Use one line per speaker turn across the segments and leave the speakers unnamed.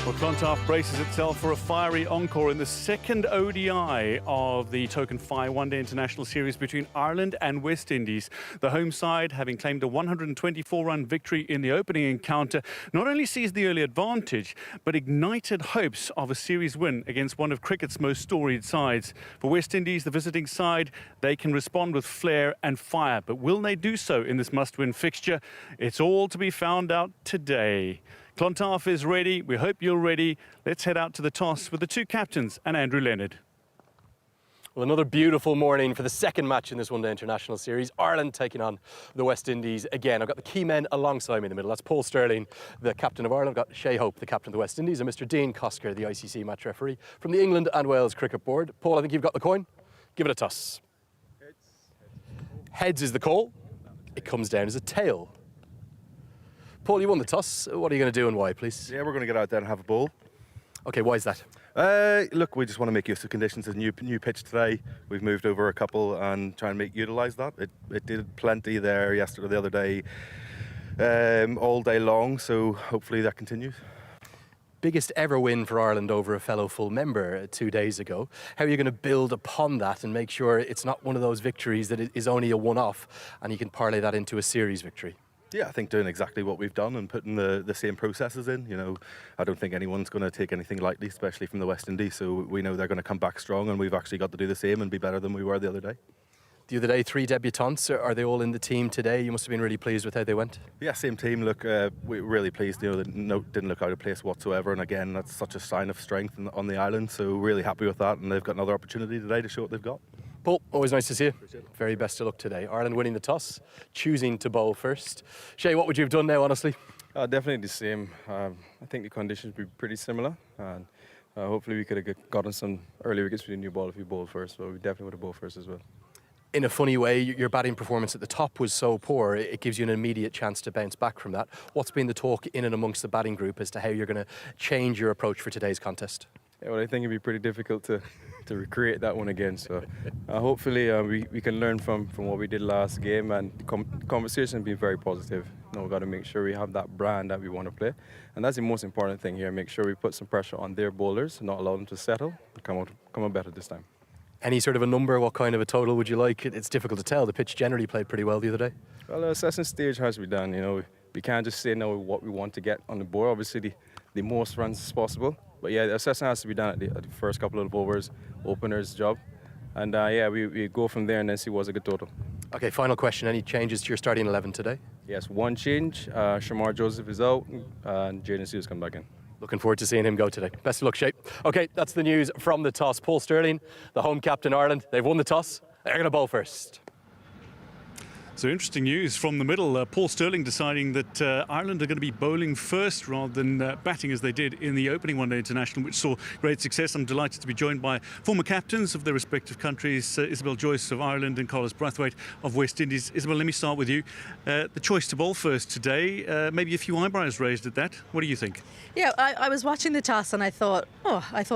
Well, Clontarf braces itself for a fiery encore in the second ODI of the Token Fire One-Day International Series between Ireland and West Indies. The home side, having claimed a 124-run victory in the opening encounter, not only seized the early advantage, but ignited hopes of a series win against one of cricket's most storied sides. For West Indies, the visiting side, they can respond with flair and fire. But will they do so in this must-win fixture? It's all to be found out today. Clontarf is ready. We hope you're ready. Let's head out to the toss with the two captains and Andrew Leonard.
Well, another beautiful morning for the second match in this one-day international series. Ireland taking on the West Indies again. I've got the key men alongside me in the middle. That's Paul Sterling, the captain of Ireland. I've got Shea Hope, the captain of the West Indies, and Mr. Dean Cosker, the ICC match referee from the England and Wales Cricket Board. Paul, I think you've got the coin. Give it a toss. Heads is the call. It comes down as a tail. Paul, you won the toss. What are you going to do and why, please?
Yeah, we're going to get out there and have a ball.
OK, why is that?
Look, we just want to make use of conditions. There's a new pitch today. We've moved over a couple and try and utilise that. It did plenty there yesterday, the other day, all day long. So hopefully that continues.
Biggest ever win for Ireland over a fellow full member 2 days ago. How are you going to build upon that and make sure it's not one of those victories that is only a one-off and you can parlay that into a series victory?
Yeah, I think doing exactly what we've done and putting the same processes in. You know, I don't think anyone's going to take anything lightly, especially from the West Indies. So we know they're going to come back strong, and we've actually got to do the same and be better than we were the other day.
The other day, 3 debutants. Are they all in the team today? You must have been really pleased with how they went.
Yeah, same team. Look, we're really pleased. You know, the note didn't look out of place whatsoever. And again, that's such a sign of strength on the island. So really happy with that. And they've got another opportunity today to show what they've got.
Paul, always nice to see you. Very best of luck today. Ireland winning the toss, choosing to bowl first. Shea, what would you have done now, honestly?
Definitely the same. I think the conditions would be pretty similar. And hopefully we could have gotten some early wickets with the new ball if we bowled first. But we definitely would have bowled first as well.
In a funny way, your batting performance at the top was so poor, it gives you an immediate chance to bounce back from that. What's been the talk in and amongst the batting group as to how you're going to change your approach for today's contest?
Yeah, well, I think it'd be pretty difficult to recreate that one again. So hopefully we can learn from what we did last game, and the conversation has been very positive. You know, we've got to make sure we have that brand that we want to play, and that's the most important thing here. Make sure we put some pressure on their bowlers, not allow them to settle, and come out better this time.
Any sort of a number, what kind of a total would you like? It's difficult to tell. The pitch generally played pretty well the other day.
Well, the assessment stage has to be done. You know, we can't just say no what we want to get on the board. Obviously, the most runs as possible. But yeah, the assessment has to be done at the first couple of overs, opener's job. And yeah, we go from there and then see what's a good total. OK, final question. Any changes to your starting 11 today? Yes, one change. Shamar Joseph is out and Jaden Seals come back in.
Looking forward to seeing him go today. Best of luck, Shea. OK, that's the news from the toss. Paul Sterling, the home captain Ireland. They've won the toss. They're going to bowl first.
So interesting news from the middle. Paul Sterling deciding that Ireland are going to be bowling first rather than batting as they did in the opening one-day international, which saw great success. I'm delighted to be joined by former captains of their respective countries, Isabel Joyce of Ireland and Carlos Brathwaite of West Indies. Isabel, let me start with you. The choice to bowl first today, maybe a few eyebrows raised at that. What do you think?
Yeah, I was watching the toss and I thought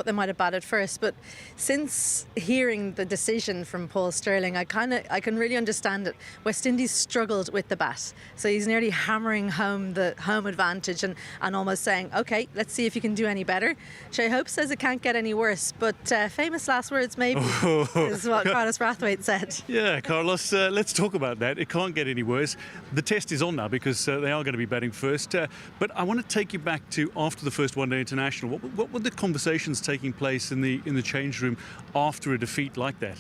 they might have batted first. But since hearing the decision from Paul Sterling, I can really understand it. West Indies struggled with the bat, so he's nearly hammering home the home advantage and almost saying, OK, let's see if you can do any better. Shea Hope says it can't get any worse, but famous last words maybe is what Carlos Brathwaite said.
Yeah, Carlos, let's talk about that. It can't get any worse. The test is on now because they are going to be batting first. But I want to take you back to after the first one-day international. What were the conversations taking place in the change room after a defeat like that?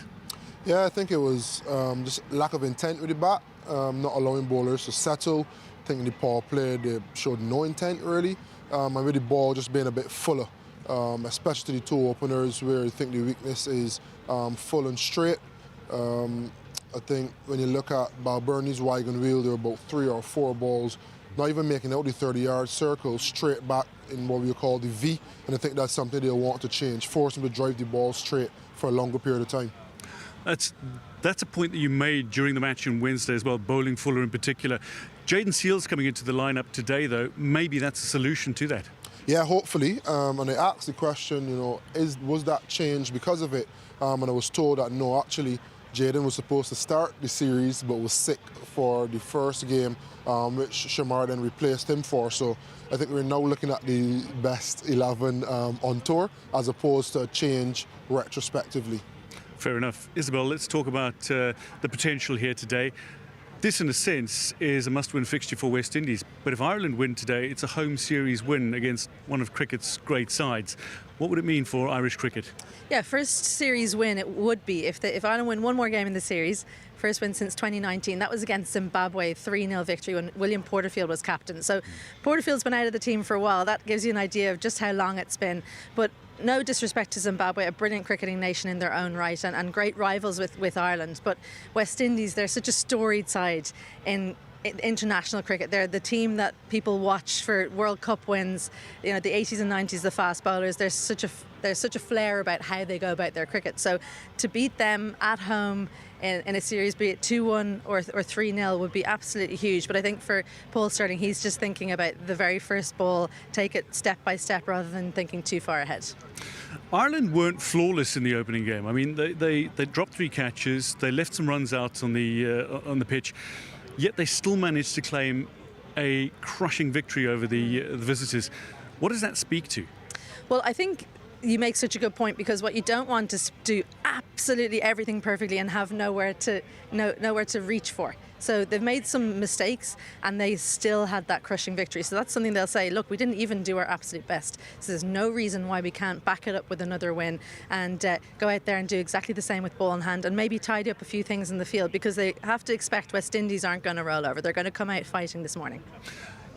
Yeah, I think it was just lack of intent with the bat, not allowing bowlers to settle. I think in the power play they showed no intent really, and with the ball just being a bit fuller, especially the two openers where I think the weakness is full and straight. I think when you look at Balburney's wagon wheel, there were about 3 or 4 balls not even making out the 30-yard circle, straight back in what we call the V, and I think that's something they want to change, force them to drive the ball straight for a longer period of time.
That's a point that you made during the match on Wednesday as well, bowling fuller in particular. Jaden Seals coming into the lineup today, though, maybe that's a solution to that.
Yeah, hopefully. And I asked the question, was that change because of it? And I was told that no, actually, Jaden was supposed to start the series but was sick for the first game, which Shamar then replaced him for. So I think we're now looking at the best 11 on tour as opposed to a change retrospectively.
Fair enough. Isabel, let's talk about the potential here today. This, in a sense, is a must-win fixture for West Indies. But if Ireland win today, it's a home series win against one of cricket's great sides. What would it mean for Irish cricket?
Yeah, first series win it would be if Ireland win one more game in the series. First win since 2019. That was against Zimbabwe, 3-0 victory when William Porterfield was captain. So Porterfield's been out of the team for a while. That gives you an idea of just how long it's been. But no disrespect to Zimbabwe, a brilliant cricketing nation in their own right and great rivals with Ireland. But West Indies, they're such a storied side in international cricket. They're the team that people watch for World Cup wins, you know, the 80s and 90s, the fast bowlers. There's such a flair about how they go about their cricket. So to beat them at home in a series, be it 2-1 or 3-0, would be absolutely huge. But I think for Paul Stirling, he's just thinking about the very first ball, take it step by step rather than thinking too far ahead.
Ireland weren't flawless in the opening game. I mean, they dropped 3 catches, they left some runs out on the pitch, yet they still managed to claim a crushing victory over the visitors. What does that speak to?
Well, I think you make such a good point, because what you don't want is do absolutely everything perfectly and have nowhere to reach for. So they've made some mistakes and they still had that crushing victory. So that's something they'll say, look, we didn't even do our absolute best. So there's no reason why we can't back it up with another win and go out there and do exactly the same with ball in hand and maybe tidy up a few things in the field, because they have to expect West Indies aren't going to roll over. They're going to come out fighting this morning.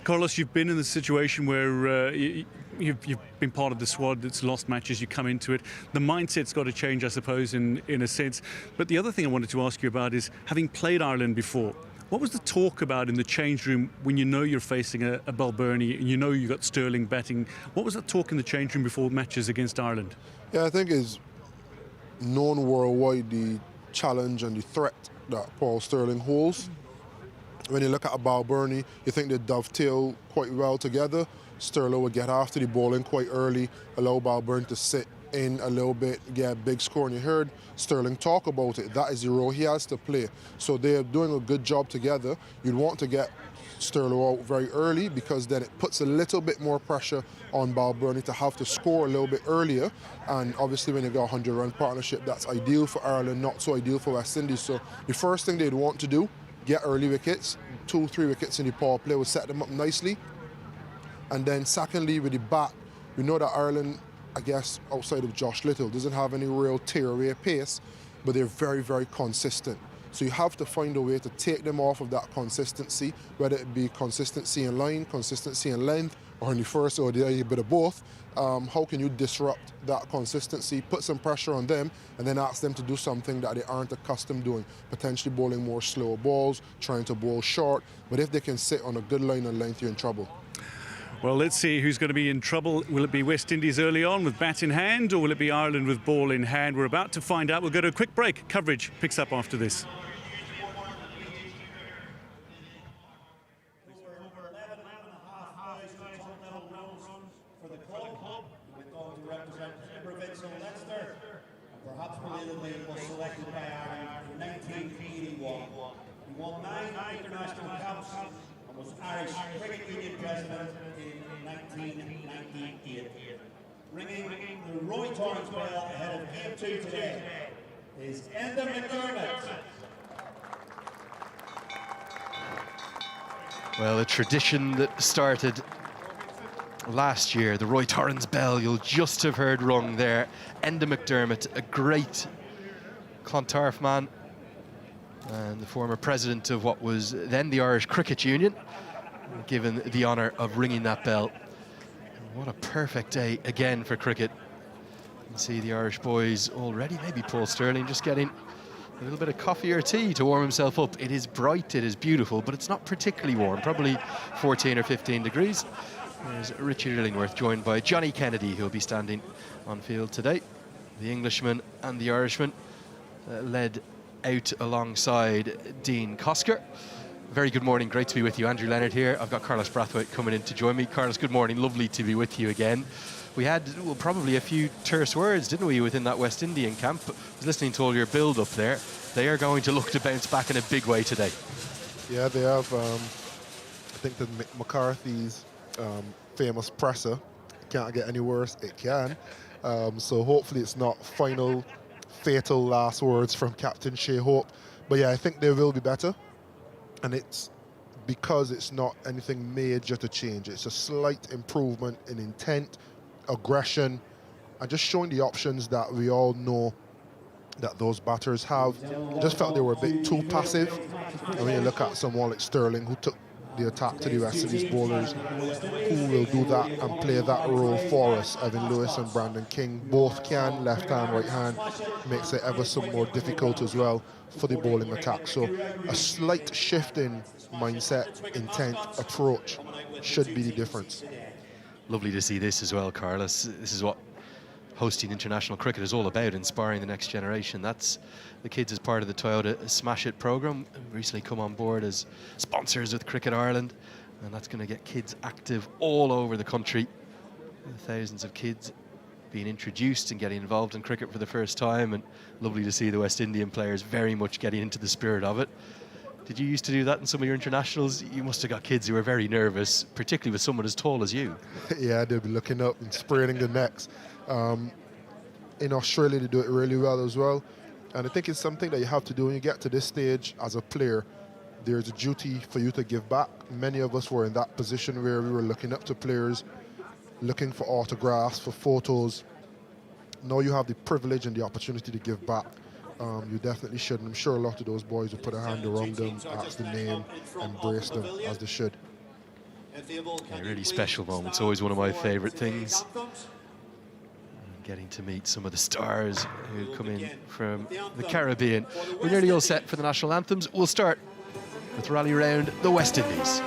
Carlos, you've been in the situation where you've been part of the squad that's lost matches. You come into it. The mindset's got to change, I suppose, in a sense. But the other thing I wanted to ask you about is, having played Ireland before, what was the talk about in the change room when you know you're facing a Balbirnie and you know you've got Stirling batting? What was that talk in the change room before matches against Ireland?
Yeah, I think it's known worldwide the challenge and the threat that Paul Stirling holds. When you look at a Balbirnie, you think they dovetail quite well together. Stirling would get after the bowling quite early, allow Balbirnie to sit in a little bit, get a big score. And you heard Stirling talk about it. That is the role he has to play. So they're doing a good job together. You'd want to get Stirling out very early, because then it puts a little bit more pressure on Balbirnie to have to score a little bit earlier. And obviously when you got a 100-run partnership, that's ideal for Ireland, not so ideal for West Indies. So the first thing they'd want to do, get early wickets, 2-3 wickets in the power play will set them up nicely. And then secondly, with the bat, we know that Ireland, I guess, outside of Josh Little, doesn't have any real tear-away pace, but they're very, very consistent. So you have to find a way to take them off of that consistency, whether it be consistency in line, consistency in length, or in the first ODI, a bit of both. How can you disrupt that consistency, put some pressure on them, and then ask them to do something that they aren't accustomed doing, potentially bowling more slower balls, trying to bowl short. But if they can sit on a good line and length, you're in trouble.
Well, let's see who's going to be in trouble. Will it be West Indies early on with bat in hand, or will it be Ireland with ball in hand? We're about to find out. We'll go to a quick break. Coverage picks up after this.
Was selected by Ireland in 1981. He won 9 international caps and was Irish Cricket Union president in 1998. Ringing the Roy Torrance bell ahead of Game 2 today is Enda McDermott.
Well, a tradition that started last year, the Roy Torrance bell, you'll just have heard rung there. Enda McDermott, a great Clontarf man and the former president of what was then the Irish Cricket Union, given the honour of ringing that bell. What a perfect day again for cricket. You can see the Irish boys already, maybe Paul Stirling just getting a little bit of coffee or tea to warm himself up. It is bright, it is beautiful, but it's not particularly warm, probably 14 or 15 degrees. There's Richard Illingworth, joined by Johnny Kennedy, who'll be standing on field today. The Englishman and the Irishman led out alongside Dean Cosker. Very good morning, great to be with you. Andrew Leonard here. I've got Carlos Brathwaite coming in to join me. Carlos, good morning, lovely to be with you again. We had probably a few terse words, didn't we, within that West Indian camp. I was listening to all your build up there. they are going to look to bounce back in a big way today.
Yeah, they have. I think that McCarthy's famous presser can't get any worse. It can. So hopefully it's not final fatal last words from Captain Shea Hope. But yeah, I think they will be better. And it's because it's not anything major to change. It's a slight improvement in intent, aggression, and just showing the options that we all know that those batters have. I just felt they were a bit too passive. And when you look at someone like Sterling, who took the attack to the rest of these bowlers, who will do that and play that role for us. Evan Lewis and Brandon King both can, left hand, right hand, makes it ever so more difficult as well for the bowling attack. So a slight shift in mindset, intent, approach should be the difference.
Lovely to see this as well, Carlos. This is what hosting international cricket is all about, inspiring the next generation. That's the kids as part of the Toyota Smash It program, recently come on board as sponsors with Cricket Ireland, and that's going to get kids active all over the country. Thousands of kids being introduced and getting involved in cricket for the first time, and lovely to see the West Indian players very much getting into the spirit of it. Did you used to do that in some of your internationals? You must have got kids who were very nervous, particularly with someone as tall as you.
Yeah, they'll be looking up and spraining the necks. In Australia, they do it really well as well. And I think it's something that you have to do when you get to this stage as a player. There's a duty for you to give back. Many of us were in that position where we were looking up to players, looking for autographs, for photos. Now you have the privilege and the opportunity to give back. You definitely should. And I'm sure a lot of those boys will put a hand around them, ask the name, embrace them as they should.
Yeah, really special moments. Always one of my favourite things. Getting to meet some of the stars who come in from the Caribbean. We're nearly all set for the national anthems. We'll start with Rally Round the West Indies.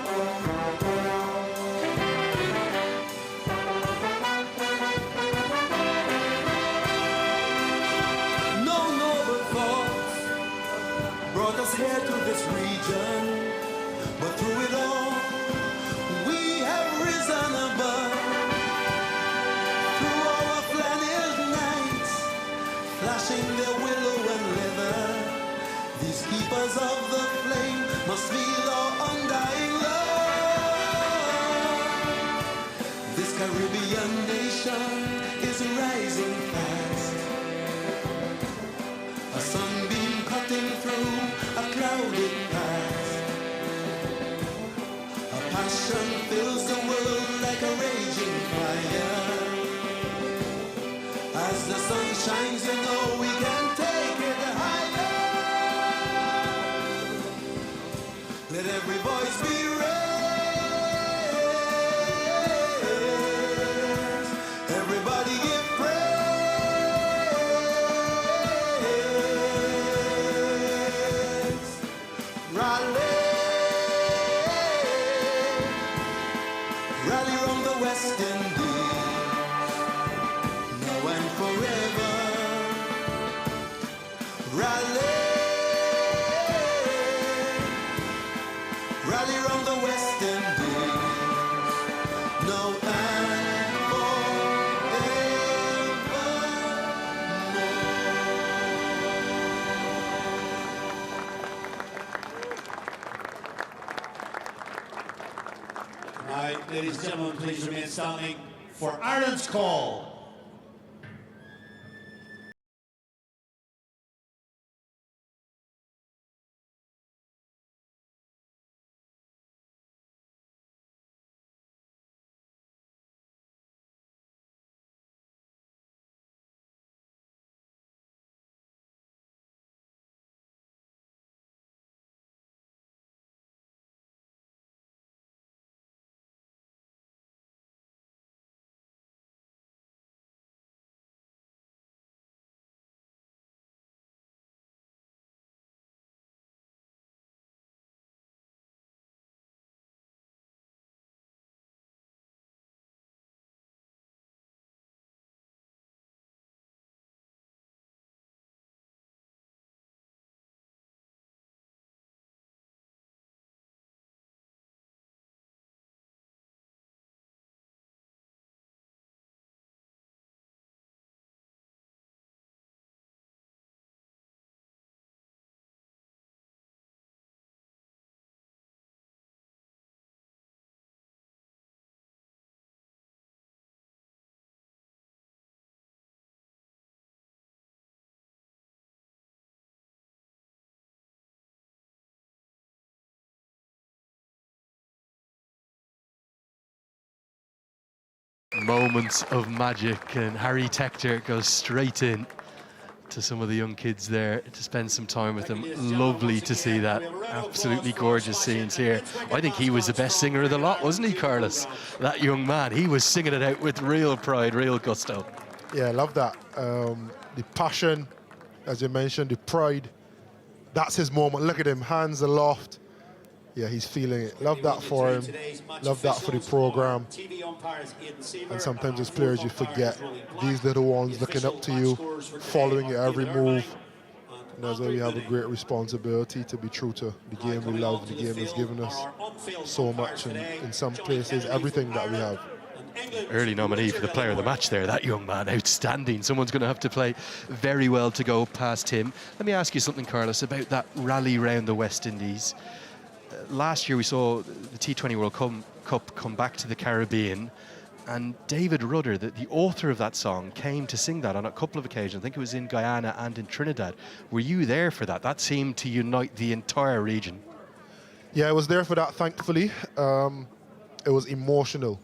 No noble thoughts brought us here to this region, but through it all, we have risen above. Through our flannel nights, flashing their willow and leather, these keepers of the flame must feel our undying love. This Caribbean nation is rising fast. A sunbeam cutting through a clouded past. A passion fills the world like a raging fire. As the sun shines, you know we can take it higher. Let every voice be raised. Everybody give praise. Rally, rally round the West Indies, now and forever. Rally, rally round the West Indies, now and forevermore.
Right, ladies and gentlemen, please remain standing for Ireland's call.
Moments of magic, and Harry Tector goes straight in to some of the young kids there to spend some time with them. Lovely to see that. Absolutely gorgeous scenes here. I think he was the best singer of the lot, wasn't he, Carlos? That young man, he was singing it out with real pride, real gusto.
Yeah, I love that. The passion, as you mentioned, the pride. That's his moment. Look at him, hands aloft. Yeah, he's feeling it. Love that for him. Love that for the program. And sometimes as players you forget, these are the ones looking up to you, following your every move. And that's why we have a great responsibility to be true to the game we love. The game has given us so much, and in some places, everything that we have.
Early nominee for the player of the match there, that young man, outstanding. Someone's going to have to play very well to go past him. Let me ask you something, Carlos, about that rally round the West Indies. Last year we saw the T20 World Cup come back to the Caribbean, and David Rudder, the author of that song, came to sing that on a couple of occasions. I think it was in Guyana and in Trinidad. Were you there for that? That seemed to unite the entire region.
Yeah, I was there for that, thankfully. It was emotional.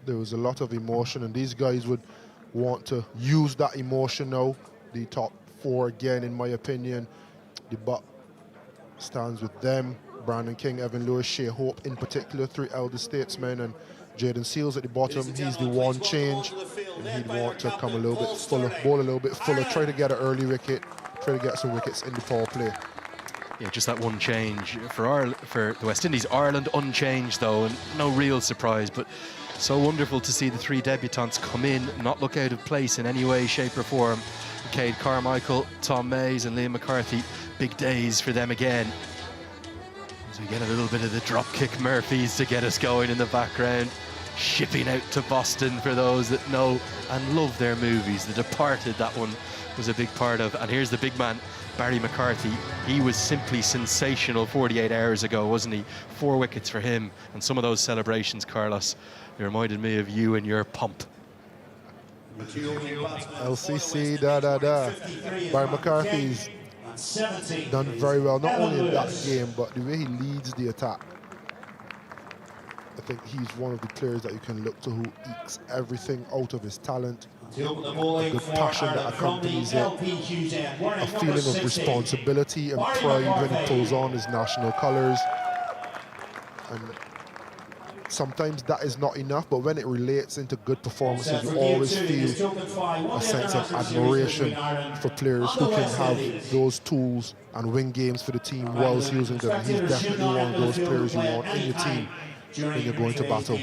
There was a lot of emotion, and these guys would want to use that emotion now. The top four, again, in my opinion, the buck stands with them. Brandon King, Evan Lewis, Shea Hope in particular, three elder statesmen, and Jaden Seals at the bottom. He's the one change, and he'd want to come a little bit fuller, bowl a little bit fuller, try to get an early wicket, try to get some wickets in the power play.
Yeah, just that one change for the West Indies. Ireland unchanged though, and no real surprise, but so wonderful to see the three debutants come in, not look out of place in any way, shape or form. Cade Carmichael, Tom Mays and Liam McCarthy, big days for them again. As we get a little bit of the dropkick Murphys to get us going in the background. Shipping out to Boston for those that know and love their movies. The Departed, that one was a big part of. And here's the big man, Barry McCarthy. He was simply sensational 48 hours ago, wasn't he? 4 wickets for him. And some of those celebrations, Carlos, they reminded me of you and your pump.
LCC, Barry McCarthy's done very well, not only in that game, but the way he leads the attack. I think he's one of the players that you can look to who ekes everything out of his talent, a good passion that accompanies it, a feeling of responsibility and pride when he pulls on his national colours. And sometimes that is not enough, but when it relates into good performances, you always feel a sense of admiration for players who can have those tools and win games for the team whilst using them. He's definitely one of those players you want in your team when you're going to battle.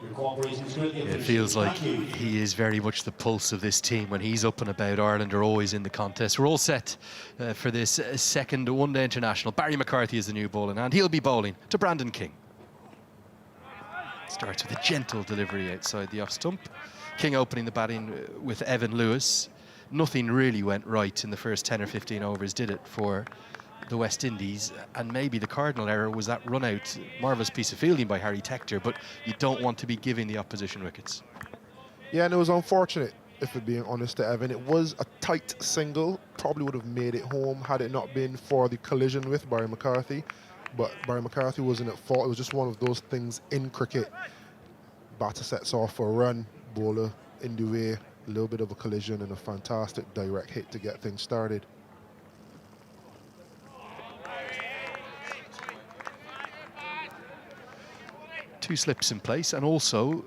It feels like he is very much the pulse of this team. When he's up and about, Ireland are always in the contest. We're all set for this second one-day international. Barry McCarthy is the new bowler, and he'll be bowling to Brandon King. Starts with a gentle delivery outside the off stump. King opening the batting with Evan Lewis. Nothing really went right in the first 10 or 15 overs, did it, for the West Indies? And maybe the cardinal error was that run out. Marvellous piece of fielding by Harry Tector, but you don't want to be giving the opposition wickets.
Yeah, and it was unfortunate, if we're being honest, to Evan. It was a tight single, probably would have made it home had it not been for the collision with Barry McCarthy. But Barry McCarthy wasn't at fault. It was just one of those things in cricket. Batter sets off for a run, bowler in the way, a little bit of a collision and a fantastic direct hit to get things started.
Two slips in place, and also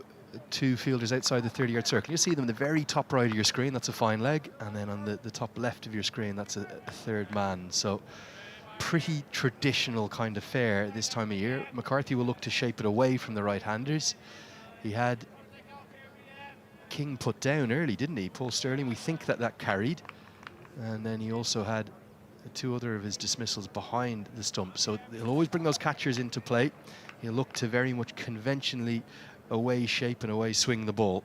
2 fielders outside the 30-yard circle. You see them in the very top right of your screen, that's a fine leg, and then on the top left of your screen, that's a third man. So pretty traditional kind of fare this time of year. McCarthy will look to shape it away from the right-handers. He had King put down early, didn't he? Paul Sterling, we think that carried. And then he also had 2 other of his dismissals behind the stump. So he'll always bring those catchers into play. He'll look to very much conventionally away shape and away swing the ball.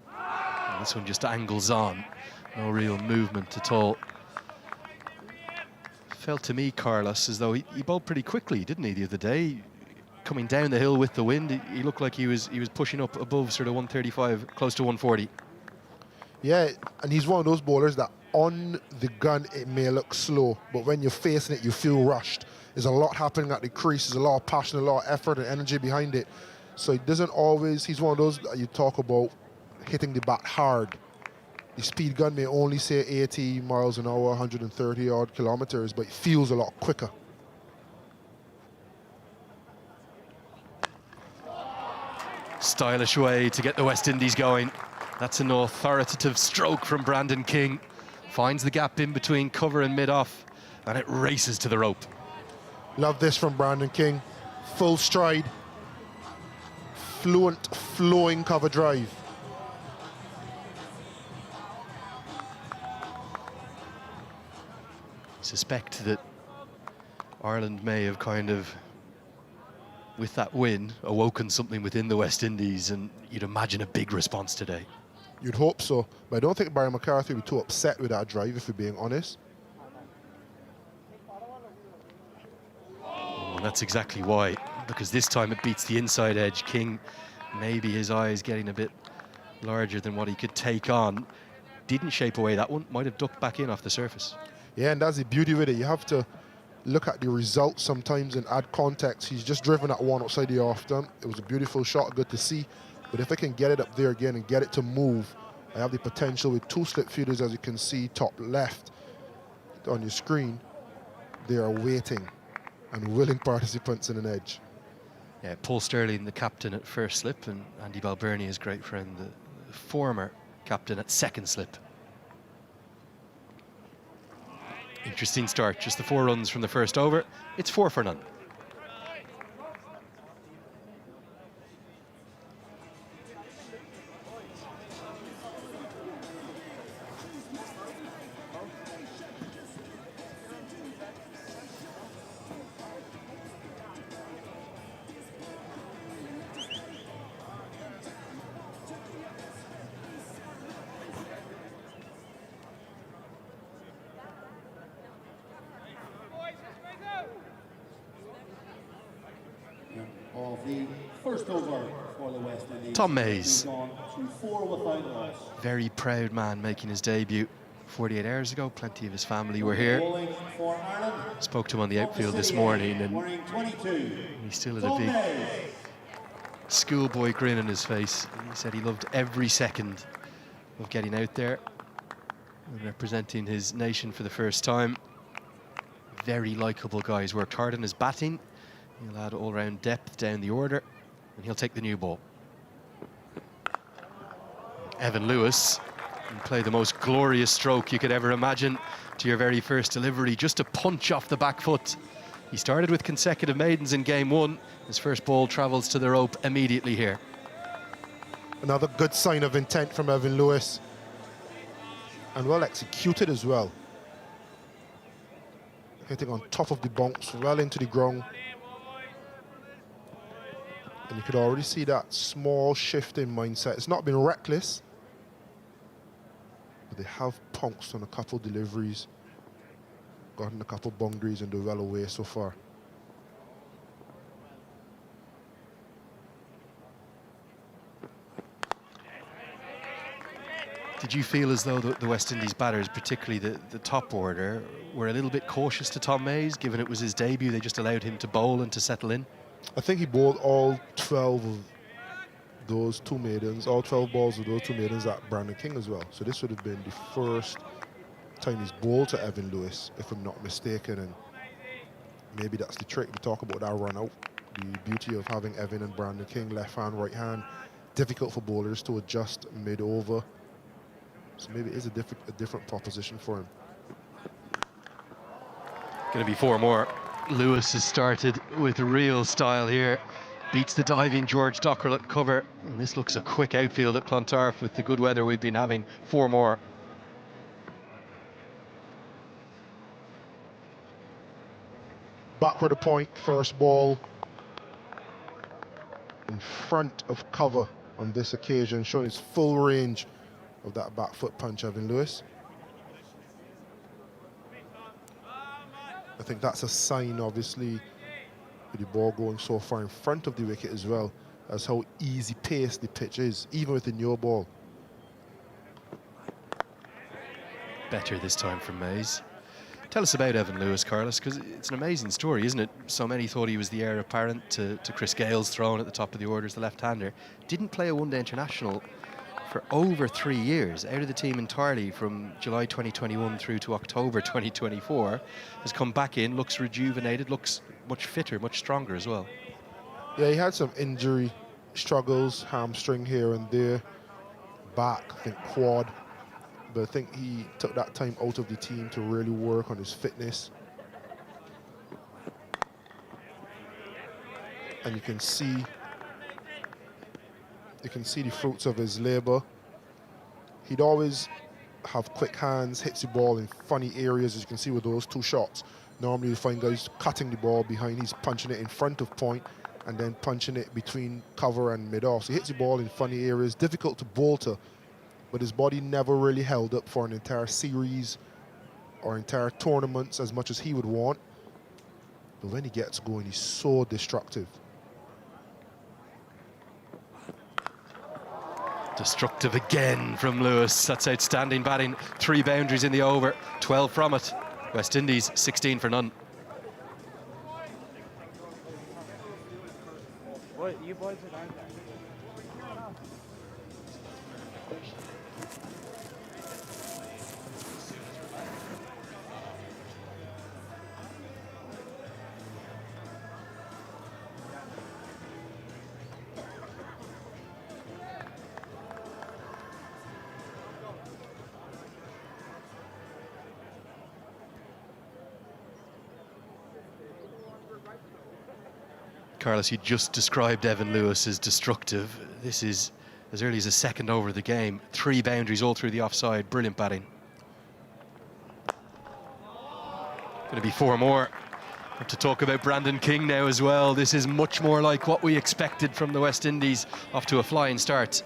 And this one just angles on. No real movement at all. Felt to me, Carlos, as though he bowled pretty quickly, didn't he, the other day? Coming down the hill with the wind, he looked like he was pushing up above sort of 135, close to 140.
Yeah, and he's one of those bowlers that on the gun it may look slow, but when you're facing it, you feel rushed. there's a lot happening at the crease. There's a lot of passion, a lot of effort and energy behind it. So he doesn't always, he's one of those that you talk about hitting the bat hard. The speed gun may only say 80 miles an hour, 130 odd kilometers, but it feels a lot quicker.
Stylish way to get the West Indies going. That's an authoritative stroke from Brandon King. Finds the gap in between cover and mid-off, and it races to the rope.
Love this from Brandon King. Full stride, fluent, flowing cover drive.
Suspect that Ireland may have kind of, with that win, awoken something within the West Indies, and you'd imagine a big response today.
You'd hope so, but I don't think Barry McCarthy would be too upset with that drive, if we're being honest.
Well, that's exactly why, because this time it beats the inside edge. King, maybe his eyes getting a bit larger than what he could take on. Didn't shape away that one, might have ducked back in off the surface.
Yeah, and that's the beauty with it. You have to look at the results sometimes and add context. He's just driven that one outside the off stump. It was a beautiful shot, good to see. But if I can get it up there again and get it to move, I have the potential with two slip fielders, as you can see, top left on your screen. They are waiting and willing participants in an edge.
Yeah, Paul Sterling, the captain at first slip, and Andy Balbirnie, his great friend, the former captain at second slip. Interesting start, just the 4 runs from the first over. It's 4 for none.
Of the first over for the West Indies.
Tom Mays.
Gone to 4 without a loss.
Very proud man making his debut 48 hours ago. Plenty of his family were here.
Bowling for Ireland.
Spoke to him on the outfield this morning, and
Wearing 22.
he still had a
Tom
big
Mays.
schoolboy grin on his face. And he said he loved every second of getting out there and representing his nation for the first time. Very likeable guy. He's worked hard on his batting. He'll add all-round depth down the order, and he'll take the new ball. Evan Lewis can play the most glorious stroke you could ever imagine to your very first delivery, just a punch off the back foot. He started with consecutive maidens in game 1. His first ball travels to the rope immediately here.
Another good sign of intent from Evan Lewis. And well executed as well. Hitting on top of the bunks, well into the ground. And you could already see that small shift in mindset. It's not been reckless, but they have pounced on a couple deliveries, gotten a couple boundaries, and they're well away so far.
Did you feel as though the West Indies batters, particularly the top order, were a little bit cautious to Tom Mays, given it was his debut? They just allowed him to bowl and to settle in?
I think he bowled all 12 of those 2 maidens, all 12 balls of those 2 maidens at Brandon King as well. So this would have been the first time he's bowled to Evan Lewis, if I'm not mistaken. And maybe that's the trick. We talk about that run out. The beauty of having Evan and Brandon King, left hand, right hand. Difficult for bowlers to adjust mid-over. So maybe it is a different proposition for him.
Going to be 4 more. Lewis has started with real style here. Beats the diving George Dockrell at cover. And this looks a quick outfield at Clontarf with the good weather we've been having. 4 more.
Back for the point, first ball. In front of cover on this occasion, showing his full range of that back foot punch, Evan Lewis. I think that's a sign, obviously, with the ball going so far in front of the wicket as well, as how easy paced the pitch is, even with the new ball.
Better this time from Mays. Tell us about Evan Lewis, Carlos, because it's an amazing story, isn't it? So many thought he was the heir apparent to Chris Gale's throne at the top of the order as the left-hander. Didn't play a one-day international for over 3 years, out of the team entirely from July 2021 through to October 2024. Has come back in, looks rejuvenated, looks much fitter, much stronger as well.
Yeah, he had some injury struggles, hamstring here and there, back, I think quad. But I think he took that time out of the team to really work on his fitness. And you can see the fruits of his labor. He'd always have quick hands, hits the ball in funny areas, as you can see with those 2 shots. Normally you find guys cutting the ball behind, he's punching it in front of point and then punching it between cover and mid-off. So he hits the ball in funny areas, difficult to bowl to, but his body never really held up for an entire series or entire tournaments as much as he would want. But when he gets going, he's so destructive.
Destructive again from Lewis. That's outstanding batting. 3 boundaries in the over, 12 from it. West Indies 16 for none.
You boys are down there.
Carlos, you just described Evan Lewis as destructive. This is as early as a second over of the game. 3 boundaries all through the offside. Brilliant batting. Going to be 4 more. To talk about Brandon King now as well. This is much more like what we expected from the West Indies, off to a flying start.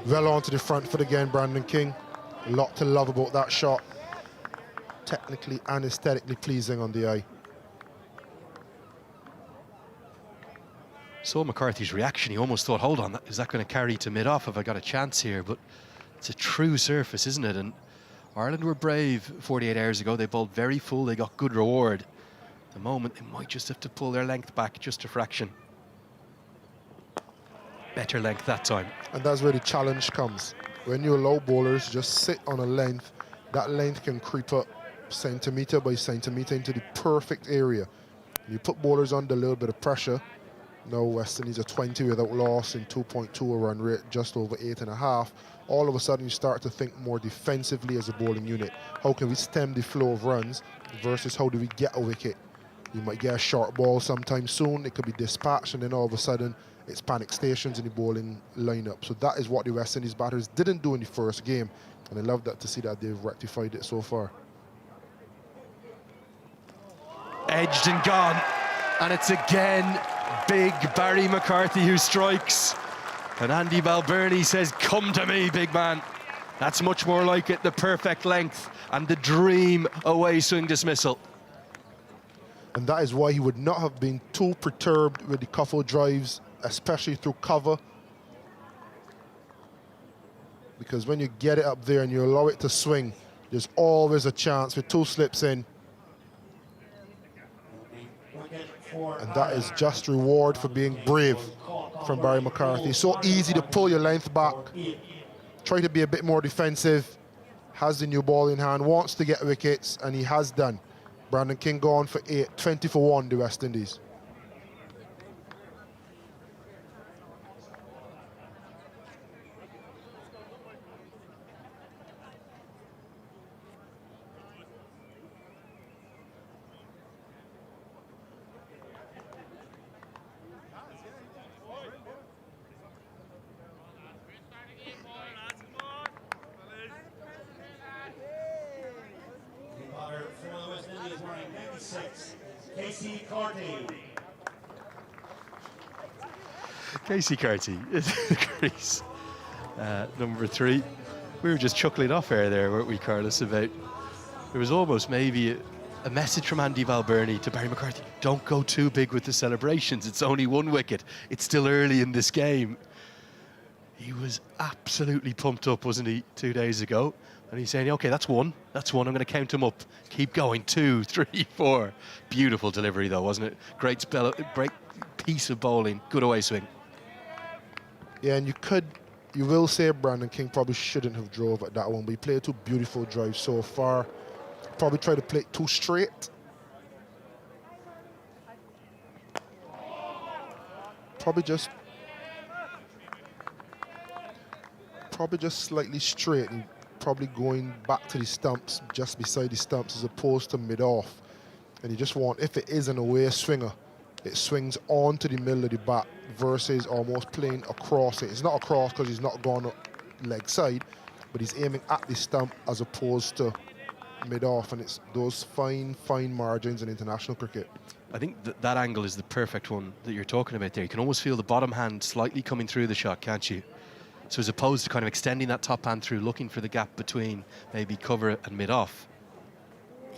Well onto the front foot again, Brandon King. A lot to love about that shot. Technically and aesthetically pleasing on the eye.
Saw McCarthy's reaction. He almost thought, hold on, is that going to carry to mid-off? Have I got a chance here? But it's a true surface, isn't it? And Ireland were brave 48 hours ago. They bowled very full. They got good reward. At the moment, they might just have to pull their length back just a fraction. Better length that time.
And that's where the challenge comes. When you allow bowlers just sit on a length, that length can creep up centimetre by centimetre into the perfect area. You put bowlers under a little bit of pressure. Now West Indies are 20 without loss in 2.2 a run rate, just over 8.5. All of a sudden you start to think more defensively as a bowling unit. How can we stem the flow of runs versus how do we get a wicket? You might get a short ball sometime soon, it could be dispatched, and then all of a sudden it's panic stations in the bowling lineup. So that is what the West Indies batters didn't do in the first game, and I love that to see that they've rectified it so far.
Edged and gone, and it's again big Barry McCarthy who strikes, and Andy Balbirnie says, come to me, big man. That's much more like it, the perfect length and the dream away swing dismissal.
And that is why he would not have been too perturbed with the couple drives, especially through cover. Because when you get it up there and you allow it to swing, there's always a chance with 2 slips in. And that is just reward for being brave from Barry McCarthy. So easy to pull your length back, try to be a bit more defensive, has the new ball in hand, wants to get wickets, and he has done. Brandon King gone for 8, 20 for 1, the West Indies.
Casey Carty is the crease. Number 3. We were just chuckling off air there, weren't we, Carlos, about there was almost maybe a message from Andy Balbirnie to Barry McCarthy. Don't go too big with the celebrations. It's only 1 wicket. It's still early in this game. He was absolutely pumped up, wasn't he, 2 days ago? And he's saying, okay, that's one. That's one. I'm going to count them up. Keep going. 2, 3, 4. Beautiful delivery, though, wasn't it? Great spell, great piece of bowling. Good away swing.
Yeah, and you will say Brandon King probably shouldn't have drove at that one, but he played 2 beautiful drives so far. Probably tried to play it too straight. Probably just slightly straight and probably going back to the stumps, just beside the stumps as opposed to mid-off. And you just want, if it is an away swinger, it swings onto the middle of the bat versus almost playing across it. It's not across because he's not gone up leg side, but he's aiming at the stump as opposed to mid-off, and it's those fine margins in international cricket.
I think that angle is the perfect one that you're talking about there. You can almost feel the bottom hand slightly coming through the shot, can't you? So as opposed to kind of extending that top hand through, looking for the gap between maybe cover and mid-off,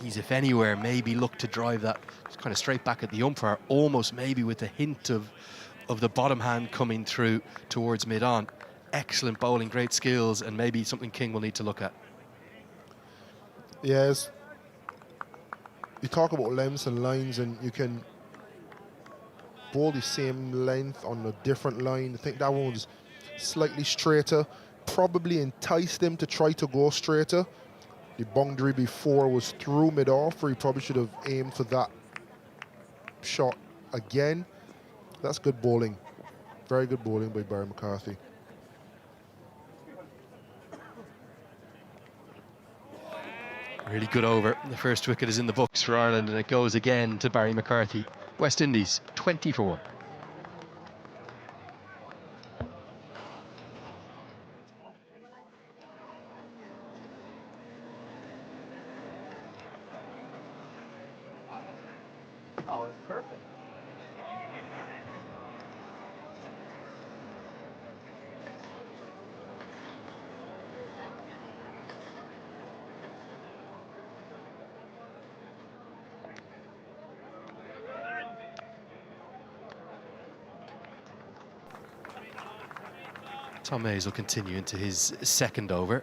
he's, if anywhere, maybe look to drive that kind of straight back at the umpire, almost maybe with a hint of the bottom hand coming through towards mid-on. Excellent bowling, great skills, and maybe something King will need to look at.
Yes. You talk about lengths and lines, and you can bowl the same length on a different line. I think that one was slightly straighter, probably enticed him to try to go straighter. The boundary before was through mid-off, where he probably should have aimed for that shot again. That's good bowling. Very good bowling by Barry McCarthy.
Really good over. The first wicket is in the books for Ireland, and it goes again to Barry McCarthy. West Indies, 20 for 1. Oh, it's perfect. Tom Hayes will continue into his second over.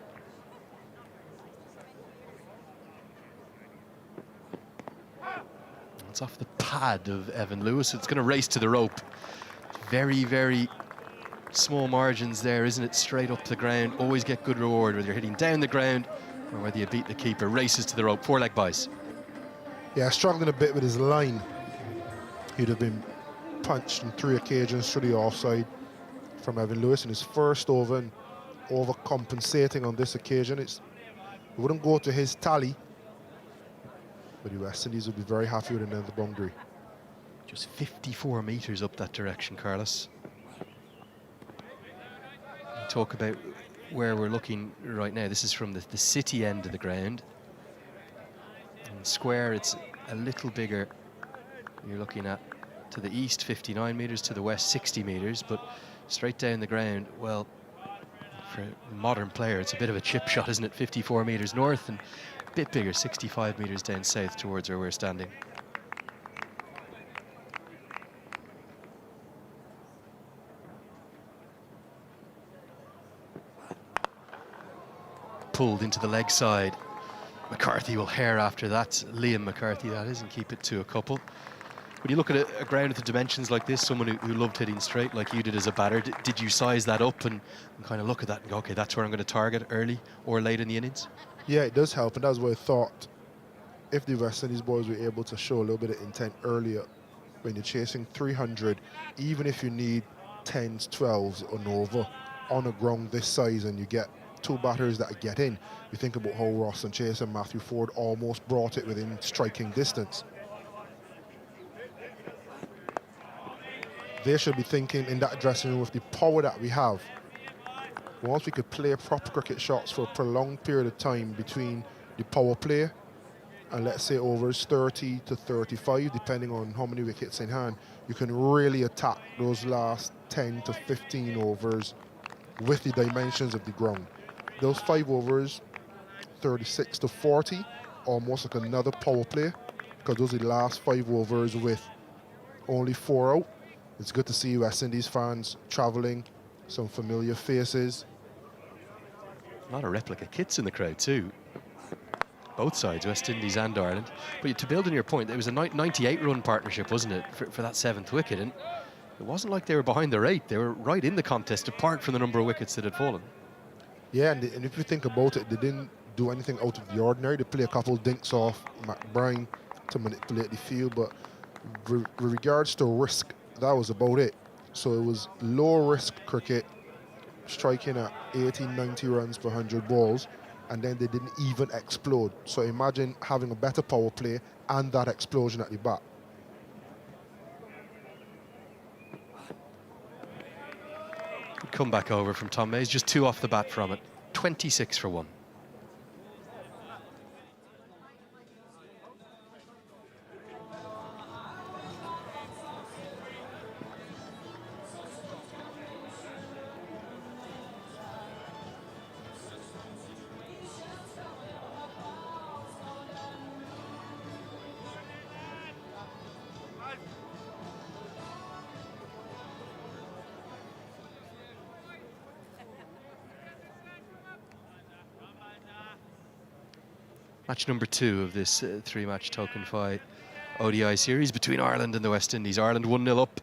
It's off the pad of Evan Lewis. It's going to race to the rope. Very, very small margins there, isn't it? Straight up the ground. Always get good reward whether you're hitting down the ground or whether you beat the keeper. Races to the rope. 4-leg buys.
Yeah, struggling a bit with his line. He'd have been punched on 3 occasions through the offside from Evan Lewis in his first over, and overcompensating on this occasion. It wouldn't go to his tally, but the West Indies would be very happy with another boundary.
Just 54 metres up that direction, Carlos. Talk about where we're looking right now. This is from the city end of the ground. In the square, it's a little bigger. You're looking at to the east 59 metres, to the west 60 metres, but straight down the ground, well, for a modern player, it's a bit of a chip shot, isn't it? 54 metres north and a bit bigger, 65 metres down south towards where we're standing. Pulled into the leg side. McCarthy will hair after that. Liam McCarthy, that is, and keep it to a couple. When you look at a ground with the dimensions like this, someone who loved hitting straight like you did as a batter, did you size that up and kind of look at that and go, okay, that's where I'm going to target early or late in the innings?
Yeah, it does help, and that's what I thought. If the West Indies boys were able to show a little bit of intent earlier, when you're chasing 300, even if you need 10s, 12s or over on a ground this size and you get 2 batters that get in, you think about how Ross and Chase and Matthew Ford almost brought it within striking distance. They should be thinking in that dressing room with the power that we have. Once we could play proper cricket shots for a prolonged period of time between the power play and let's say overs 30 to 35, depending on how many wickets in hand, you can really attack those last 10 to 15 overs with the dimensions of the ground. Those 5 overs, 36 to 40, almost like another power play, because those are the last 5 overs with only 4 out. It's good to see West Indies fans traveling some familiar faces.
A lot of replica kits in the crowd too. Both sides, West Indies and Ireland. But to build on your point, it was a 98-run partnership, wasn't it, for that 7th wicket? And it wasn't like they were behind the rate. They were right in the contest, apart from the number of wickets that had fallen.
Yeah, and if you think about it, they didn't do anything out of the ordinary. They play a couple dinks off McBride to manipulate the field, but with regards to risk, that was about it. So it was low-risk cricket, striking at 80, 90 runs per 100 balls, and then they didn't even explode. So imagine having a better power play and that explosion at the bat.
Come back over from Tom Mays, just 2 off the bat from it. 26 for 1. Match number 2 of this 3-match Token Fi ODI series between Ireland and the West Indies. Ireland 1-0 up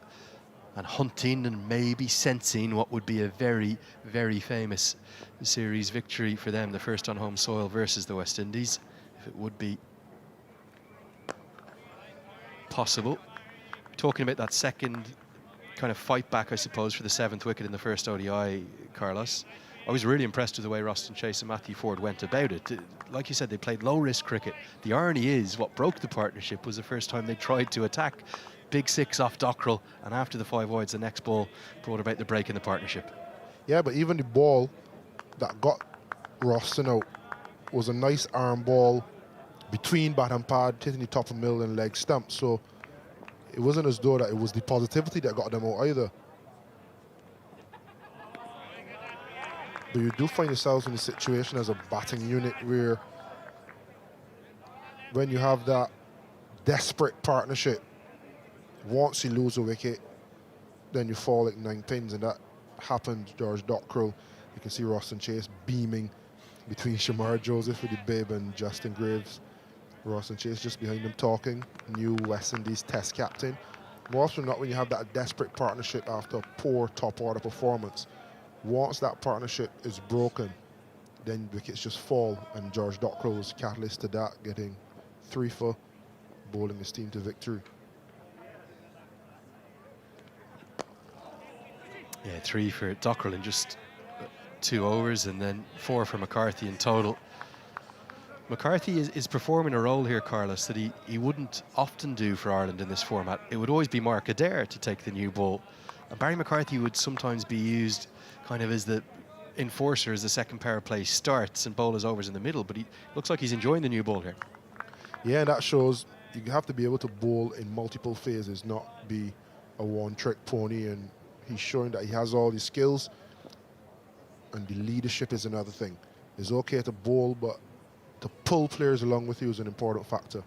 and hunting and maybe sensing what would be a very, very famous series victory for them, the first on home soil versus the West Indies, if it would be possible. Talking about that second kind of fight back, I suppose, for the 7th wicket in the first ODI, Carlos. I was really impressed with the way Roston Chase and Matthew Ford went about it. Like you said, they played low-risk cricket. The irony is, what broke the partnership was the first time they tried to attack. Big 6 off Dockrell, and after the 5 wides, the next ball brought about the break in the partnership.
Yeah, but even the ball that got Roston out was a nice arm ball between bat and pad, hitting the top of middle and leg stump. So it wasn't as though that it was the positivity that got them out either. But you do find yourselves in a situation as a batting unit where when you have that desperate partnership, once you lose a wicket, then you fall like 9 pins, and that happened. George Dockrell, you can see Roston Chase beaming between Shamar Joseph with the bib and Justin Graves. Roston Chase just behind him talking, new West Indies Test captain. More often than not, when you have that desperate partnership after a poor top order performance, once that partnership is broken, then wickets just fall, and George Dockrell was catalyst to that, getting 3 for, bowling his team to victory.
Yeah, 3 for Dockrell in just 2 overs, and then 4 for McCarthy in total. McCarthy is performing a role here, Carlos, that he wouldn't often do for Ireland in this format. It would always be Mark Adair to take the new ball. And Barry McCarthy would sometimes be used kind of as the enforcer as the second power play starts and bowl his overs in the middle, but he looks like he's enjoying the new ball here.
Yeah, that shows you have to be able to bowl in multiple phases, not be a one-trick pony, and he's showing that he has all the skills, and the leadership is another thing. It's okay to bowl, but to pull players along with you is an important factor.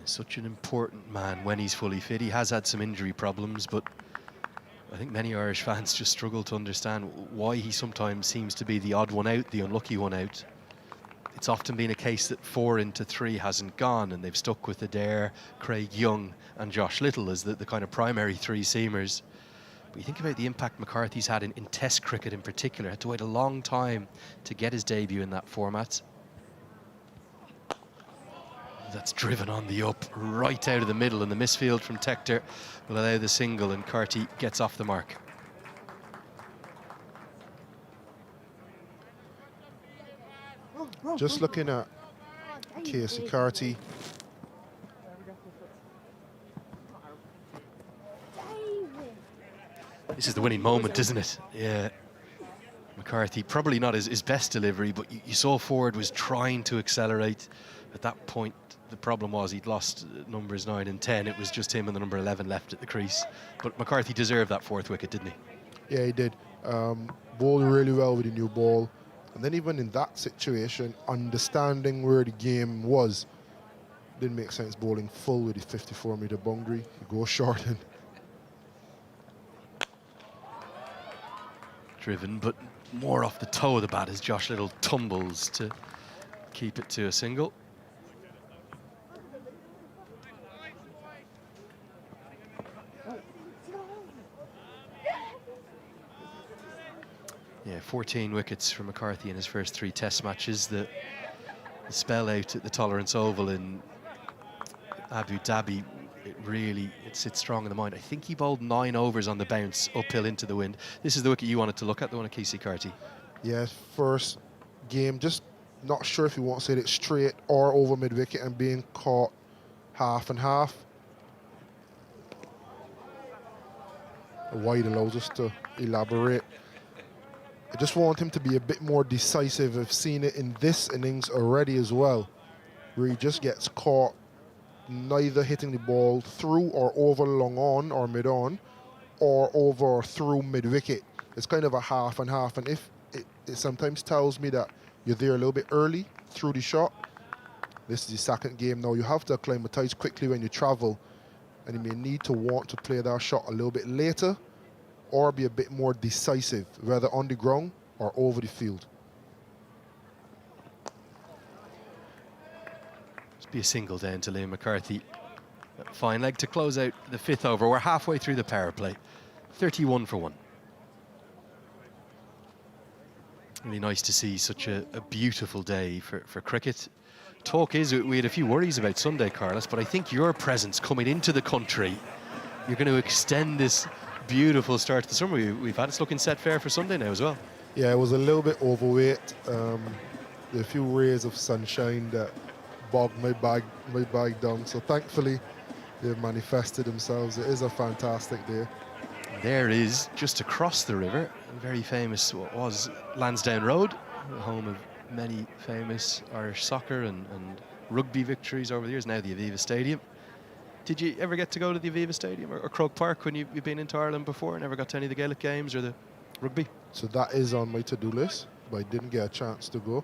Such an important man when he's fully fit. He has had some injury problems, but I think many Irish fans just struggle to understand why he sometimes seems to be the odd one out, the unlucky one out. It's often been a case that 4 into 3 hasn't gone, and they've stuck with Adair, Craig Young and Josh Little as the kind of primary 3-seamers. But you think about the impact McCarthy's had in Test cricket in particular. Had to wait a long time to get his debut in that format. That's driven on the up, right out of the middle, and the misfield from Tector will allow the single, and Carty gets off the mark.
Just looking at Casey Carty.
This is the winning moment, isn't it? Yeah. McCarthy, probably not his best delivery, but you saw Ford was trying to accelerate. At that point, the problem was he'd lost numbers 9 and 10. It was just him and the number 11 left at the crease. But McCarthy deserved that 4th wicket, didn't he?
Yeah, he did. bowled really well with the new ball. And then even in that situation, understanding where the game was, didn't make sense bowling full with the 54-meter boundary. You go short and
Driven, but more off the toe of the bat as Josh Little tumbles to keep it to a single. Yeah, 14 wickets from McCarthy in his first 3 Test matches. The spell out at the Tolerance Oval in Abu Dhabi, it sits strong in the mind. I think he bowled 9 overs on the bounce, uphill into the wind. This is the wicket you wanted to look at, the one of Casey Carty.
yeah, first game, just not sure if you want to say it straight or over mid-wicket and being caught half and half. Wide allows us to elaborate. I just want him to be a bit more decisive. I've seen it in this innings already as well, where he just gets caught neither hitting the ball through or over long on or mid on, or over or through mid-wicket. It's kind of a half and half, and if it sometimes tells me that you're there a little bit early through the shot. This is the second game now. You have to acclimatise quickly when you travel, and you may need to want to play that shot a little bit later or be a bit more decisive, whether on the ground or over the field.
Be a single down to Liam McCarthy. Fine leg to close out the 5th over. We're halfway through the power play. 31 for 1. Really nice to see such a beautiful day for cricket. Talk is, we had a few worries about Sunday, Carlos, but I think your presence coming into the country, you're going to extend this beautiful start to the summer we've had. It's looking set fair for Sunday now as well.
Yeah, it was a little bit overweight. There are a few rays of sunshine that bogged my bag down. So thankfully, they've manifested themselves. It is a fantastic day.
There is, just across the river, a very famous, what was Lansdowne Road, the home of many famous Irish soccer and rugby victories over the years, now the Aviva Stadium. Did you ever get to go to the Aviva Stadium or Croke Park when you've been into Ireland before? Never got to any of the Gaelic games or the rugby?
So that is on my to-do list, but I didn't get a chance to go.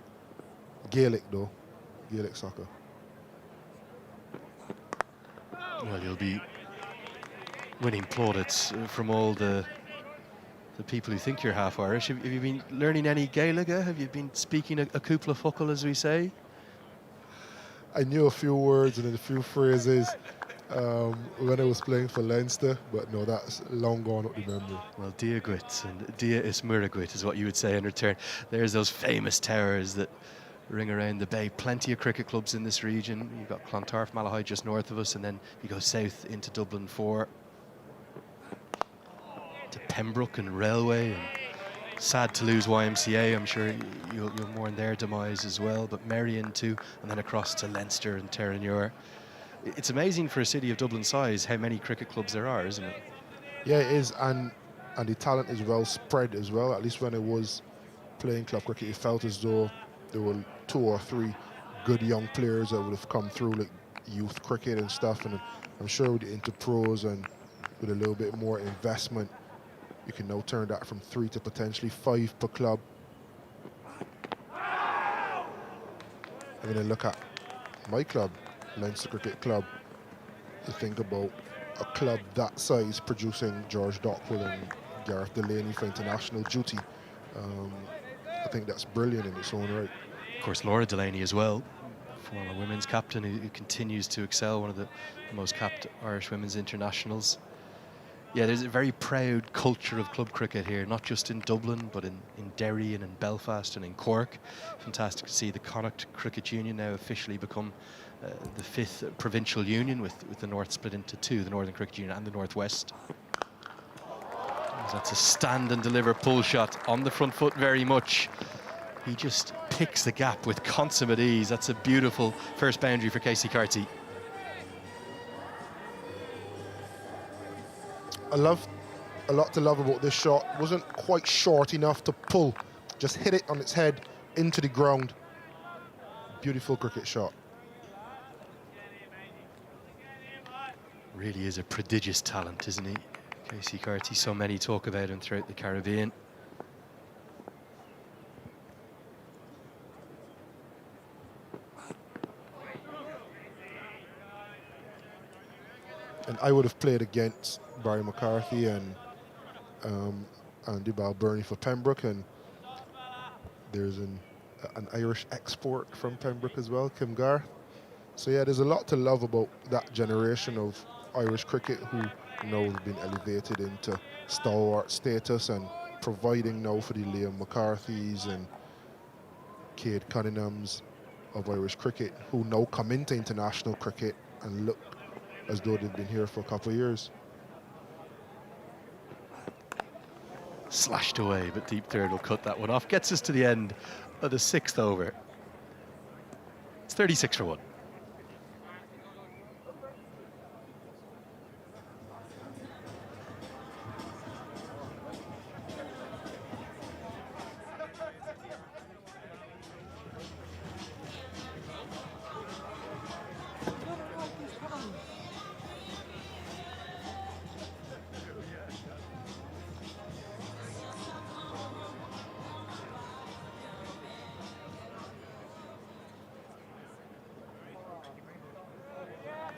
Gaelic though, Gaelic soccer.
Well, you'll be winning plaudits from all the people who think you're half Irish. Have you been learning any Gaelic? Have you been speaking a couple of focal, as we say?
I knew a few words and a few phrases when I was playing for Leinster, but no, that's long gone up the memory.
Well, Dia Gwit and Dia is Muragwit is what you would say in return. There's those famous towers that ring around the bay. Plenty of cricket clubs in this region. You've got Clontarf, Malahide just north of us, and then you go south into Dublin 4 to Pembroke and Railway. And sad to lose YMCA. I'm sure you'll mourn their demise as well. But Merrion too, and then across to Leinster and Terranure. It's amazing for a city of Dublin size how many cricket clubs there are, isn't it?
Yeah, it is, and the talent is well spread as well. At least when I was playing club cricket, it felt as though there were 2 or 3 good young players that would have come through, like youth cricket and stuff. And I'm sure with the Interpros and with a little bit more investment, you can now turn that from 3 to potentially 5 per club. And then I look at my club, Leinster Cricket Club, to think about a club that size producing George Dockwell and Gareth Delaney for international duty. I think that's brilliant in its own right.
Of course, Laura Delaney as well, former women's captain who continues to excel, one of the most capped Irish women's internationals. Yeah, there's a very proud culture of club cricket here, not just in Dublin, but in Derry and in Belfast and in Cork. Fantastic to see the Connacht Cricket Union now officially become the 5th provincial union, with the North split into 2, the Northern Cricket Union and the North West. That's a stand and deliver pull shot on the front foot very much. He just picks the gap with consummate ease. That's a beautiful first boundary for Casey Carty.
A lot to love about this shot. Wasn't quite short enough to pull. Just hit it on its head into the ground. Beautiful cricket shot.
Really is a prodigious talent, isn't he? Casey Carty, so many talk about him throughout the Caribbean.
and I would have played against Barry McCarthy and Andy Balburney for Pembroke, and there's an Irish export from Pembroke as well, Kim Garth. So yeah, there's a lot to love about that generation of Irish cricket who now have been elevated into stalwart status and providing now for the Liam McCarthys and Cade Cunninghams of Irish cricket, who now come into international cricket and look as though they've been here for a couple of years.
Slashed away, but deep third will cut that one off. Gets us to the end of the 6th over. It's 36 for 1.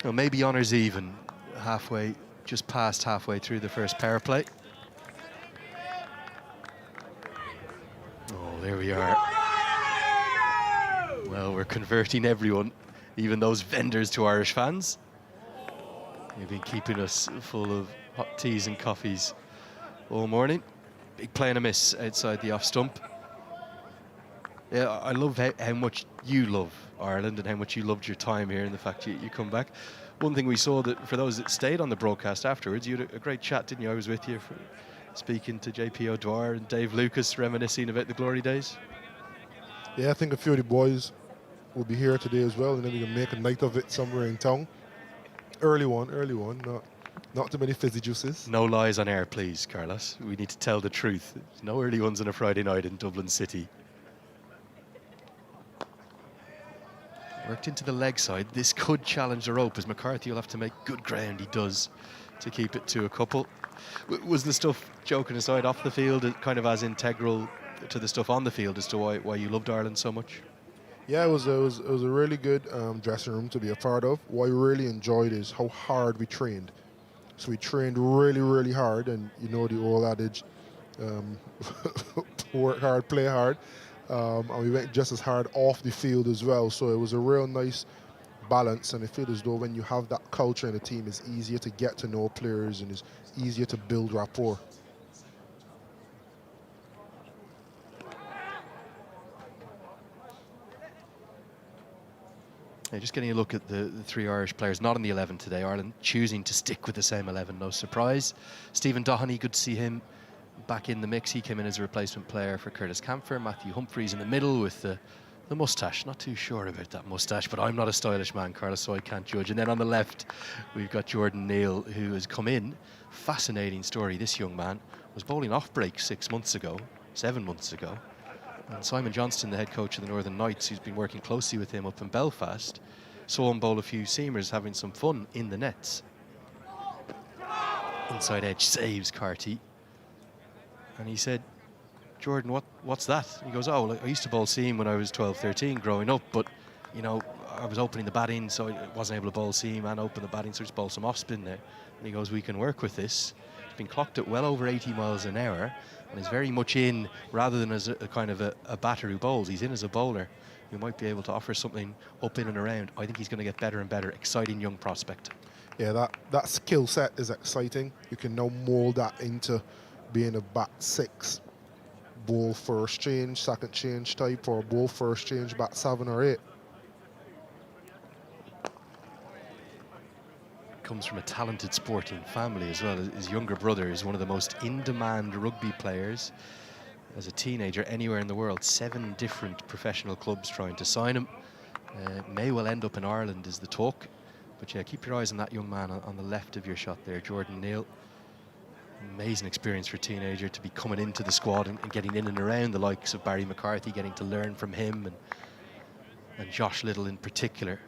Well, maybe honours even halfway, just past halfway through the first power play. Oh, there we are. Well, we're converting everyone, even those vendors, to Irish fans. You've been keeping us full of hot teas and coffees all morning. Big play and a miss outside the off stump. Yeah, I love how much you love Ireland and how much you loved your time here and the fact you come back. One thing we saw, that for those that stayed on the broadcast afterwards, you had a great chat, didn't you? I was with you speaking to JP O'Dwyer and Dave Lucas, reminiscing about the glory days.
Yeah, I think a few of the boys will be here today as well, and then we can make a night of it somewhere in town. Early one, not too many fizzy juices.
No lies on air, please, Carlos. We need to tell the truth. There's no early ones on a Friday night in Dublin City. Worked into the leg side. This could challenge the rope, as McCarthy will have to make good ground. He does, to keep it to a couple. Was the stuff, joking aside, off the field kind of as integral to the stuff on the field as to why you loved Ireland so much?
Yeah, it was a really good dressing room to be a part of. What I really enjoyed is how hard we trained. So we trained really, really hard, and you know the old adage, work hard, play hard. And we went just as hard off the field as well. So it was a real nice balance, and I feel as though when you have that culture in the team, it's easier to get to know players and it's easier to build rapport.
Yeah, just getting a look at the 3 Irish players not in the 11 today. Ireland choosing to stick with the same 11, no surprise. Stephen Dohenny, good to see him back in the mix. He came in as a replacement player for Curtis Camphor. Matthew Humphreys in the middle with the moustache. Not too sure about that moustache, but I'm not a stylish man, Carlos, so I can't judge. And then on the left, we've got Jordan Neal, who has come in. Fascinating story. This young man was bowling off break 7 months ago. And Simon Johnston, the head coach of the Northern Knights, who's been working closely with him up in Belfast, saw him bowl a few seamers, having some fun in the nets. Inside edge saves Carty. And he said, Jordan, what's that? He goes, oh, I used to bowl seam when I was 12, 13 growing up, but, you know, I was opening the batting, so I wasn't able to bowl seam and open the batting, so I just bowled some off spin there. And he goes, we can work with this. He's been clocked at well over 80 miles an hour and is very much in, rather than as a kind of a batter who bowls, he's in as a bowler who might be able to offer something up, in and around. I think he's going to get better and better. Exciting young prospect.
Yeah, that skill set is exciting. You can now mold that into being a bat 6, bowl first change, second change type, or bowl first change, bat 7 or 8.
Comes from a talented sporting family as well. His younger brother is one of the most in-demand rugby players. As a teenager, anywhere in the world, 7 different professional clubs trying to sign him. May well end up in Ireland is the talk. But yeah, keep your eyes on that young man on the left of your shot there, Jordan Neal. Amazing experience for a teenager to be coming into the squad and getting in and around the likes of Barry McCarthy, getting to learn from him and Josh Little in particular.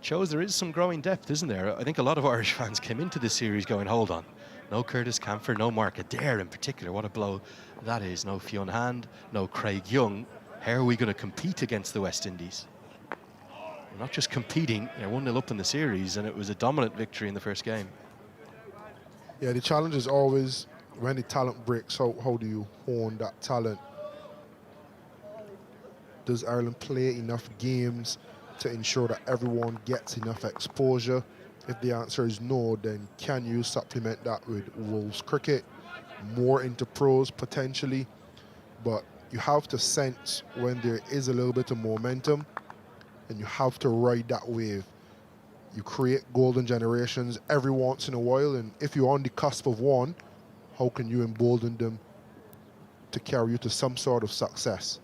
Shows there is some growing depth, isn't there? I think a lot of Irish fans came into this series going, hold on, no Curtis Camphor, no Mark Adair in particular. What a blow that is. No Fionn Hand, no Craig Young. How are we going to compete against the West Indies? We're not just competing, they're 1-0 up in the series, and it was a dominant victory in the first game.
Yeah, the challenge is always when the talent breaks, how do you hone that talent? Does Ireland play enough games to ensure that everyone gets enough exposure? If the answer is no, then can you supplement that with Wolves cricket, more into pros potentially? But you have to sense when there is a little bit of momentum, and you have to ride that wave. You create golden generations every once in a while, and if you're on the cusp of one, how can you embolden them to carry you to some sort of success?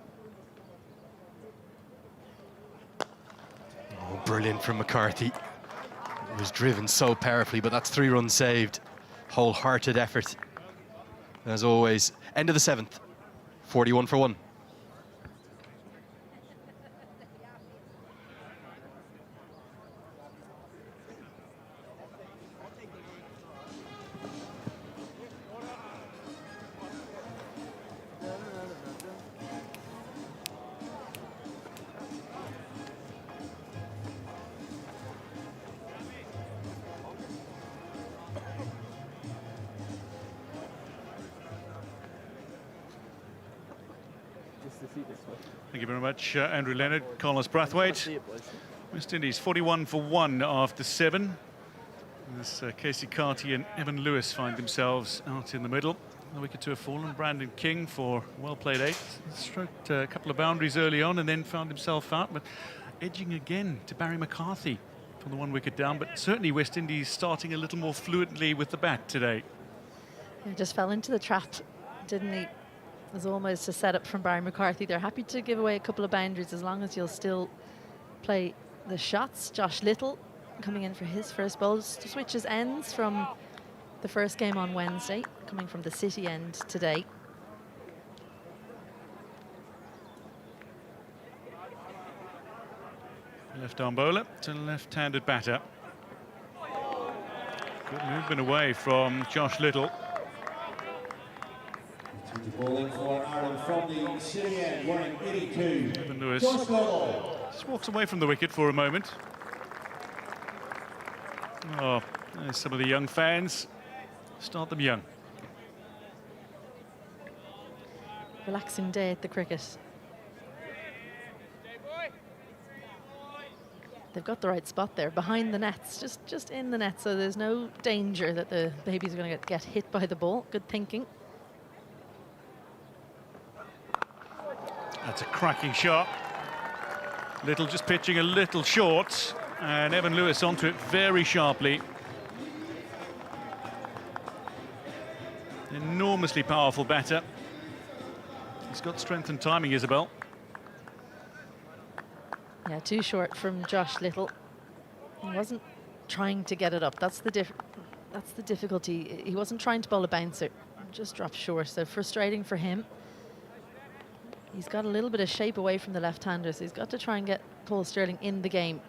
Oh, brilliant from McCarthy. It was driven so powerfully, but that's 3 runs saved. Wholehearted effort. As always, end of the 7th, 41 for 1.
Thank you very much, Andrew Leonard, Carlos Brathwaite. West Indies 41 for 1 after 7. As Casey Carty and Evan Lewis find themselves out in the middle. The wicket to have fallen. Brandon King for well-played 8. Stroked a couple of boundaries early on and then found himself out, but edging again to Barry McCarthy for the 1 wicket down. But certainly West Indies starting a little more fluently with the bat today.
He just fell into the trap, didn't he? It was almost a setup from Barry McCarthy. They're happy to give away a couple of boundaries as long as you'll still play the shots. Josh Little coming in for his first bowl. Switches ends from the first game on Wednesday, coming from the City end today.
Left-arm bowler to left-handed batter. Good movement away from Josh Little.
Bowling for Ireland from the City end, wearing 82.
Evan Lewis just walks away from the wicket for a moment. Oh, there's some of the young fans. Start them young.
Relaxing day at the cricket. They've got the right spot there, behind the nets, just in the net, so there's no danger that the babies are going to get hit by the ball. Good thinking.
That's a cracking shot. Little just pitching a little short, and Evan Lewis onto it very sharply. Enormously powerful batter. He's got strength and timing, Isabel.
Yeah, too short from Josh Little. He wasn't trying to get it up. That's the difficulty. He wasn't trying to bowl a bouncer. Just dropped short, so frustrating for him. He's got a little bit of shape away from the left-hander, so he's got to try and get Paul Stirling in the game.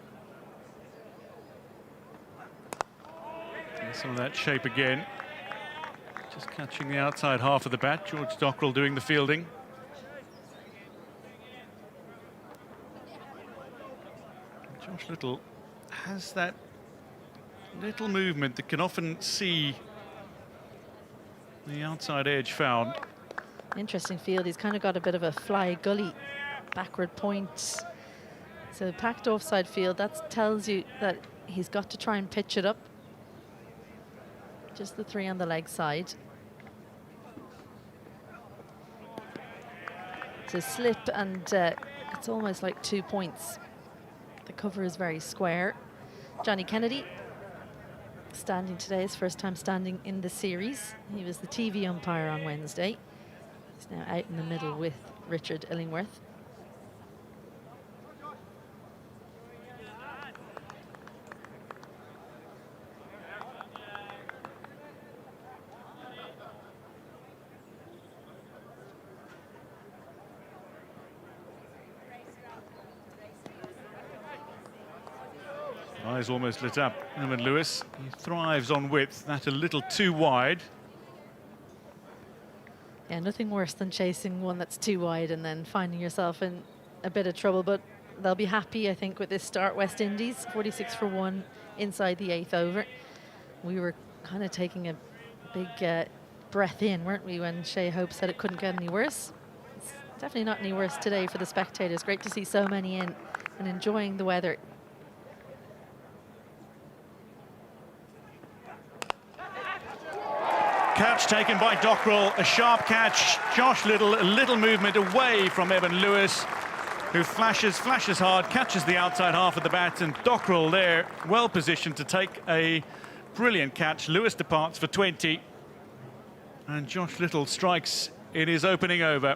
And some of that shape again. Just catching the outside half of the bat. George Dockrell doing the fielding. Josh Little has that little movement that can often see the outside edge found.
Interesting field. He's kind of got a bit of a fly gully backward point. So packed offside field, that tells you that he's got to try and pitch it up. Just the 3 on the leg side. To slip, and it's almost like 2 points. The cover is very square. Johnny Kennedy standing today, his first time standing in the series. He was the TV umpire on Wednesday. He's now out in the middle with Richard Illingworth.
Eyes almost lit up. Evan Lewis, he thrives on width. That a little too wide.
Yeah, nothing worse than chasing one that's too wide and then finding yourself in a bit of trouble. But they'll be happy, I think, with this start. West Indies, 46 for 1 inside the 8th over. We were kind of taking a Big breath in, weren't we, when Shea Hope said it couldn't get any worse. It's definitely not any worse today for the spectators. Great to see so many in and enjoying the weather.
Catch taken by Dockrell, a sharp catch. Josh Little, a little movement away from Evan Lewis, who flashes hard, catches the outside half of the bat, and Dockrell there, well positioned to take a brilliant catch. Lewis departs for 20, and Josh Little strikes in his opening over.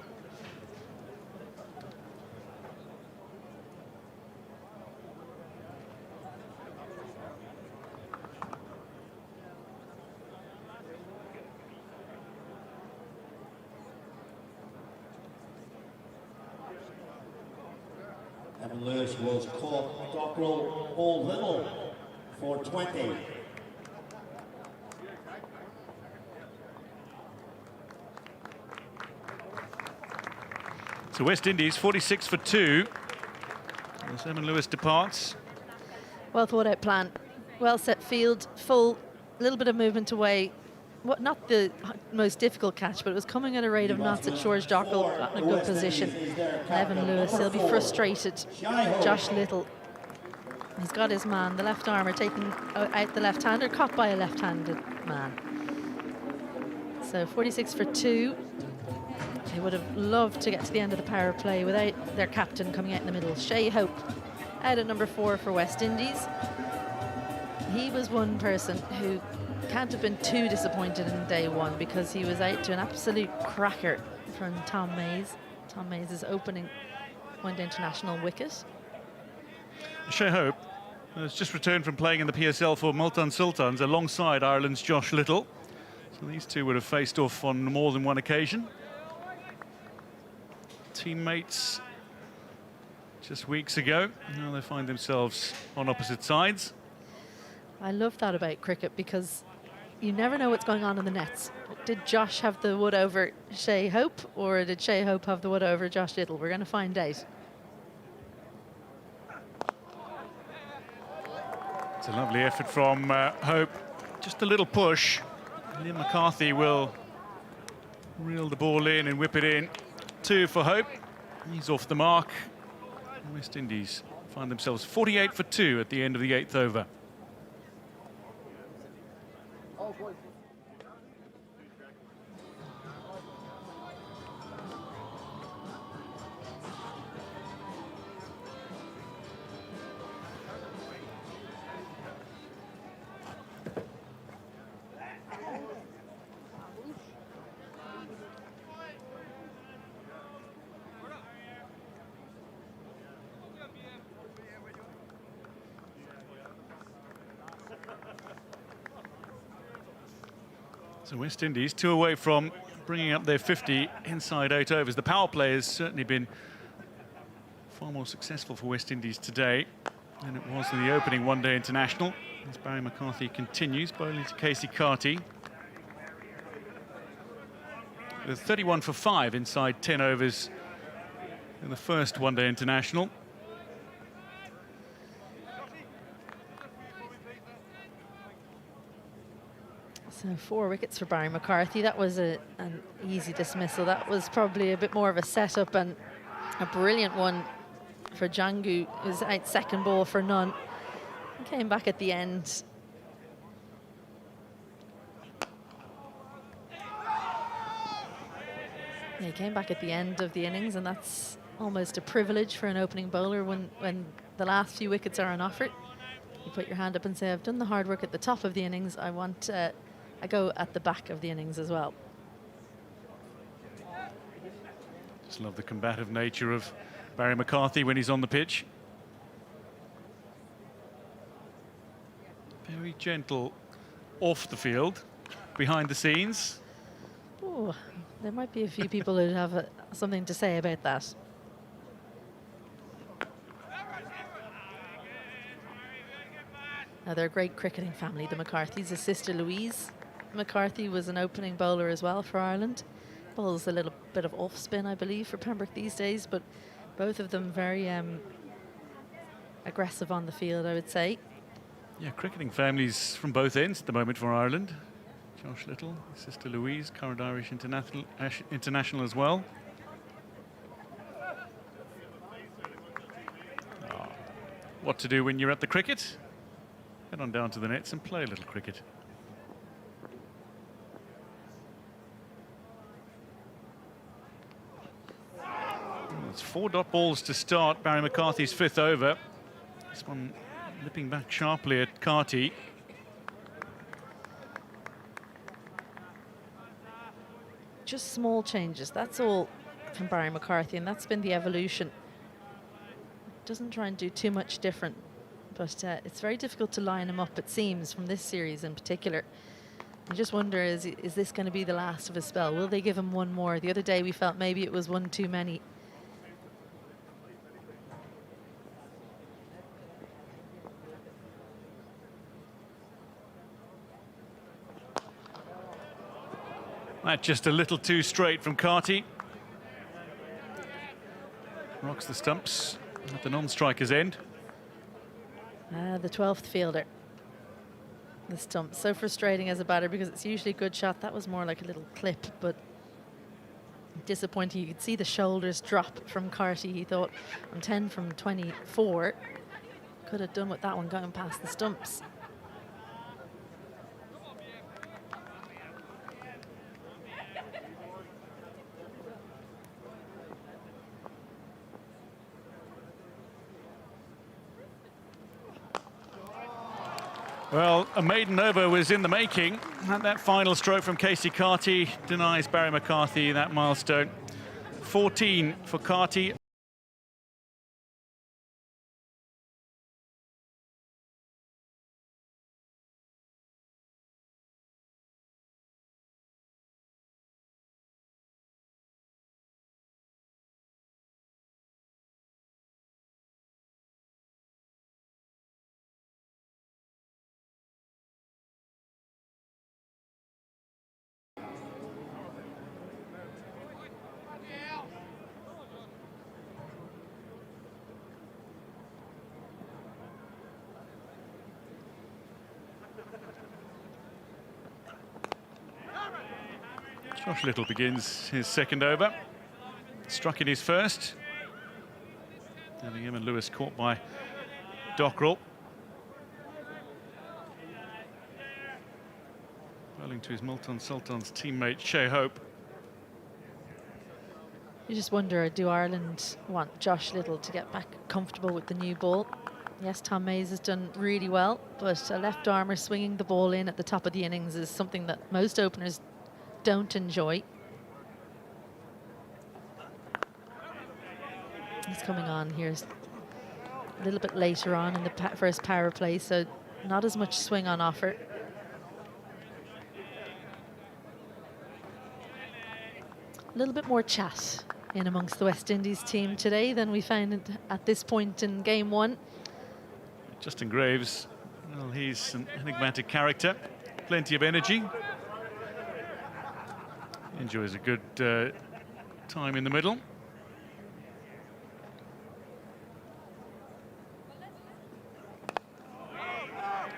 Evan Lewis was caught. Dockrell hold Little for 20.
So West Indies 46 for 2 as Evan Lewis departs.
Well thought out plan, well set field, full, little bit of movement away. What, not the most difficult catch, but it was coming at a rate of knots at George Dockrell, got in a good position. Evan Lewis, he'll be frustrated. Josh Little, he's got his man, the left armour taking out the left-hander, caught by a left-handed man. So 46 for 2. They would have loved to get to the end of the power play without their captain coming out in the middle. Shea Hope out at number 4 for West Indies. He was one person who can't have been too disappointed in day one, because he was out to an absolute cracker from Tom Mays. Tom Mays is opening one-day international wicket.
Shea Hope has just returned from playing in the PSL for Multan Sultans alongside Ireland's Josh Little. So these two would have faced off on more than one occasion. Teammates just weeks ago. Now they find themselves on opposite sides.
I love that about cricket, because you never know what's going on in the nets. Did Josh have the wood over Shea Hope, or did Shea Hope have the wood over Josh Little? We're going to find out.
It's a lovely effort from Hope. Just a little push. Liam McCarthy will reel the ball in and whip it in. 2 for Hope. He's off the mark. West Indies find themselves 48 for 2 at the end of the 8th over. So West Indies 2 away from bringing up their 50 inside 8 overs. The power play has certainly been far more successful for West Indies today than it was in the opening one-day international. As Barry McCarthy continues, bowling to Casey Carty. With 31 for 5 inside 10 overs in the first one-day international.
So 4 wickets for Barry McCarthy. That was an easy dismissal. That was probably a bit more of a setup, and a brilliant one for Jangu, who's out second ball for none. Came back at the end. Yeah, he came back at the end of the innings, and that's almost a privilege for an opening bowler when the last few wickets are on offer. You put your hand up and say, I've done the hard work at the top of the innings. I want I go at the back of the innings as well.
Just love the combative nature of Barry McCarthy when he's on the pitch. Very gentle off the field, behind the scenes.
Ooh, there might be a few people who have something to say about that. Now, they're a great cricketing family, the McCarthys. His sister Louise McCarthy was an opening bowler as well for Ireland. Bowls a little bit of off spin, I believe, for Pembroke these days, but both of them very aggressive on the field, I would say.
Yeah, cricketing families from both ends at the moment for Ireland. Josh Little, his sister Louise, current Irish international as well. What to do when you're at the cricket? Head on down to the nets and play a little cricket. It's 4 dot balls to start Barry McCarthy's 5th over. This one nipping back sharply at Carty.
Just small changes, that's all from Barry McCarthy, and that's been the evolution. Doesn't try and do too much different, but it's very difficult to line him up, it seems, from this series in particular. You just wonder, is this going to be the last of his spell? Will they give him one more? The other day we felt maybe it was one too many.
That's just a little too straight from Carty. Rocks the stumps at the non-striker's end.
The 12th fielder. The stump. So frustrating as a batter because it's usually a good shot. That was more like a little clip, but disappointing. You could see the shoulders drop from Carty. He thought on 10 from 24. Could have done with that one going past the stumps.
Well, a maiden over was in the making, and that final stroke from Casey Carty denies Barry McCarthy that milestone. 14 for Carty. Josh Little begins his 2nd over. Struck in his 1st. Having him and Lewis caught by Dockrell. Bowling to his Multan Sultan's teammate Shea Hope.
You just wonder, do Ireland want Josh Little to get back comfortable with the new ball? Yes, Tom Mays has done really well, but a left armer swinging the ball in at the top of the innings is something that most openers don't enjoy. He's coming on here a little bit later on in the first power play, so not as much swing on offer. A little bit more chat in amongst the West Indies team today than we found at this point in game 1.
Justin Graves, well, he's an enigmatic character, plenty of energy. Enjoys a good time in the middle.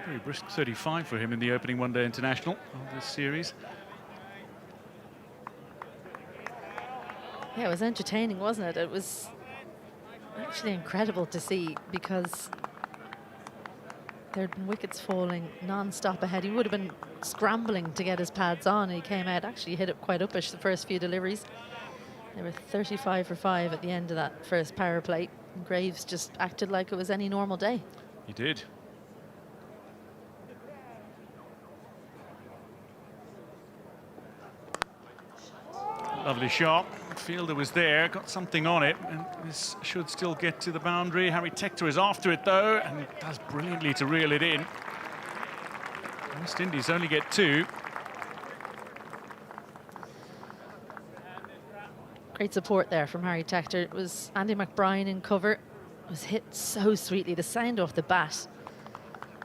Very brisk 35 for him in the opening one-day international of this series.
Yeah, it was entertaining, wasn't it? It was actually incredible to see because there had been wickets falling non-stop ahead. He would have been scrambling to get his pads on. He came out, actually hit it quite uppish the first few deliveries. They were 35 for 5 at the end of that first power play. And Graves just acted like it was any normal day.
He did. Lovely shot. Fielder was there, got something on it, and this should still get to the boundary. Harry Tector is after it though, and does brilliantly to reel it in. West Indies only get 2.
Great support there from Harry Tector. It was Andy McBride in cover. It was hit so sweetly. The sound off the bat.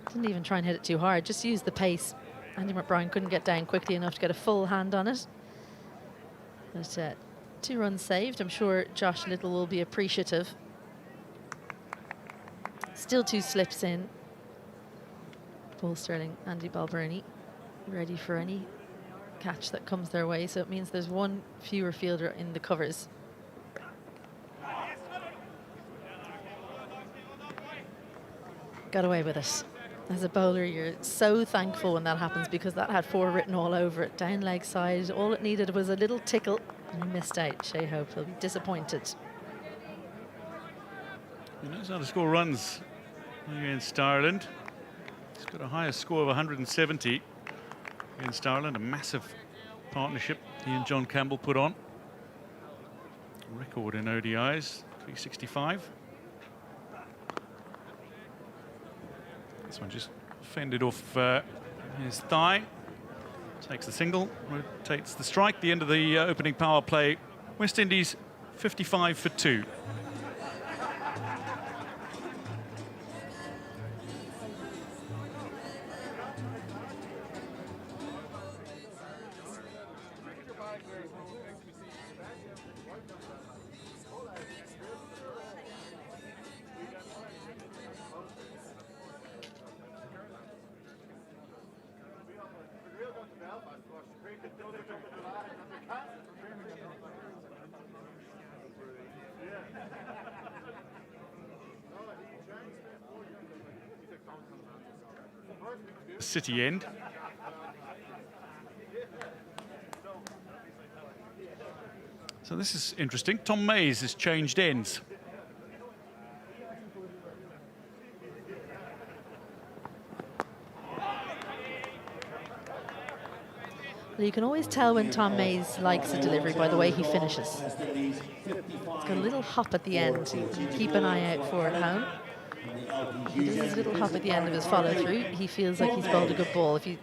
Didn't even try and hit it too hard, just used the pace. Andy McBride couldn't get down quickly enough to get a full hand on it. But 2 runs saved. I'm sure Josh Little will be appreciative. Still 2 slips in. Paul Stirling, Andy Balbirnie, ready for any catch that comes their way, so it means there's one fewer fielder in the covers. Got away with it. As a bowler, you're so thankful when that happens, because that had 4 written all over it. Down leg side, all it needed was a little tickle, and he missed out. Shea Hope, he'll be disappointed.
He knows how to score runs against Ireland. He's got a highest score of 170 against Ireland. A massive partnership he and John Campbell put on. Record in ODIs, 365. This one just fended off his thigh. Takes the single, rotates the strike. The end of the opening power play. West Indies 55 for 2. City end. So this is interesting. Tom Mays has changed ends.
Well, you can always tell when Tom Mays likes a delivery by the way he finishes. It's got a little hop at the end. You can keep an eye out for at home. He does his little hop at the end of his follow-through. He feels like he's bowled a good ball. If he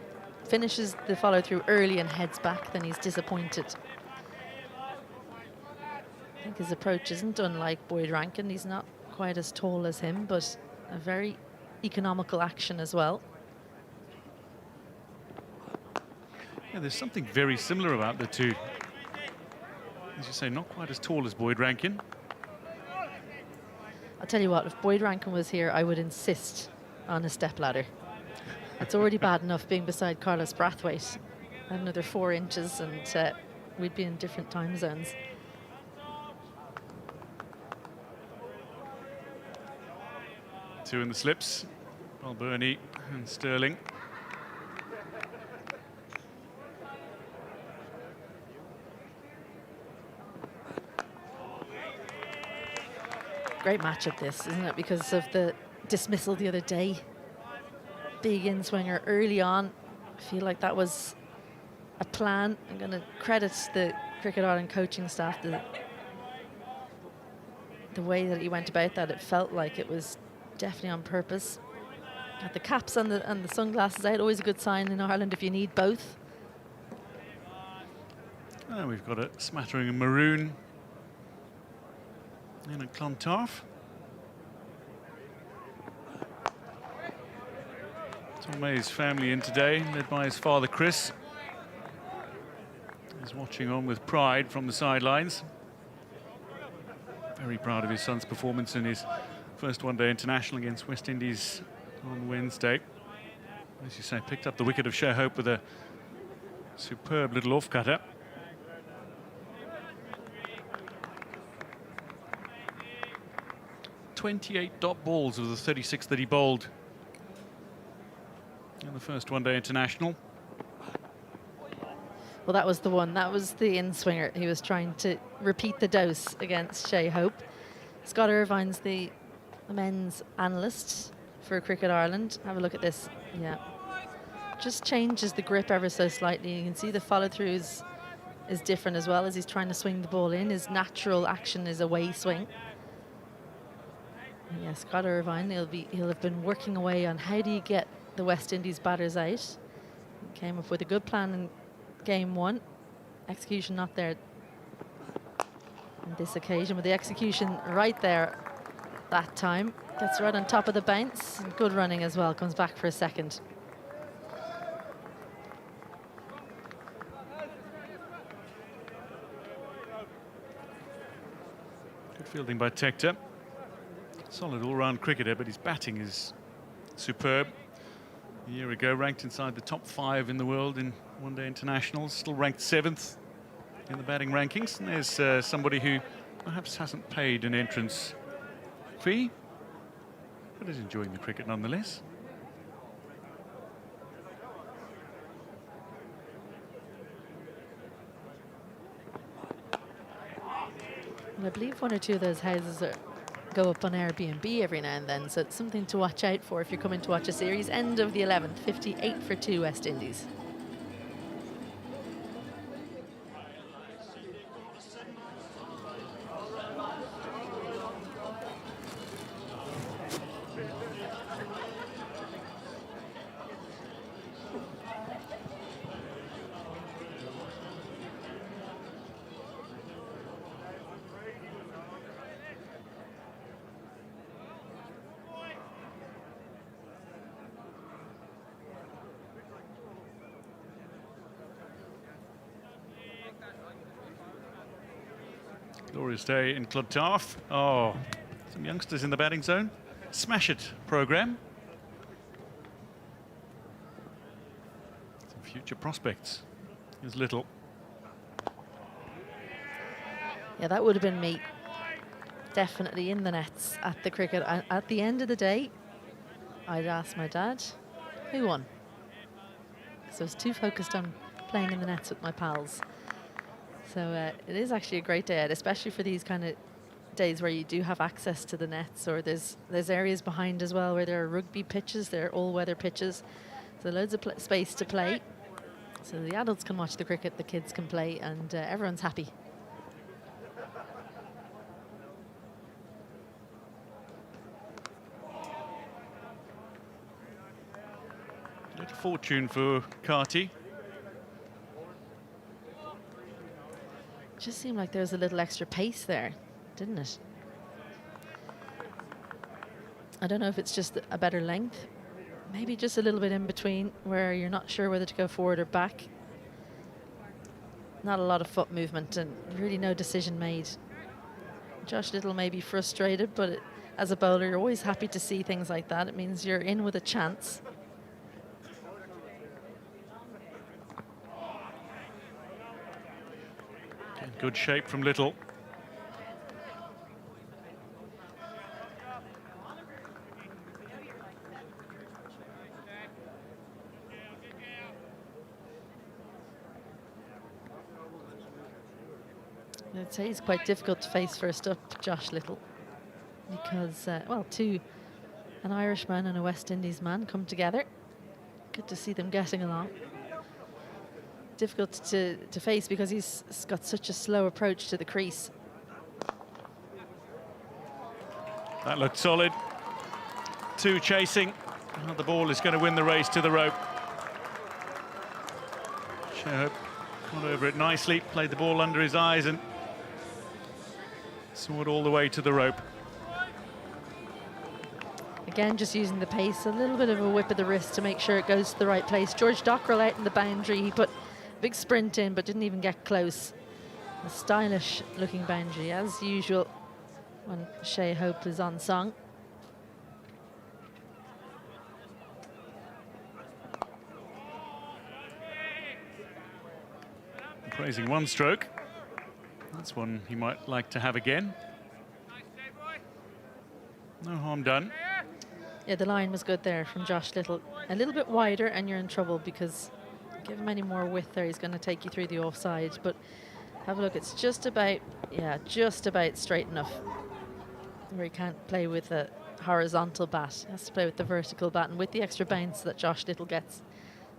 finishes the follow-through early and heads back, then he's disappointed. I think his approach isn't unlike Boyd Rankin. He's not quite as tall as him, but a very economical action as well.
Yeah, there's something very similar about the two. As you say, not quite as tall as Boyd Rankin.
I'll tell you what, if Boyd Rankin was here, I would insist on a stepladder. It's already bad enough being beside Carlos Brathwaite. Add another 4 inches and we'd be in different time zones.
Two in the slips, Balbirnie and Sterling.
Great matchup this, isn't it? Because of the dismissal the other day. Big in-swinger early on. I feel like that was a plan. I'm going to credit the Cricket Ireland coaching staff, the way that he went about that. It felt like it was definitely on purpose. Got the caps and the sunglasses out, always a good sign in Ireland if you need both.
Oh, we've got a smattering of maroon in a Clontarf. Tom May's family in today, led by his father Chris. He's watching on with pride from the sidelines. Very proud of his son's performance in his first one-day international against West Indies on Wednesday. As you say, picked up the wicket of Shea Hope with a superb little off-cutter. .28 dot balls of the 36 that he bowled in the first one-day international.
Well, that was the one. That was the in-swinger. He was trying to repeat the dose against Shea Hope. Scott Irvine's the men's analyst for Cricket Ireland. Have a look at this. Yeah. Just changes the grip ever so slightly. You can see the follow-through is different as well as he's trying to swing the ball in. His natural action is a way swing. Yeah, Scott Irvine, he'll have been working away on how do you get the West Indies batters out. He came up with a good plan in game 1. Execution not there on this occasion, but the execution right there that time. Gets right on top of the bounce. And good running as well, comes back for a second.
Good fielding by Tector. Solid all-round cricketer, but his batting is superb. a year ago, ranked inside the top 5 in the world in one-day internationals, still ranked 7th in the batting rankings. And there's somebody who perhaps hasn't paid an entrance fee, but is enjoying the cricket nonetheless.
Well, I believe one or two of those houses go up on Airbnb every now and then, so it's something to watch out for if you're coming to watch a series. End of the 11th, 58 for 2 West Indies.
Glorious day in Clontarf. Oh, some youngsters in the batting zone. Smash it program. Some future prospects. Here's Little.
Yeah, that would have been me. Definitely in the nets at the cricket. At the end of the day, I'd ask my dad, who won? So I was too focused on playing in the nets with my pals. So it is actually a great day out, especially for these kind of days where you do have access to the nets, or there's areas behind as well where there are rugby pitches, there are all-weather pitches. So loads of space to play. So the adults can watch the cricket, the kids can play, and everyone's happy.
Little fortune for Carty.
Just seemed like there was a little extra pace there, didn't it? I don't know if it's just a better length. Maybe just a little bit in between where you're not sure whether to go forward or back. Not a lot of foot movement and really no decision made. Josh Little may be frustrated, but as a bowler, you're always happy to see things like that. It means you're in with a chance.
Good shape from Little.
I'd say he's quite difficult to face first up, Josh Little, because, well, an Irishman and a West Indies man come together. Good to see them getting along. Difficult to face because he's got such a slow approach to the crease.
That looked solid. 2 chasing. Now the ball is going to win the race to the rope. Shahab got over it nicely, played the ball under his eyes and saw it all the way to the rope.
Again, just using the pace, a little bit of a whip of the wrist to make sure it goes to the right place. George Dockrell out in the boundary. He put a big sprint in, but didn't even get close. A stylish looking boundary, as usual, when Shea Hope is on song.
Praising one stroke. That's one he might like to have again. No harm done.
Yeah, the line was good there from Josh Little. A little bit wider and you're in trouble because give him any more width there, he's going to take you through the offside. But have a look, it's just about, yeah, just about straight enough where he can't play with a horizontal bat. He has to play with the vertical bat, and with the extra bounce that Josh Little gets,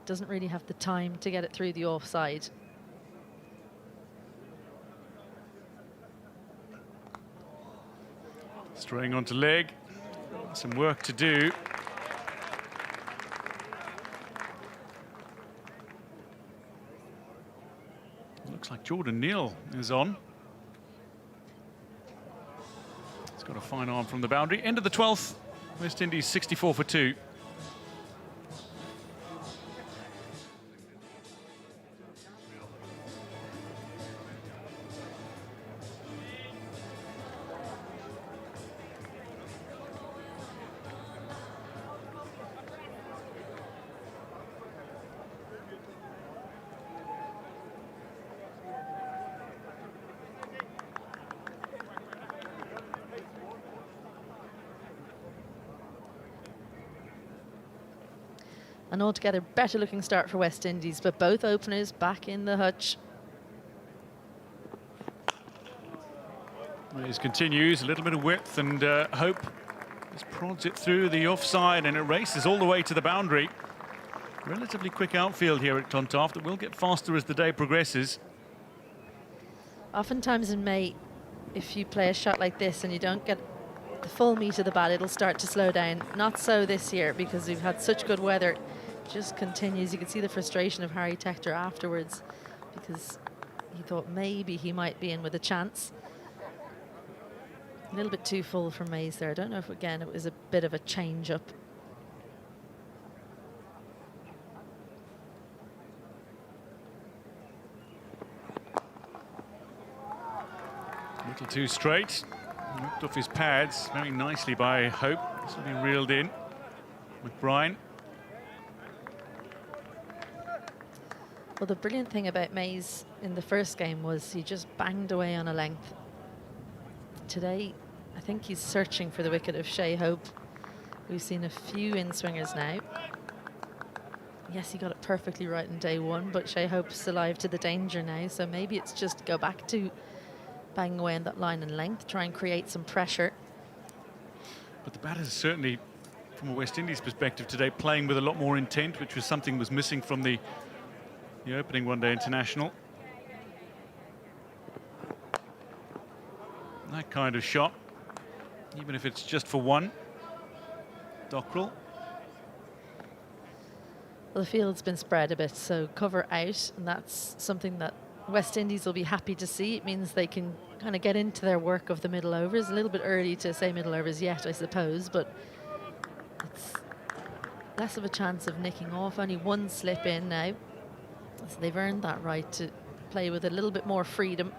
doesn't really have the time to get it through the offside.
Straying onto leg. Some work to do. Looks like Jordan Neal is on. He's got a fine arm from the boundary. End of the 12th. West Indies 64 for 2.
An altogether better looking start for West Indies, but both openers back in the hutch.
Well, it continues, a little bit of width, and Hope just prods it through the offside, and it races all the way to the boundary. Relatively quick outfield here at Clontarf that will get faster as the day progresses.
Oftentimes in May, if you play a shot like this and you don't get the full meat of the bat, it'll start to slow down. Not so this year, because we've had such good weather. It just continues. You can see the frustration of Harry Tector afterwards, because he thought maybe he might be in with a chance. A little bit too full for Mays there. I don't know if, again, it was a bit of a change-up.
A little too straight. Knocked off his pads very nicely by Hope. This will be reeled in with Brian.
Well, the brilliant thing about Mays in the first game was he just banged away on a length. Today, I think he's searching for the wicket of Shea Hope. We've seen a few in-swingers now. Yes, he got it perfectly right in day one, but Shea Hope's alive to the danger now, so maybe it's just go back to banging away on that line and length, try and create some pressure.
But the batters certainly, from a West Indies perspective today, playing with a lot more intent, which was something was missing from the opening one-day international. That kind of shot, even if it's just for one. Dockrell.
Well, the field's been spread a bit, so cover out, and that's something that West Indies will be happy to see. It means they can kind of get into their work of the middle overs. A little bit early to say middle overs yet, I suppose, but it's less of a chance of nicking off. Only one slip in now, so they've earned that right to play with a little bit more freedom.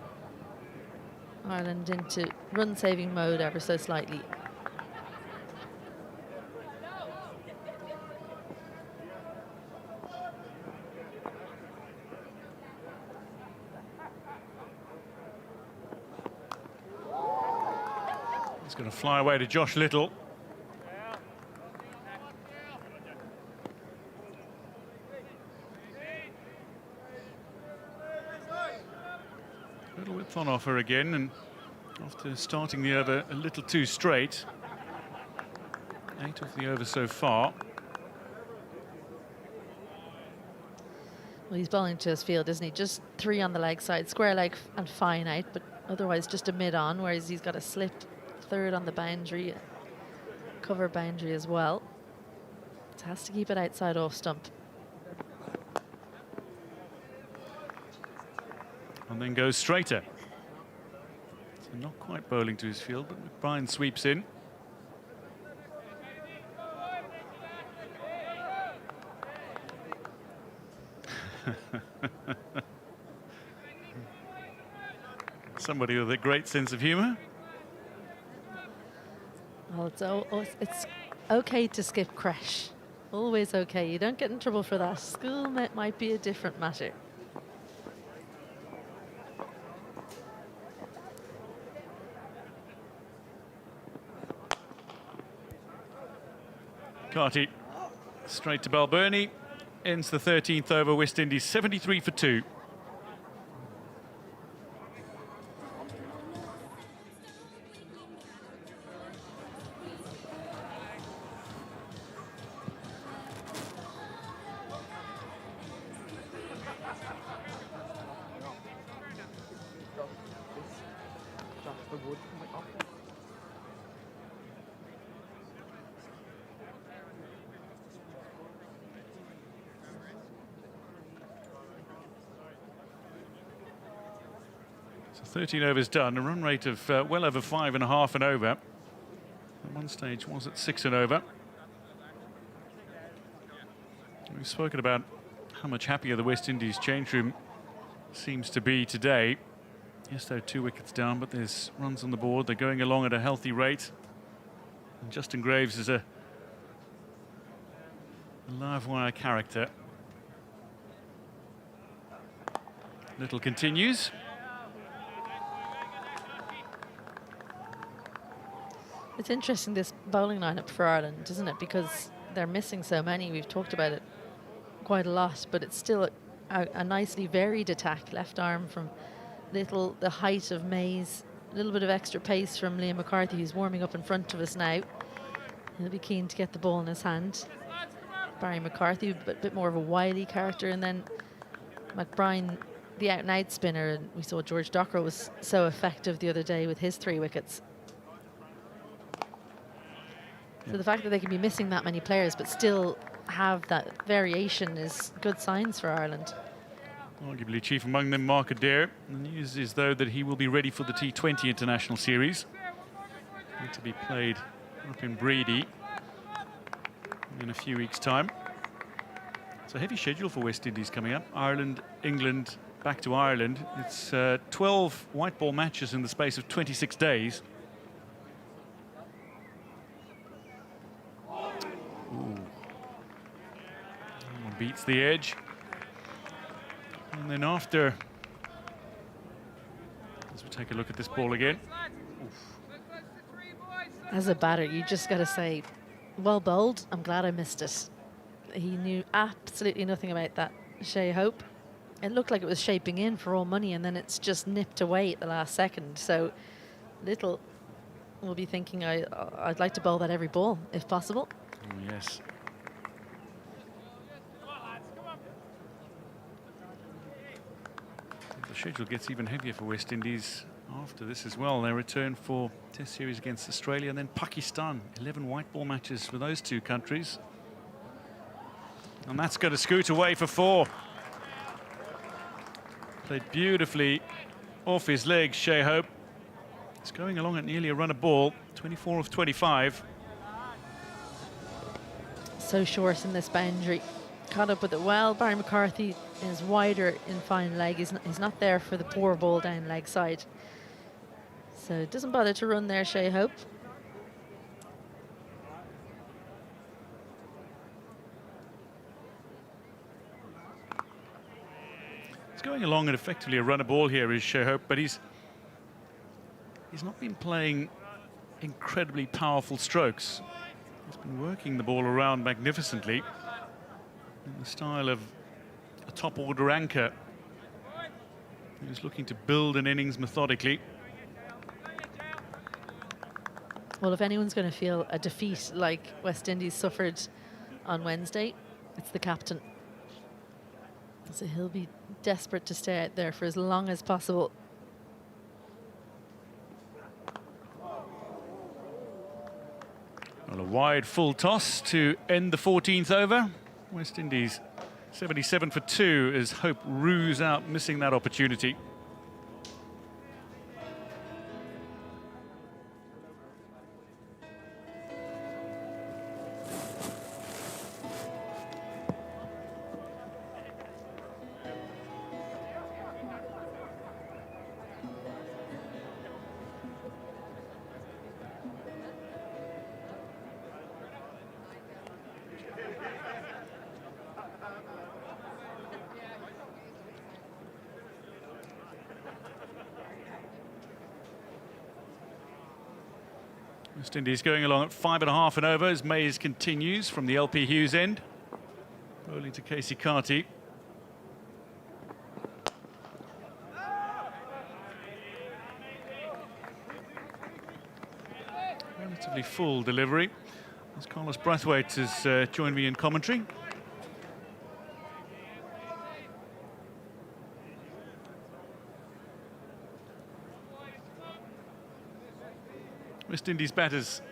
Ireland into run-saving mode ever so slightly.
It's going to fly away to Josh Little. Little width on offer again, and after starting the over a little too straight. 8 off the over so far.
Well, he's bowling to his field, isn't he? Just 3 on the leg side, square leg and fine out, but otherwise just a mid-on, whereas he's got a slip 3rd on the boundary, cover boundary as well. It has to keep it outside off stump.
And then goes straighter. So not quite bowling to his field, but Brian sweeps in. Somebody with a great sense of humour.
Well, it's okay to skip crash. Always okay. You don't get in trouble for that. School might be a different matter.
Carty straight to Balbirnie. Ends the 13th over. West Indies 73 for 2. So 13 overs done, a run rate of well over 5.5 and over. At one stage was at 6 and over. We've spoken about how much happier the West Indies change room seems to be today. Yes, though, 2 wickets down, but there's runs on the board. They're going along at a healthy rate. And Justin Graves is a live wire character. Little continues.
It's interesting, this bowling lineup for Ireland, isn't it? Because they're missing so many. We've talked about it quite a lot, but it's still a nicely varied attack. Left arm from Little, the height of Mays, a little bit of extra pace from Liam McCarthy, who's warming up in front of us now. He'll be keen to get the ball in his hand. Barry McCarthy, a bit more of a wily character, and then McBride, the out-and-out spinner, and we saw George Dockerow was so effective the other day with his 3 wickets. So the fact that they can be missing that many players but still have that variation is good signs for Ireland.
Arguably chief among them, Mark Adair. The news is, though, that he will be ready for the T20 International Series, to be played up in Brady in a few weeks' time. It's a heavy schedule for West Indies coming up. Ireland, England, back to Ireland. It's 12 white ball matches in the space of 26 days. Ooh. Someone beats the edge. And then after, as we take a look at this ball again.
As a batter, you just got to say, well bowled. I'm glad I missed it. He knew absolutely nothing about that, Shea Hope. It looked like it was shaping in for all money, and then it's just nipped away at the last second. So Little will be thinking, I'd like to bowl that every ball, if possible.
Oh, yes. The schedule gets even heavier for West Indies after this as well. They return for Test series against Australia and then Pakistan. 11 white ball matches for those 2 countries. And that's going to scoot away for 4. Played beautifully off his legs, Shea Hope. It's going along at nearly a run a ball, 24 of 25.
So short in this boundary. Caught up with it well. Barry McCarthy is wider in fine leg. He's not there for the poor ball down leg side. So doesn't bother to run there, Shea Hope.
He's going along at effectively a run a ball here is Shea Hope, but he's not been playing incredibly powerful strokes. He's been working the ball around magnificently in the style of a top order anchor. He's looking to build an innings methodically.
Well, if anyone's going to feel a defeat like West Indies suffered on Wednesday, it's the captain. So he'll be desperate to stay out there for as long as possible.
Well, a wide full toss to end the 14th over. West Indies 77 for 2 as Hope rues out missing that opportunity. West Indies going along at 5.5 and over as Mays continues from the LP Hughes end. Bowling to Casey Carty. Relatively full delivery as Carlos Brathwaite has joined me in commentary. West Indies batters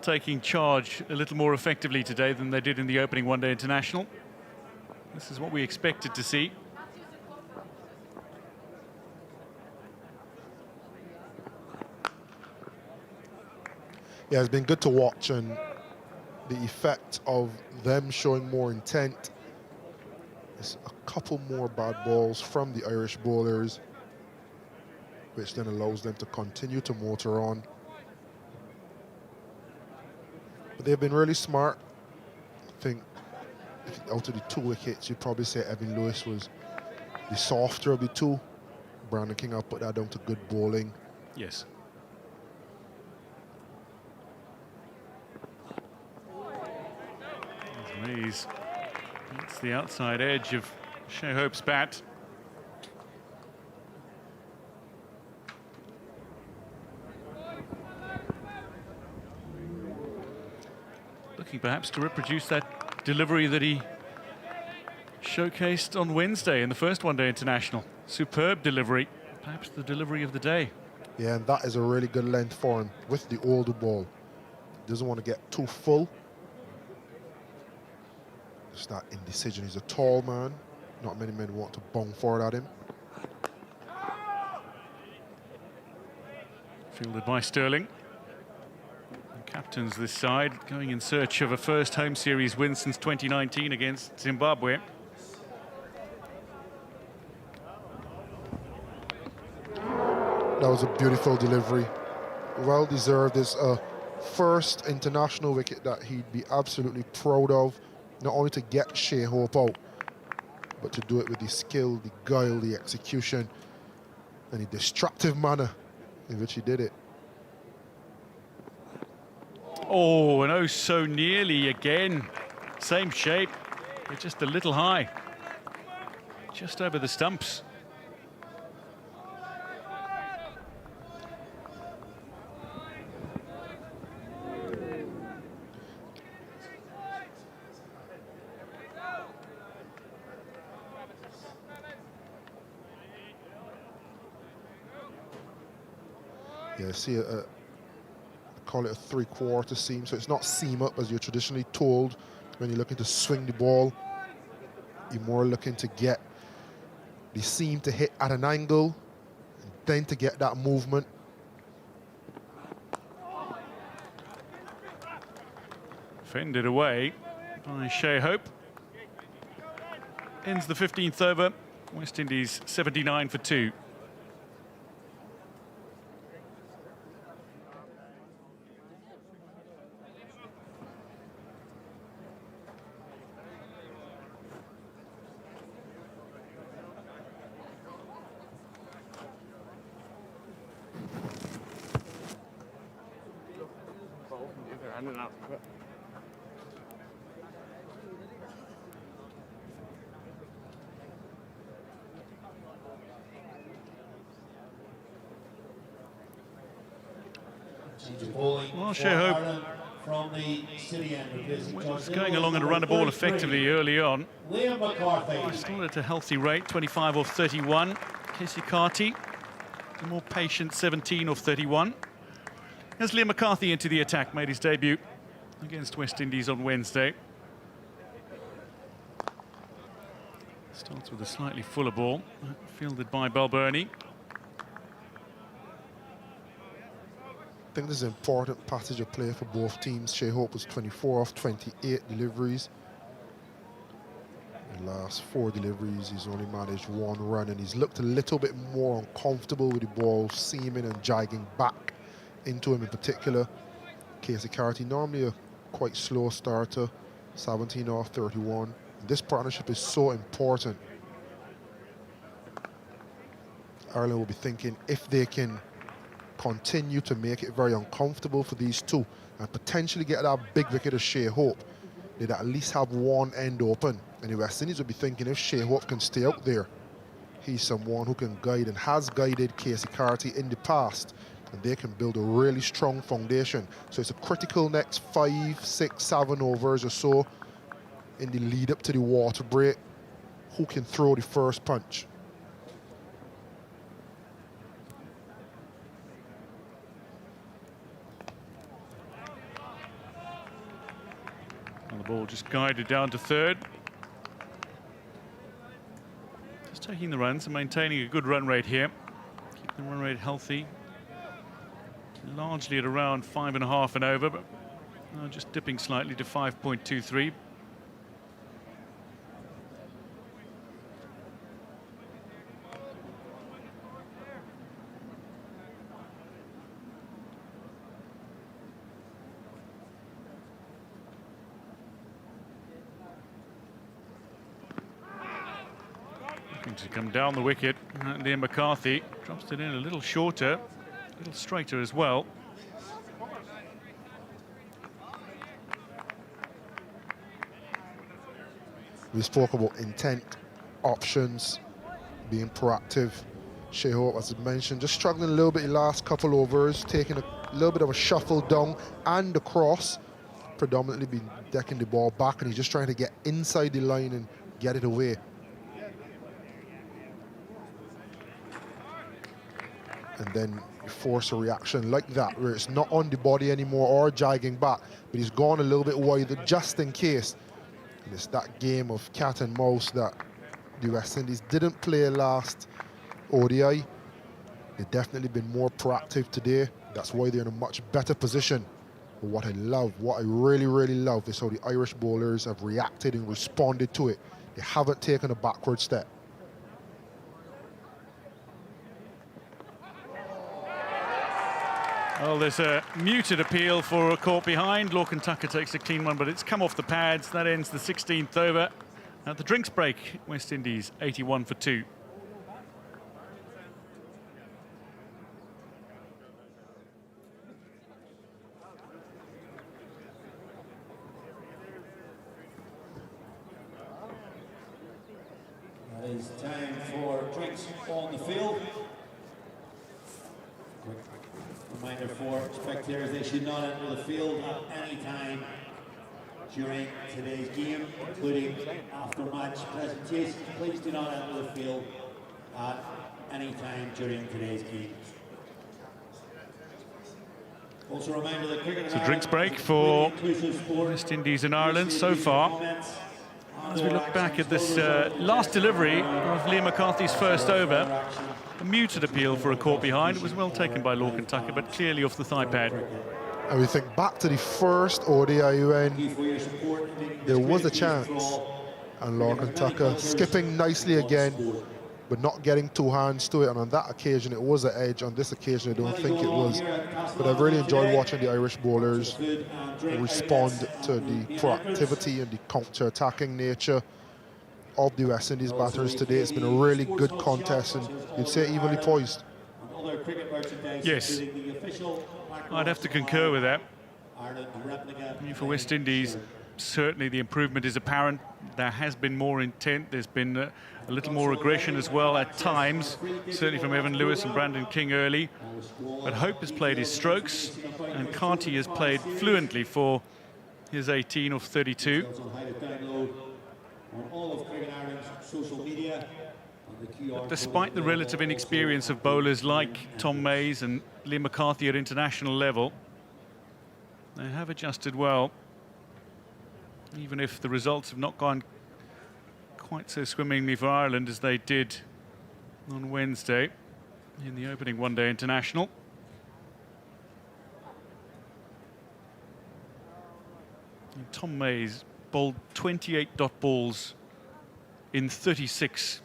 taking charge a little more effectively today than they did in the opening one-day international. This is what we expected to see.
Yeah, it's been good to watch, and the effect of them showing more intent is a couple more bad balls from the Irish bowlers, which then allows them to continue to motor on. But they've been really smart. I think out of the 2 wickets, you'd probably say Evan Lewis was the softer of the 2. Brandon King, I'll put that down to good bowling.
Yes. Mays Hits the outside edge of Shea Hope's bat. Looking perhaps to reproduce that delivery that he showcased on Wednesday in the first one-day international. Superb delivery, perhaps the delivery of the day.
Yeah, and that is a really good length for him with the older ball. Doesn't want to get too full. Just that indecision. He's a tall man. Not many men want to bung forward at him.
Fielded by Sterling. The captains this side going in search of a first home series win since 2019 against Zimbabwe.
That was a beautiful delivery. Well deserved. It's a first international wicket that he'd be absolutely proud of. Not only to get Shea Hope out, but to do it with the skill, the guile, the execution, and the destructive manner in which he did it.
Oh, and oh so nearly again. Same shape, but just a little high. Just over the stumps.
Yeah, see, call it a three-quarter seam, so it's not seam up as you're traditionally told when you're looking to swing the ball. You're more looking to get the seam to hit at an angle, and then to get that movement.
Fended away by Shea Hope. Ends the 15th over. West Indies 79 for 2.
Well,
Shea Hope
from the city end
was going along and run a ball effectively early on.
Liam McCarthy.
Still at a healthy rate, 25 off 31. Casey Carty, a more patient 17 off 31. As Liam McCarthy into the attack, made his debut against West Indies on Wednesday. Starts with a slightly fuller ball, fielded by Balbirnie.
I think this is an important passage of play for both teams. Shea Hope was 24 off 28 deliveries. In the last 4 deliveries, he's only managed 1 run, and he's looked a little bit more uncomfortable with the ball seaming and jigging back into him in particular. Casey Carty, normally a quite slow starter, 17 off 31. And this partnership is so important. Ireland will be thinking if they can continue to make it very uncomfortable for these two and potentially get that big wicket of Shea Hope, they'd at least have one end open. And the West Indies will be thinking if Shea Hope can stay out there, he's someone who can guide and has guided Casey Carty in the past, and they can build a really strong foundation. So it's a critical next 5, 6, 7 overs or so in the lead up to the water break. Who can throw the first punch?
And the ball just guided down to third. Just taking the runs and maintaining a good run rate here. Keep the run rate healthy. Largely at around 5.5 and over, but just dipping slightly to 5.23. Looking to come down the wicket, Liam McCarthy drops it in a little shorter, a little straighter as well.
We spoke about intent, options, being proactive. Shea Hope, as I mentioned, just struggling a little bit the last couple overs, taking a little bit of a shuffle down and the cross, predominantly been decking the ball back, and he's just trying to get inside the line and get it away. And then force a reaction like that, where it's not on the body anymore or jagging back, but he's gone a little bit wider just in case. And it's that game of cat and mouse that the West Indies didn't play last ODI. They've definitely been more proactive today. That's why they're in a much better position. But what I love, what I really, really love is how the Irish bowlers have reacted and responded to it. They haven't taken a backward step.
Well, there's a muted appeal for a caught behind. Lorcan Tucker takes a clean one, but it's come off the pads. That ends the 16th over. At the drinks break, West Indies 81 for 2.
That is time for drinks on the field. Quick reminder for spectators, they should not enter the field at any time during today's game, including after match presentations. Please do not enter the field at any time during today's game. Also a reminder that cricket
It's a drinks break for West Indies and Ireland so far. As we look back at this last delivery of Liam McCarthy's first over, a muted appeal for a caught behind. It was well taken by Lorcan Tucker, but clearly off the thigh pad.
And we think back to the first ODI when there was a chance, and Lorcan Tucker skipping nicely again, but not getting two hands to it. And on that occasion, it was an edge. On this occasion, I don't think it was. But I've really enjoyed watching the Irish bowlers respond to the proactivity and the counter-attacking nature of the West Indies batters today. It's been a really good contest, and you'd say evenly poised.
Yes, I'd have to concur with that. For West Indies, certainly the improvement is apparent. There has been more intent. There's been a little more aggression as well at times, certainly from Evan Lewis and Brandon King early. But Hope has played his strokes, and Carty has played fluently for his 18 of 32. But despite the relative inexperience of bowlers like Tom Mays and Liam McCarthy at international level, they have adjusted well, even if the results have not gone quite so swimmingly for Ireland as they did on Wednesday in the opening one-day international. And Tom Mays bowled 28 dot balls in 36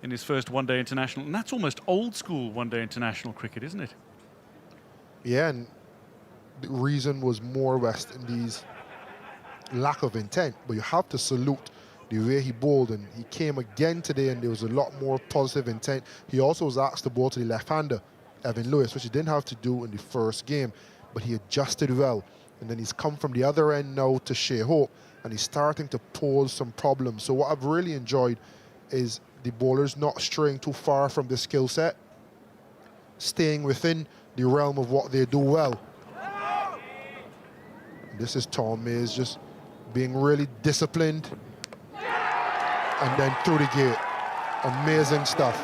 in his first one-day international, and that's almost old-school one-day international cricket, isn't it?
Yeah, and the reason was more West Indies' lack of intent, but you have to salute the way he bowled, and he came again today, and there was a lot more positive intent. He also was asked to bowl to the left-hander, Evan Lewis, which he didn't have to do in the first game, but he adjusted well. And then he's come from the other end now to Shea Hope, and he's starting to pose some problems. So what I've really enjoyed is the bowlers not straying too far from the skill set, staying within the realm of what they do well. This is Tom Mays just being really disciplined, and then through the gate. Amazing stuff.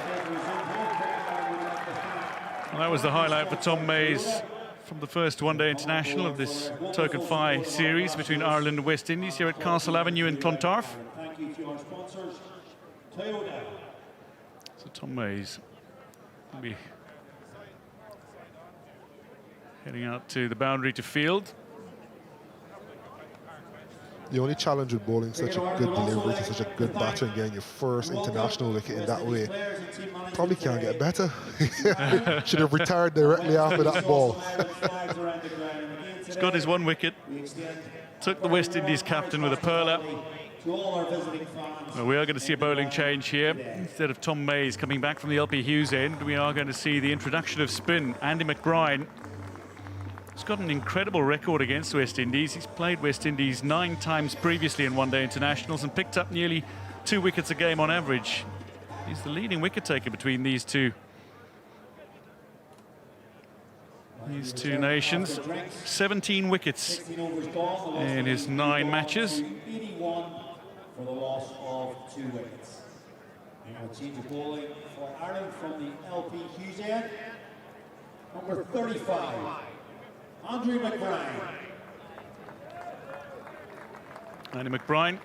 Well, that was the highlight for Tom Mays from the first one-day international of this Token Phi series between Ireland and West Indies here at Castle Avenue in Clontarf.
Thank you to our sponsors, Toyota.
So Tom Mays will be heading out to the boundary to field.
The only challenge with bowling such a good delivery to such a good batter and getting your first international wicket in that way, probably can't get better. Should have retired directly after that ball.
He's got his one wicket, took the West Indies captain with a perler. Well, we are going to see a bowling change here. Instead of Tom Mays coming back from the LP Hughes end, we are going to see the introduction of spin. Andy McBride He's got an incredible record against West Indies. He's played West Indies 9 times previously in one-day internationals and picked up nearly 2 wickets a game on average. He's the leading wicket taker between these two nations. 17 wickets in his 9 matches.
81 for the loss of 2 wickets. Now a change of bowling for Ireland from the LP Hughes end. Number 35, Andrew McBride.
Andy McBride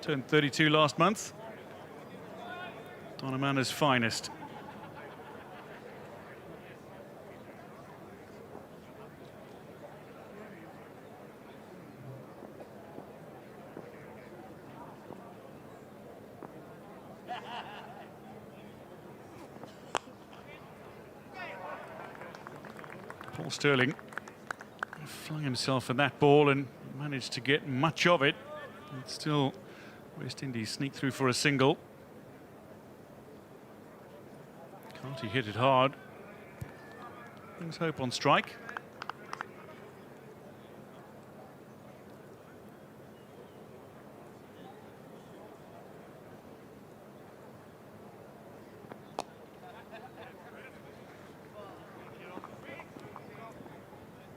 turned 32 last month. Donamana's finest. Paul Stirling flung himself at that ball and managed to get much of it. And still, West Indies sneak through for a single. Carty hit it hard. Brings hope on strike.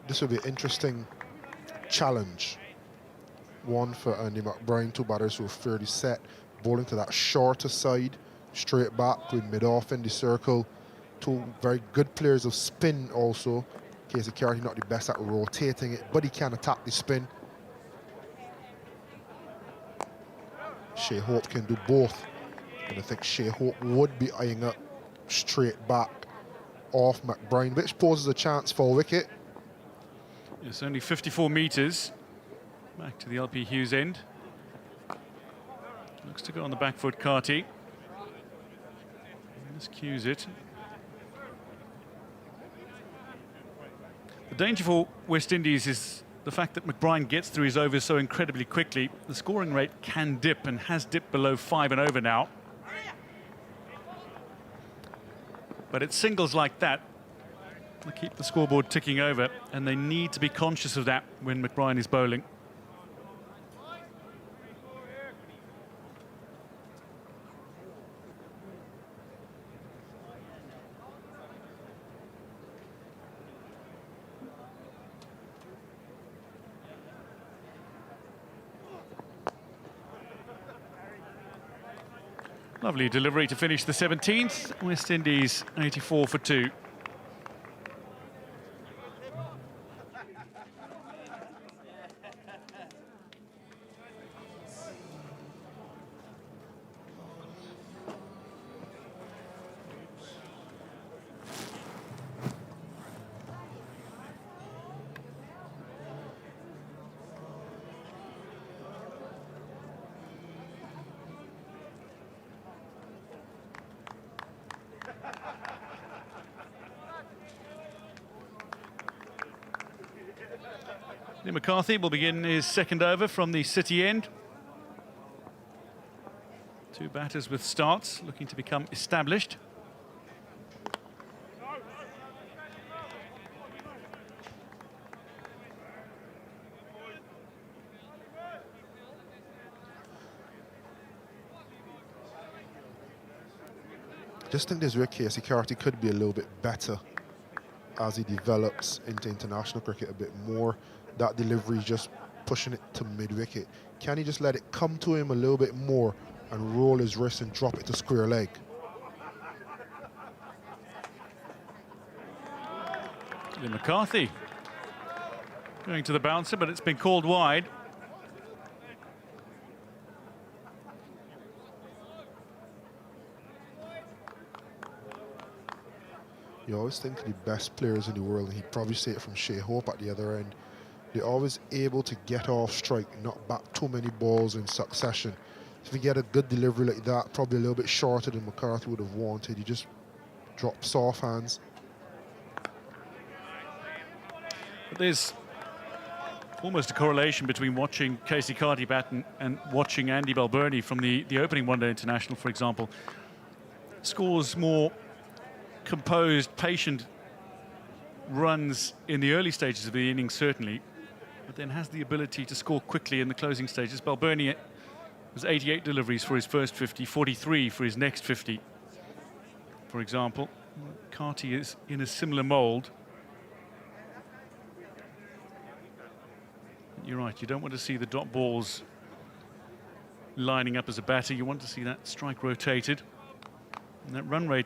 This will be an interesting challenge. One for Andy McBride, 2 batters who are fairly set, bowling to that shorter side, straight back with mid-off in the circle. 2 very good players of spin also. Casey Carty not the best at rotating it, but he can attack the spin. Shea Hope can do both. And I think Shea Hope would be eyeing up straight back off McBride, which poses a chance for a wicket.
It's only 54 metres back to the LP Hughes end. Looks to go on the back foot, Carty. Let's cues it. The danger for West Indies is the fact that McBride gets through his overs so incredibly quickly. The scoring rate can dip and has dipped below 5 and over now. But it's singles like that that keep the scoreboard ticking over, and they need to be conscious of that when McBride is bowling. Lovely delivery to finish the 17th. West Indies 84 for 2. McCarthy will begin his second over from the City end. 2 batters with starts, looking to become established.
Just think there's where Casey Carty could be a little bit better as he develops into international cricket a bit more. That delivery is just pushing it to mid-wicket. Can he just let it come to him a little bit more and roll his wrist and drop it to square leg?
McCarthy going to the bouncer, but it's been called wide.
You always think the best players in the world, and he'd probably say it from Shea Hope at the other end, they're always able to get off strike, not back too many balls in succession. If you get a good delivery like that, probably a little bit shorter than McCarthy would have wanted, you just drop soft hands.
But there's almost a correlation between watching Casey Carty bat and watching Andy Balbirnie from the opening one-day international, for example. Scores more composed, patient runs in the early stages of the innings, certainly, but then has the ability to score quickly in the closing stages. Balbirnie was 88 deliveries for his first 50, 43 for his next 50, for example. Carty is in a similar mould. You're right, you don't want to see the dot balls lining up as a batter. You want to see that strike rotated. And that run rate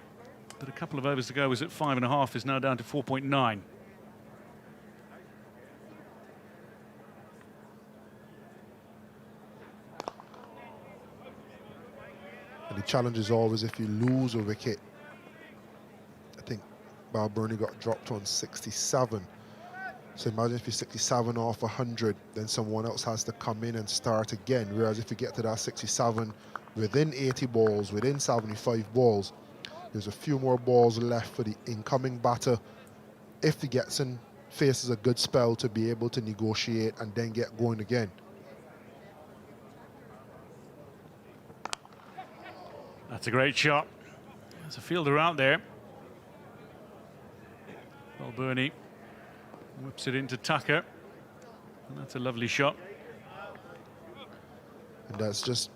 that a couple of overs ago was at 5.5 is now down to 4.9.
And the challenge is always if you lose a wicket. I think Balbirnie got dropped on 67. So imagine if you're 67 off 100, then someone else has to come in and start again. Whereas if you get to that 67 within 80 balls, within 75 balls, there's a few more balls left for the incoming batter. If the Getson faces a good spell to be able to negotiate and then get going again.
That's a great shot. There's a fielder out there. Balbirnie whips it into Tucker. And that's a lovely shot.
And that's just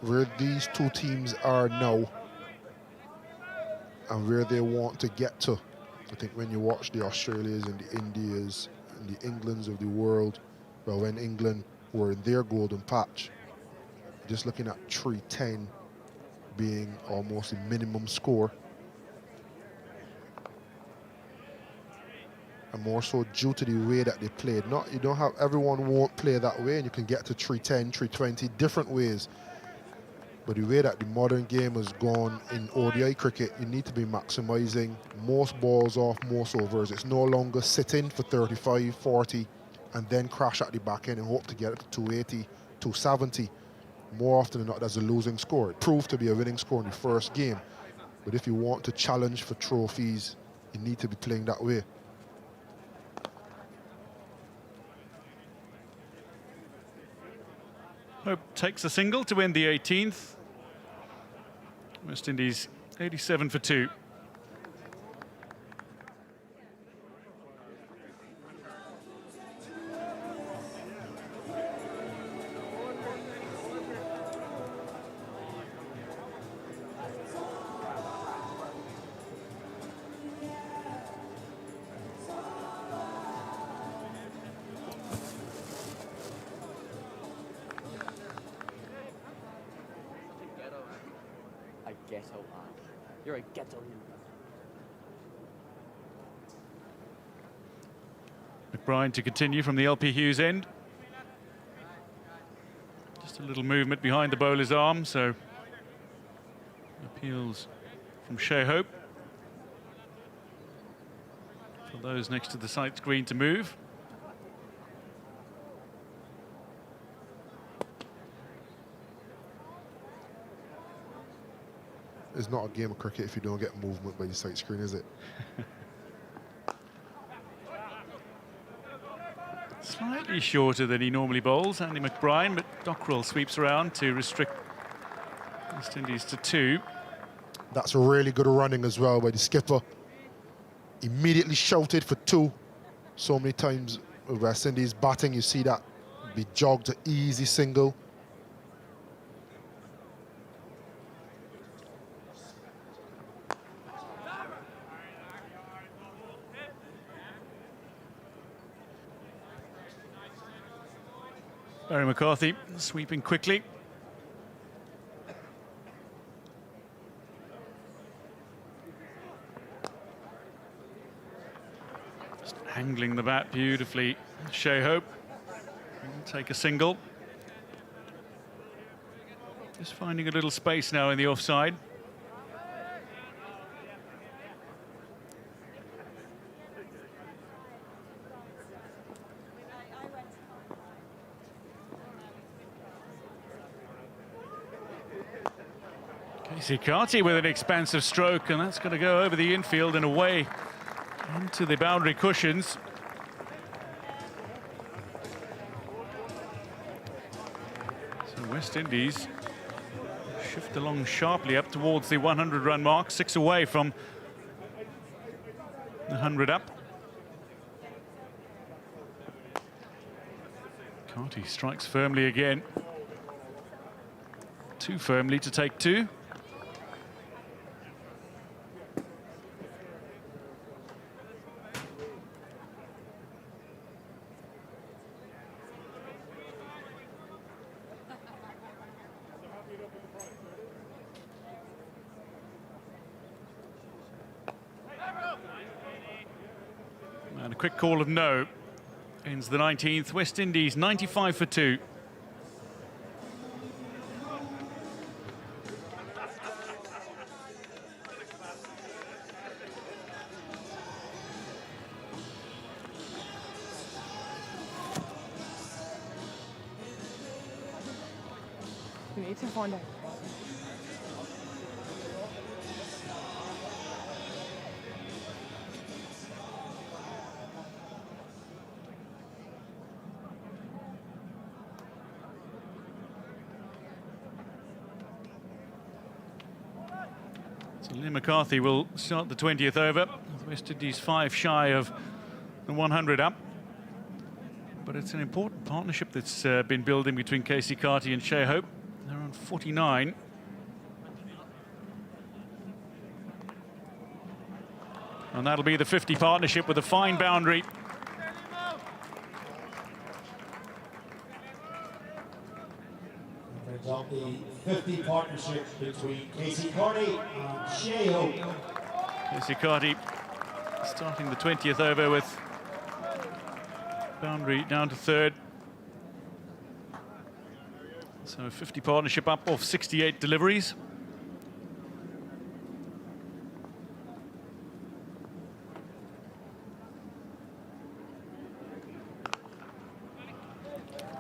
where these two teams are now and where they want to get to. I think when you watch the Australias and the Indias and the Englands of the world, well, when England were in their golden patch, just looking at 310 being almost a minimum score. And more so due to the way that they played. Not, you don't have, everyone won't play that way, and you can get to 310, 320 different ways. But the way that the modern game has gone in ODI cricket, you need to be maximizing most balls off most overs. It's no longer sitting for 35, 40, and then crash at the back end and hope to get it to 280, 270. More often than not, that's a losing score. It proved to be a winning score in the first game. But if you want to challenge for trophies, you need to be playing that way.
Hope takes a single to win the 18th. West Indies 87 for 2.
Ghetto man. You're a ghetto man.
McBride to continue from the LP Hughes end. Just a little movement behind the bowler's arm, so appeals from Shea Hope for those next to the sight screen to move.
It's not a game of cricket if you don't get movement by the sight screen, is it?
Slightly shorter than he normally bowls, Andy McBride, but Dockrell sweeps around to restrict West Indies to 2.
That's a really good running as well by the skipper. Immediately shouted for 2. So many times with West Indies batting, you see that be jogged an easy single.
Barry McCarthy sweeping quickly. Just angling the bat beautifully. Shea Hope will take a single. Just finding a little space now in the offside. Casey Carty with an expansive stroke, and that's going to go over the infield and away into the boundary cushions. So West Indies shift along sharply up towards the 100-run mark, 6 away from the 100 up. Carty strikes firmly again. Too firmly to take two. And a quick call of no. Ends the 19th. West Indies 95 for 2.
We need to find out.
So Lee McCarthy will start the 20th over. West Indies 5 shy of the 100 up. But it's an important partnership that's been building between Casey Carty and Shea Hope. They're on 49. And that'll be the 50 partnership with a fine boundary.
Brings up the 50 partnership between Casey Carty and Shea Hope.
Casey Carty starting the 20th over with boundary down to third. So 50 partnership up off 68 deliveries.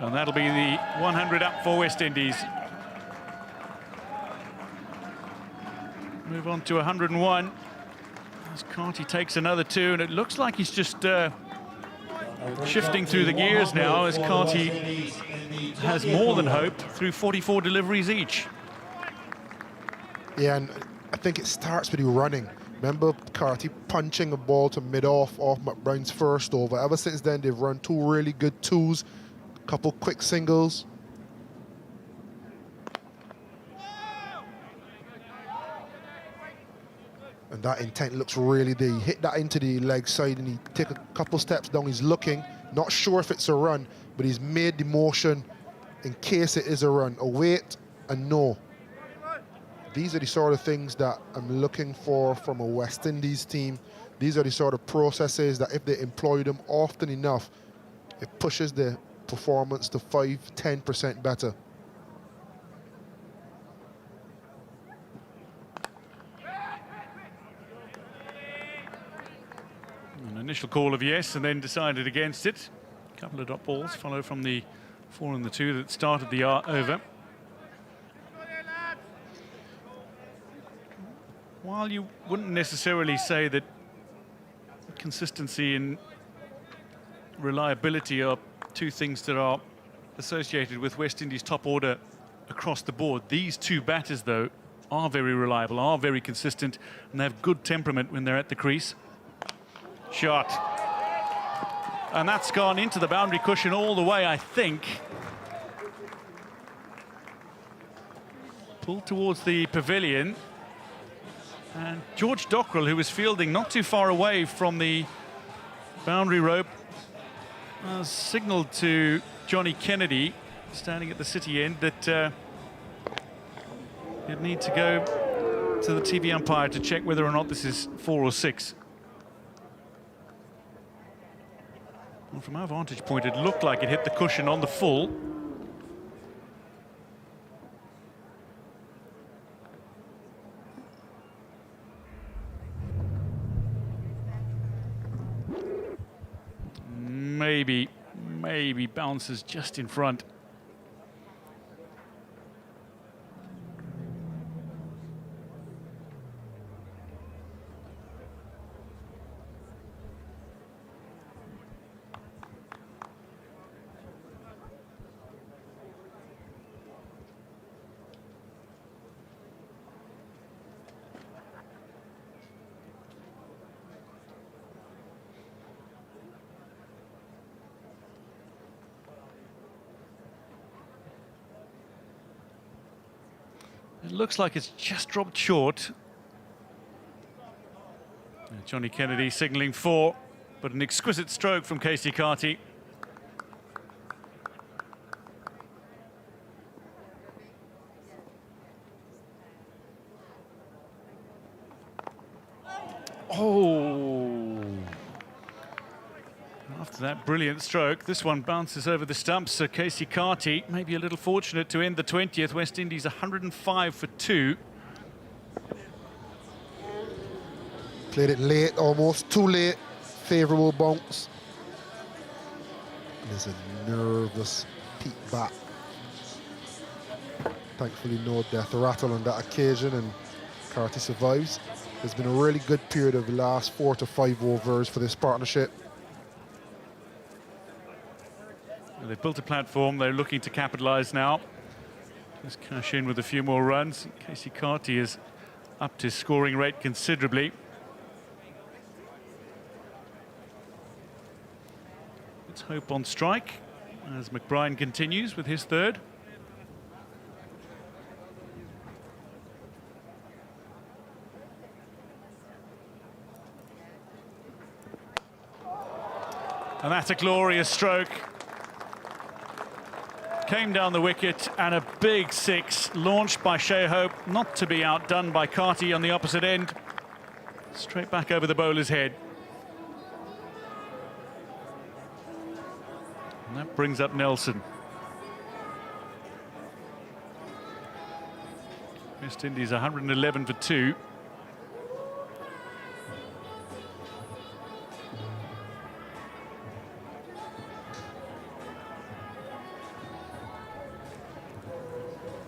And that'll be the 100 up for West Indies. Move on to 101. As Carty takes another two, and it looks like he's just shifting through the gears now, as Carty has more than Hope through 44 deliveries each.
Yeah, and I think it starts with you running. Remember Carty punching a ball to mid-off off McBrown's first over. Ever since then, they've run two really good twos, couple quick singles. And that intent looks really there. He hit that into the leg side and he take a couple steps down. He's looking, not sure if it's a run, but he's made the motion in case it is a run. A wait, a no. These are the sort of things that I'm looking for from a West Indies team. These are the sort of processes that if they employ them often enough, it pushes the performance to 5–10% better.
An initial call of yes and then decided against it. A couple of dot balls follow from the 4 and the 2 that started the over. While you wouldn't necessarily say that consistency and reliability are two things that are associated with West Indies' top order across the board, these two batters, though, are very reliable, are very consistent, and they have good temperament when they're at the crease. Shot. And that's gone into the boundary cushion all the way, I think. Pulled towards the pavilion. And George Dockrell, who was fielding not too far away from the boundary rope, signalled to Johnny Kennedy, standing at the city end, that he'd need to go to the TV umpire to check whether or not this is 4 or 6. Well, from our vantage point, it looked like it hit the cushion on the full. Maybe bounces just in front. It looks like it's just dropped short. Johnny Kennedy signalling 4, but an exquisite stroke from Casey Carty. Oh! After that brilliant stroke, this one bounces over the stumps. So Casey Carty maybe a little fortunate to end the 20th. West Indies 105 for 2.
Played it late, almost too late. Favourable bounce. There's a nervous peek back. Thankfully, no death rattle on that occasion, and Carty survives. There's been a really good period of the last 4 to 5 overs for this partnership.
Well, they've built a platform. They're looking to capitalise now. Just cash in with a few more runs. Casey Carty has upped his scoring rate considerably. Let's hope on strike as McBride continues with his 3rd. And that's a glorious stroke. Came down the wicket, and a big 6 launched by Shea Hope, not to be outdone by Carty on the opposite end. Straight back over the bowler's head. And that brings up Nelson. West Indies 111 for 2.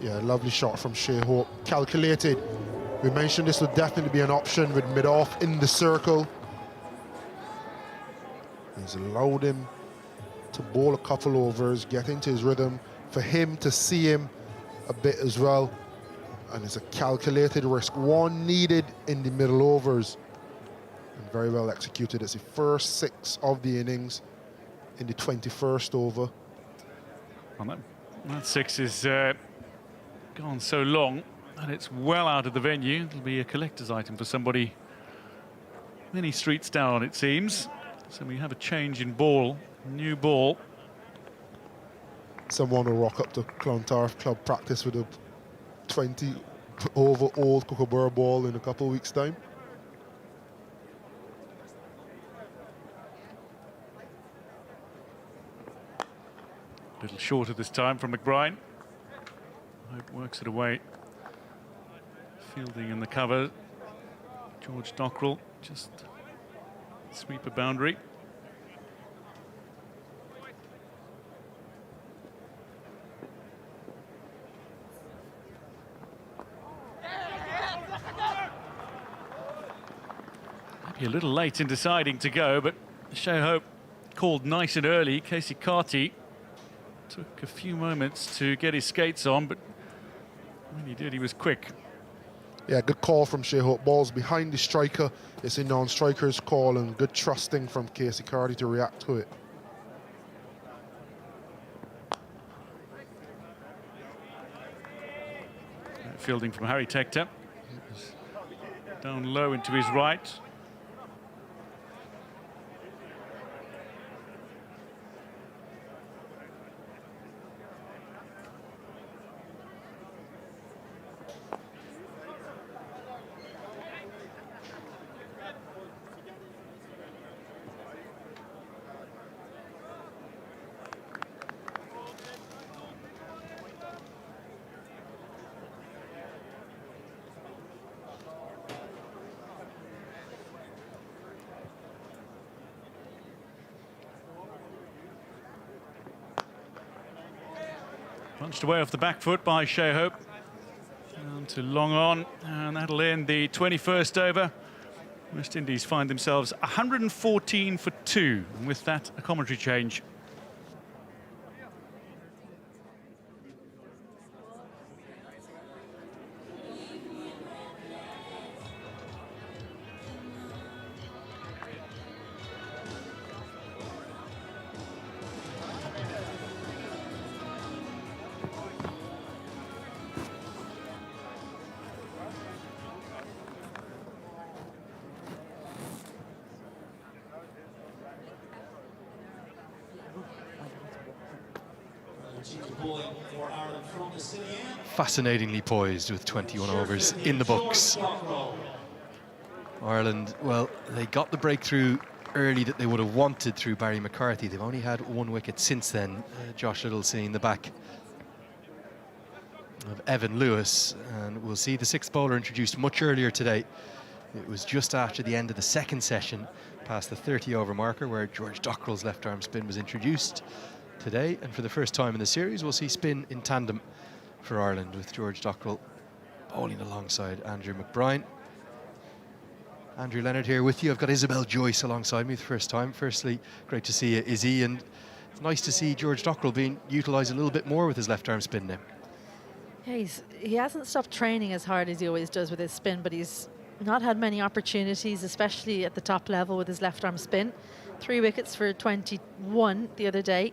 Yeah, lovely shot from Shea Hope. Calculated. We mentioned this would definitely be an option with mid-off in the circle. He's allowed him to bowl a couple overs, get into his rhythm, for him to see him a bit as well. And it's a calculated risk, one needed in the middle overs. And very well executed. It's the first 6 of the innings in the 21st over.
Well, that 6 is gone so long, and it's well out of the venue. It'll be a collector's item for somebody many streets down, it seems. So we have a change in ball, new ball.
Someone will rock up to Clontarf Club practice with a 20 over old Kookaburra ball in a couple of weeks' time.
A little shorter this time from McBride. Hope works it away. Fielding in the cover. George Dockrell just sweep a boundary. Maybe a little late in deciding to go, but Shea Hope called nice and early. Casey Carty took a few moments to get his skates on, but when he did, he was quick.
Yeah, good call from Shea Hope. Ball's behind the striker. It's a non-striker's call, and good trusting from Casey Carty to react to it.
Fielding from Harry Tector. Down low into his right. Punched away off the back foot by Shea Hope. Down to long on, and that'll end the 21st over. West Indies find themselves 114 for 2, and with that, a commentary change.
Fascinatingly poised with 21 overs in the books. Ireland, well, they got the breakthrough early that they would have wanted through Barry McCarthy. They've only had one wicket since then. Josh Little seeing the back of Evan Lewis, and we'll see the sixth bowler introduced much earlier today. It was just after the end of the second session, past the 30-over marker, where George Dockrell's left-arm spin was introduced today, and for the first time in the series we'll see spin in tandem for Ireland, with George Dockrell bowling alongside Andrew McBride. Andrew Leonard here with you. I've got Isabel Joyce alongside me for the first time. Firstly, great to see you, Izzy, and it's nice to see George Dockrell being utilised a little bit more with his left-arm spin now.
Yeah, he hasn't stopped training as hard as he always does with his spin, but he's not had many opportunities, especially at the top level with his left-arm spin. 3 wickets for 21 the other day.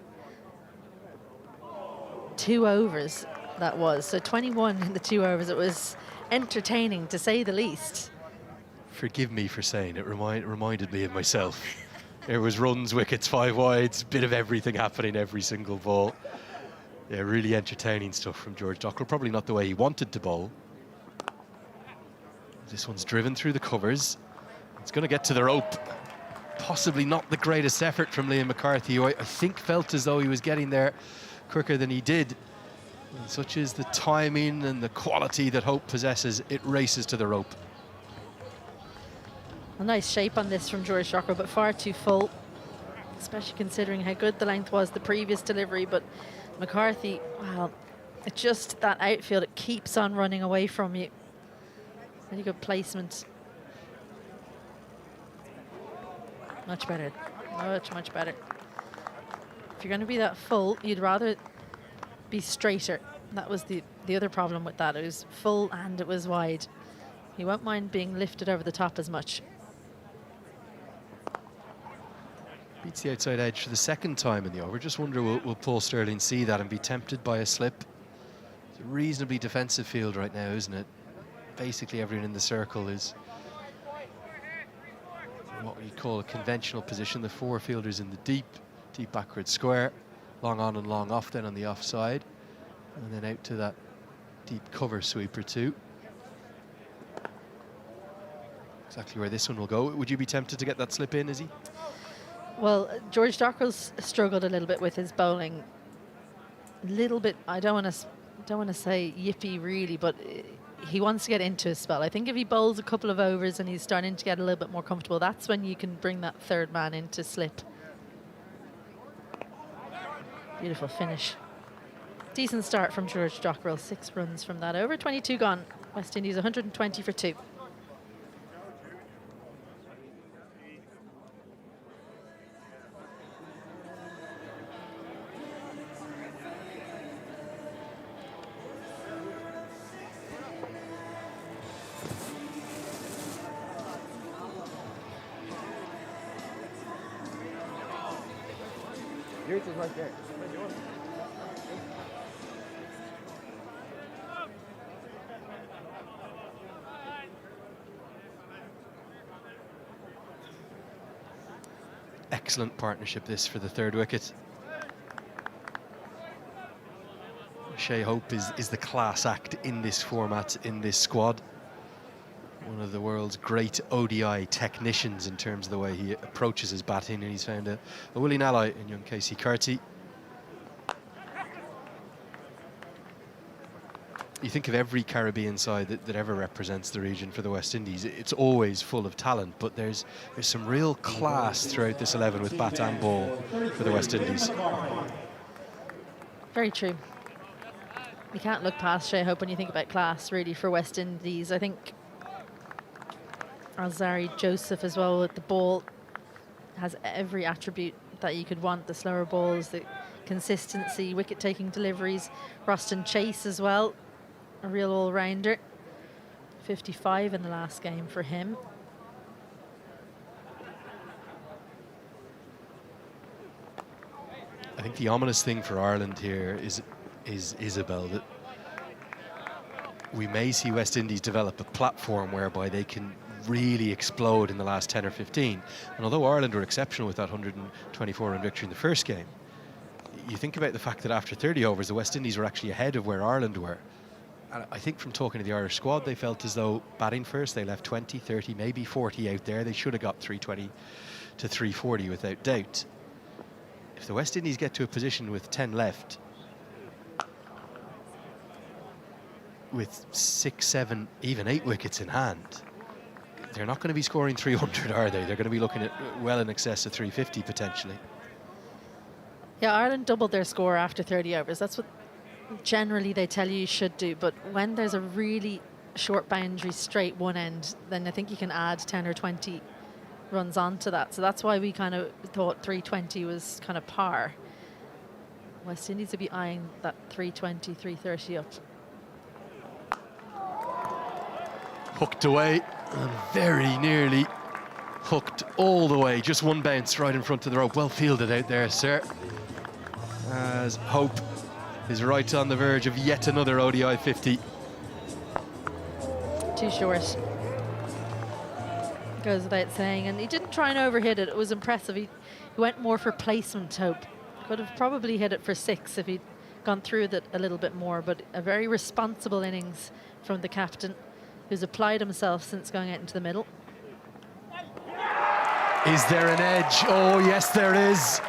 2 overs, that was. So 21 in the 2 overs. It was entertaining, to say the least.
Forgive me for saying it, reminded me of myself. There was runs, wickets, 5 wides, bit of everything happening every single ball. Yeah, really entertaining stuff from George Dockrell. Probably not the way he wanted to bowl. This one's driven through the covers. It's going to get to the rope. Possibly not the greatest effort from Liam McCarthy, who I think felt as though he was getting there quicker than he did. And such is the timing and the quality that Hope possesses. It races to the rope.
A nice shape on this from George Dockrell, but far too full, especially considering how good the length was the previous delivery. But McCarthy, well, it's just that outfield, it keeps on running away from you. Really good placement. Much better, much better. If you're going to be that full, you'd rather be straighter. That was the other problem with that. It was full and it was wide. You won't mind being lifted over the top as much.
Beats the outside edge for the second time in the over. Just wonder, will Paul Stirling see that and be tempted by a slip? It's a reasonably defensive field right now, isn't it? Basically everyone in the circle is what we call a conventional position. The 4 fielders in the deep backward square, long on and long off then on the offside, and then out to that deep cover sweeper too. Exactly where this one will go. Would you be tempted to get that slip in, Izzy?
Well, George Dockrell's struggled a little bit with his bowling. A little bit, I don't want to say yippy really, but he wants to get into a spell. I think if he bowls a couple of overs and he's starting to get a little bit more comfortable, that's when you can bring that third man into slip. Beautiful finish. Decent start from George Dockrell. 6 runs from that over. 22 gone. West Indies 120 for 2.
Yours is right there.
Excellent partnership this for the 3rd wicket. Shea Hope is the class act in this format, in this squad. One of the world's great ODI technicians in terms of the way he approaches his batting, and he's found a willing ally in young Casey Carty. You think of every Caribbean side that ever represents the region for the West Indies, it's always full of talent, but there's some real class throughout this 11 with bat and ball for the West Indies.
Very true. You can't look past Shea Hope when you think about class, really, for West Indies. I think Alzari Joseph as well with the ball has every attribute that you could want. The slower balls, the consistency, wicket-taking deliveries. Roston Chase as well, a real all-rounder. 55 in the last game for him.
I think the ominous thing for Ireland here is Isabel, that we may see West Indies develop a platform whereby they can really explode in the last 10 or 15. And although Ireland were exceptional with that 124-run victory in the first game,
you think about the fact that after 30 overs, the West Indies were actually ahead of where Ireland were. And I think from talking to the Irish squad, they felt as though batting first, they left 20, 30, maybe 40 out there. They should have got 320 to 340 without doubt. If the West Indies get to a position with 10 left, with 6, 7, even 8 wickets in hand, they're not going to be scoring 300, are they? They're going to be looking at well in excess of 350 potentially.
Yeah, Ireland doubled their score after 30 overs. That's what generally they tell you should do. But when there's a really short boundary straight one end, then I think you can add 10 or 20 runs onto that. So that's why we kind of thought 320 was kind of par. West Indies would be eyeing that 320, 330 up.
Hooked away and very nearly hooked all the way. Just one bounce right in front of the rope. Well fielded out there, sir. As Hope is right on the verge of yet another ODI 50.
Too short. Goes without saying. And he didn't try and overhit it. It was impressive. He went more for placement, Hope. Could have probably hit it for 6 if he'd gone through with it a little bit more. But a very responsible innings from the captain, who's applied himself since going out into the middle.
Is there an edge? Oh, yes, there is.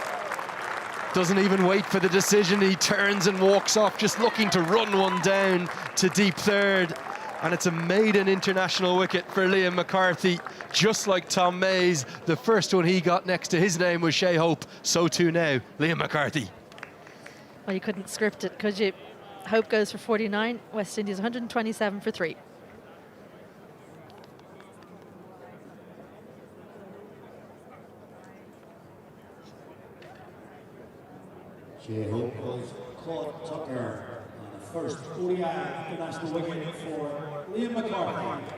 Doesn't even wait for the decision. He turns and walks off, just looking to run one down to deep third. And it's a maiden international wicket for Liam McCarthy, just like Tom Mays. The first one he got next to his name was Shea Hope. So too now, Liam McCarthy.
Well, you couldn't script it, could you? Hope goes for 49. West Indies 127 for 3.
Shea Hope was caught Tucker on the first ODI international wicket for Liam McCarthy.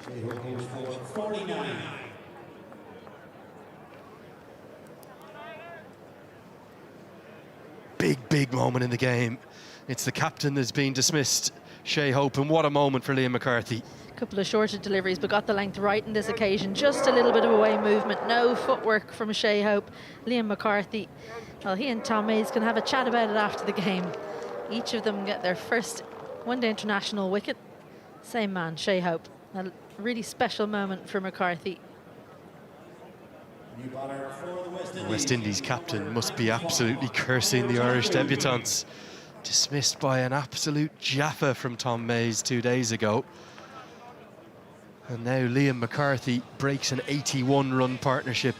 Shea Hope goes for 49.
Big moment in the game. It's the captain that's been dismissed, Shea Hope, and what a moment for Liam McCarthy.
Couple of shorter deliveries, but got the length right in this occasion. Just a little bit of away movement. No footwork from Shea Hope. Liam McCarthy, well, he and Tom Mays can have a chat about it after the game. Each of them get their first one-day international wicket. Same man, Shea Hope. A really special moment for McCarthy.
The West Indies captain must be absolutely cursing the Irish debutants. Dismissed by an absolute jaffa from Tom Mays 2 days ago. And now Liam McCarthy breaks an 81-run partnership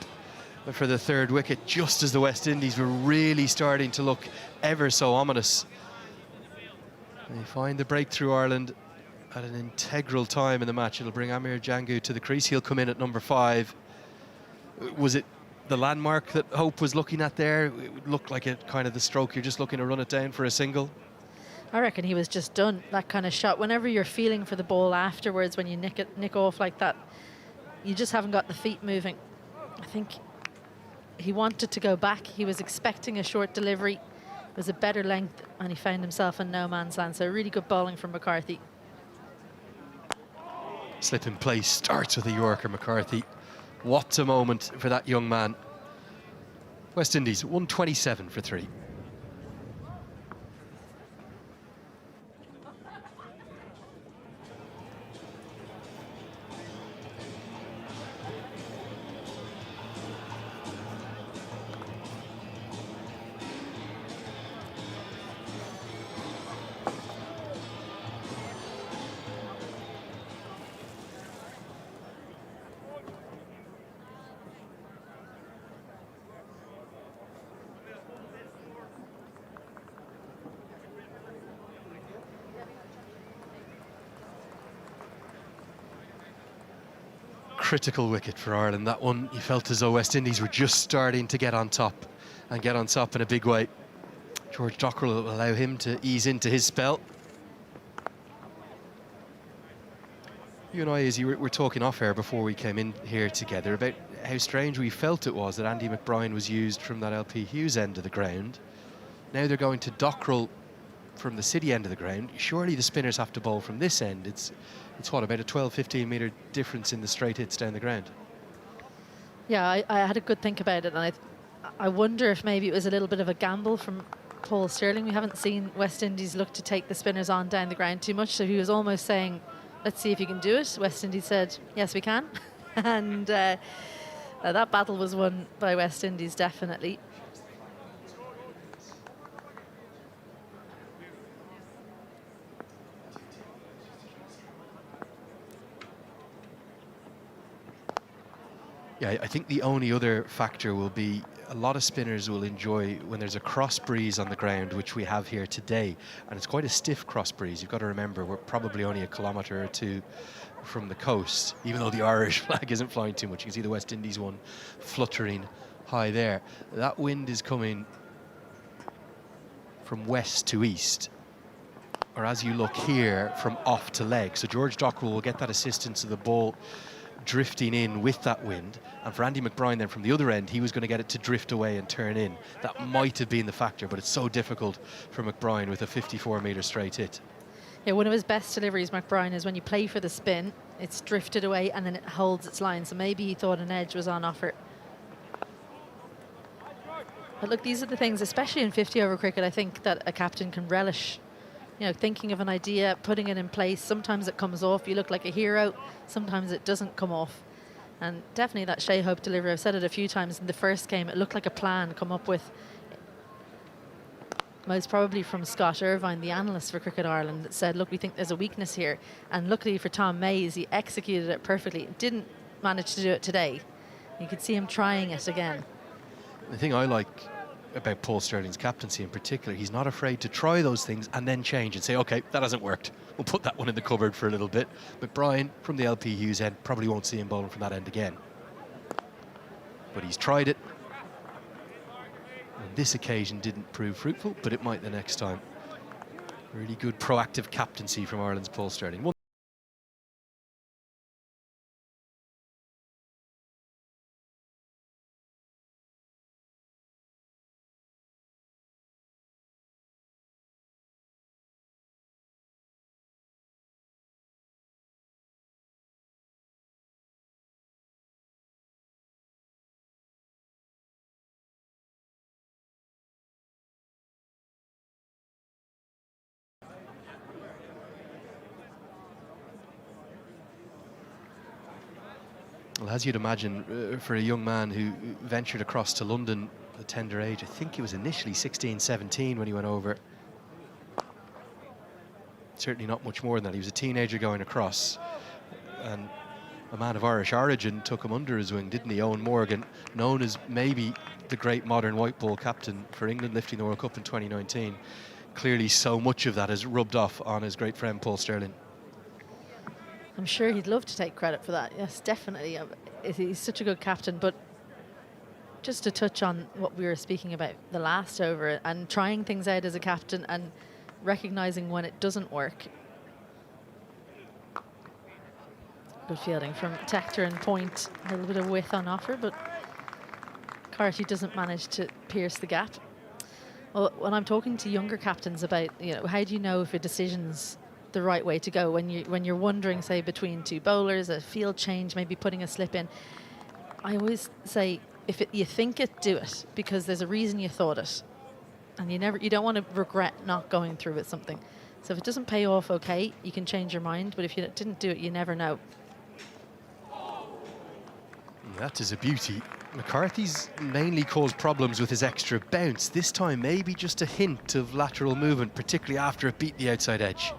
for the 3rd wicket, just as the West Indies were really starting to look ever so ominous. They find the breakthrough, Ireland, at an integral time in the match. It'll bring Amir Jangu to the crease. He'll come in at number 5. Was it the landmark that Hope was looking at there? It looked like it, kind of the stroke. You're just looking to run it down for a single.
I reckon he was just done, that kind of shot. Whenever you're feeling for the ball afterwards, when you nick off like that, you just haven't got the feet moving. I think he wanted to go back. He was expecting a short delivery. It was a better length, and he found himself in no man's land. So really good bowling from McCarthy.
Slip in place starts with a Yorker, McCarthy. What a moment for that young man. West Indies 127 for 3. Critical wicket for Ireland. That one, you felt as though West Indies were just starting to get on top, and get on top in a big way. George Dockrell will allow him to ease into his spell. You and I, Izzy, were talking off air before we came in here together about how strange we felt it was that Andy McBride was used from that LP Hughes end of the ground. Now they're going to Dockrell from the City end of the ground, surely the spinners have to bowl from this end. It's what, about a 12-15 metre difference in the straight hits down the ground.
Yeah, I had a good think about it, and I wonder if maybe it was a little bit of a gamble from Paul Stirling. We haven't seen West Indies look to take the spinners on down the ground too much, so he was almost saying, let's see if you can do it. West Indies said, yes, we can. And that battle was won by West Indies, definitely.
Yeah, I think the only other factor will be a lot of spinners will enjoy when there's a cross breeze on the ground, which we have here today. And it's quite a stiff cross breeze. You've got to remember, we're probably only a kilometre or two from the coast, even though the Irish flag isn't flying too much. You can see the West Indies one fluttering high there. That wind is coming from west to east, or as you look here, from off to leg. So George Dockrell will get that assistance of the ball drifting in with that wind, and for Andy McBride then from the other end, he was going to get it to drift away and turn in. That might have been the factor, but it's so difficult for McBride with a 54-metre straight hit.
Yeah, one of his best deliveries, McBride, is when you play for the spin, it's drifted away and then it holds its line, so maybe he thought an edge was on offer. But look, these are the things, especially in 50-over cricket, I think that a captain can relish. You know, thinking of an idea, putting it in place. Sometimes it comes off, you look like a hero. Sometimes it doesn't come off. And definitely that Shea Hope delivery, I've said it a few times in the first game, it looked like a plan come up with, most probably from Scott Irvine, the analyst for Cricket Ireland, that said, look, we think there's a weakness here. And luckily for Tom Mays, he executed it perfectly. Didn't manage to do it today. You could see him trying it again.
The thing I like about Paul Stirling's captaincy in particular, he's not afraid to try those things and then change and say, okay, that hasn't worked, we'll put that one in the cupboard for a little bit. But Brian from the LP Hughes end, probably won't see him bowling from that end again, but he's tried it, and this occasion didn't prove fruitful, but it might the next time. Really good proactive captaincy from Ireland's Paul Stirling. Well, as you'd imagine, for a young man who ventured across to London at a tender age, I think he was initially 16, 17 when he went over. Certainly not much more than that. He was a teenager going across, and a man of Irish origin took him under his wing, didn't he? Owen Morgan, known as maybe the great modern white ball captain for England, lifting the World Cup in 2019. Clearly so much of that has rubbed off on his great friend Paul Stirling.
I'm sure he'd love to take credit for that. Yes, definitely. He's such a good captain. But just to touch on what we were speaking about the last over and trying things out as a captain and recognising when it doesn't work. Good fielding from Tector and Point. A little bit of width on offer, but Carty doesn't manage to pierce the gap. Well, when I'm talking to younger captains about, you know, how do you know if a decision's the right way to go when you're wondering, say, between two bowlers, a field change, maybe putting a slip in, I always say, if you think it, do it, because there's a reason you thought it, and you don't want to regret not going through with something. So if it doesn't pay off, okay, you can change your mind, but if you didn't do it, you never know.
That is a beauty. McCarthy's mainly caused problems with his extra bounce. This time, maybe just a hint of lateral movement, particularly after it beat the outside edge.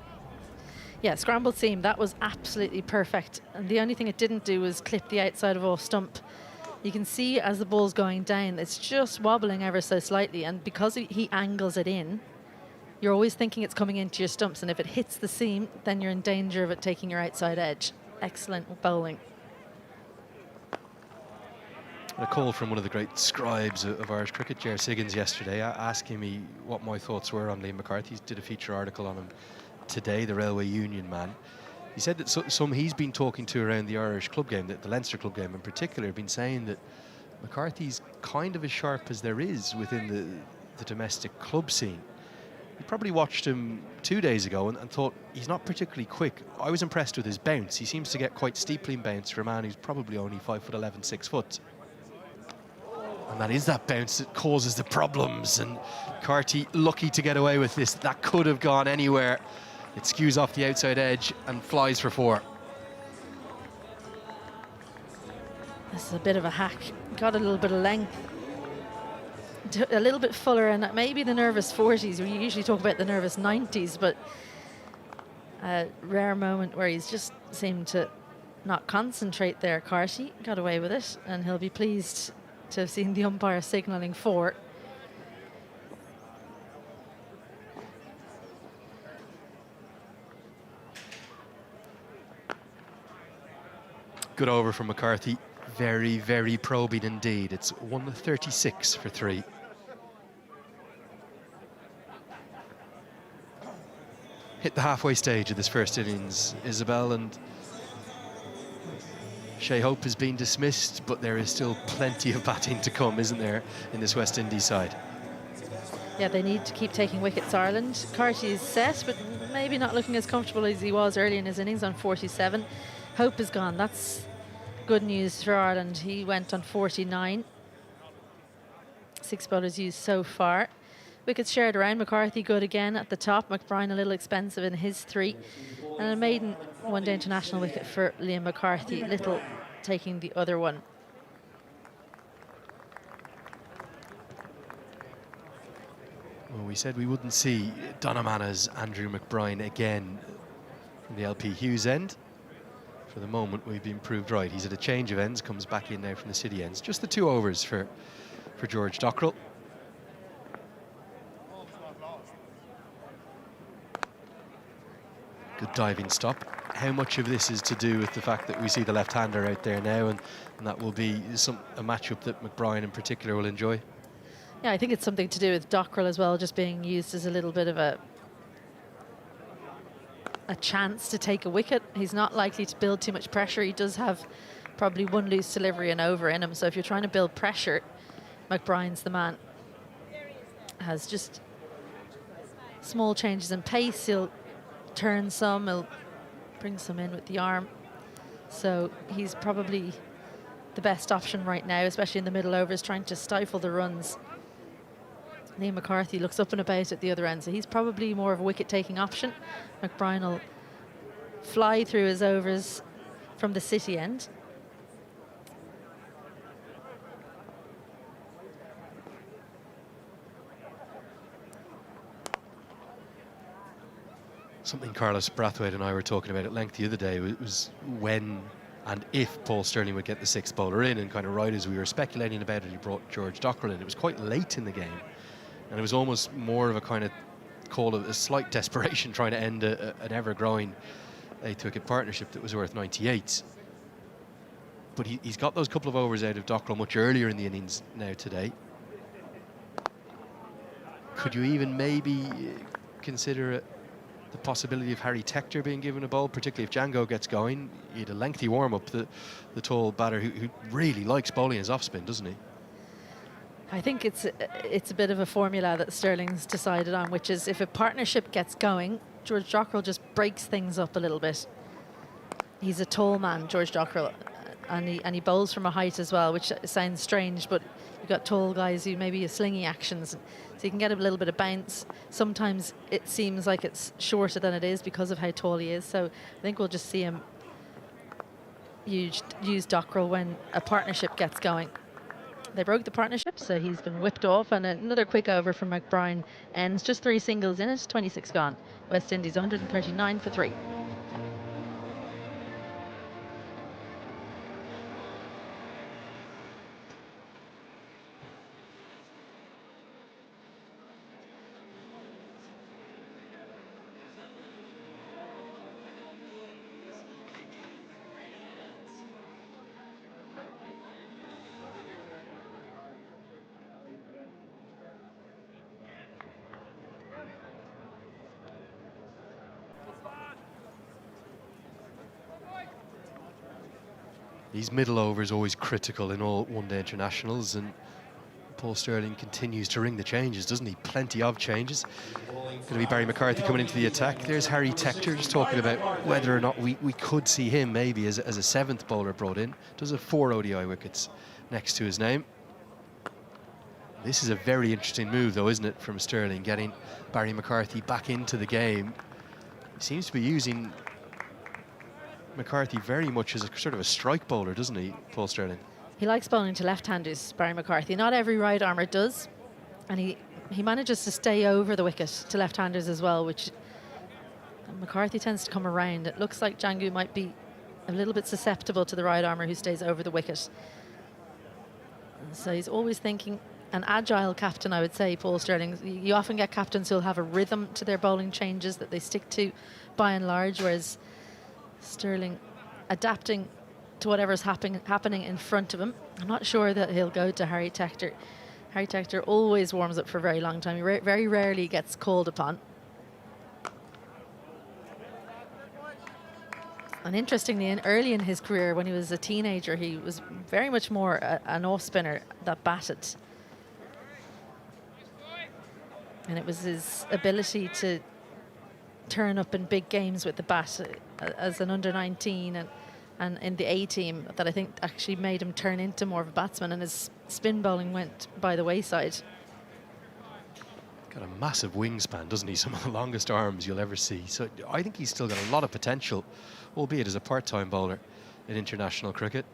Yeah, scrambled seam, that was absolutely perfect. And the only thing it didn't do was clip the outside of off stump. You can see as the ball's going down, it's just wobbling ever so slightly. And because he angles it in, you're always thinking it's coming into your stumps. And if it hits the seam, then you're in danger of it taking your outside edge. Excellent bowling.
A call from one of the great scribes of Irish cricket, Ger Siggins, yesterday, asking me what my thoughts were on Liam McCarthy. He did a feature article on him today, the Railway Union man. He said that some he's been talking to around the Irish club game, the Leinster club game in particular, have been saying that McCarthy's kind of as sharp as there is within the domestic club scene. You probably watched him 2 days ago and thought he's not particularly quick. I was impressed with his bounce. He seems to get quite steeply bounced for a man who's probably only 5'11", 6 foot. And that is that bounce that causes the problems. And Carty lucky to get away with this. That could have gone anywhere. It skews off the outside edge and flies for 4.
This is a bit of a hack. Got a little bit of length. A little bit fuller, and maybe the nervous 40s. We usually talk about the nervous 90s, but a rare moment where he's just seemed to not concentrate there. Carty got away with it, and he'll be pleased to have seen the umpire signalling 4.
Good over from McCarthy. Very, very probing indeed. It's 136 for 3. Hit the halfway stage of this first innings, Isabel, and Shea Hope has been dismissed, but there is still plenty of batting to come, isn't there, in this West Indies side?
Yeah, they need to keep taking wickets, Ireland. Carty is set, but maybe not looking as comfortable as he was early in his innings on 47. Hope is gone. That's good news for Ireland. He went on 49. 6 bowlers used so far. Wickets shared around. McCarthy good again at the top. McBride a little expensive in his 3. And a maiden one-day international wicket for Liam McCarthy. Little taking the other one.
Well, we said we wouldn't see Donamana's Andrew McBride again from the LP Hughes end. For the moment, we've been proved right. He's at a change of ends, comes back in now from the City ends. Just the 2 overs for George Dockrell. Good diving stop. How much of this is to do with the fact that we see the left-hander out there now, and that will be a matchup that McBride in particular will enjoy?
Yeah, I think it's something to do with Dockrell as well, just being used as a little bit of a chance to take a wicket. He's not likely to build too much pressure. He does have probably 1 loose delivery and over in him, so if you're trying to build pressure, McBride's the man. Has just small changes in pace. He'll turn some, he'll bring some in with the arm. So he's probably the best option right now, especially in the middle overs, trying to stifle the runs. Liam McCarthy looks up and about at the other end, so he's probably more of a wicket-taking option. McBride will fly through his overs from the City end.
Something Carlos Brathwaite and I were talking about at length the other day was when and if Paul Stirling would get the 6th bowler in, and kind of right as we were speculating about it, he brought George Dockrell in. It was quite late in the game, and it was almost more of a kind of call of a slight desperation trying to end an ever-growing 8-wicket partnership that was worth 98. But he's got those couple of overs out of Dockrell much earlier in the innings now today. Could you even maybe consider the possibility of Harry Tector being given a bowl, particularly if Django gets going? He had a lengthy warm-up, the tall batter who really likes bowling his off-spin, doesn't he?
I think it's a bit of a formula that Stirling's decided on, which is if a partnership gets going, George Dockrell just breaks things up a little bit. He's a tall man, George Dockrell, and he bowls from a height as well, which sounds strange, but you've got tall guys who maybe have slingy actions, so you can get a little bit of bounce. Sometimes it seems like it's shorter than it is because of how tall he is, so I think we'll just see him use Dockrell when a partnership gets going. They broke the partnership, so he's been whipped off, and another quick over from McBride ends. Just 3 singles in it, 26 gone. West Indies 139 for 3.
These middle overs always critical in all one-day internationals, and Paul Sterling continues to ring the changes, doesn't he? Plenty of changes. Going to be Barry McCarthy coming into the attack. There's Harry Tector just talking about whether or not we could see him maybe as a seventh bowler brought in. Does have 4 ODI wickets next to his name. This is a very interesting move though, isn't it, from Sterling, getting Barry McCarthy back into the game. He seems to be using McCarthy very much as a sort of a strike bowler, doesn't he, Paul Sterling?
He likes bowling to left-handers, Barry McCarthy. Not every right armer does, and he manages to stay over the wicket to left-handers as well, which McCarthy tends to come around. It looks like Jangu might be a little bit susceptible to the right armer who stays over the wicket. And so he's always thinking, an agile captain, I would say, Paul Sterling. You often get captains who'll have a rhythm to their bowling changes that they stick to by and large, whereas Sterling adapting to whatever's happening in front of him. I'm not sure that he'll go to Harry Tector. Harry Tector always warms up for a very long time. He very rarely gets called upon. And interestingly, early in his career, when he was a teenager, he was very much more an off-spinner that batted. And it was his ability to turn up in big games with the bat as an under-19 and in the A team that I think actually made him turn into more of a batsman, and his spin bowling went by the wayside.
Got a massive wingspan, doesn't he? Some of the longest arms you'll ever see. So I think he's still got a lot of potential, albeit as a part-time bowler in international cricket.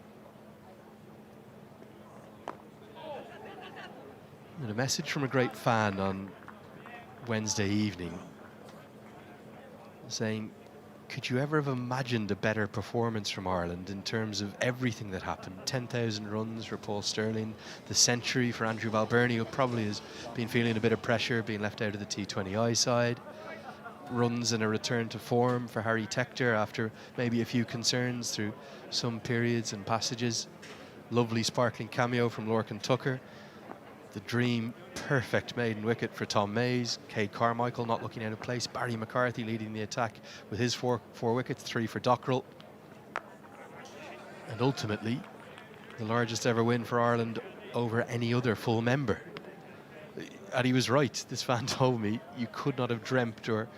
And a message from a great fan on Wednesday evening saying, could you ever have imagined a better performance from Ireland in terms of everything that happened? 10,000 runs for Paul Sterling, the century for Andrew Balbirnie, who probably has been feeling a bit of pressure, being left out of the T20I side. Runs and a return to form for Harry Tector after maybe a few concerns through some periods and passages. Lovely sparkling cameo from Lorcan Tucker. The dream perfect maiden wicket for Tom Mays. Cade Carmichael not looking out of place. Barry McCarthy leading the attack with his four wickets, 3 for Dockrell. And ultimately, the largest ever win for Ireland over any other full member. And he was right. This fan told me you could not have dreamt or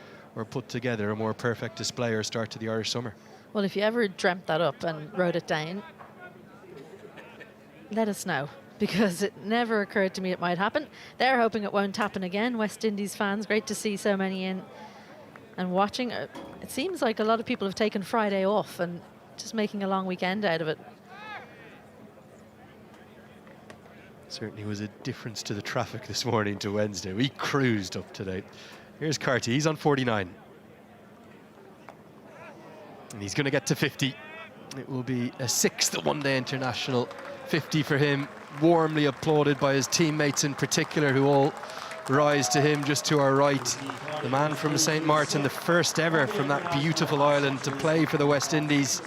put together a more perfect display or start to the Irish summer.
Well, if you ever dreamt that up and wrote it down, let us know, because it never occurred to me it might happen. They're hoping it won't happen again. West Indies fans, great to see so many in and watching. It seems like a lot of people have taken Friday off and just making a long weekend out of it.
Certainly was a difference to the traffic this morning to Wednesday. We cruised up today. Here's Carty, he's on 49. And he's going to get to 50. It will be a 6th one-day international 50 for him. Warmly applauded by his teammates in particular, who all rise to him just to our right. The man from St. Martin, the first ever from that beautiful island to play for the West Indies.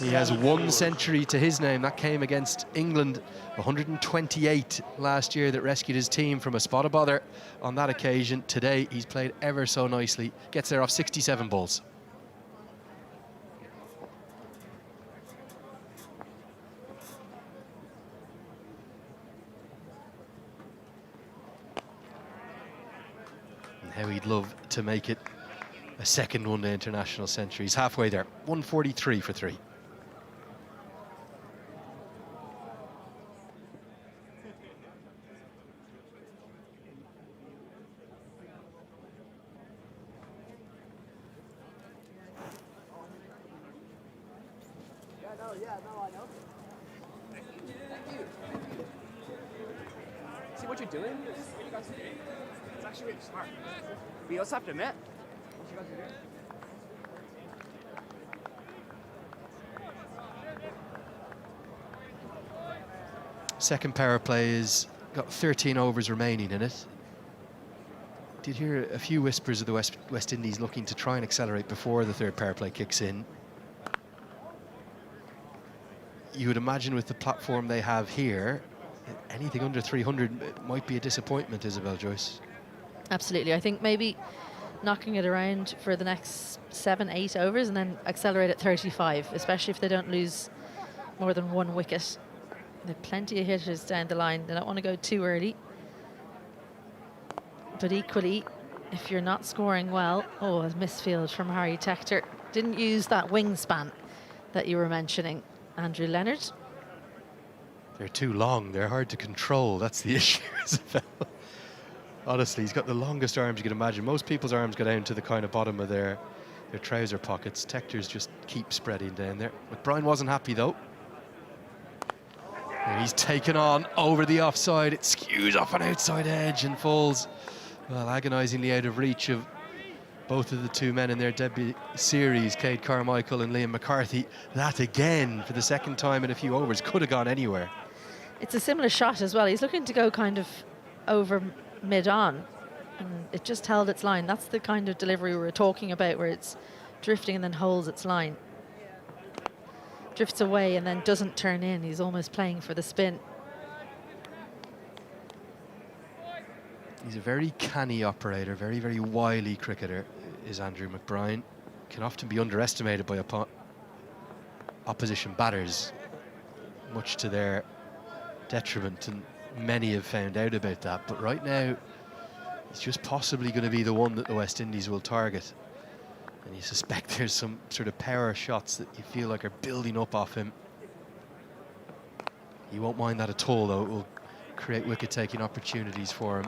He has 1 century to his name. That came against England, 128 last year, that rescued his team from a spot of bother on that occasion. Today, he's played ever so nicely. Gets there off 67 balls. And how he'd love to make it a second one-day international century. He's halfway there. 143 for 3.
See what you're doing? It's actually really smart. We also have to admit, what you guys are doing.
Second power play is got 13 overs remaining in it. Did hear a few whispers of the West Indies looking to try and accelerate before the third power play kicks in. You would imagine with the platform they have here, anything under 300 might be a disappointment, Isabel Joyce.
Absolutely. I think maybe knocking it around for the next 7-8 overs and then accelerate at 35, especially if they don't lose more than 1 wicket. There are plenty of hitters down the line. They don't want to go too early. But equally, if you're not scoring well, oh, a misfield from Harry Tector. Didn't use that wingspan that you were mentioning, Andrew Leonard.
They're too long. They're hard to control. That's the issue, Isabel. Honestly, he's got the longest arms you can imagine. Most people's arms go down to the kind of bottom of their trouser pockets. Tector's just keep spreading down there. McBride wasn't happy, though. And he's taken on over the offside. It skews off an outside edge and falls, well, agonisingly out of reach of both of the two men in their debut series, Cade Carmichael and Liam McCarthy. That again, for the second time in a few overs, could have gone anywhere.
It's a similar shot as well. He's looking to go kind of over mid-on, and it just held its line. That's the kind of delivery we were talking about, where it's drifting and then holds its line. Drifts away and then doesn't turn in. He's almost playing for the spin.
He's a very canny operator, very, very wily cricketer, is Andrew McBride. Can often be underestimated by opposition batters, much to their detriment, and many have found out about that. But right now, it's just possibly going to be the one that the West Indies will target. And you suspect there's some sort of power shots that you feel like are building up off him. He won't mind that at all, though. It will create wicket-taking opportunities for him.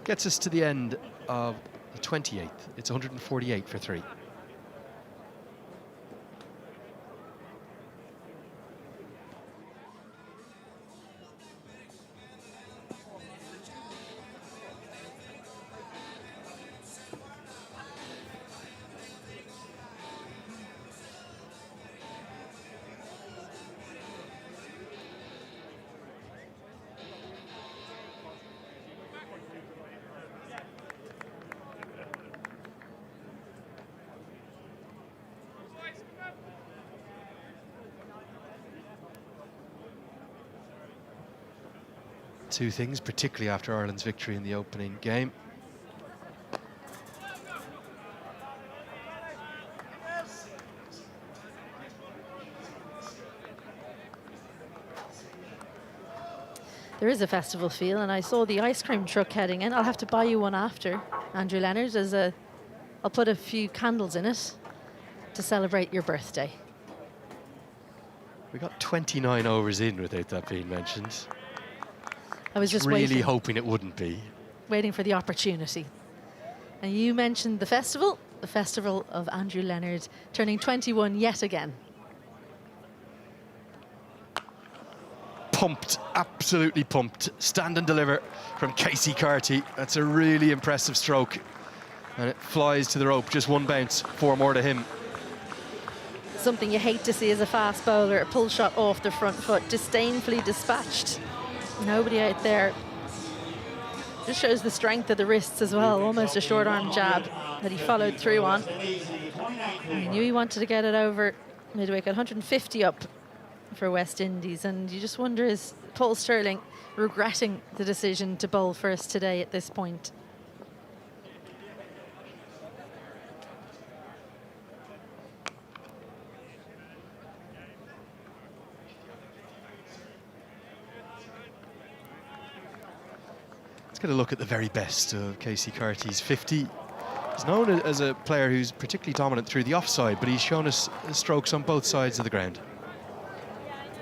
Gets us to the end of the 28th. It's 148 for 3. Two things, particularly after Ireland's victory in the opening game.
There is a festival feel, and I saw the ice cream truck heading in. I'll have to buy you one after, Andrew Leonard. I'll put a few candles in it to celebrate your birthday.
We got 29 overs in without that being mentioned.
I was just
really hoping it wouldn't be.
Waiting for the opportunity. And you mentioned the festival of Andrew Leonard, turning 21 yet again.
Pumped, absolutely pumped. Stand and deliver from Casey Carty. That's a really impressive stroke. And it flies to the rope, just one bounce, 4 more to him.
Something you hate to see as a fast bowler, a pull shot off the front foot, disdainfully dispatched. Nobody out there. Just shows the strength of the wrists as well, almost a short arm jab that he followed through on. He knew he wanted to get it over midwicket, 150 up for West Indies, and you just wonder, is Paul Stirling regretting the decision to bowl first today at this point?
Get a look at the very best of Casey Carty's 50. He's known as a player who's particularly dominant through the offside, but he's shown us strokes on both sides of the ground.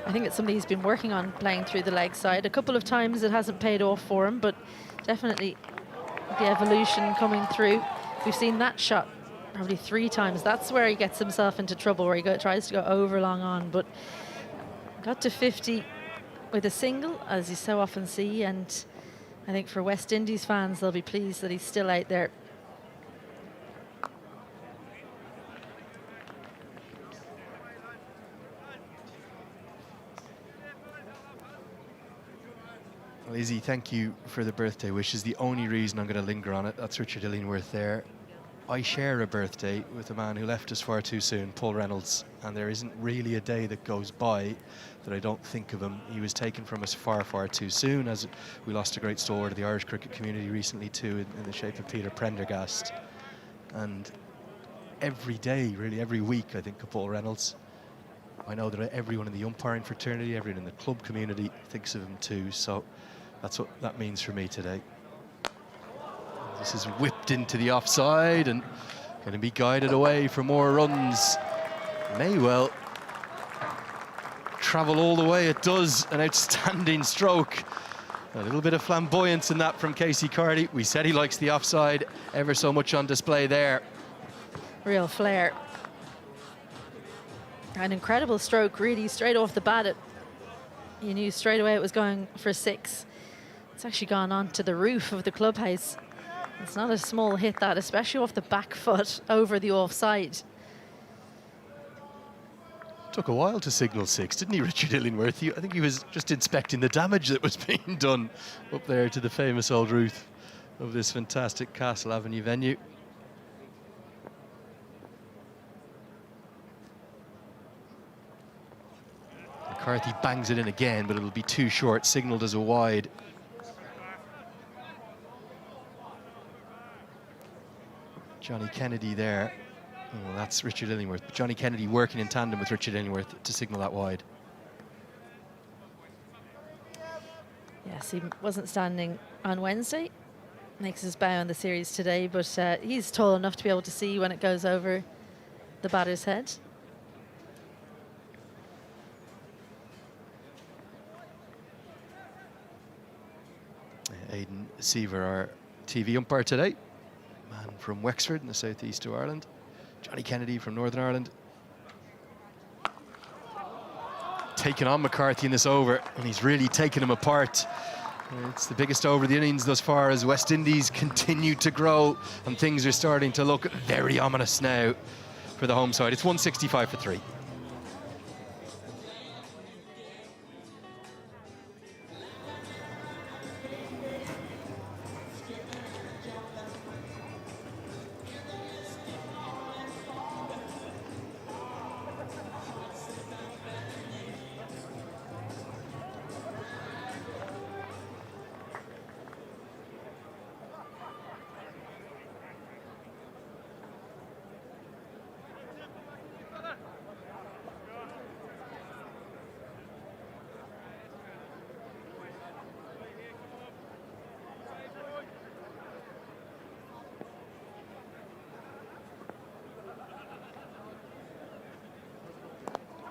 I think it's something he's been working on, playing through the leg side. A couple of times it hasn't paid off for him, but definitely the evolution coming through. We've seen that shot probably 3 times. That's where he gets himself into trouble, where he tries to go over long on, but got to 50 with a single, as you so often see, and I think for West Indies fans, they'll be pleased that he's still out there.
Well, Izzy, thank you for the birthday wishes. The only reason I'm going to linger on it, that's Richard Illingworth there. I share a birthday with a man who left us far too soon, Paul Reynolds, and there isn't really a day that goes by that I don't think of him. He was taken from us far, far too soon, as we lost a great stalwart of the Irish cricket community recently too, in the shape of Peter Prendergast. And every day, really every week, I think of Paul Reynolds. I know that everyone in the umpiring fraternity, everyone in the club community thinks of him too, so that's what that means for me today. This is whipped into the offside and going to be guided away for more runs. May well travel all the way. It does. An outstanding stroke. A little bit of flamboyance in that from Casey Carty. We said he likes the offside, ever so much on display there.
Real flair. An incredible stroke, really, straight off the bat. You knew straight away it was going for 6. It's actually gone on to the roof of the clubhouse. It's not a small hit, that, especially off the back foot over the offside.
Took a while to signal 6, didn't he, Richard Illingworth? I think he was just inspecting the damage that was being done up there to the famous old roof of this fantastic Castle Avenue venue. McCarthy bangs it in again, but it'll be too short, signalled as a wide. Johnny Kennedy there. Oh, that's Richard Illingworth. But Johnny Kennedy working in tandem with Richard Illingworth to signal that wide.
Yes, he wasn't standing on Wednesday. Makes his bow on the series today, but he's tall enough to be able to see when it goes over the batter's head.
Aidan Seaver, our TV umpire today. Man from Wexford in the southeast of Ireland. Johnny Kennedy from Northern Ireland. Taking on McCarthy in this over, and he's really taken him apart. It's the biggest over of the innings thus far as West Indies continue to grow, and things are starting to look very ominous now for the home side. It's 165 for 3.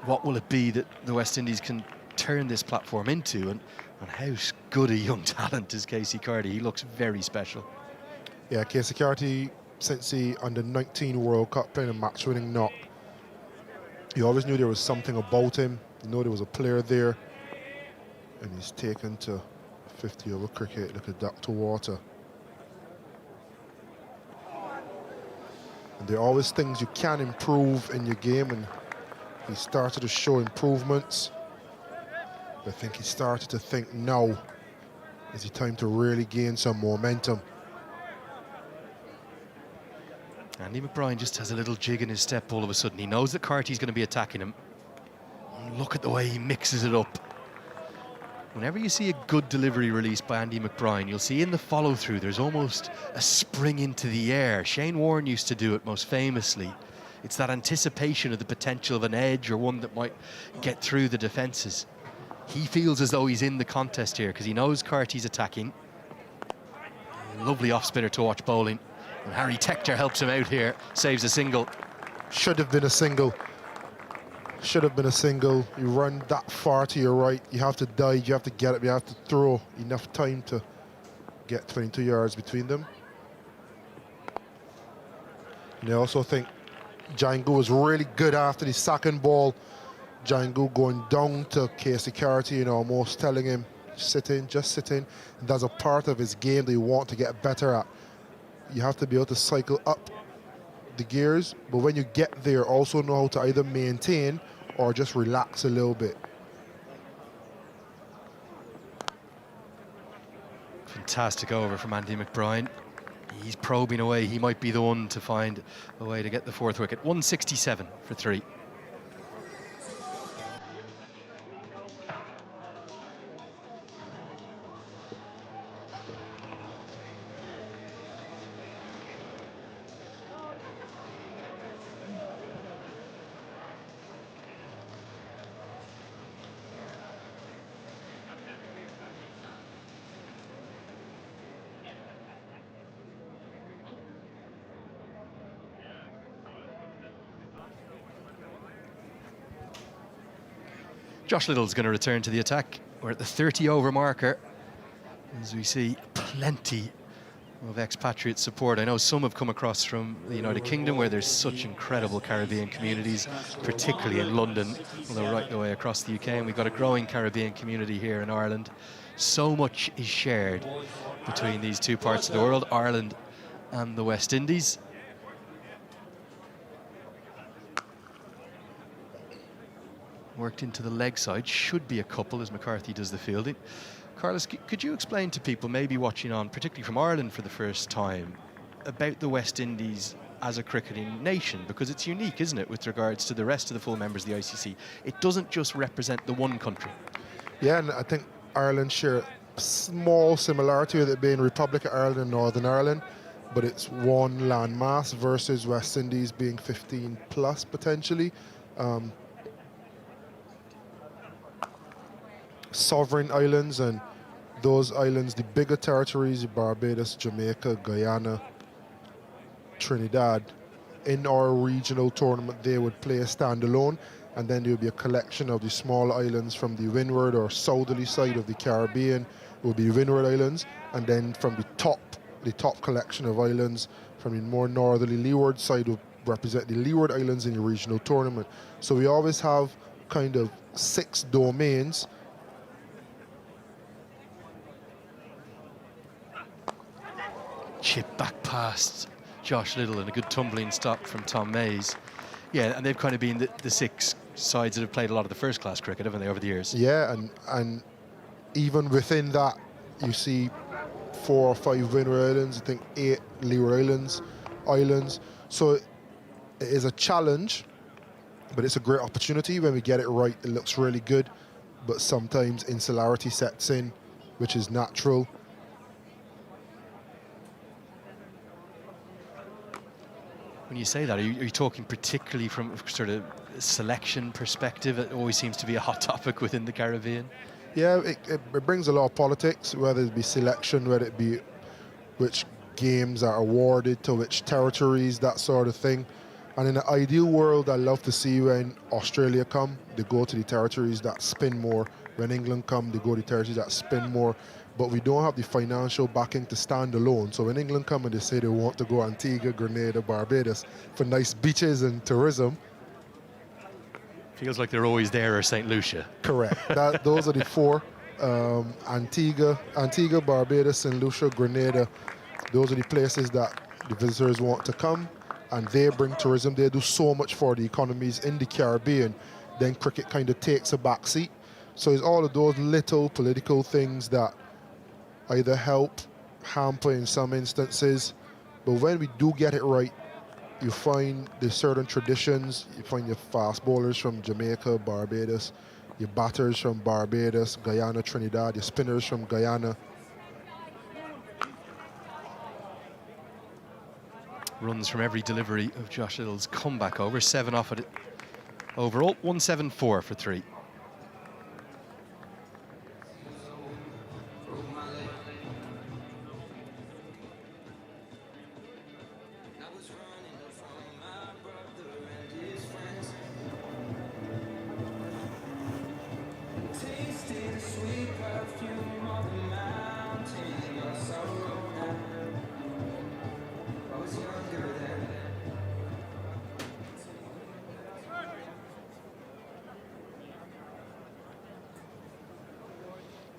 What will it be that the West Indies can turn this platform into, and how good a young talent is Casey Carty? He looks very special.
Yeah, Casey Carty, since the under-19 World Cup playing a match-winning knock, you always knew there was something about him. You know there was a player there, and he's taken to 50 over cricket like a duck to water. And there are always things you can improve in your game, and he started to show improvements. But I think he started to think now is the time to really gain some momentum.
Andy McBride just has a little jig in his step all of a sudden. He knows that Carty's going to be attacking him. And look at the way he mixes it up. Whenever you see a good delivery released by Andy McBride, you'll see in the follow-through there's almost a spring into the air. Shane Warne used to do it most famously. It's that anticipation of the potential of an edge or one that might get through the defences. He feels as though he's in the contest here because he knows Carty's attacking. Lovely off-spinner to watch bowling. And Harry Tector helps him out here, saves a single.
Should have been a single. Should have been a single. You run that far to your right, you have to dive, you have to get it, you have to throw. Enough time to get 22 yards between them. And I also think Django was really good after the second ball. Django going down to Casey Carty and almost telling him, sit in, just sit in. And that's a part of his game that you want to get better at. You have to be able to cycle up the gears, but when you get there, also know how to either maintain or just relax a little bit.
Fantastic over from Andy McBride. He's probing away. He might be the one to find a way to get the fourth wicket. 167 for 3. Josh Little's going to return to the attack. We're at the 30-over marker, as we see plenty of expatriate support. I know some have come across from the United Kingdom, where there's such incredible Caribbean communities, particularly in London, although right the way across the UK. And we've got a growing Caribbean community here in Ireland. So much is shared between these two parts of the world, Ireland and the West Indies. Worked into the leg side, should be a couple as McCarthy does the fielding. Carlos, could you explain to people maybe watching on, particularly from Ireland for the first time, about the West Indies as a cricketing nation? Because it's unique, isn't it, with regards to the rest of the full members of the ICC. It doesn't just represent the one country.
Yeah, and I think Ireland share a small similarity with it being Republic of Ireland and Northern Ireland, but it's one landmass versus West Indies being 15 plus potentially. Sovereign islands, and those islands, the bigger territories, Barbados, Jamaica, Guyana, Trinidad, in our regional tournament they would play a standalone, and then there would be a collection of the small islands from the windward or southerly side of the Caribbean. It would be windward islands, and then from the top collection of islands from the more northerly leeward side would represent the leeward islands in the regional tournament. So we always have kind of 6 domains.
Chip back past Josh Little and a good tumbling stop from Tom Mays. Yeah, and they've kind of been the 6 sides that have played a lot of the first class cricket, haven't they, over the years?
Yeah, and even within that, you see 4 or 5 windward islands, I think 8 leeward islands. So it is a challenge, but it's a great opportunity. When we get it right, it looks really good, but sometimes insularity sets in, which is natural.
When you say that, are you talking particularly from sort of selection perspective? It always seems to be a hot topic within the Caribbean.
Yeah, it brings a lot of politics, whether it be selection, whether it be which games are awarded to which territories, that sort of thing. And in an ideal world, I love to see when Australia come, they go to the territories that spin more. When England come, they go to the territories that spin more. But we don't have the financial backing to stand alone. So when England come and they say they want to go Antigua, Grenada, Barbados for nice beaches and tourism.
Feels like they're always there, or St. Lucia.
Correct. Those are the 4. Antigua, Barbados, St. Lucia, Grenada. Those are the places that the visitors want to come, and they bring tourism. They do so much for the economies in the Caribbean. Then cricket kind of takes a back seat. So it's all of those little political things that either help, hamper in some instances. But when we do get it right, you find there's certain traditions. You find your fast bowlers from Jamaica, Barbados, your batters from Barbados, Guyana, Trinidad, your spinners from Guyana.
Runs from every delivery of Josh Little's comeback over. 7 off at it overall. 174 for 3.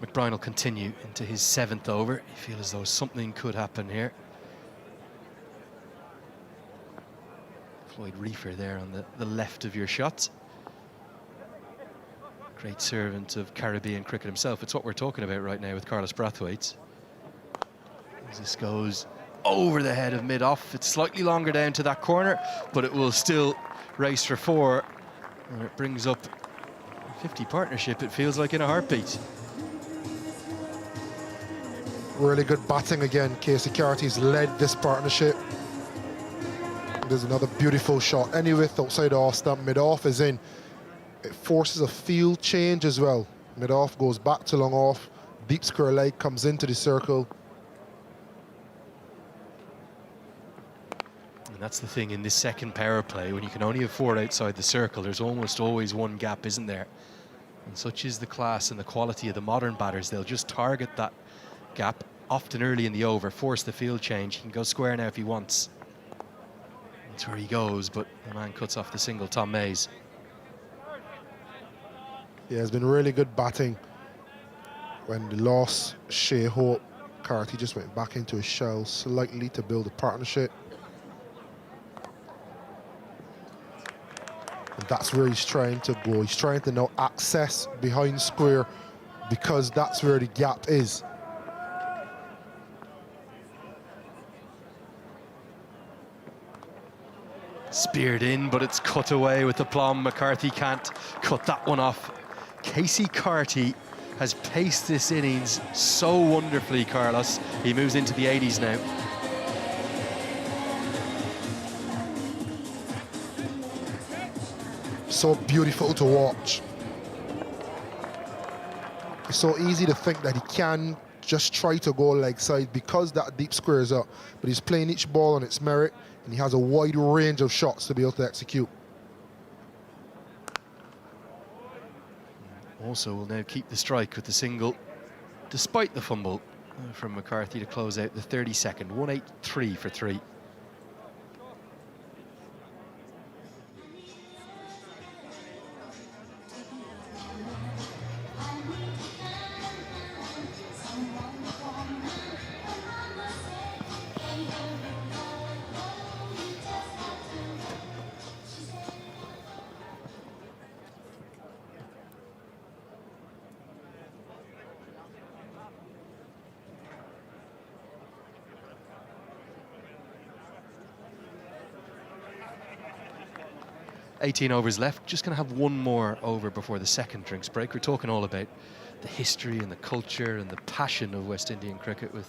McBride will continue into his 7th over. You feel as though something could happen here. Floyd Reefer there on the left of your shots. Great servant of Caribbean cricket himself. It's what we're talking about right now with Carlos Brathwaite. As this goes over the head of mid-off. It's slightly longer down to that corner, but it will still race for 4. And it brings up a 50 partnership, it feels like, in a heartbeat.
Really good batting again. Casey Carty's led this partnership. There's another beautiful shot. Any width outside the off stump, mid-off is in. It forces a field change as well. Mid-off goes back to long off. Deep square leg comes into the circle.
And that's the thing in this second power play, when you can only have 4 outside the circle, there's almost always one gap, isn't there? And such is the class and the quality of the modern batters. They'll just target that gap, often early in the over, force the field change. He can go square now if he wants. That's where he goes, but the man cuts off the single, Tom Mays.
Yeah, it's been really good batting. When they lost Shea Hope, Carty just went back into his shell slightly to build a partnership. And that's where he's trying to go. He's trying to now access behind square because that's where the gap is.
Speared in, but it's cut away with aplomb. McCarthy can't cut that one off. Casey Carty has paced this innings so wonderfully, Carlos. He moves into the 80s now.
So beautiful to watch. It's so easy to think that he can just try to go leg side because that deep square is up, but he's playing each ball on its merit, and he has a wide range of shots to be able to execute.
Also will now keep the strike with the single, despite the fumble from McCarthy to close out the 32nd. 183 for 3. $18 overs left. Just going to have one more over before the second drinks break. We're talking all about the history and the culture and the passion of West Indian cricket with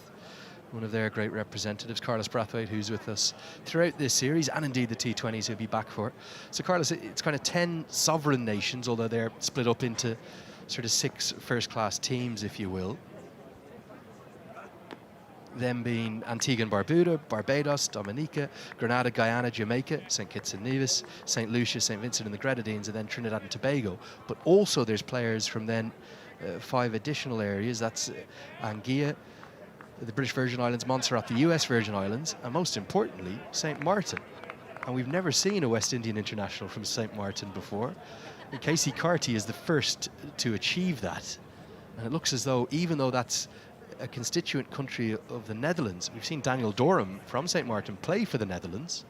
one of their great representatives, Carlos Brathwaite, who's with us throughout this series, and indeed the T20s he'll be back for. So Carlos, it's kind of 10 sovereign nations, although they're split up into sort of 6 first-class teams, if you will. Them being Antigua and Barbuda, Barbados, Dominica, Grenada, Guyana, Jamaica, St. Kitts and Nevis, St. Lucia, St. Vincent and the Grenadines, and then Trinidad and Tobago. But also there's players from then 5 additional areas. That's Anguilla, the British Virgin Islands, Montserrat, the US Virgin Islands, and most importantly, St. Martin. And we've never seen a West Indian international from St. Martin before. And Casey Carty is the first to achieve that. And it looks as though, even though that's a constituent country of the Netherlands, we've seen Daniel Dorham from St. Martin play for the Netherlands.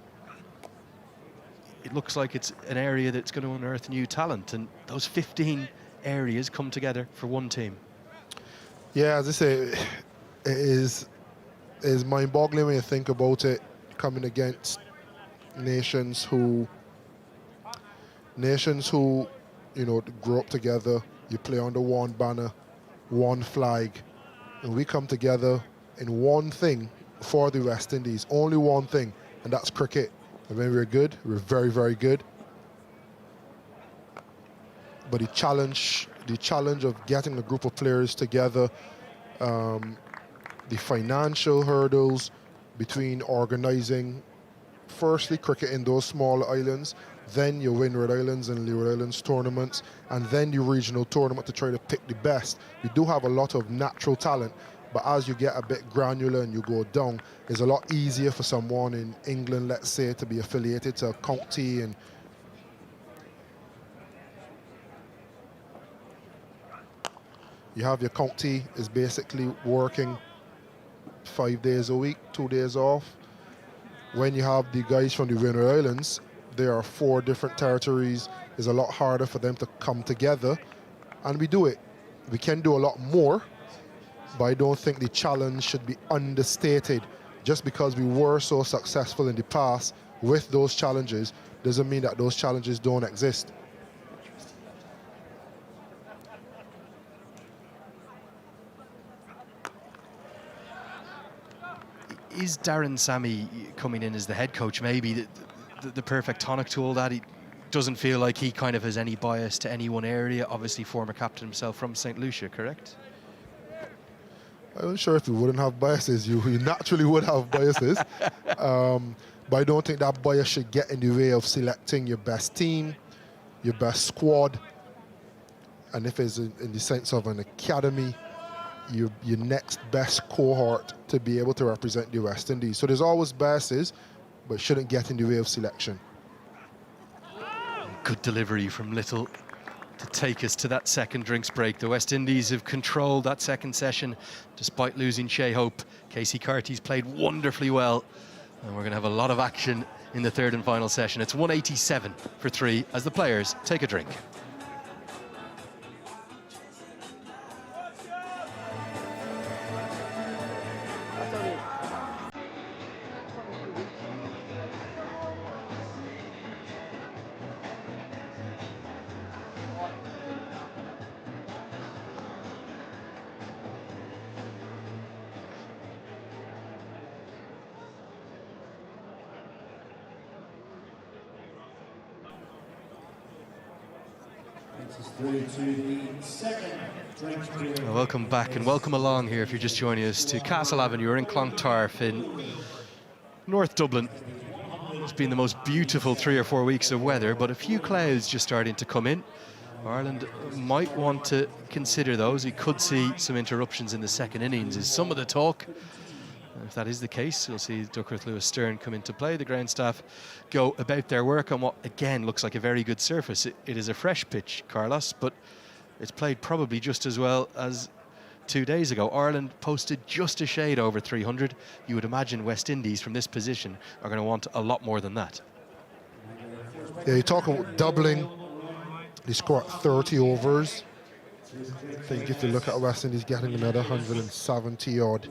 It looks like it's an area that's going to unearth new talent, and those 15 areas come together for one team.
Yeah, as I say, it is mind-boggling when you think about it, coming against nations who, you know, grow up together. You play under one banner, one flag, and we come together in one thing for the West Indies, only one thing, and that's cricket. And when we're good, we're very, very good. But the challenge of getting a group of players together, the financial hurdles between organizing, firstly, cricket in those smaller islands, then your Windward Islands and Leeward Islands tournaments, and then the regional tournament to try to pick the best. We do have a lot of natural talent, but as you get a bit granular and you go down, it's a lot easier for someone in England, let's say, to be affiliated to a county. And you have your county is basically working 5 days a week, 2 days off. When you have the guys from the Windward Islands, there are 4 different territories. It's a lot harder for them to come together, and we do it. We can do a lot more, but I don't think the challenge should be understated. Just because we were so successful in the past with those challenges doesn't mean that those challenges don't exist.
Is Darren Sammy coming in as the head coach maybe the perfect tonic to all that? He doesn't feel like he kind of has any bias to any one area. Obviously former captain himself from St. Lucia, correct?
I'm not sure if you wouldn't have biases. You naturally would have biases. But I don't think that bias should get in the way of selecting your best team, your best squad. and if it's in the sense of an academy, your next best cohort to be able to represent the West Indies. So there's always biases, but shouldn't get in the way of selection.
Good delivery from Little to take us to that second drinks break. The West Indies have controlled that second session despite losing Shea Hope. Casey Carty's played wonderfully well, and we're going to have a lot of action in the third and final session. It's 187 for 3 as the players take a drink. Well, welcome back and welcome along here if you're just joining us to Castle Avenue. We're in Clontarf in North Dublin. It's been the most beautiful 3 or 4 weeks of weather, but a few clouds just starting to come in. Ireland might want to consider those. We could see some interruptions in the second innings is some of the talk. And if that is the case, you'll see Duckworth Lewis Stern come into play. The ground staff go about their work on what, again, looks like a very good surface. It is a fresh pitch, Carlos, but it's played probably just as well as 2 days ago. Ireland posted just a shade over 300. You would imagine West Indies from this position are going to want a lot more than that.
Yeah, you're talking about doubling. They scored 30 overs. I think if you look at West Indies getting another 170 odd,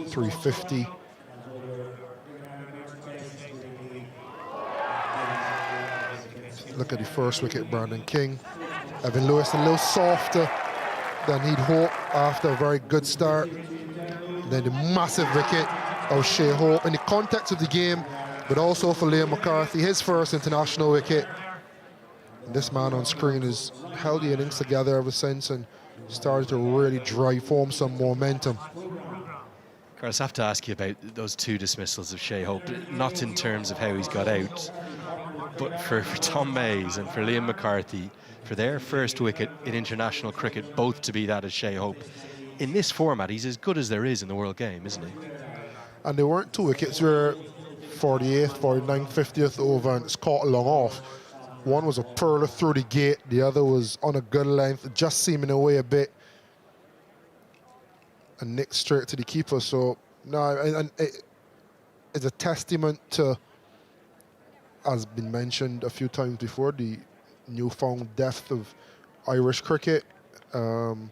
350. Look at the first wicket, Brandon King. Evan Lewis a little softer than he'd hoped after a very good start. And then the massive wicket of Shea Hope in the context of the game, but also for Liam McCarthy, his first international wicket. And this man on screen has held the innings together ever since and started to really drive home some momentum.
Carlos, I have to ask you about those 2 dismissals of Shea Hope, not in terms of how he's got out, but for Tom Mays and for Liam McCarthy, for their first wicket in international cricket, both to be that as Shea Hope. In this format, he's as good as there is in the world game, isn't he?
And there weren't 2 wickets, there were 48th, 49th, 50th over, and it's caught long off. One was a perler through the gate, the other was on a good length, just seeming away a bit, and nicked straight to the keeper. So, no, and it's a testament to, as been mentioned a few times before, the newfound depth of Irish cricket. And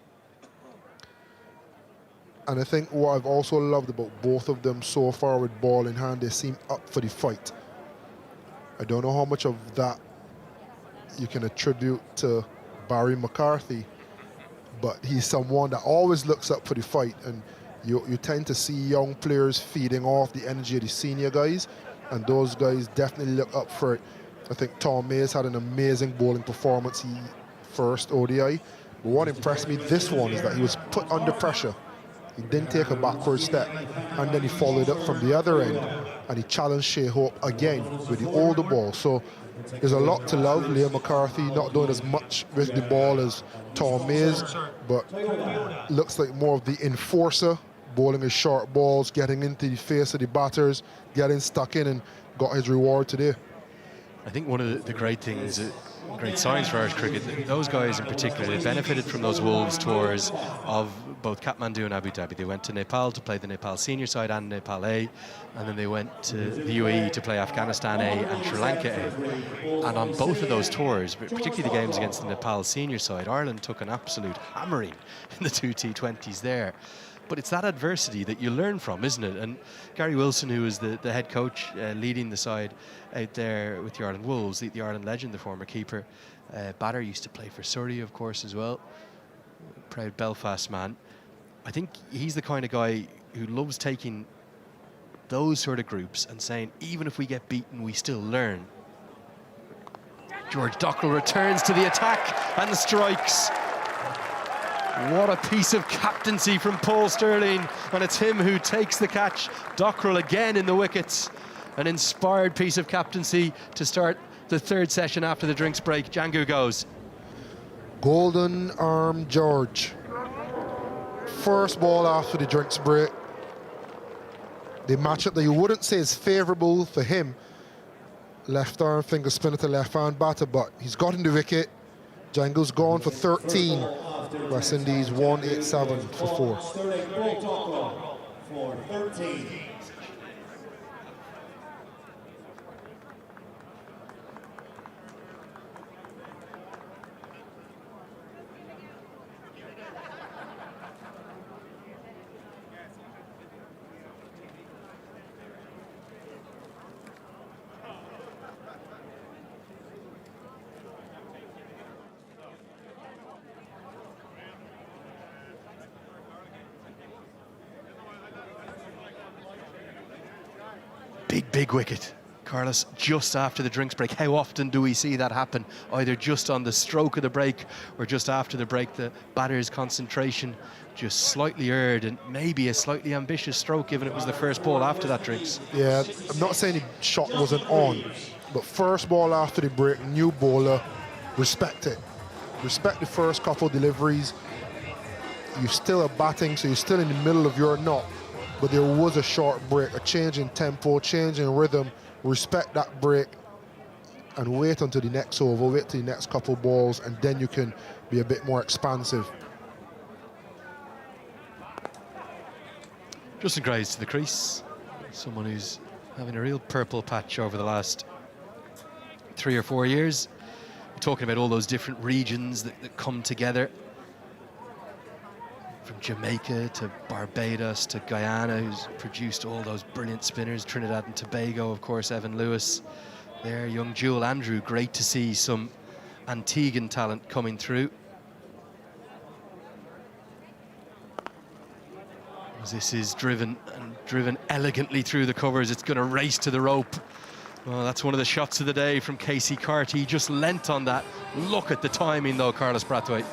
I think what I've also loved about both of them so far with ball in hand, they seem up for the fight. I don't know how much of that you can attribute to Barry McCarthy, but he's someone that always looks up for the fight, and you tend to see young players feeding off the energy of the senior guys, and those guys definitely look up for it. I think Tom Mays had an amazing bowling performance, he first ODI, but what impressed me this one is that he was put under pressure. He didn't take a backward step, and then he followed up from the other end, and he challenged Shea Hope again with the older ball. So there's a lot to love. Liam McCarthy not doing as much with the ball as Tom Mays, but looks like more of the enforcer, bowling his short balls, getting into the face of the batters, getting stuck in, and got his reward today.
I think one of the great things, great signs for Irish cricket, those guys in particular, they benefited from those Wolves tours of both Kathmandu and Abu Dhabi. They went to Nepal to play the Nepal senior side and Nepal A, and then they went to the UAE to play Afghanistan A and Sri Lanka A. And on both of those tours, particularly the games against the Nepal senior side, Ireland took an absolute hammering in the 2 T20s there. But it's that adversity that you learn from, isn't it? And Gary Wilson, who was the head coach leading the side out there with the Ireland Wolves, the Ireland legend, the former keeper, batter, used to play for Surrey, of course, as well. Proud Belfast man. I think he's the kind of guy who loves taking those sort of groups and saying, even if we get beaten, we still learn. George Dockrell returns to the attack and strikes. What a piece of captaincy from Paul Stirling, and it's him who takes the catch. Dockrell again in the wickets. An inspired piece of captaincy to start the third session after the drinks break. Django goes.
Golden Arm George. First ball after the drinks break. The matchup that you wouldn't say is favourable for him. Left arm finger spinner to left hand batter, but he's gotten the wicket. Jangle's gone for 13. West Indies 187 for 4.
Sterling Bull for 13.
Big wicket. Carlos, just after the drinks break. How often do we see that happen? Either just on the stroke of the break or just after the break, the batter's concentration just slightly erred, and maybe a slightly ambitious stroke given it was the first ball after that drinks.
Yeah, I'm not saying the shot wasn't on, but first ball after the break, new bowler, respect it. Respect the first couple deliveries. You still are batting, so you're still in the middle of your knot, but there was a short break, a change in tempo, change in rhythm. Respect that break and wait until the next over, wait till the next couple balls, and then you can be a bit more expansive.
Justin Graves to the crease. Someone who's having a real purple patch over the last 3 or 4 years. We're talking about all those different regions that come together. From Jamaica to Barbados to Guyana, who's produced all those brilliant spinners. Trinidad and Tobago, of course, Evan Lewis. There, young Jewel Andrew. Great to see some Antiguan talent coming through. As this is driven elegantly through the covers, it's going to race to the rope. Well, that's one of the shots of the day from Casey Carty. He just leant on that. Look at the timing, though, Carlos Brathwaite.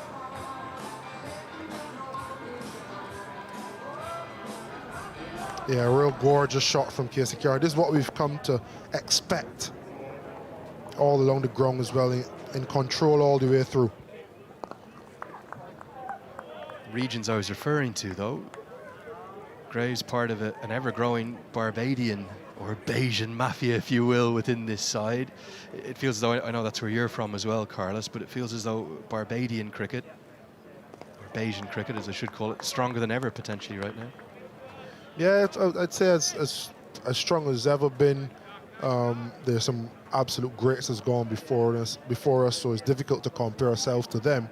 Yeah, a real gorgeous shot from Casey Carty. This is what we've come to expect all along the ground as well, in control all the way through.
Regions I was referring to, though. Graves part of an ever-growing Barbadian or Bayesian mafia, if you will, within this side. It feels as though, I know that's where you're from as well, Carlos, but it feels as though Barbadian cricket, or Bayesian cricket as I should call it, stronger than ever potentially right now.
Yeah, I'd say as strong as ever been. There's some absolute greats that's gone before us, so it's difficult to compare ourselves to them,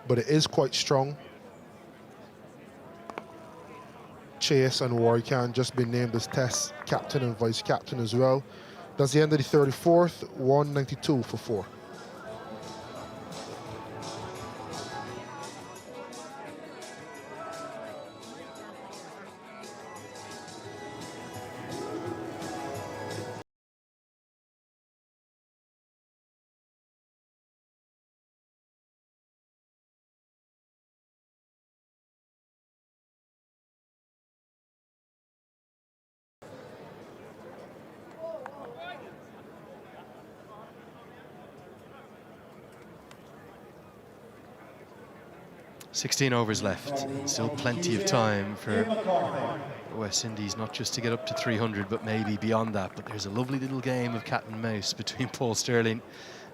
but it is quite strong. Chase and Warwican just been named as Test captain and vice captain as well. That's the end of the 34th, 192 for 4.
.16 overs left, still plenty of time for West Indies, not just to get up to 300, but maybe beyond that. But there's a lovely little game of cat and mouse between Paul Sterling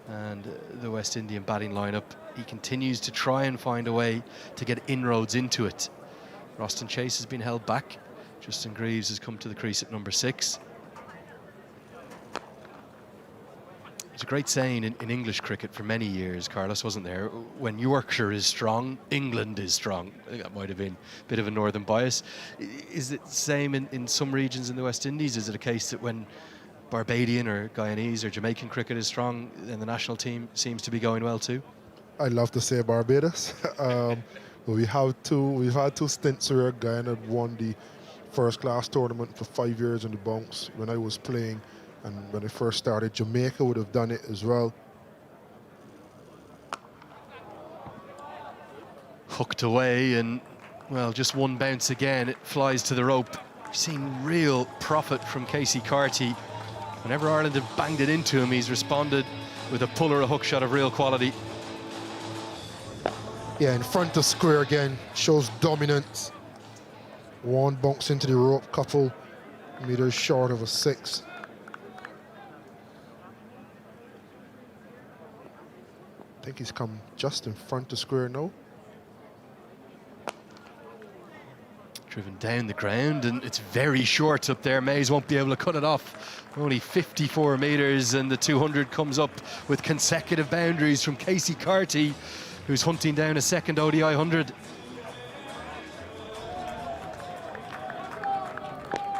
and the West Indian batting lineup. He continues to try and find a way to get inroads into it. Roston Chase has been held back. Justin Greaves has come to the crease at number 6. It's a great saying in English cricket for many years, Carlos, wasn't there? When Yorkshire is strong, England is strong. I think that might have been a bit of a northern bias. Is it the same in some regions in the West Indies? Is it a case that when Barbadian or Guyanese or Jamaican cricket is strong, then the national team seems to be going well too?
I'd love to say Barbados. But we've had two stints where Guyana had won the first class tournament for 5 years on the bounce when I was playing. And when I first started, Jamaica would have done it as well.
Hooked away, and, well, just one bounce again. It flies to the rope. We've seen real profit from Casey Carty. Whenever Ireland have banged it into him, he's responded with a pull or a hook shot of real quality.
Yeah, in front of square again, shows dominance. One bunks into the rope, couple meters short of a 6. I think he's come just in front of square now.
Driven down the ground, and it's very short up there. Mays won't be able to cut it off. Only 54 metres, and the 200 comes up with consecutive boundaries from Casey Carty, who's hunting down a second ODI 100.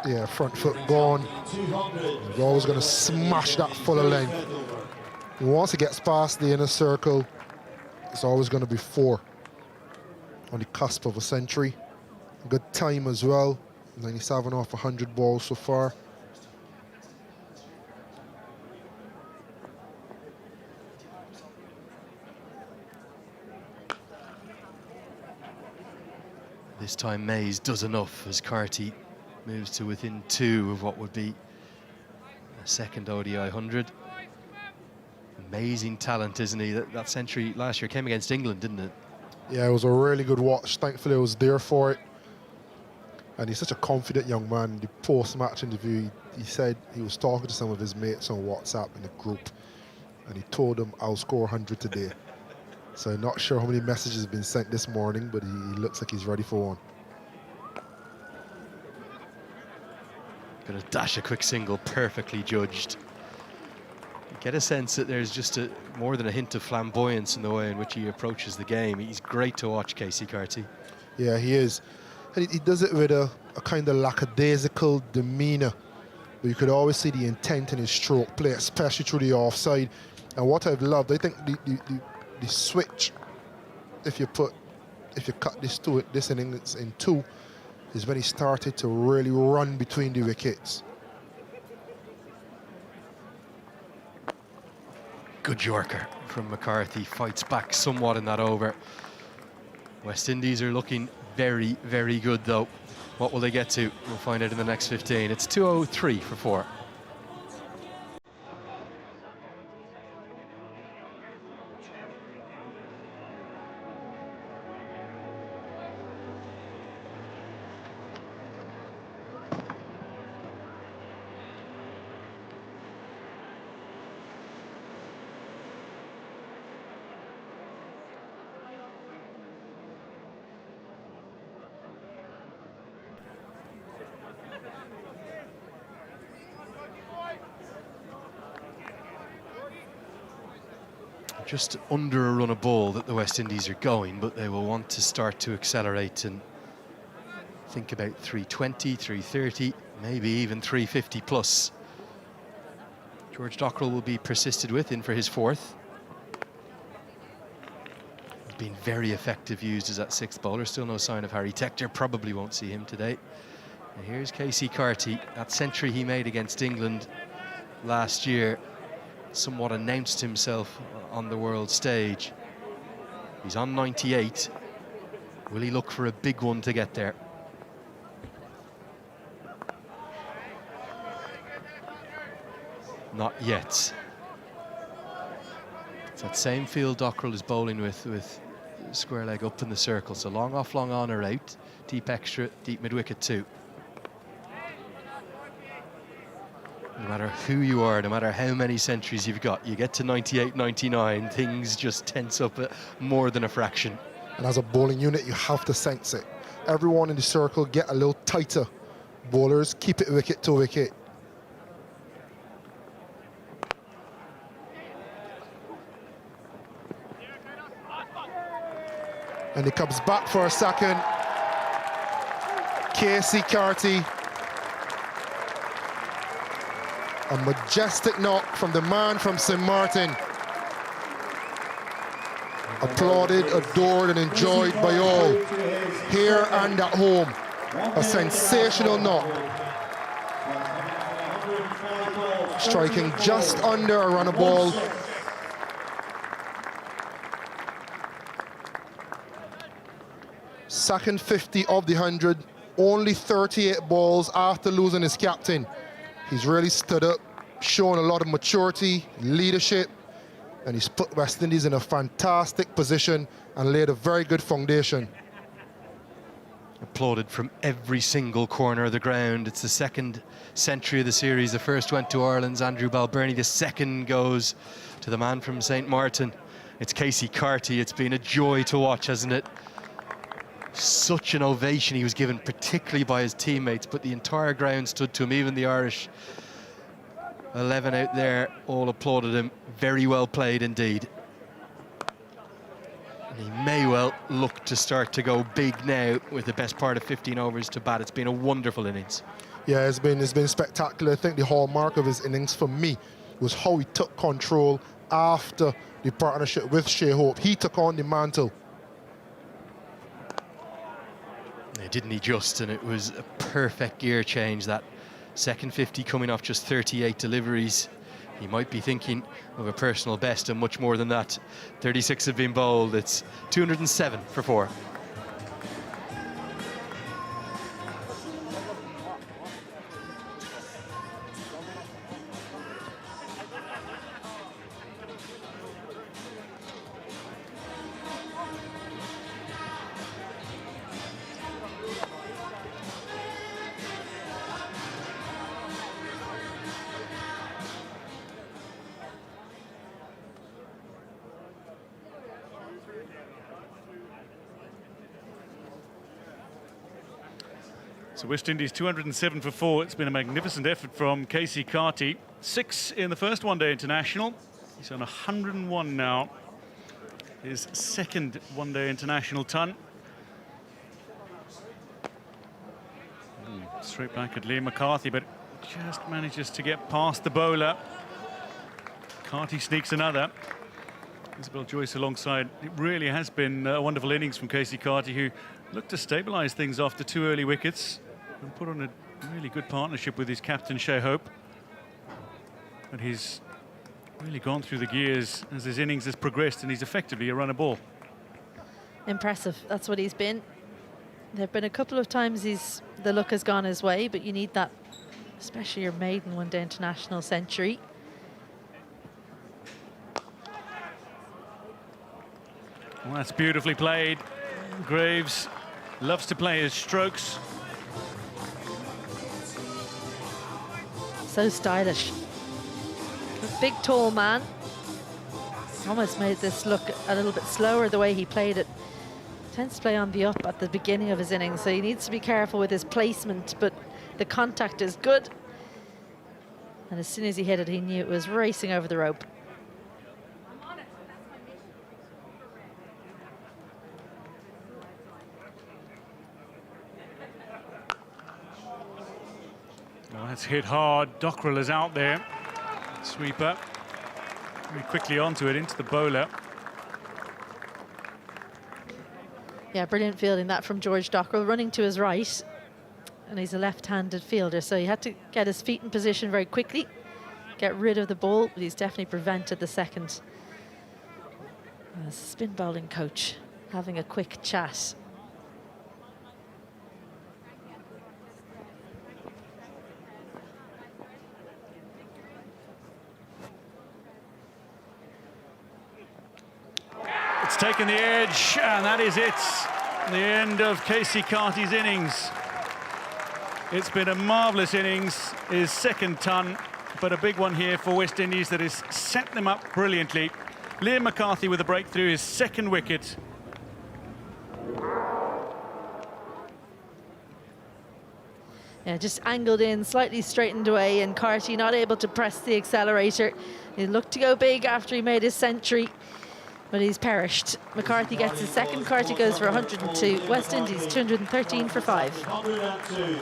Yeah, front foot gone. He's always going to smash that fuller length. And once he gets past the inner circle, it's always going to be 4 on the cusp of a century. Good time as well, 97 off 100 balls so far.
This time Mays does enough as Carty moves to within 2 of what would be a second ODI 100. Amazing talent, isn't he? That century last year came against England, didn't it?
Yeah, it was a really good watch. Thankfully, I was there for it. And he's such a confident young man. In the post-match interview, he said he was talking to some of his mates on WhatsApp in the group, and he told them, I'll score 100 today. So I'm not sure how many messages have been sent this morning, but he looks like he's ready for one.
Gonna dash a quick single, perfectly judged. You get a sense that there's just more than a hint of flamboyance in the way in which he approaches the game. He's great to watch, Casey Carty.
Yeah, he is. And he does it with a kind of lackadaisical demeanor. But you could always see the intent in his stroke play, especially through the offside. And what I've loved, I think the switch, if you cut this innings in 2, is when he started to really run between the wickets.
Good Yorker from McCarthy, fights back somewhat in that over. West Indies are looking very, very good though. What will they get to? We'll find out in the next 15. It's 203 for 4. Just under a run of ball that the West Indies are going, but they will want to start to accelerate and think about 320, 330, maybe even 350 plus. George Dockrell will be persisted with in for his 4th. He's been very effective used as that 6th bowler. Still no sign of Harry Tector, probably won't see him today. And here's Casey Carty, that century he made against England last year. Somewhat announced himself on the world stage. He's on 98. Will he look for a big one to get there? Not yet. It's that same field Dockrell is bowling with square leg up in the circle. So long off, long on or out. Deep extra, deep mid-wicket too. No matter who you are, no matter how many centuries you've got, you get to 98, 99, things just tense up more than a fraction.
And as a bowling unit, you have to sense it. Everyone in the circle get a little tighter. Bowlers, keep it wicket to wicket. And he comes back for a second. Casey Carty. A majestic knock from the man from St. Martin. Applauded, adored, and enjoyed by all, here and at home. A sensational knock. Striking just under a run of ball. Second 50 of the 100, only 38 balls after losing his captain. He's really stood up, shown a lot of maturity, leadership, And he's put West Indies in a fantastic position and laid a very good foundation.
Applauded from every single corner of the ground. It's the second century of the series. The first went to Ireland's Andrew Balbirnie. The second goes to the man from St. Martin. It's Casey Carty. It's been a joy to watch, hasn't it? Such an ovation he was given, particularly by his teammates, but the entire ground stood to him, even the Irish 11 out there all applauded him. Very well played indeed. And he may well look to start to go big now with the best part of 15 overs to bat. It's been a wonderful innings.
Yeah, it's been spectacular. I think the hallmark of his innings for me was how he took control after the partnership with Shea Hope. He took on the mantle.
Yeah, didn't he just? And it was a perfect gear change. That second 50 coming off just 38 deliveries. He might be thinking of a personal best and much more than that. 36 have been bowled. It's 207 for 4.
So West Indies 207 for 4. It's been a magnificent effort from Casey Carty. 6 in the first one-day international. He's on 101 now. His second one-day international ton. Straight back at Liam McCarthy, but just manages to get past the bowler. Carty sneaks another. Isabel Joyce alongside. It really has been a wonderful innings from Casey Carty, who looked to stabilise things after 2 early wickets and put on a really good partnership with his captain, Shea Hope. But he's really gone through the gears as his innings has progressed, and he's effectively a runner ball.
Impressive, that's what he's been. There have been a couple of times the luck has gone his way, but you need that, especially your maiden one-day international century.
Well, that's beautifully played. Graves loves to play his strokes.
So stylish. A big, tall man. Almost made this look a little bit slower the way he played it. Tends to play on the up at the beginning of his innings, so he needs to be careful with his placement, but the contact is good. And as soon as he hit it, he knew it was racing over the rope.
Well, that's hit hard. Dockrell is out there. Sweeper. Very quickly onto it, into the bowler.
Yeah, brilliant fielding that from George Dockrell, running to his right. And he's a left-handed fielder, so he had to get his feet in position very quickly, get rid of the ball, but he's definitely prevented the second. Spin bowling coach having a quick chat.
It's taken the edge, and that is it. The end of Casey Carty's innings. It's been a marvellous innings, his second ton, but a big one here for West Indies that has set them up brilliantly. Liam McCarthy with a breakthrough, his second wicket.
Yeah, just angled in, slightly straightened away, and Carty not able to press the accelerator. He looked to go big after he made his century, but he's perished. McCarthy gets his second. Carty goes for 102. West Indies 213 for 5.
102.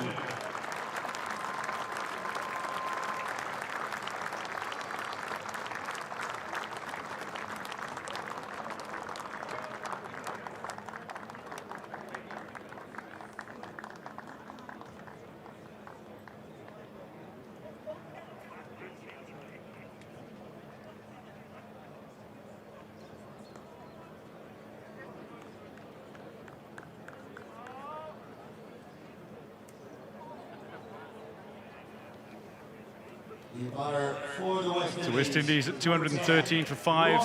So West Indies at 213 for 5,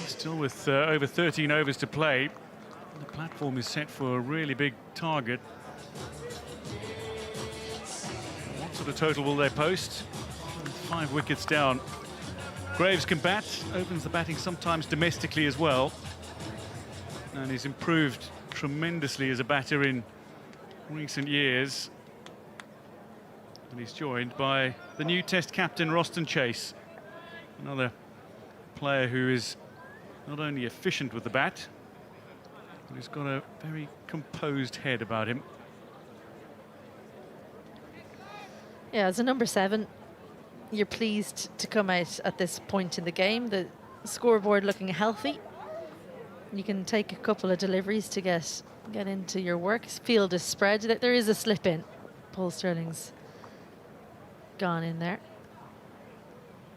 still with over 13 overs to play. The platform is set for a really big target. What sort of total will they post? 5 wickets down. Graves can bat, opens the batting sometimes domestically as well. And he's improved tremendously as a batter in recent years. And he's joined by the new Test captain, Roston Chase. Another player who is not only efficient with the bat, but he's got a very composed head about him.
Yeah, as a number 7, you're pleased to come out at this point in the game. The scoreboard looking healthy. You can take a couple of deliveries to get into your work. Field is spread. There is a slip in. Paul Stirling's gone in there.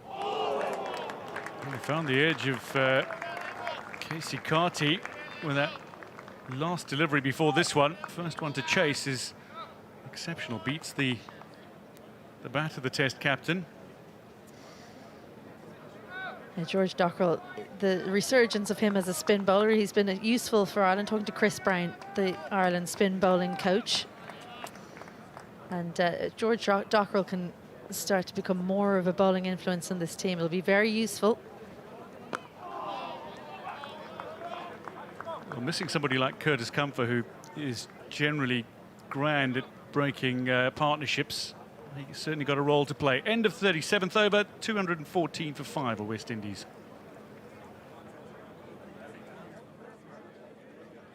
We found the edge of Casey Carty with that last delivery before this one. First one to Chase is exceptional. Beats the bat of the Test captain.
George Dockrell, the resurgence of him as a spin bowler, he's been useful for Ireland. Talking to Chris Brown, the Ireland spin bowling coach. And George Dockrell can start to become more of a bowling influence on this team. It'll be very useful.
Well, missing somebody like Curtis Comfer, who is generally grand at breaking partnerships. He's certainly got a role to play. End of 37th over, 214 for 5 for West Indies.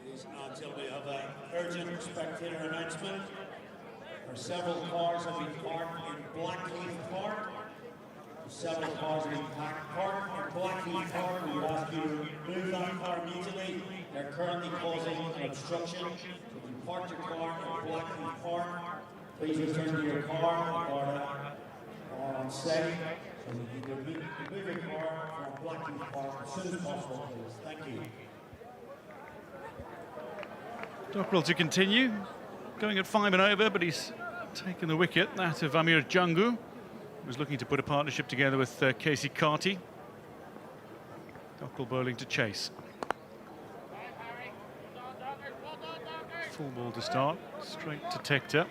Ladies and gentlemen, we have an urgent spectator announcement. Several cars have been parked in Blackheath Park. Several cars have been parked in Blackheath Park. We would ask you to move that car immediately. They're currently causing an obstruction. If you parked your car in Blackheath Park, please return to your car or on site. So you can move your car from Blackheath Park as soon as possible, please. Thank you.
Dockrell to continue. Going at 5 and over, but he's taken the wicket. That of Amir Jangu, who was looking to put a partnership together with Casey Carty. Dockrell bowling to Chase. Full ball to start, straight to Tector.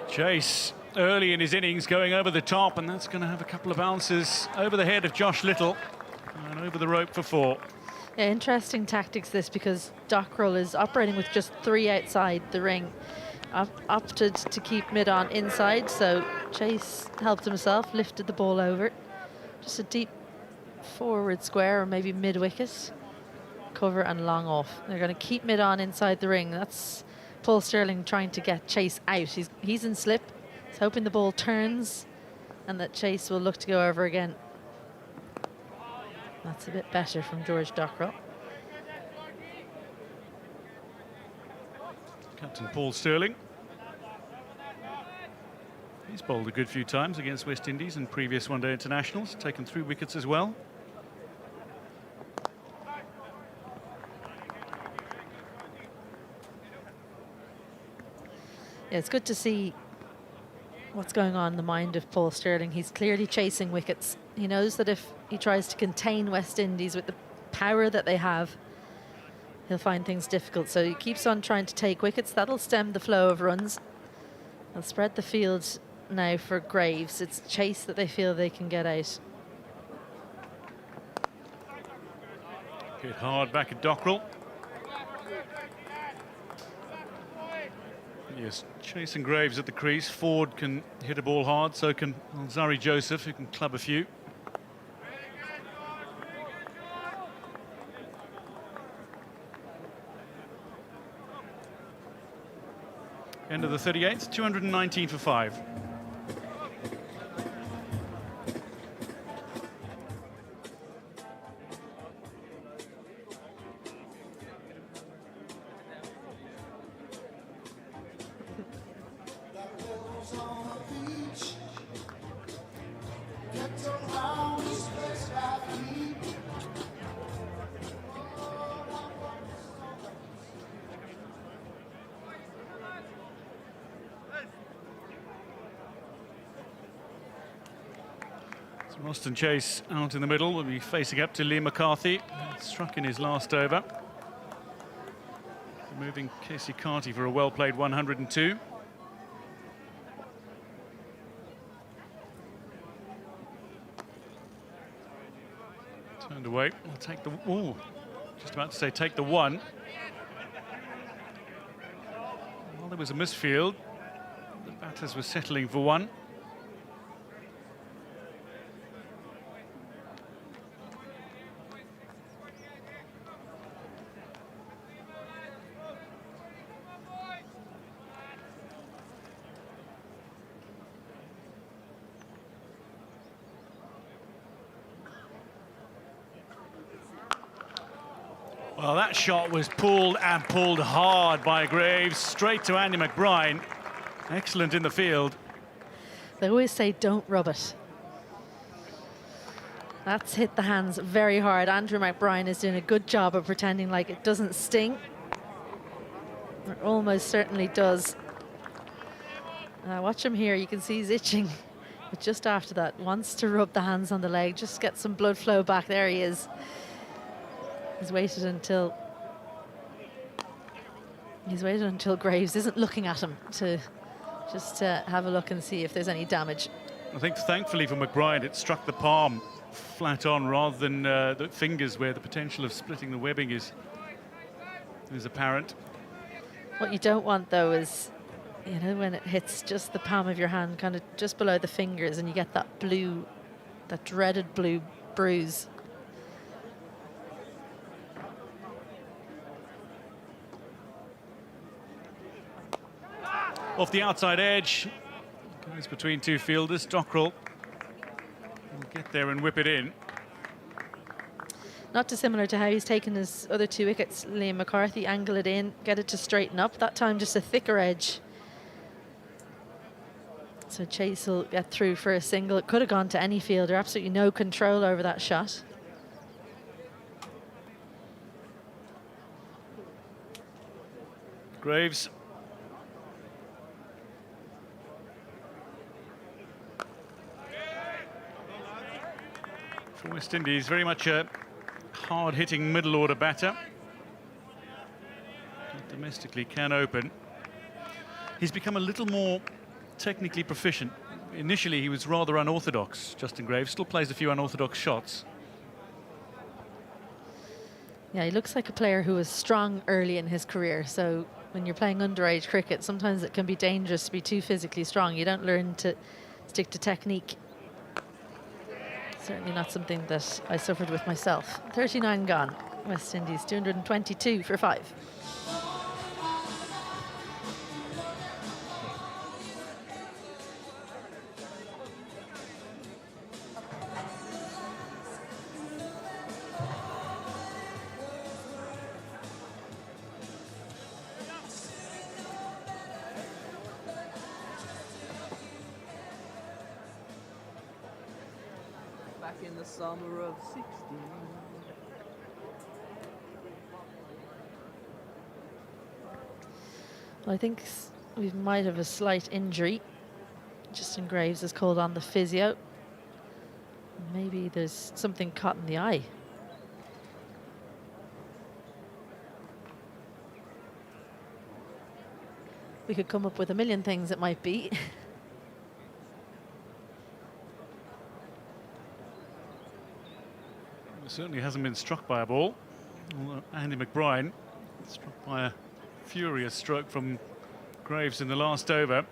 Chase early in his innings going over the top, and that's going to have a couple of bounces over the head of Josh Little and over the rope for 4.
Yeah, interesting tactics this, because Dockrell is operating with just 3 outside the ring. Opted to keep mid-on inside, so Chase helped himself, lifted the ball over. Just a deep forward square or maybe mid-wicket. Cover and long off. They're going to keep mid-on inside the ring. That's Paul Stirling trying to get Chase out. He's in slip. He's hoping the ball turns and that Chase will look to go over again. That's a bit better from George Dockrell.
Captain Paul Stirling. He's bowled a good few times against West Indies in previous one-day internationals, taken 3 wickets as well.
Yeah, it's good to see what's going on in the mind of Paul Stirling. He's clearly chasing wickets. He knows that if he tries to contain West Indies with the power that they have, he'll find things difficult. So he keeps on trying to take wickets. That'll stem the flow of runs. They'll spread the field now for Graves. It's Chase that they feel they can get out.
Hit hard back at Dockrell. Yes, Chase and Graves at the crease. Ford can hit a ball hard, so can Zari Joseph, who can club a few. End of the 38th, 219 for 5. So Roston Chase out in the middle will be facing up to Liam McCarthy. Struck in his last over. Moving Casey Carty for a well-played 102. Turned away. We'll take the... Ooh, just about to say take the one. Well, there was a misfield. The batters were settling for one. Well, that shot was pulled and pulled hard by Graves, straight to Andy McBride. Excellent in the field.
They always say don't rub it. That's hit the hands very hard. Andrew McBride is doing a good job of pretending like it doesn't sting. It almost certainly does. Watch him here, you can see he's itching. But just after that, wants to rub the hands on the leg, just get some blood flow back. There he is. He's waited until Graves isn't looking at him to just have a look and see if there's any damage.
I think thankfully for McBride, it struck the palm flat on rather than the fingers, where the potential of splitting the webbing is apparent.
What you don't want though is, you know, when it hits just the palm of your hand, kind of just below the fingers, and you get that blue, that dreaded blue bruise.
Off the outside edge, goes between two fielders. Dockrell will get there and whip it in.
Not dissimilar to how he's taken his other 2 wickets. Liam McCarthy angle it in, get it to straighten up. That time just a thicker edge. So Chase will get through for a single. It could have gone to any fielder. Absolutely no control over that shot.
Graves. For West Indies, very much a hard-hitting middle-order batter. Domestically can open. He's become a little more technically proficient. Initially, he was rather unorthodox, Justin Graves. Still plays a few unorthodox shots.
Yeah, he looks like a player who was strong early in his career. So when you're playing underage cricket, sometimes it can be dangerous to be too physically strong. You don't learn to stick to technique. Certainly not something that I suffered with myself. 39 gone. West Indies 222 for 5.
Back in the summer of 16.
Well, I think we might have a slight injury. Justin Graves has called on the physio. Maybe there's something caught in the eye. We could come up with a million things it might be.
Certainly hasn't been struck by a ball. Andy McBride struck by a furious stroke from Graves in the last over.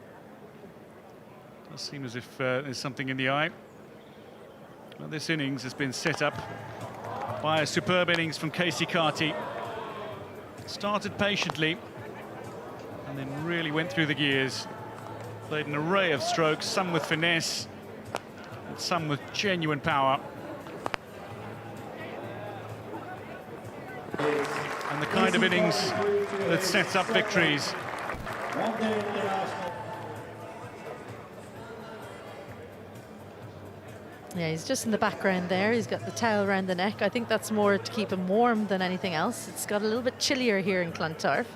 Does seem as if there's something in the eye. Well, this innings has been set up by a superb innings from Casey Carty. Started patiently and then really went through the gears. Played an array of strokes, some with finesse and some with genuine power. And the kind of innings that sets up victories.
Yeah, he's just in the background there. He's got the towel around the neck. I think that's more to keep him warm than anything else. It's got a little bit chillier here in Clontarf,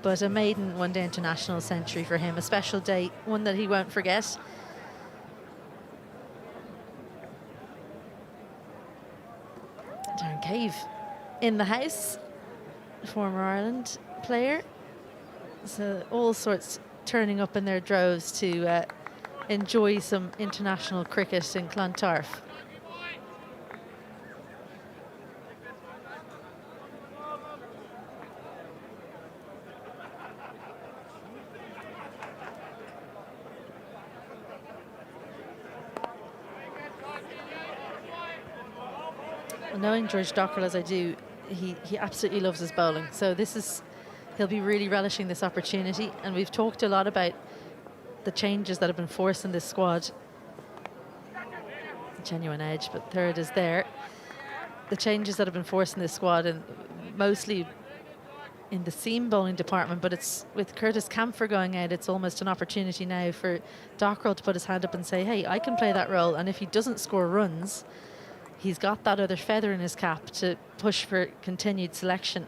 but a maiden one-day international century for him. A special day, one that he won't forget. Cave in the house, former Ireland player. So all sorts turning up in their droves to enjoy some international cricket in Clontarf. Knowing George Dockrell as I do, he absolutely loves his bowling. So he'll be really relishing this opportunity. And we've talked a lot about the changes that have been forced in this squad. Genuine edge, but third is there. The changes that have been forced in this squad, and mostly in the seam bowling department, but it's with Curtis Camphor going out, it's almost an opportunity now for Dockrell to put his hand up and say, hey, I can play that role. And if he doesn't score runs, he's got that other feather in his cap to push for continued selection.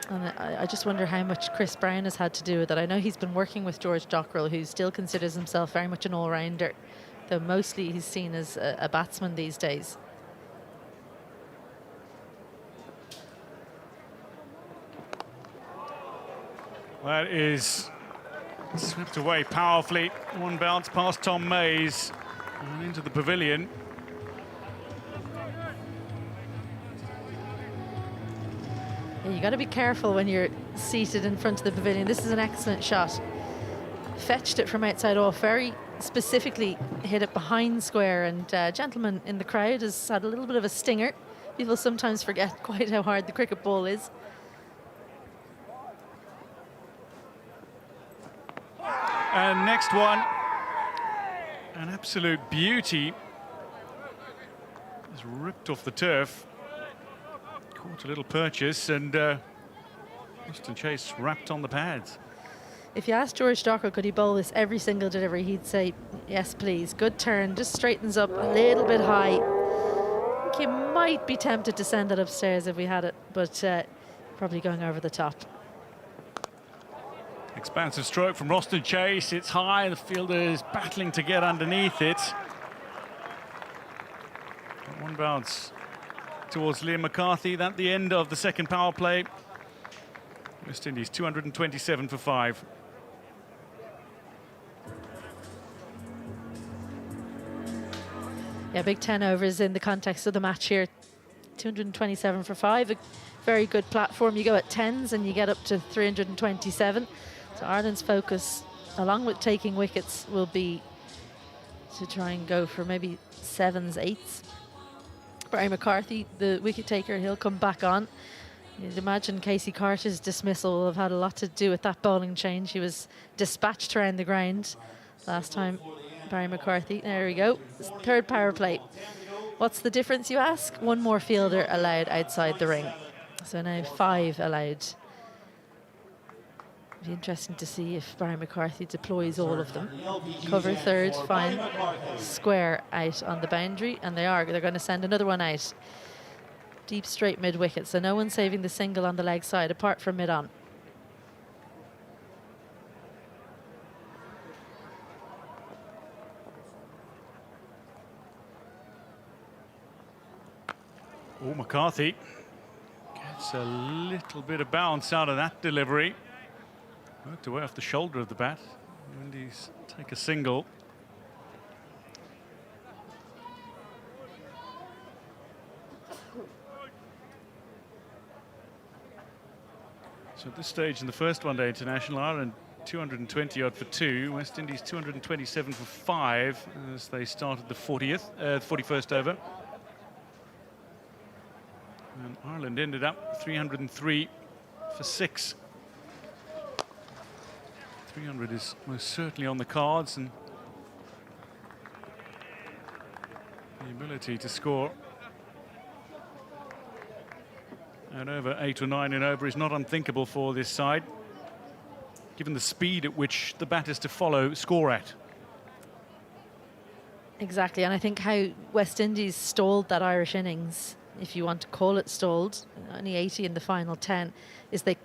And I just wonder how much Chris Brown has had to do with it. I know he's been working with George Dockrell, who still considers himself very much an all-rounder, though mostly he's seen as a batsman these days.
That is swept away powerfully. One bounce past Tom Mays and into the pavilion.
Yeah, you got to be careful when you're seated in front of the pavilion. This is an excellent shot. Fetched it from outside off, very specifically hit it behind square, and a gentleman in the crowd has had a little bit of a stinger. People sometimes forget quite how hard the cricket ball is.
And next one, an absolute beauty. It's ripped off the turf. Caught a little purchase, and Austin Chase wrapped on the pads.
If you asked George Dockrell could he bowl this every single delivery, he'd say, yes, please. Good turn, just straightens up a little bit high. I think you might be tempted to send it upstairs if we had it, but probably going over the top.
Expansive stroke from Austin Chase. It's high, the fielder is battling to get underneath it. One bounce towards Liam McCarthy. At the end of the second power play. West Indies 227 for 5.
Yeah, big 10 overs in the context of the match here. 227 for 5, a very good platform. You go at 10s and you get up to 327. So Ireland's focus, along with taking wickets, will be to try and go for maybe 7s, 8s. Barry McCarthy, the wicket taker, he'll come back on. You'd imagine Casey Carter's dismissal will have had a lot to do with that bowling change. He was dispatched around the ground last time, Barry McCarthy. There we go. Third power play. What's the difference, you ask? One more fielder allowed outside the ring. So now 5 allowed. It'd be interesting to see if Barry McCarthy deploys all of them. Cover third, fine. Square out on the boundary, and they are. They're going to send another one out. Deep straight mid-wicket, so no one saving the single on the leg side, apart from mid-on.
Oh, McCarthy gets a little bit of bounce out of that delivery. Worked away off the shoulder of the bat. Indies take a single. So at this stage in the first one-day international, Ireland 220 odd for 2, West Indies 227 for 5 as they started the 41st over. And Ireland ended up 303 for 6. 300 is most certainly on the cards, and the ability to score at over 8 or 9 and over is not unthinkable for this side, given the speed at which the batters to follow score at.
Exactly, and I think how West Indies stalled that Irish innings, if you want to call it stalled, only 80 in the final 10, is they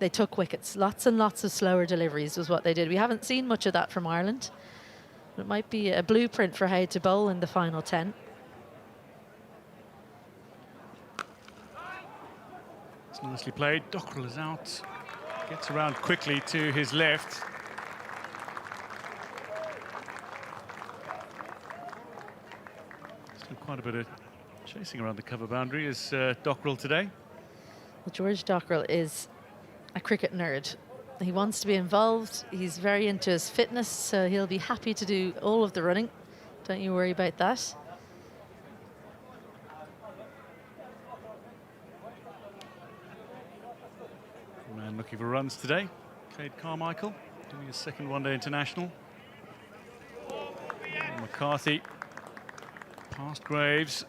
took wickets. Lots and lots of slower deliveries was what they did. We haven't seen much of that from Ireland, but it might be a blueprint for how to bowl in the final 10.
It's nicely played. Dockrell is out. Gets around quickly to his left. Still quite a bit of chasing around the cover boundary is Dockrell today.
Well, George Dockrell is a cricket nerd. He wants to be involved. He's very into his fitness, so he'll be happy to do all of the running. Don't you worry about that.
Man looking for runs today. Cade Carmichael doing his second one-day international. McCarthy past Graves.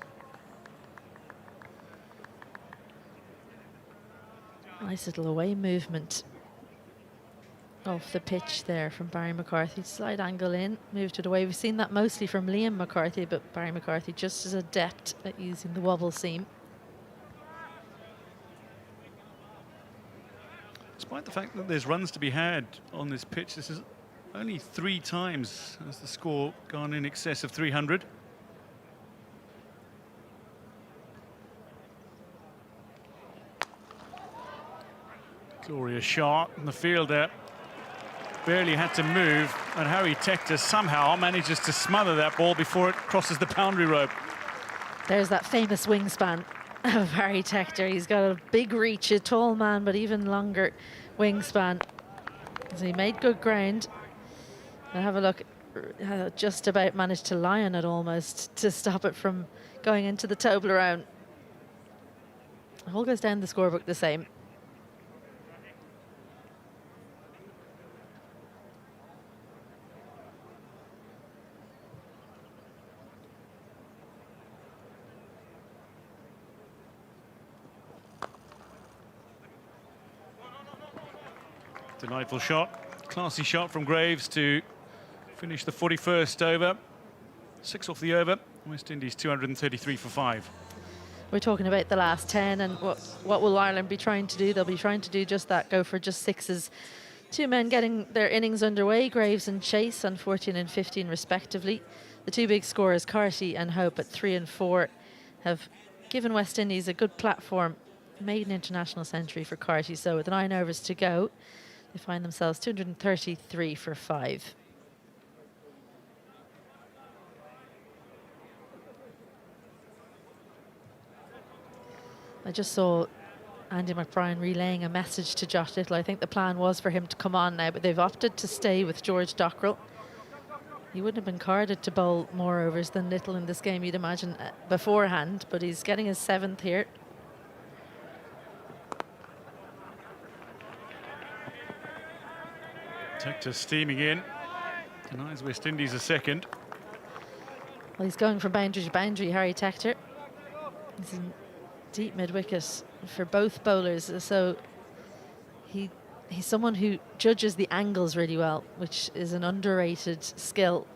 Nice little away movement off the pitch there from Barry McCarthy. Slight angle in, moved it away. We've seen that mostly from Liam McCarthy, but Barry McCarthy just as adept at using the wobble seam.
Despite the fact that there's runs to be had on this pitch, this is only 3 times has the score gone in excess of 300. Glorious shot in the fielder. Barely had to move, and Harry Tector somehow manages to smother that ball before it crosses the boundary rope.
There's that famous wingspan of Harry Tector. He's got a big reach, a tall man, but even longer wingspan. So he made good ground. Now have a look. Just about managed to lie on it almost to stop it from going into the Toblerone. All goes down the scorebook the same.
Delightful shot, classy shot from Graves to finish the 41st over. 6 off the over. West Indies 233 for 5.
We're talking about the last 10 and what will Ireland be trying to do? They'll be trying to do just that, go for just 6s. 2 men getting their innings underway, Graves and Chase on 14 and 15 respectively. The 2 big scorers, Carty and Hope at 3 and 4, have given West Indies a good platform. Made an international century for Carty, so with 9 overs to go, they find themselves 233 for 5. I just saw Andy McBrien relaying a message to Josh Little. I think the plan was for him to come on now, but they've opted to stay with George Dockrell. He wouldn't have been carded to bowl more overs than Little in this game, you'd imagine, beforehand, but he's getting his 7th here.
Tector steaming in, denies West Indies a second.
Well, he's going from boundary to boundary, Harry Tector. He's in deep mid-wicket for both bowlers, so he's someone who judges the angles really well, which is an underrated skill.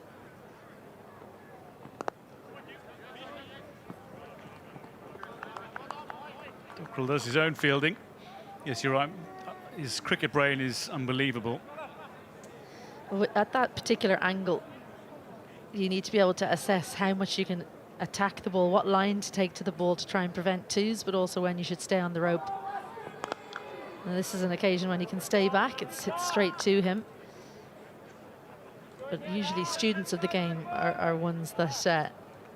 Dockrell does his own fielding. Yes, you're right. His cricket brain is unbelievable.
At that particular angle, you need to be able to assess how much you can attack the ball, what line to take to the ball to try and prevent 2s, but also when you should stay on the rope. And this is an occasion when he can stay back. It's hit straight to him. But usually students of the game are ones that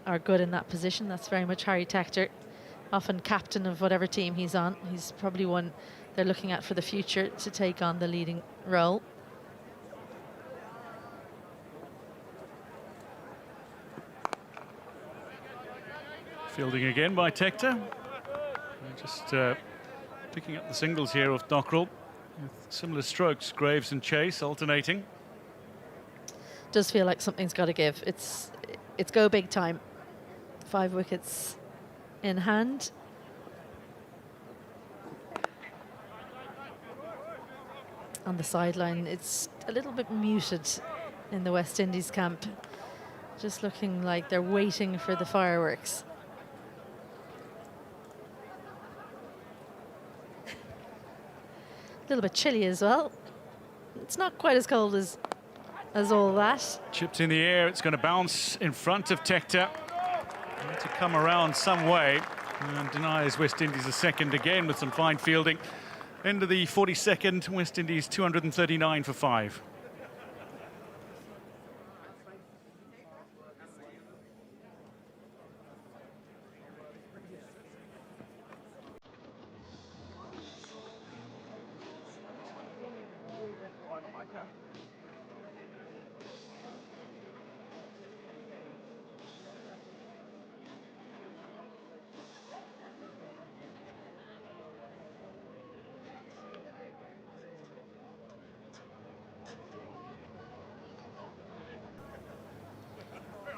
are good in that position. That's very much Harry Tector, often captain of whatever team he's on. He's probably one they're looking at for the future to take on the leading role.
Fielding again by Tector. Just picking up the singles here of Dockrell with similar strokes, Graves and Chase alternating.
Does feel like something's got to give. It's go big time. 5 wickets in hand. On the sideline, it's a little bit muted in the West Indies camp. Just looking like they're waiting for the fireworks. A little bit chilly as well. It's not quite as cold as all that.
Chipped in the air, it's going to bounce in front of Tector. Need to come around some way. And denies West Indies a second again with some fine fielding. End of the 42nd, West Indies 239 for 5.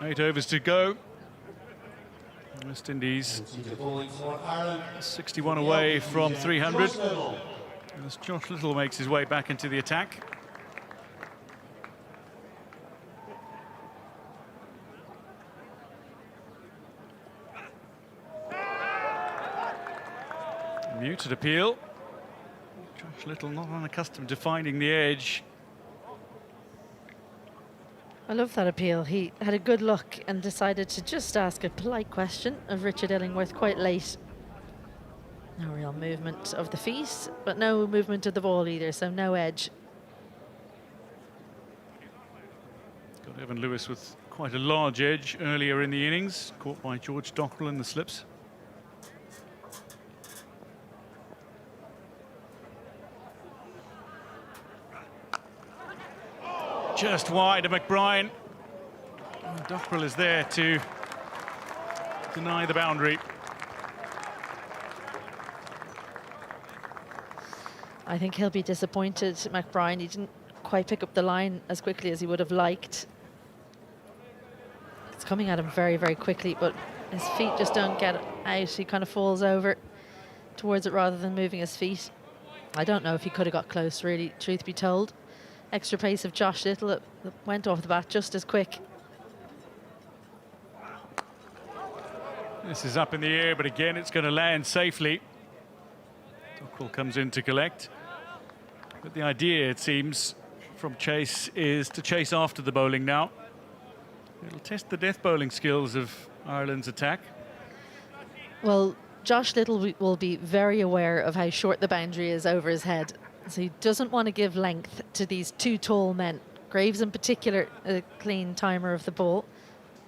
Eight overs to go. West Indies 61 away from 300. As Josh Little makes his way back into the attack. Muted appeal. Josh Little not unaccustomed to finding the edge.
I love that appeal. He had a good look and decided to just ask a polite question of Richard Illingworth quite late. No real movement of the feet, but no movement of the ball either, so no edge.
Got Evan Lewis with quite a large edge earlier in the innings, caught by George Dockrell in the slips. Just wide of McBride. And Dockrell is there to deny the boundary.
I think he'll be disappointed, McBride. He didn't quite pick up the line as quickly as he would have liked. It's coming at him very, very quickly, but his feet just don't get out. He kind of falls over towards it rather than moving his feet. I don't know if he could have got close, really, truth be told. Extra pace of Josh Little that went off the bat just as quick.
This is up in the air, but again, it's going to land safely. Dockrell comes in to collect. But the idea, it seems, from Chase is to chase after the bowling now. It'll test the death bowling skills of Ireland's attack.
Well, Josh Little will be very aware of how short the boundary is over his head. So he doesn't want to give length to these two tall men. Graves in particular, a clean timer of the ball.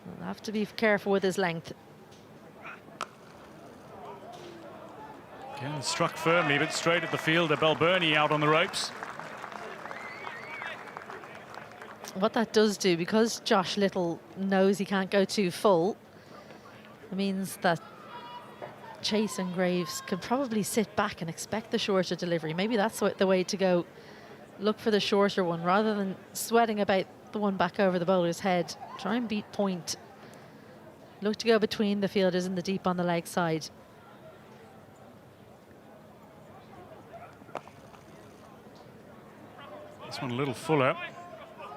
He'll have to be careful with his length.
Again, struck firmly, but straight at the fielder. Balbirnie out on the ropes.
What that does do, because Josh Little knows he can't go too full, it means that Chase and Graves can probably sit back and expect the shorter delivery. Maybe that's the way to go. Look for the shorter one rather than sweating about the one back over the bowler's head. Try and beat point. Look to go between the fielders and the deep on the leg side.
This one a little fuller.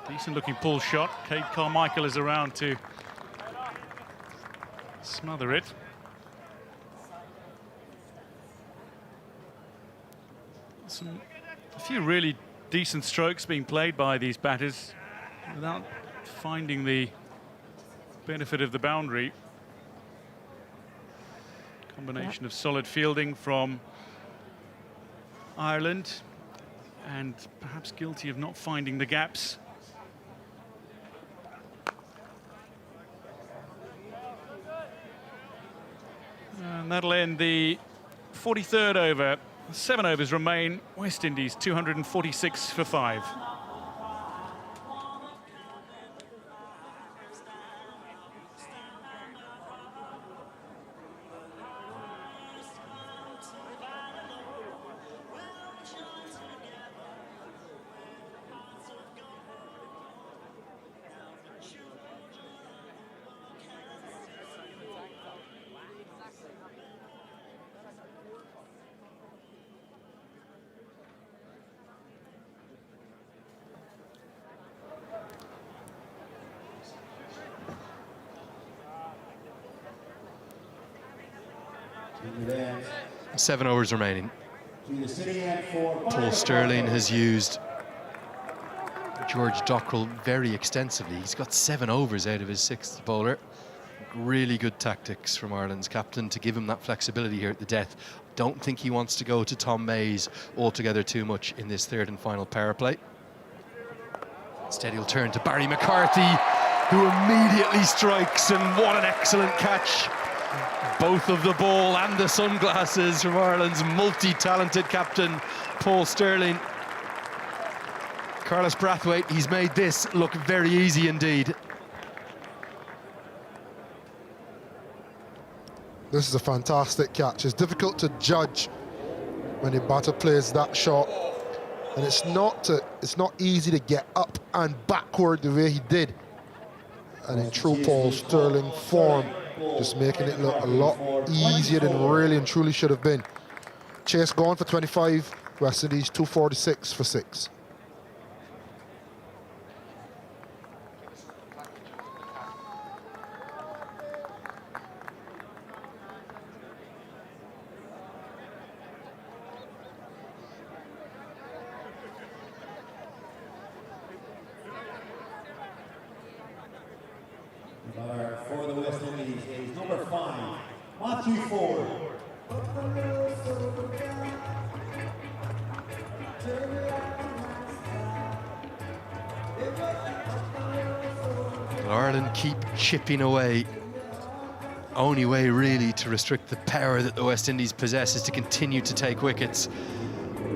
Decent looking pull shot. Cade Carmichael is around to smother it. A few really decent strokes being played by these batters without finding the benefit of the boundary. Combination of solid fielding from Ireland and perhaps guilty of not finding the gaps. And that'll end the 43rd over. 7 overs remain. West Indies 246 for 5.
Seven overs remaining. Paul Sterling has used George Dockrell very extensively. He's got 7 overs out of his 6th bowler. really good tactics from Ireland's captain to give him that flexibility here at the death. Don't think he wants to go to Tom Mays altogether too much in this third and final power play. Instead, he'll turn to Barry McCarthy, who immediately strikes, and what an excellent catch. Both of the ball and the sunglasses from Ireland's multi-talented captain, Paul Sterling. Carlos Brathwaite, he's made this look very easy indeed.
This is a fantastic catch. It's difficult to judge when a batter plays that shot, and it's not easy to get up and backward the way he did. And in true Paul Sterling form, just making it look a lot easier than really and truly should have been. Chase gone for 25, West Indies 246 for 6.
For the West Indies is number 5, Matthew Ford.
Will Ireland keep chipping away? Only way really to restrict the power that the West Indies possess is to continue to take wickets.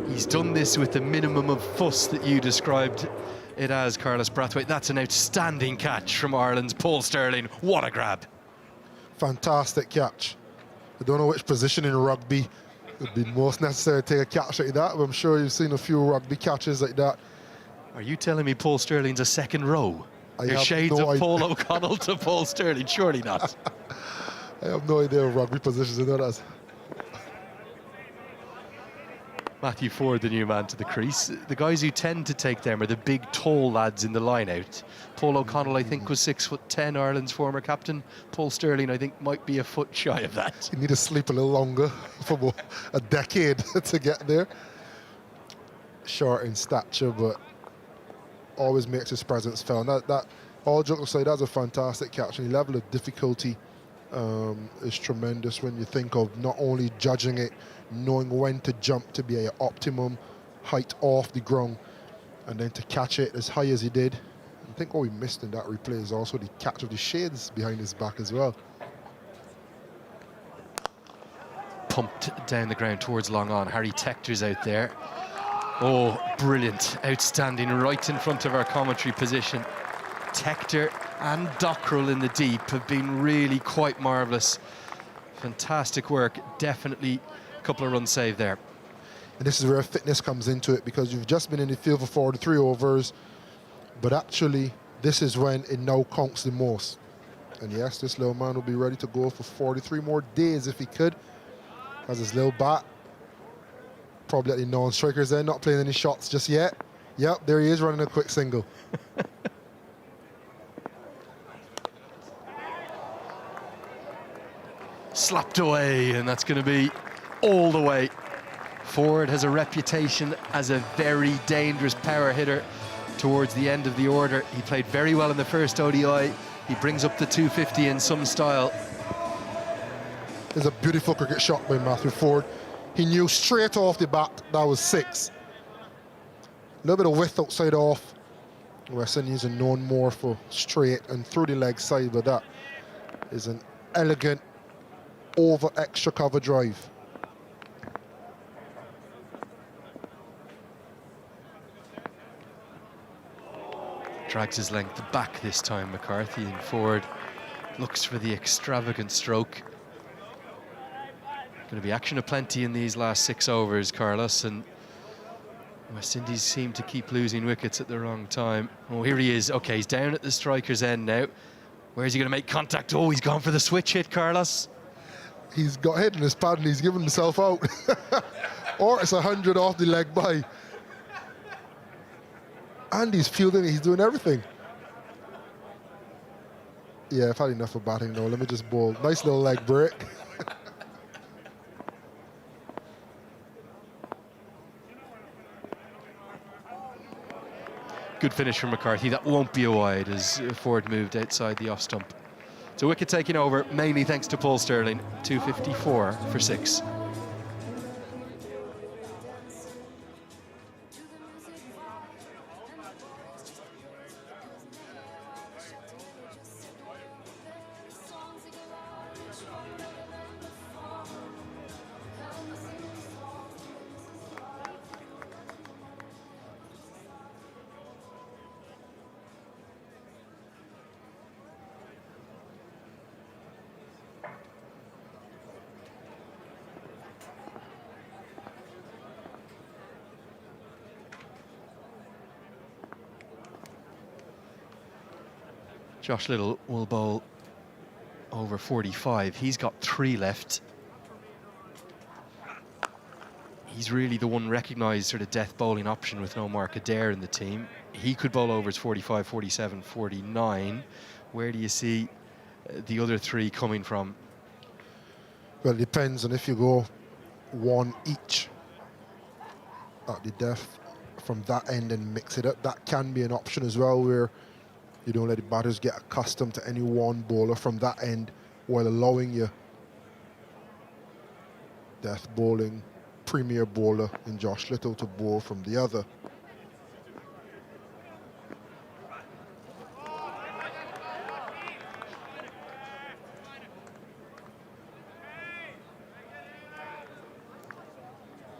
He's done this with the minimum of fuss that you described it as, Carlos Brathwaite. That's an outstanding catch from Ireland's Paul Sterling. What a grab.
Fantastic catch. I don't know which position in rugby would be most necessary to take a catch like that, but I'm sure you've seen a few rugby catches like that.
Are you telling me Paul Sterling's a second row? There's
have
shades
no
of
idea.
Paul O'Connell to Paul Sterling, surely not.
I have no idea of rugby positions, I know that.
Matthew Ford, the new man to the crease. The guys who tend to take them are the big, tall lads in the line-out. Paul O'Connell, I think, was 6'10", Ireland's former captain. Paul Sterling, I think, might be a foot shy of that.
You need to sleep a little longer for about a decade to get there. Short in stature, but always makes his presence felt. That all jokes aside, that's a fantastic catch. And the level of difficulty is tremendous when you think of not only judging it, knowing when to jump to be an optimum height off the ground, and then to catch it as high as he did. I think what we missed in that replay is also the catch of the shades behind his back as well.
Pumped down the ground towards long on. Harry Tector's out there. Oh, brilliant. Outstanding, right in front of our commentary position. Tector and Dockrell in the deep have been really quite marvellous. Fantastic work. Definitely a couple of runs saved there.
And this is where fitness comes into it, because you've just been in the field for 43 overs, but actually this is when it now counts the most. And yes, this little man will be ready to go for 43 more days if he could. Has his little bat. Probably at the non-strikers there, not playing any shots just yet. Yep, there he is running a quick single.
Slapped away, and that's going to be all the way. Ford has a reputation as a very dangerous power hitter towards the end of the order. He played very well in the first ODI. He brings up the 250 in some style.
There's a beautiful cricket shot by Matthew Ford. He knew straight off the bat that was 6. A little bit of width outside off. West Indies are known more for straight and through the leg side, but that is an elegant over extra cover drive.
Drags his length back this time, McCarthy, and Ford looks for the extravagant stroke. Going to be action aplenty in these last 6 overs, Carlos, and West Indies seem to keep losing wickets at the wrong time. Oh, here he is. Okay, he's down at the striker's end now. Where's he going to make contact? Oh, he's gone for the switch hit, Carlos.
He's got hit in his pad and he's given himself out. Or it's 100 off the leg by. And he's fielding it, he's doing everything. Yeah, I've had enough of batting now. Let me just bowl. Nice little leg break.
Good finish from McCarthy. That won't be a wide as Ford moved outside the off stump So wicket taking over, mainly thanks to Paul Sterling, 254 for 6. Josh Little will bowl over 45. He's got 3 left. He's really the one recognised sort of death bowling option with no Mark Adair in the team. He could bowl overs 45, 47, 49. Where do you see the other 3 coming from?
Well, it depends on if you go 1 each at the death from that end and mix it up. That can be an option as well, where you don't let the batters get accustomed to any one bowler from that end while allowing your death bowling premier bowler in Josh Little to bowl from the other.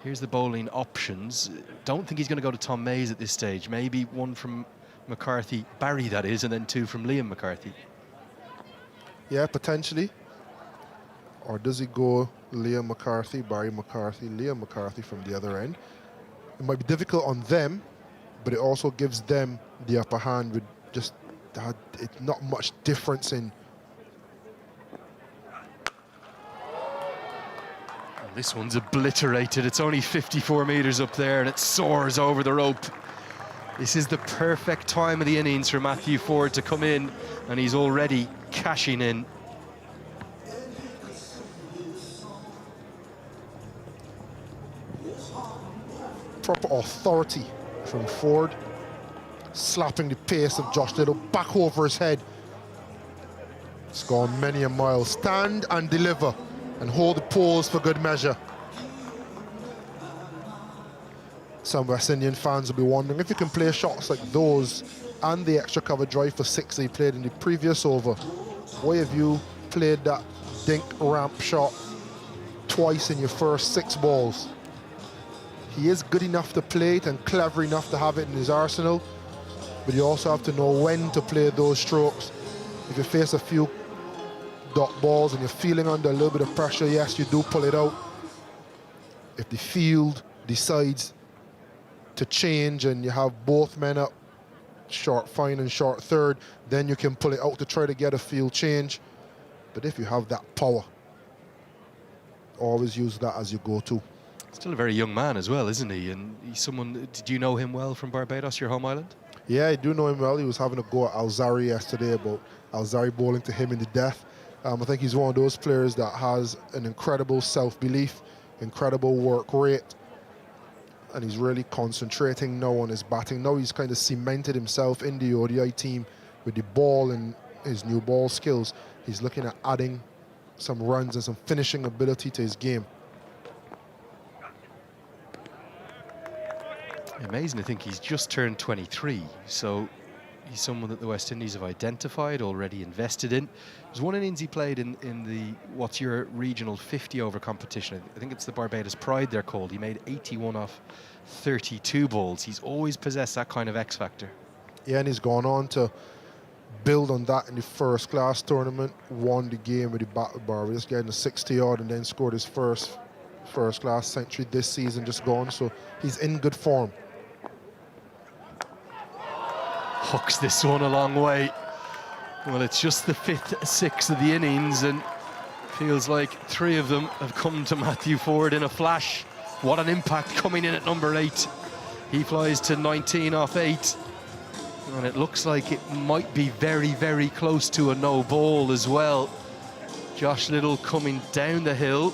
Here's the bowling options. Don't think he's going to go to Tom Mays at this stage. Maybe 1 from McCarthy, Barry that is, and then 2 from Liam McCarthy.
Yeah, potentially. Or does he go Liam McCarthy, Barry McCarthy, Liam McCarthy from the other end? It might be difficult on them, but it also gives them the upper hand with just it's not much difference in.
This one's obliterated. It's only 54 metres up there and it soars over the rope. This is the perfect time of the innings for Matthew Ford to come in, and he's already cashing in.
Proper authority from Ford, slapping the pace of Josh Little back over his head. It's gone many a mile. Stand and deliver and hold the pose for good measure. Some West Indian fans will be wondering if you can play shots like those and the extra cover drive for 6 he played in the previous over. Why have you played that dink ramp shot twice in your first 6 balls? He is good enough to play it and clever enough to have it in his arsenal, but you also have to know when to play those strokes. If you face a few dot balls and you're feeling under a little bit of pressure, yes, you do pull it out. If the field decides to change and you have both men up, short fine and short third, then you can pull it out to try to get a field change. But if you have that power, always use that as you go-to.
Still a very young man as well, isn't he? And he's someone, did you know him well from Barbados, your home island?
Yeah, I do know him well. He was having a go at Alzari yesterday about Alzari bowling to him in the death. I think he's one of those players that has an incredible self-belief, incredible work rate, and he's really concentrating now on his batting. Now he's kind of cemented himself in the ODI team with the ball and his new ball skills. He's looking at adding some runs and some finishing ability to his game.
Amazing to think he's just turned 23, so he's someone that the West Indies have identified, already invested in. There's one innings he played in the, what's your regional 50-over competition. I think it's the Barbados Pride they're called. He made 81 off 32 balls. He's always possessed that kind of X-factor. Yeah,
and he's gone on to build on that in the first-class tournament, won the game with the bat with Barbados, getting a 60-odd and then scored his first-class century this season just gone, so he's in good form.
Hooks this one a long way. Well, it's just the 5th, 6th of the innings, and feels like 3 of them have come to Matthew Ford in a flash. What an impact coming in at number 8. He flies to 19 off 8, and it looks like it might be very, very close to a no ball as well. Josh Little coming down the hill.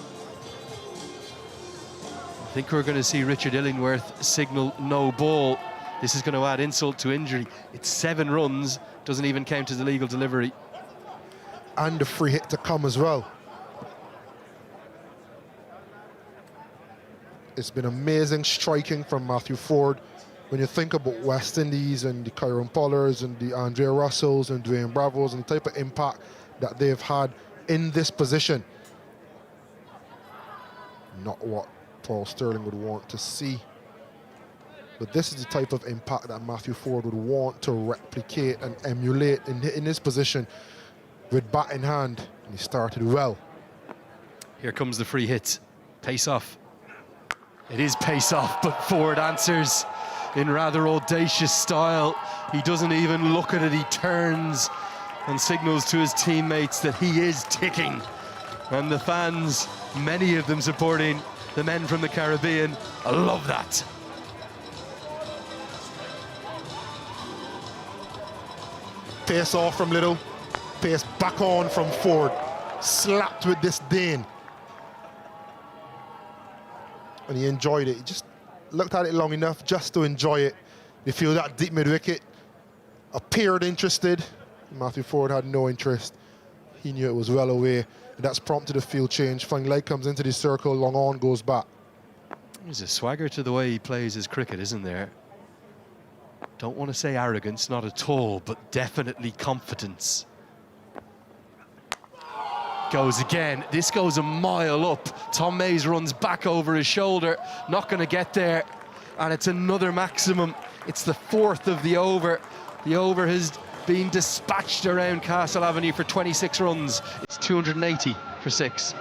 I think we're going to see Richard Illingworth signal no ball. This is going to add insult to injury. It's 7 runs, doesn't even count as a legal delivery.
and the free hit to come as well. It's been amazing striking from Matthew Ford. When you think about West Indies and the Kyron Pollards and the Andrea Russells and Dwayne Bravos and the type of impact that they've had in this position, not what Paul Stirling would want to see. But this is the type of impact that Matthew Ford would want to replicate and emulate in his position with bat in hand. And he started well.
Here comes the free hit. Pace off. It is pace off, but Ford answers in rather audacious style. He doesn't even look at it, he turns and signals to his teammates that he is ticking. And the fans, many of them supporting the men from the Caribbean, love that.
Pace off from Little, pace back on from Ford. Slapped with disdain. And he enjoyed it. He just looked at it long enough just to enjoy it. They feel that deep mid-wicket. Appeared interested. Matthew Ford had no interest. He knew it was well away. And that's prompted a field change. Fang Lei comes into the circle, long on, goes back.
There's a swagger to the way he plays his cricket, isn't there? Don't want to say arrogance, not at all, but definitely confidence. Goes again. This goes a mile up. Tom Mays runs back over his shoulder. Not going to get there. And it's another maximum. It's the fourth of the over. The over has been dispatched around Castle Avenue for 26 runs. It's 280 for 6.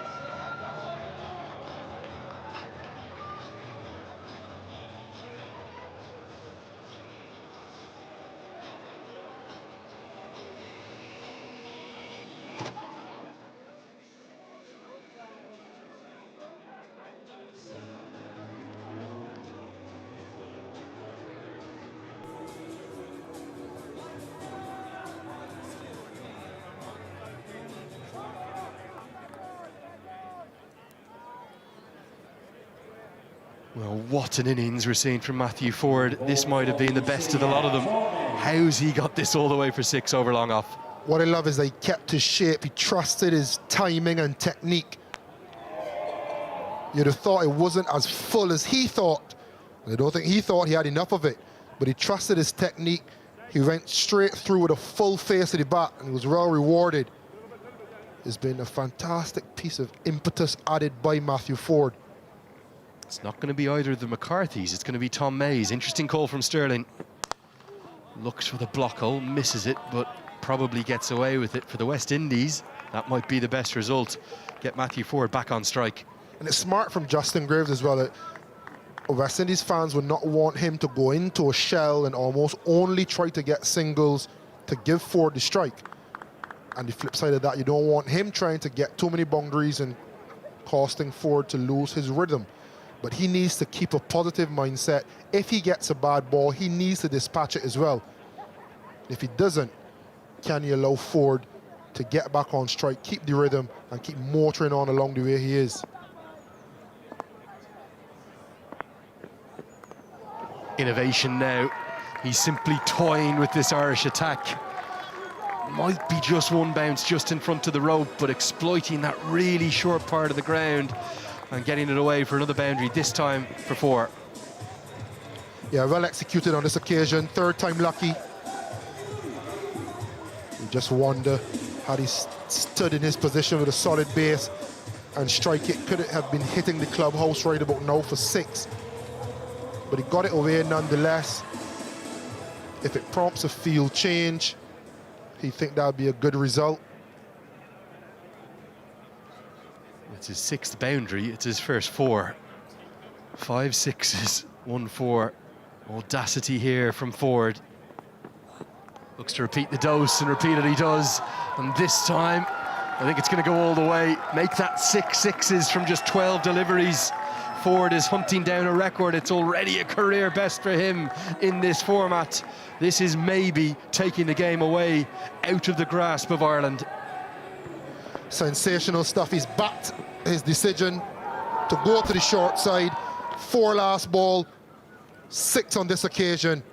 Well, what an innings we're seeing from Matthew Ford. This might have been the best of the lot of them. How's he got this all the way for 6 over long off?
What I love is that he kept his shape. He trusted his timing and technique. You'd have thought it wasn't as full as he thought. I don't think he thought he had enough of it, but he trusted his technique. He went straight through with a full face of the bat and was well rewarded. It's been a fantastic piece of impetus added by Matthew Ford.
It's not going to be either of the McCarthys, it's going to be Tom Mays. Interesting call from Stirling. Looks for the block hole, misses it, but probably gets away with it. For the West Indies, that might be the best result. Get Matthew Ford back on strike.
And it's smart from Justin Graves as well. That West Indies fans would not want him to go into a shell and almost only try to get singles to give Ford the strike. And the flip side of that, you don't want him trying to get too many boundaries and costing Ford to lose his rhythm. But he needs to keep a positive mindset. If he gets a bad ball, he needs to dispatch it as well. If he doesn't, can you allow Ford to get back on strike, keep the rhythm, and keep motoring on along the way he is?
Innovation now. He's simply toying with this Irish attack. Might be just one bounce just in front of the rope, but exploiting that really short part of the ground and getting it away for another boundary, this time for 4.
Yeah, well executed on this occasion. Third time lucky. You just wonder, had he stood in his position with a solid base and strike it, could it have been hitting the clubhouse right about now for 6? But he got it away nonetheless. If it prompts a field change, he think that would be a good result.
It's his 6th boundary, it's his first 4. 5 sixes, 1 4. Audacity here from Ford. Looks to repeat the dose, and repeat it he does. And this time, I think it's going to go all the way. Make that 6 sixes from just 12 deliveries. Ford is hunting down a record. It's already a career best for him in this format. This is maybe taking the game away out of the grasp of Ireland.
Sensational stuff. He's backed his decision to go to the short side. 4 last ball, 6 on this occasion.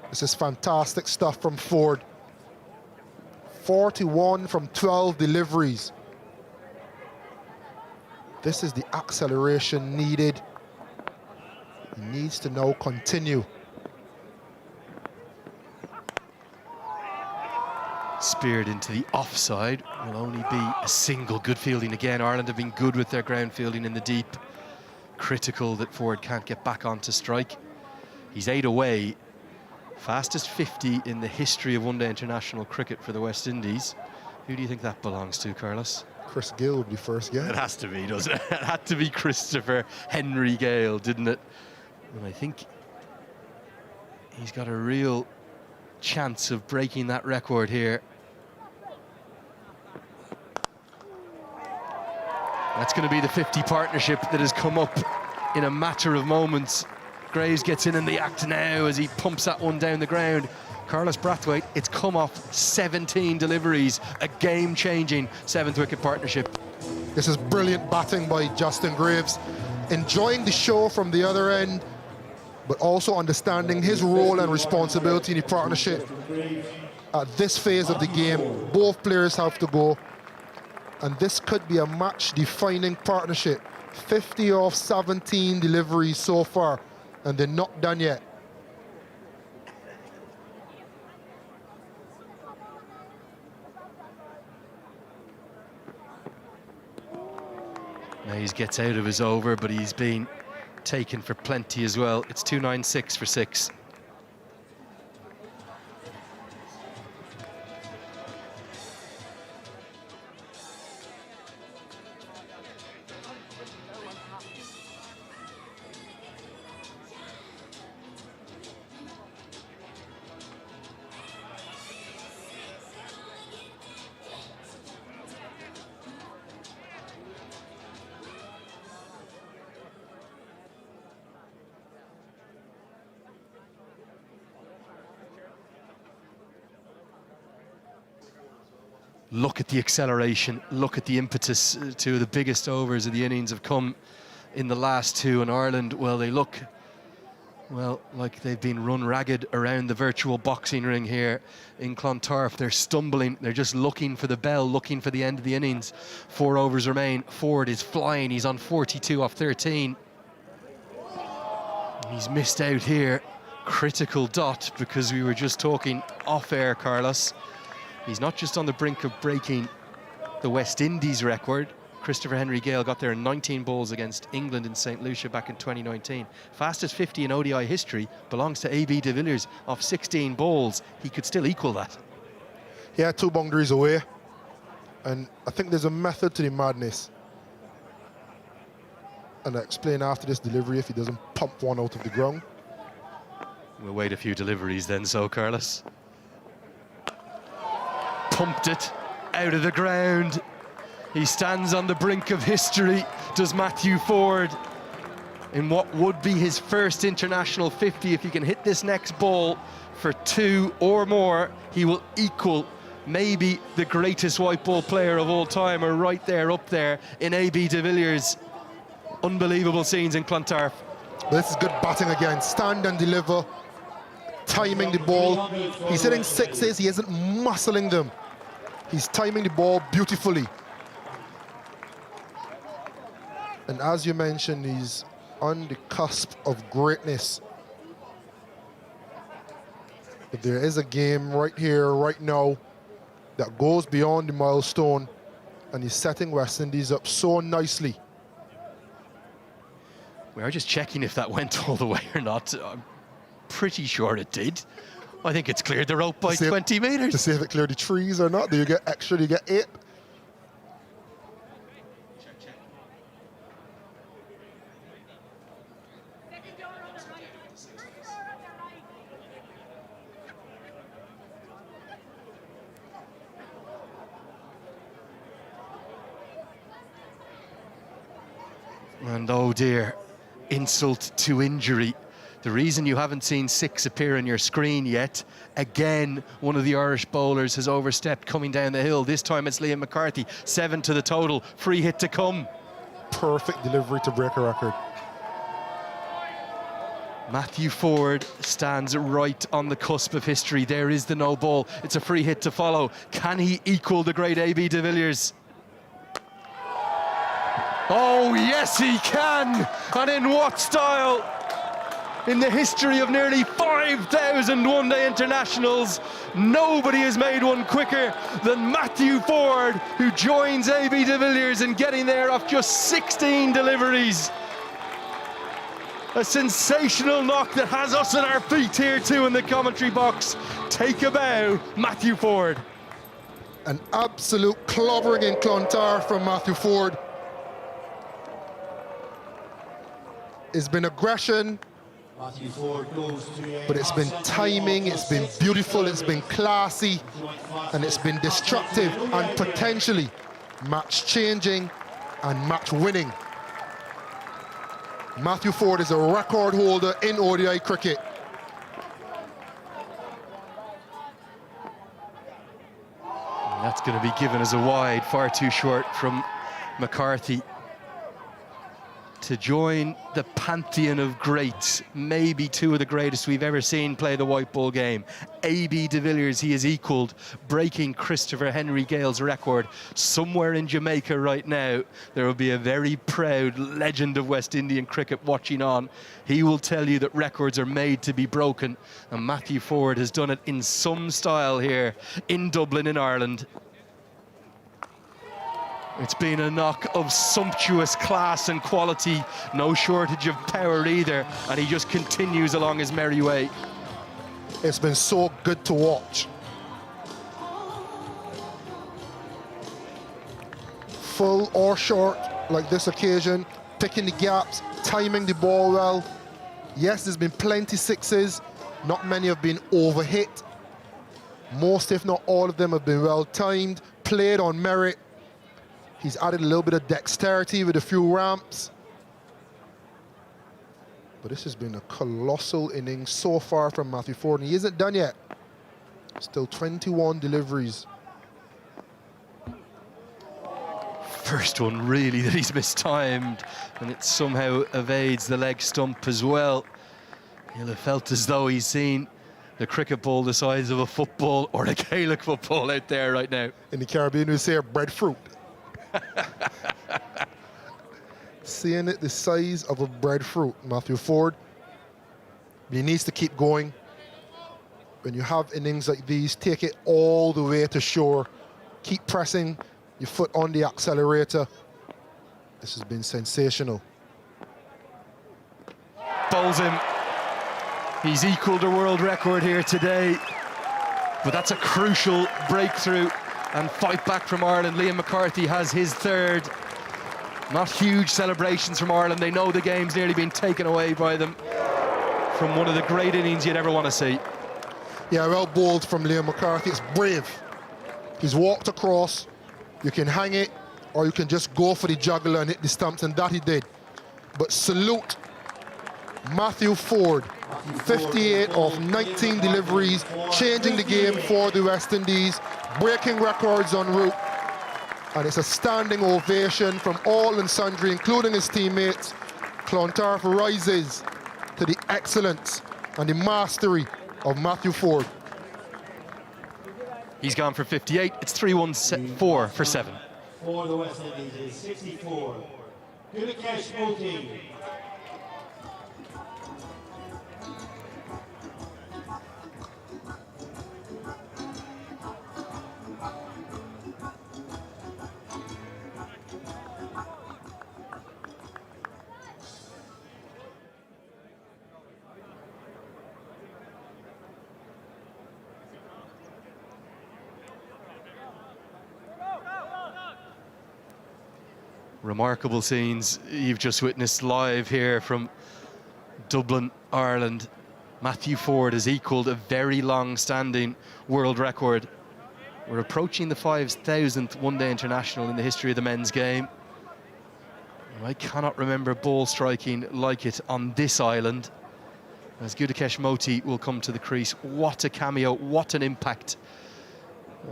This is fantastic stuff from Ford. 41 from 12 deliveries. This is the acceleration needed. He needs to now continue.
Speared into the offside. Will only be a single. Good fielding again. Ireland have been good with their ground fielding in the deep. Critical that Ford can't get back onto strike. He's 8 away. Fastest 50 in the history of one-day international cricket for the West Indies. Who do you think that belongs to, Carlos?
Chris Gayle would be first, yeah.
It has to be, doesn't it? It had to be Christopher Henry Gayle, didn't it? And I think he's got a real chance of breaking that record here. That's going to be the 50 partnership that has come up in a matter of moments. Graves gets in the act now as he pumps that one down the ground. Carlos Brathwaite, it's come off 17 deliveries, a game-changing 7th wicket partnership.
This is brilliant batting by Justin Graves, enjoying the show from the other end, but also understanding his role and responsibility in the partnership. At this phase of the game, both players have to go, and this could be a match-defining partnership. 50 off 17 deliveries so far, and they're not done yet.
Mays gets out of his over, but he's been taken for plenty as well. It's 296 for 6. Look at the acceleration, look at the impetus. 2 of the biggest overs of the innings have come in the last 2, and Ireland, well, they look, well, like they've been run ragged around the virtual boxing ring here in Clontarf. They're stumbling, they're just looking for the bell, looking for the end of the innings. 4 overs remain. Ford is flying, he's on 42 off 13. He's missed out here. Critical dot, because we were just talking off air, Carlos. He's not just on the brink of breaking the West Indies record. Christopher Henry Gayle got there in 19 balls against England in St. Lucia back in 2019. Fastest 50 in ODI history belongs to A.B. de Villiers off 16 balls. He could still equal that.
Yeah, 2 boundaries away. And I think there's a method to the madness. And I'll explain after this delivery if he doesn't pump one out of the ground.
We'll wait a few deliveries then, so Carlos. Pumped it out of the ground. He stands on the brink of history, does Matthew Ford, in what would be his first international 50. If he can hit this next ball for 2 or more, he will equal maybe the greatest white ball player of all time, or right there up there in A.B. de Villiers. Unbelievable scenes in Clontarf.
This is good batting again. Stand and deliver, timing the ball. He's hitting 6s, he isn't muscling them. He's timing the ball beautifully. And as you mentioned, he's on the cusp of greatness. If there is a game right here, right now, that goes beyond the milestone, and he's setting West Indies up so nicely.
We are just checking if that went all the way or not. I'm pretty sure it did. I think it's cleared the rope by 20 metres.
To see if it cleared the trees or not. Do you get extra? Do you get 8?
And oh dear, insult to injury. The reason you haven't seen 6 appear on your screen yet, again, one of the Irish bowlers has overstepped coming down the hill. This time it's Liam McCarthy. 7 to the total, free hit to come.
Perfect delivery to break a record.
Matthew Ford stands right on the cusp of history. There is the no ball. It's a free hit to follow. Can he equal the great A.B. de Villiers? Oh, yes, he can. And in what style? In the history of nearly 5,000 one-day internationals, nobody has made one quicker than Matthew Ford, who joins A.B. de Villiers in getting there off just 16 deliveries. A sensational knock that has us on our feet here too in the commentary box. Take a bow, Matthew Ford.
An absolute clobbering in Clontarf from Matthew Ford. It's been aggression,
Matthew Ford goes to
but it's been timing, it's been beautiful, it's been classy, and it's been destructive and potentially match-changing and match-winning. Matthew Ford is a record holder in ODI cricket.
That's going to be given as a wide, far too short from McCarthy. To join the pantheon of greats, maybe two of the greatest we've ever seen play the white ball game. A.B. de Villiers, he has equalled, breaking Christopher Henry Gale's record. Somewhere in Jamaica right now, there will be a very proud legend of West Indian cricket watching on. He will tell you that records are made to be broken, and Matthew Ford has done it in some style here in Dublin, in Ireland. It's been a knock of sumptuous class and quality, no shortage of power either, and he just continues along his merry way.
It's been so good to watch. Full or short, like this occasion, picking the gaps, timing the ball well. Yes, there's been plenty sixes, not many have been overhit. Most, if not all of them, have been well timed, played on merit. He's added a little bit of dexterity with a few ramps. But this has been a colossal innings so far from Matthew Ford, and he isn't done yet. Still 21 deliveries.
First one really that he's mistimed, and it somehow evades the leg stump as well. He'll have felt as though he's seen the cricket ball the size of a football or a Gaelic football out there right now.
In the Caribbean, we say breadfruit. Seeing it the size of a breadfruit, Matthew Ford. He needs to keep going. When you have innings like these, take it all the way to shore. Keep pressing your foot on the accelerator. This has been sensational.
Bowls him. He's equalled a world record here today, but that's a crucial breakthrough and fight back from Ireland. Liam McCarthy has his third. Not huge celebrations from Ireland. They know the game's nearly been taken away by them from one of the great innings you'd ever want to see.
Yeah, well bowled from Liam McCarthy. It's brave. He's walked across. You can hang it, or you can just go for the juggler and hit the stumps, and that he did. But salute Matthew Ford. 58 of 19 deliveries, changing the game for the West Indies, breaking records en route. And it's a standing ovation from all and sundry, including his teammates. Clontarf rises to the excellence and the mastery of Matthew Ford.
He's gone for 58. It's 3-1-4 for 7.
For the West Indies is 64. Gudakesh Moti.
Remarkable scenes you've just witnessed live here from Dublin, Ireland. Matthew Ford has equalled a very long-standing world record. We're approaching the 5,000th one-day international in the history of the men's game. I cannot remember ball striking like it on this island. As Gudakesh Moti will come to the crease. What a cameo, what an impact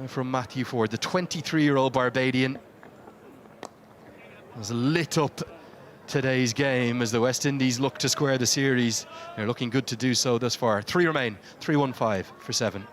from Matthew Ford, the 23-year-old Barbadian. Has lit up today's game as the West Indies look to square the series. They're looking good to do so thus far. 3 remain, 3-1-5 for 7.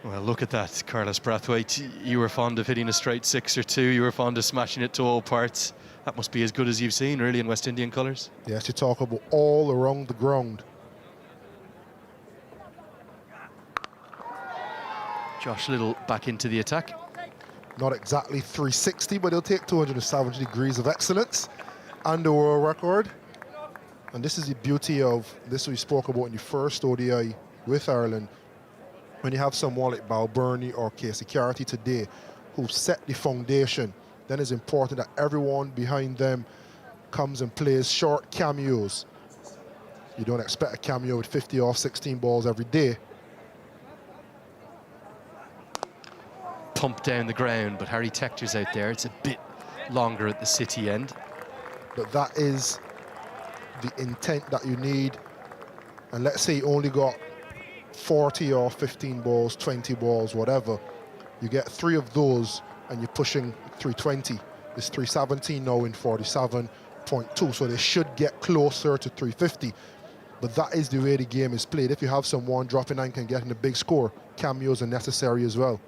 Well, look at that, Carlos Brathwaite. You were fond of hitting a straight 6 or 2. You were fond of smashing it to all parts. That must be as good as you've seen, really, in West Indian colours.
Yes, you talk about all around the ground.
Josh Little back into the attack.
Not exactly 360, but he'll take 270 degrees of excellence and the world record. And this is the beauty of this we spoke about in the first ODI with Ireland. When you have someone like Balbirnie or Casey Carty today who set the foundation, then it's important that everyone behind them comes and plays short cameos. You don't expect a cameo with 50 off 16 balls every day.
Pump down the ground, but Harry Tector's out there. It's a bit longer at the City end.
But that is the intent that you need. And let's say you only got 40 or 15 balls, 20 balls, whatever. You get 3 of those and you're pushing 320. It's 317 now in 47.2, so they should get closer to 350. But that is the way the game is played. If you have someone dropping 9 can get in a big score, cameos are necessary as well.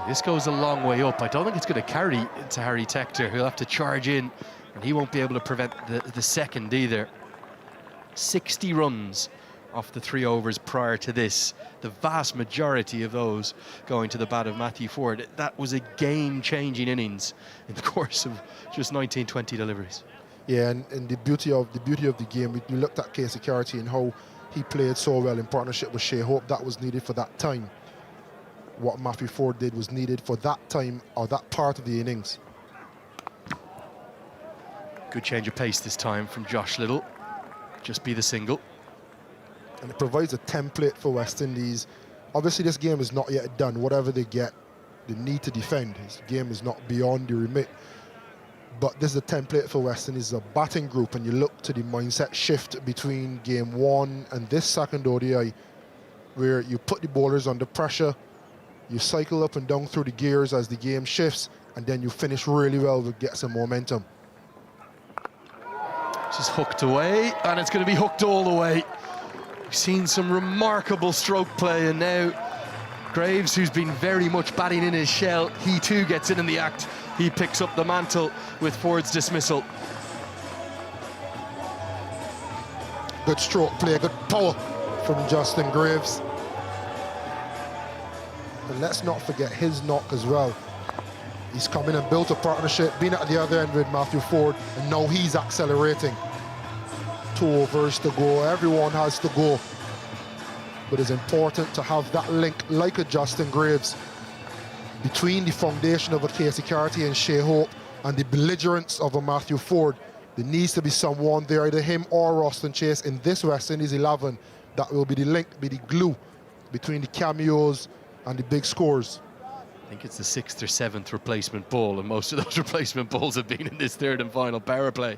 This goes a long way up. I don't think it's going to carry to Harry Tector. He'll have to charge in, and he won't be able to prevent the second either. 60 runs off the 3 overs prior to this. The vast majority of those going to the bat of Matthew Ford. That was a game-changing innings in the course of just 19-20 deliveries.
Yeah, and the beauty of the game, we looked at Casey Carty and how he played so well in partnership with Shea Hope. That was needed for that time. What Matthew Ford did was needed for that time or that part of the innings.
Good change of pace this time from Josh Little. Just be the single.
And it provides a template for West Indies. Obviously, this game is not yet done. Whatever they get, they need to defend. This game is not beyond the remit. But this is a template for West Indies, a batting group, and you look to the mindset shift between game 1 and this second ODI, where you put the bowlers under pressure, you cycle up and down through the gears as the game shifts, and then you finish really well to get some momentum.
Just hooked away, and it's going to be hooked all the way. We've seen some remarkable stroke play, and now Graves, who's been very much batting in his shell, he too gets in the act. He picks up the mantle with Ford's dismissal.
Good stroke play, good power from Justin Graves. And let's not forget his knock as well. He's come in and built a partnership, been at the other end with Matthew Ford, and now he's accelerating. 2 overs to go, everyone has to go. But it's important to have that link, like a Justin Graves, between the foundation of a Casey Carty and Shea Hope and the belligerence of a Matthew Ford. There needs to be someone there, either him or Roston Chase in this West Indies 11, that will be the link, be the glue between the cameos and the big scores.
I think it's the 6th or 7th replacement ball, and most of those replacement balls have been in this 3rd and final power play.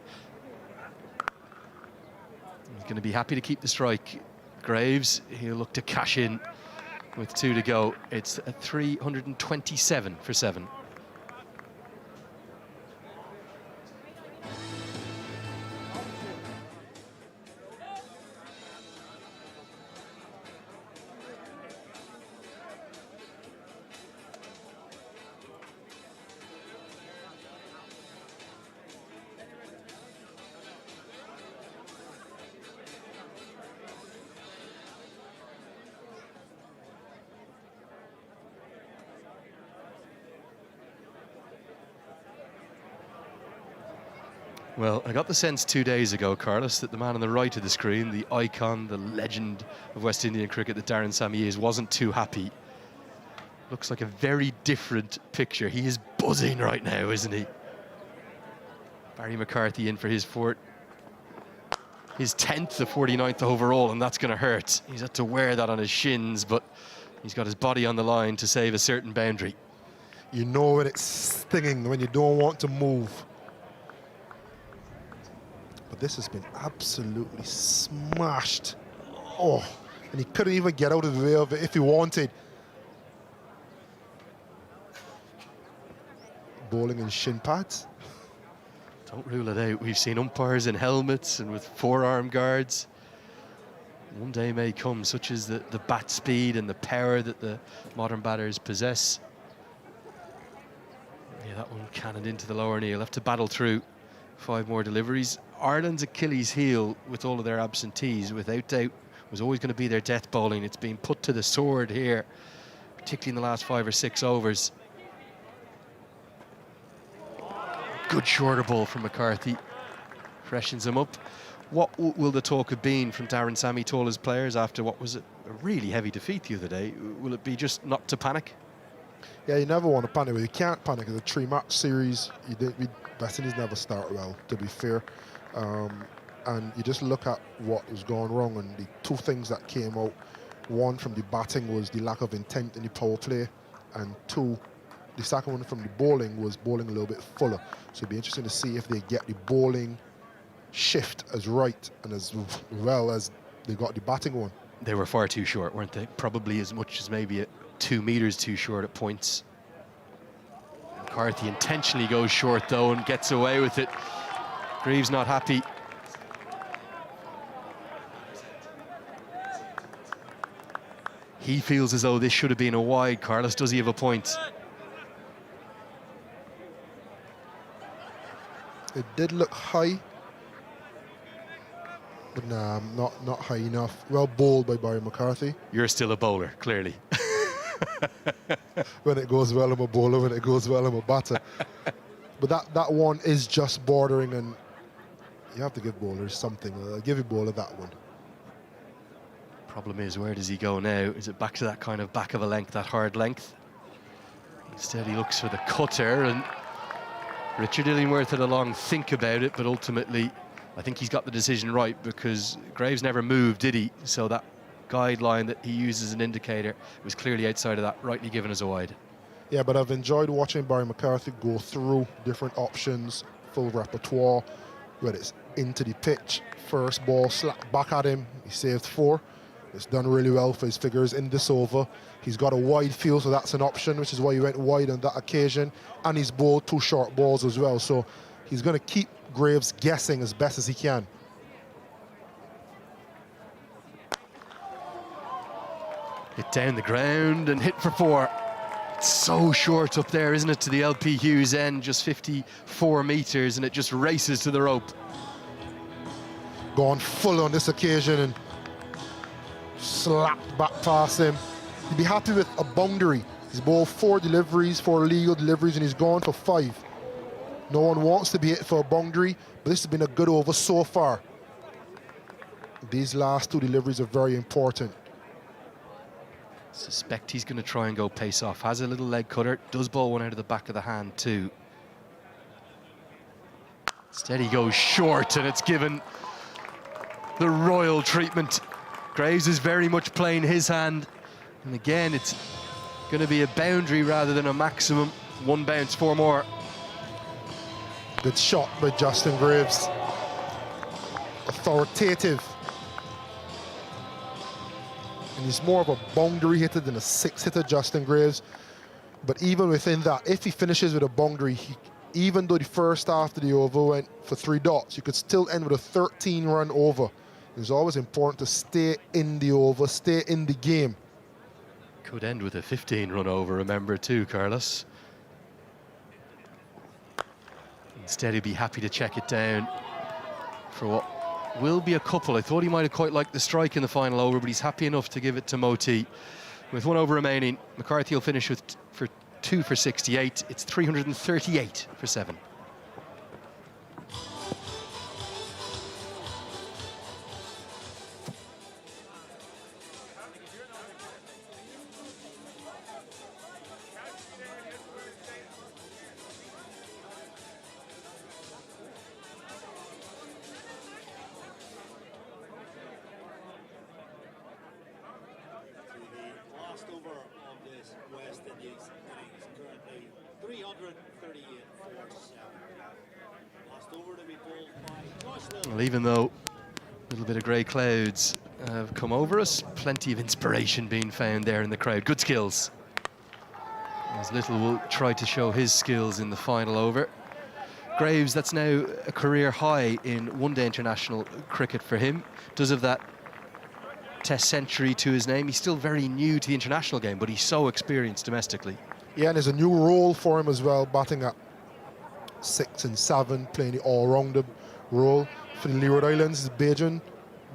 He's going to be happy to keep the strike. Graves, he'll look to cash in with 2 to go. It's a 327 for 7. Well, I got the sense 2 days ago, Carlos, that the man on the right of the screen, the icon, the legend of West Indian cricket that Darren Sammy is, wasn't too happy Looks like a very different picture. He is buzzing right now, isn't he? Barry McCarthy in for his 10th, the 49th overall, and that's going to hurt. He's had to wear that on his shins, but he's got his body on the line to save a certain boundary.
You know when it's stinging, when you don't want to move. But this has been absolutely smashed. Oh, and he couldn't even get out of the way of it if he wanted. Bowling in shin pads.
Don't rule it out. We've seen umpires in helmets and with forearm guards. One day may come, such as the bat speed and the power that the modern batters possess. Yeah, that one cannoned into the lower knee. He'll have to battle through 5 more deliveries. Ireland's Achilles heel with all of their absentees, without doubt, was always going to be their death bowling. It's been put to the sword here, particularly in the last 5 or 6 overs. Good shorter ball from McCarthy. Freshens him up. What will the talk have been from Darren Sammy Tola's players after what was a really heavy defeat the other day? Will it be just not to panic?
Yeah, you never want to panic, but you can't panic. It's a 3-match series. West Indies never start well, to be fair. And you just look at what was going wrong, and the 2 things that came out. 1 from the batting was the lack of intent in the power play, and 2, the second one from the bowling was bowling a little bit fuller. So it'd be interesting to see if they get the bowling shift as right and as well as they got the batting one.
They were far too short, weren't they? Probably as much as maybe 2 meters too short at points. McCarthy intentionally goes short though and gets away with it. Greaves not happy. He feels as though this should have been a wide. Carlos, does he have a point?
It did look high, but nah, not high enough. Well bowled by Barry McCarthy.
You're still a bowler, clearly.
When it goes well, I'm a bowler. When it goes well, I'm a batter. But that one is just bordering, and you have to give bowlers something. I'll give a bowler that one.
Problem is, where does he go now? Is it back to that kind of back of a length, that hard length? Instead, he looks for the cutter, and Richard Illingworth had a long think about it, but ultimately, I think he's got the decision right, because Graves never moved, did he? So that guideline that he uses as an indicator was clearly outside of that, rightly given as a wide.
Yeah, but I've enjoyed watching Barry McCarthy go through different options, full repertoire, whether it's into the pitch, first ball, slap back at him, he saved 4. It's done really well for his figures in this over. He's got a wide field, so that's an option, which is why he went wide on that occasion. And he's bowled 2 short balls as well. So he's going to keep Graves guessing as best as he can.
Hit down the ground and hit for 4. It's so short up there, isn't it, to the LP Hughes end, just 54 meters, and it just races to the rope.
Gone full on this occasion and slapped back past him. He'd be happy with a boundary. He's bowled 4 deliveries, 4 legal deliveries, and he's gone for 5. No one wants to be hit for a boundary, but this has been a good over so far. These last 2 deliveries are very important.
Suspect he's going to try and go pace off. Has a little leg cutter, does bowl one out of the back of the hand too. Instead he goes short, and it's given the royal treatment. Graves is very much playing his hand, and again it's going to be a boundary rather than a maximum. 1 bounce, 4 more.
Good shot by Justin Graves. Authoritative. And he's more of a boundary hitter than a 6-hitter, Justin Graves. But even within that, if he finishes with a boundary, even though the first half of the over went for 3 dots, you could still end with a 13-run over. It's always important to stay in the over, stay in the game.
Could end with a 15-run over, remember too, Carlos. Instead, he'd be happy to check it down for what will be a couple. I thought he might have quite liked the strike in the final over, but he's happy enough to give it to Moti. With 1 over remaining, McCarthy will finish with for 2 for 68. It's 338 for 7.
West Indies innings currently 338 for 7. Lost over to be pulled by Josh Little.
Well, even though a little bit of grey clouds have come over us, plenty of inspiration being found there in the crowd. Good skills. As Little will try to show his skills in the final over. Graves, that's now a career high in one-day international cricket for him. Does have that Test century to his name. He's still very new to the international game, but he's so experienced domestically.
Yeah, and there's a new role for him as well, batting at 6 and 7, playing the all-rounder role. For the Leeward Islands, he's Bajan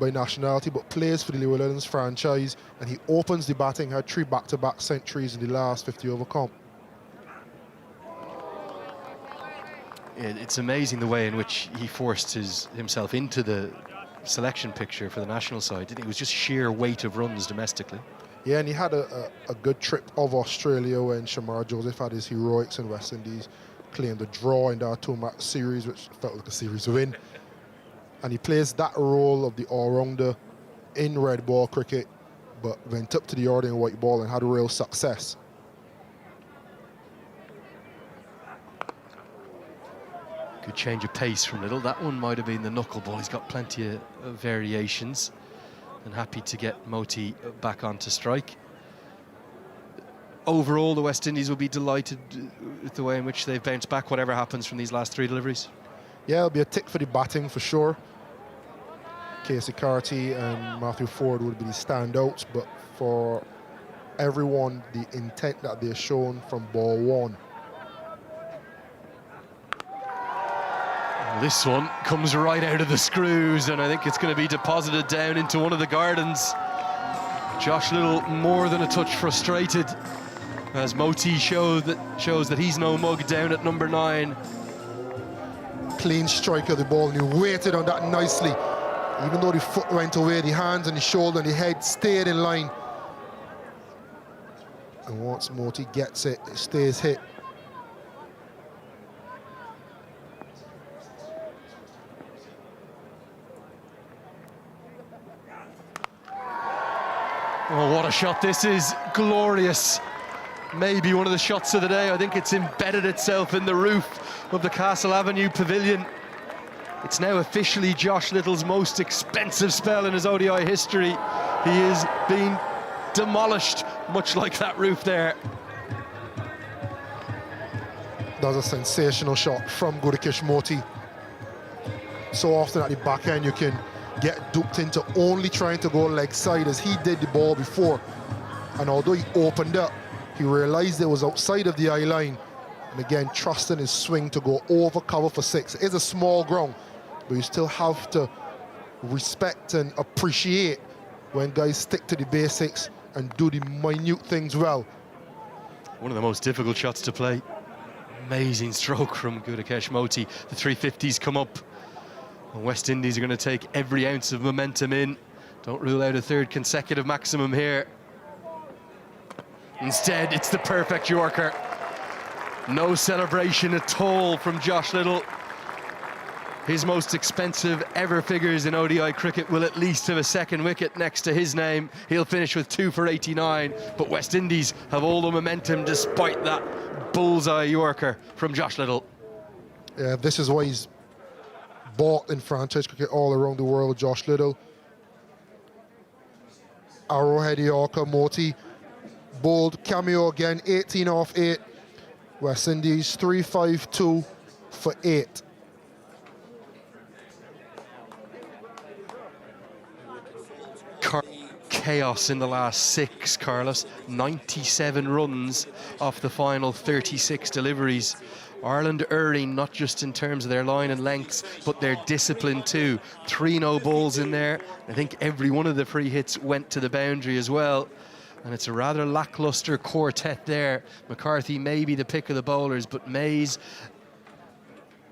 by nationality, but plays for the Leeward Islands franchise, and he opens the batting, had 3 back-to-back centuries in the last 50-over comp.
It's amazing the way in which he forced himself into the selection picture for the national side. It was just sheer weight of runs domestically.
Yeah, and he had a good trip of Australia when Shamar Joseph had his heroics in West Indies, claimed a draw in that 2-match series, which felt like a series win. And he plays that role of the all-rounder in red ball cricket, but went up to the order in white ball and had real success.
Good change of pace from Little. That one might have been the knuckleball. He's got plenty of variations, and happy to get Moti back onto strike. Overall, the West Indies will be delighted with the way in which they've bounced back, whatever happens from these last 3 deliveries.
Yeah, it'll be a tick for the batting for sure. Casey Carty and Matthew Ford would be the standouts, but for everyone, the intent that they're shown from ball 1.
This one comes right out of the screws, and I think it's going to be deposited down into one of the gardens. Josh Little more than a touch frustrated, as Moti shows that he's no mug down at number 9.
Clean strike of the ball, and he waited on that nicely. Even though the foot went away, the hands and the shoulder and the head stayed in line. And once Moti gets it, it stays hit.
Oh, what a shot this is. Glorious. Maybe one of the shots of the day. I think it's embedded itself in the roof of the Castle Avenue Pavilion. It's now officially Josh Little's most expensive spell in his ODI history. He is being demolished, much like that roof there.
That was a sensational shot from Gudakesh Moti. So often at the back end you can get duped into only trying to go leg side, as he did the ball before. And although he opened up, he realized it was outside of the eye line, and again trusting his swing to go over cover for 6. It is a small ground, but you still have to respect and appreciate when guys stick to the basics and do the minute things well.
One of the most difficult shots to play. Amazing stroke from Gudakesh Moti. The 350s come up. And West Indies are going to take every ounce of momentum in. Don't rule out a 3rd consecutive maximum here. Instead, it's the perfect Yorker. No celebration at all from Josh Little. His most expensive ever figures in ODI cricket will at least have a 2nd wicket next to his name. He'll finish with 2 for 89, but West Indies have all the momentum despite that bullseye Yorker from Josh Little.
Yeah, this is why he's bought in franchise cricket all around the world, Josh Little. Arrowhead Yorker, Moti. Bold cameo again, 18 off 8. West Indies 3-5-2 for 8.
Chaos in the last 6, Carlos. 97 runs off the final 36 deliveries. Ireland erring not just in terms of their line and lengths, but their discipline too. 3 no balls in there. I think every one of the free hits went to the boundary as well. And it's a rather lacklustre quartet there. McCarthy may be the pick of the bowlers, but Mays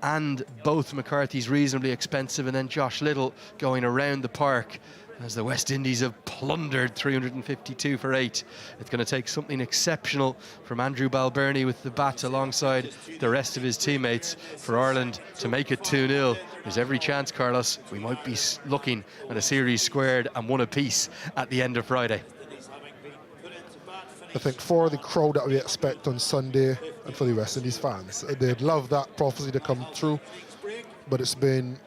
and both McCarthy's reasonably expensive, and then Josh Little going around the park as the West Indies have plundered 352 for 8. It's going to take something exceptional from Andrew Balbirnie with the bat alongside the rest of his teammates for Ireland to make it 2-0. There's every chance, Carlos, we might be looking at a series squared and 1 apiece at the end of Friday.
I think for the crowd that we expect on Sunday and for the West Indies fans, they'd love that prophecy to come true. But it's been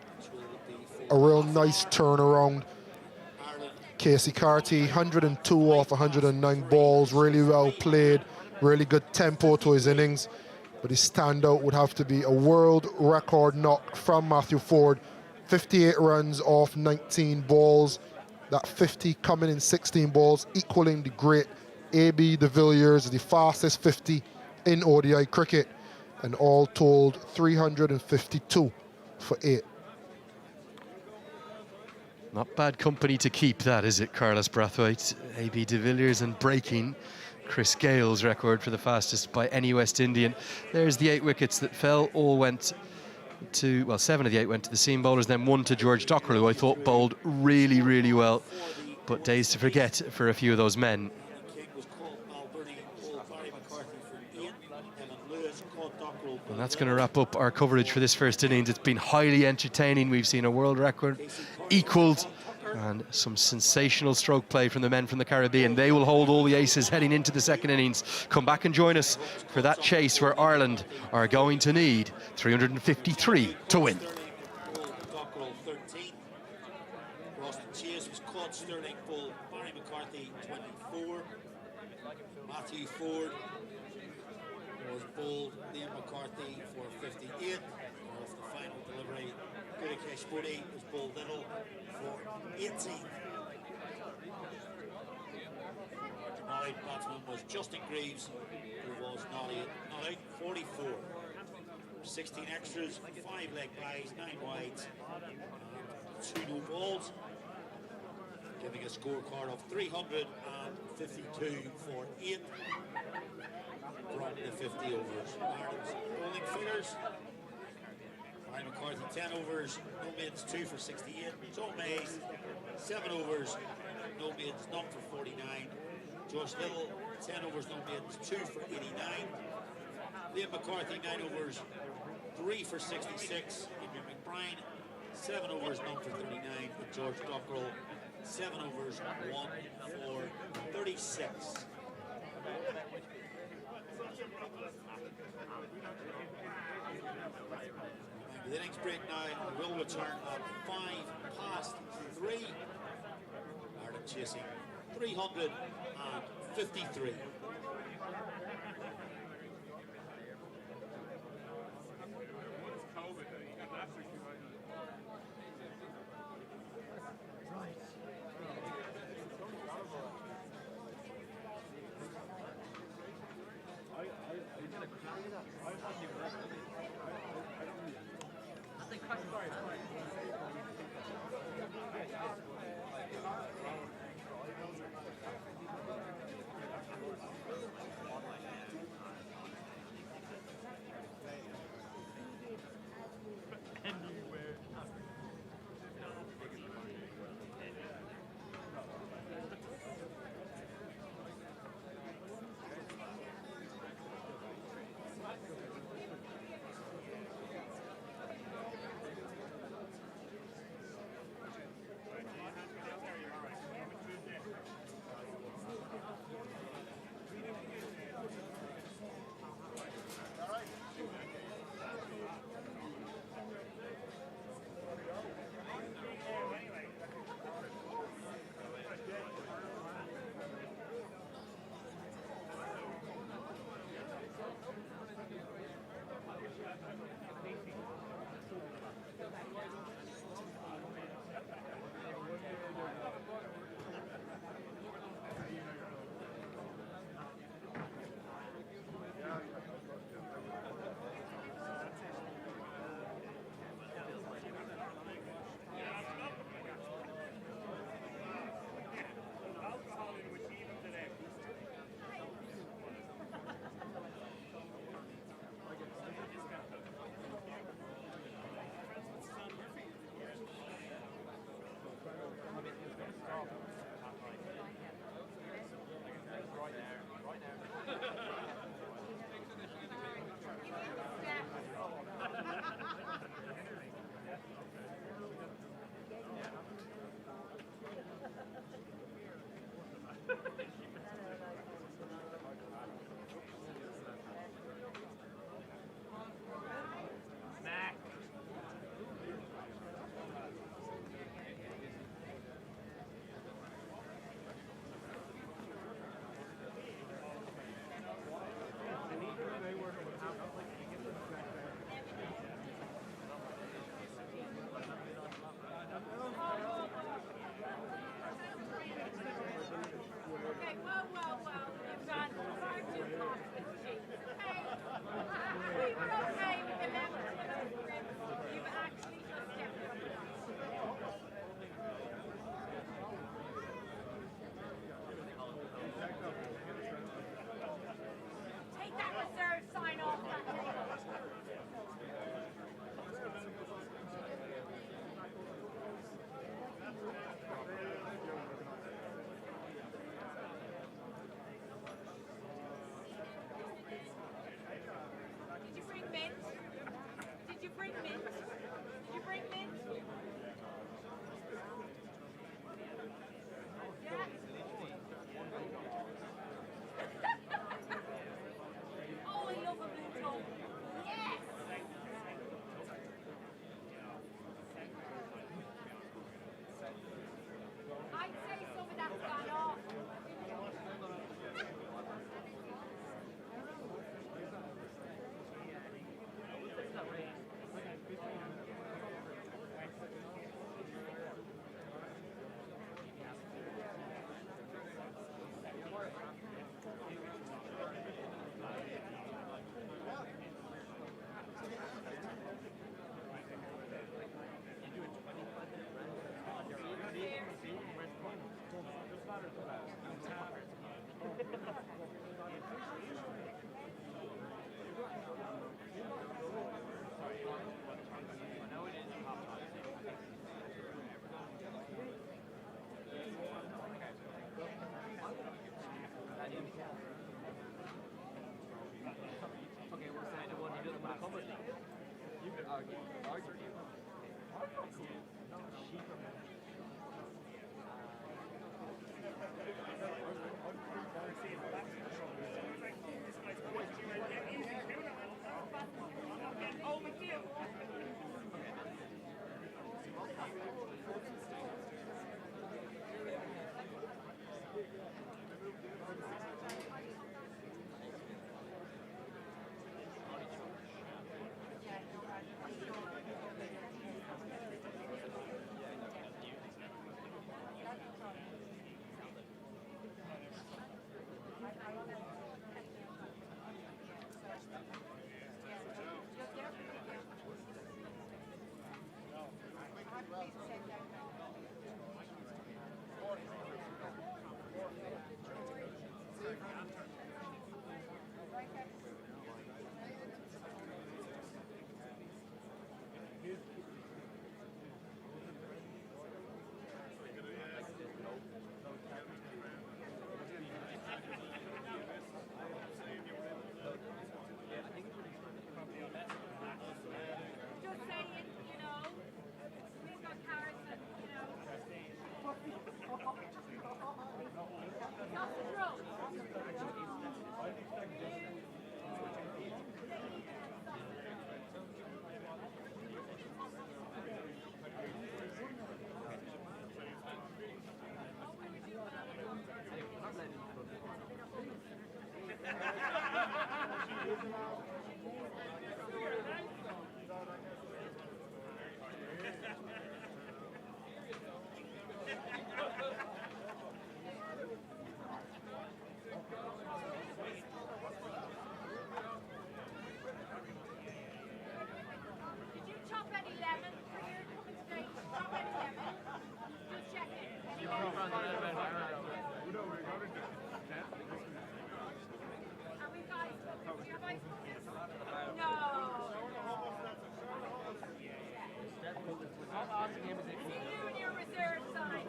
a real nice turnaround. Casey Carty, 102 off 109 balls, really well played, really good tempo to his innings. But his standout would have to be a world record knock from Matthew Ford, 58 runs off 19 balls. That 50 coming in 16 balls, equaling the great A.B. de Villiers, the fastest 50 in ODI cricket. And all told, 352 for 8.
Not bad company to keep, that, is it, Carlos Brathwaite? A.B. de Villiers and breaking Chris Gale's record for the fastest by any West Indian. There's the 8 wickets that fell. All went to, well, 7 of the 8 went to the seam bowlers, then 1 to George Dockrell, who I thought bowled really, really well. But days to forget for a few of those men. And that's going to wrap up our coverage for this first innings. It's been highly entertaining. We've seen a world record equalled and some sensational stroke play from the men from the Caribbean. They will hold all the aces heading into the second innings. Come back and join us for that chase where Ireland are going to need 353 to win.
Chase was caught, Sterling ball, Barry McCarthy 24, Matthew Ford was bowled, Liam McCarthy for 58 off the final delivery. Gurikesh Bodhi was bowled little for 18. Denied batsman was Justin Greaves, who was not out 44. 16 extras, 5 leg byes, 9 wides, and 2 no balls, giving a scorecard of 352 for 8 from the 50 overs. Ireland's bowling figures: Brian McCarthy 10 overs, no mids, 2 for 68. John Mays 7 overs, no mids, none for 49. Josh Little 10 overs, no mids, 2 for 89. Liam McCarthy 9 overs, 3 for 66. Adrian McBride 7 overs, none for 39. And George Dockrell 7 overs, 1 for 36. The innings break now will return at 3:05. Ireland chasing 353.
Just saying, you know, we've got carrots and, you know. Sausage roll. Did you chop any lemon for your coming today? Chop any lemon? Just checking. Any lemon? And we guys, we have ice cream. No. See you in your reserve sign.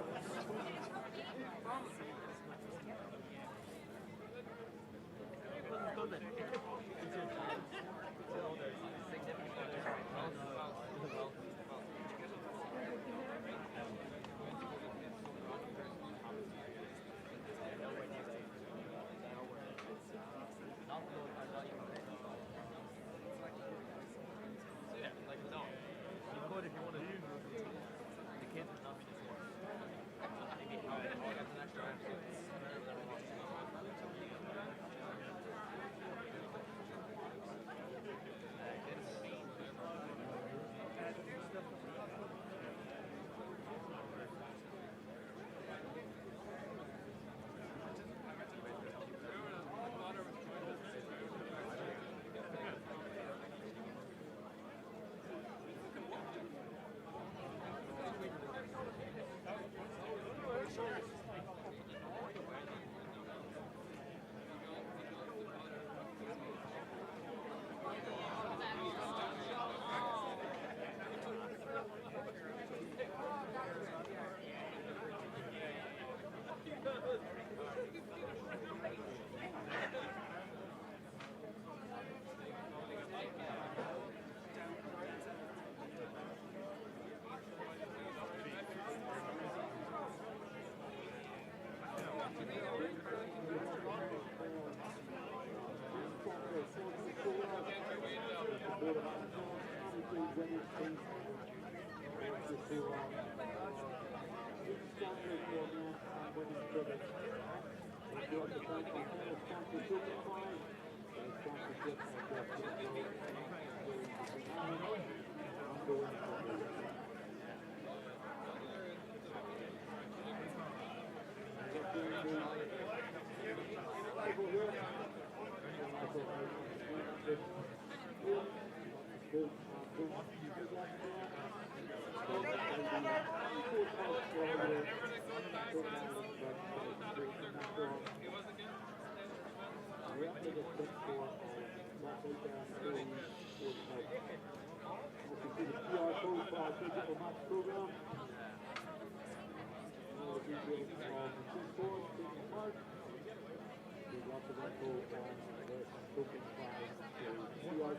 QR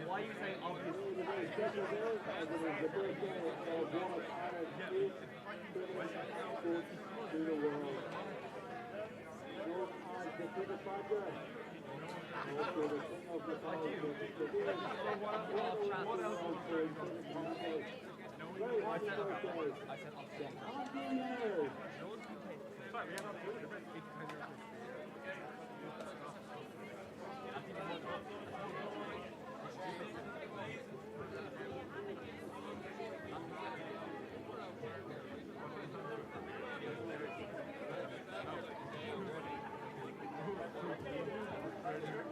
Why are you saying obvious? I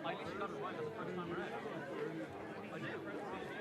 literally got it right the first time around. I did it first time.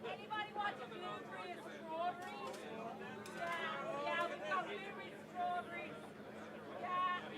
Anybody want a blueberry and strawberries? Yeah, we've got blueberries and strawberries. Yeah.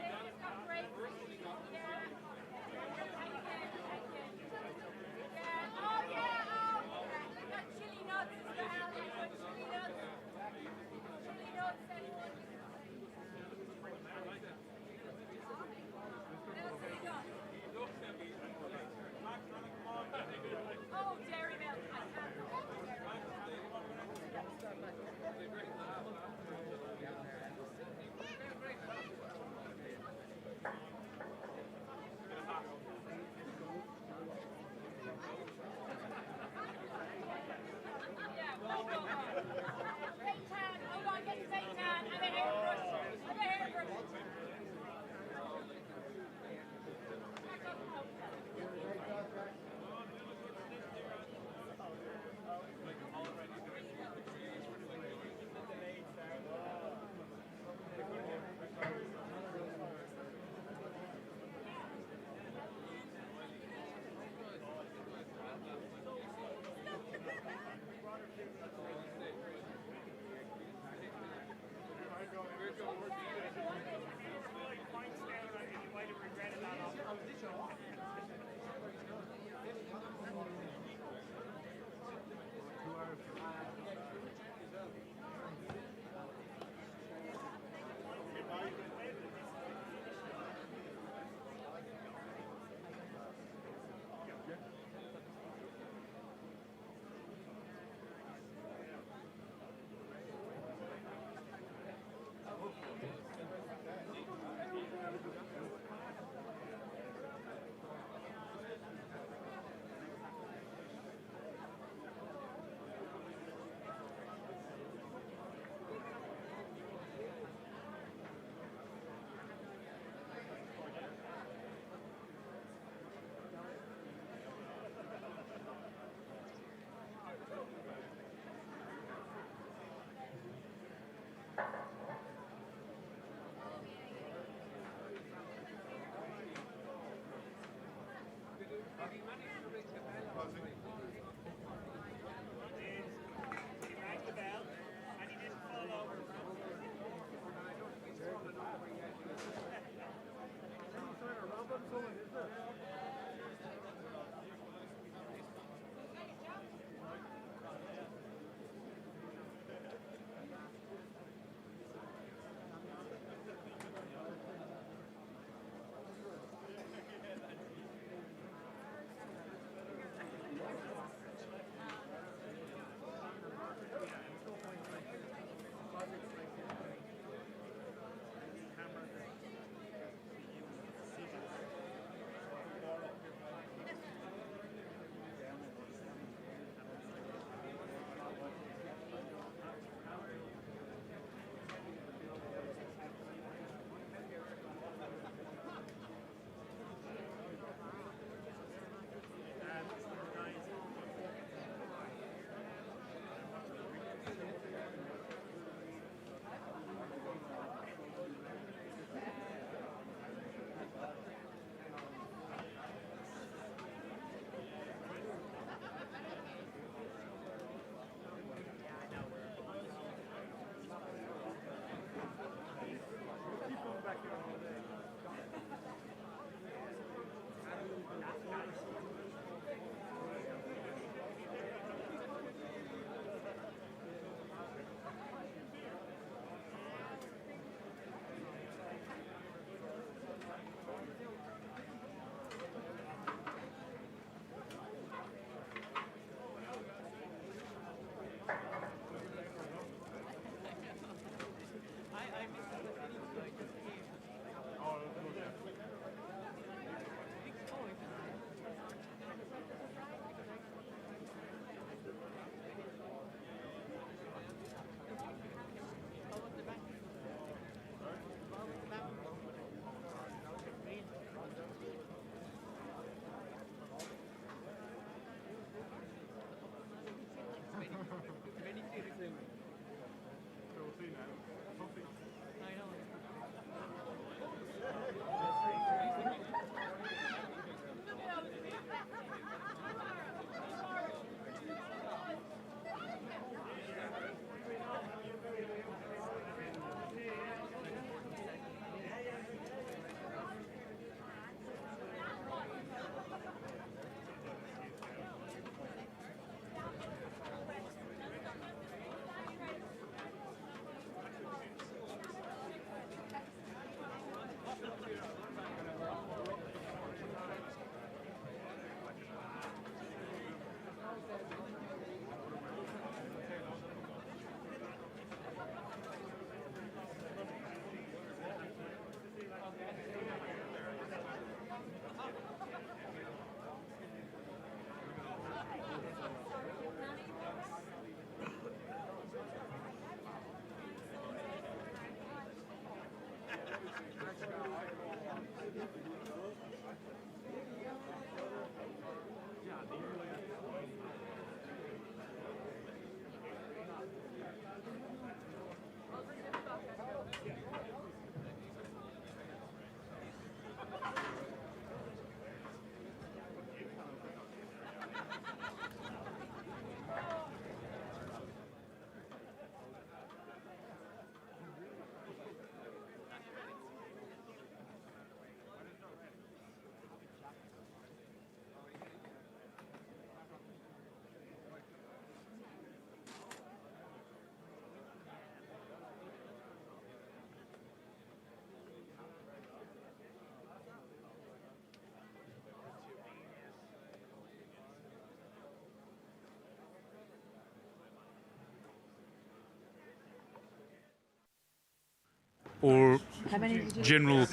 or
How many did you
general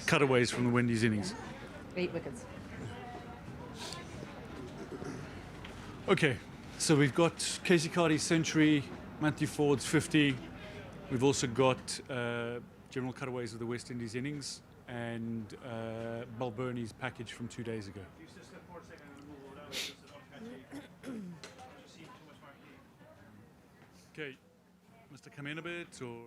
cutaways from the Windies innings?
8 wickets.
Okay, so we've got Casey Carty's century, Matthew Ford's 50. We've also got general cutaways of the West Indies innings and Balburney's package from 2 days ago. Okay, Mr. Come in a bit, or?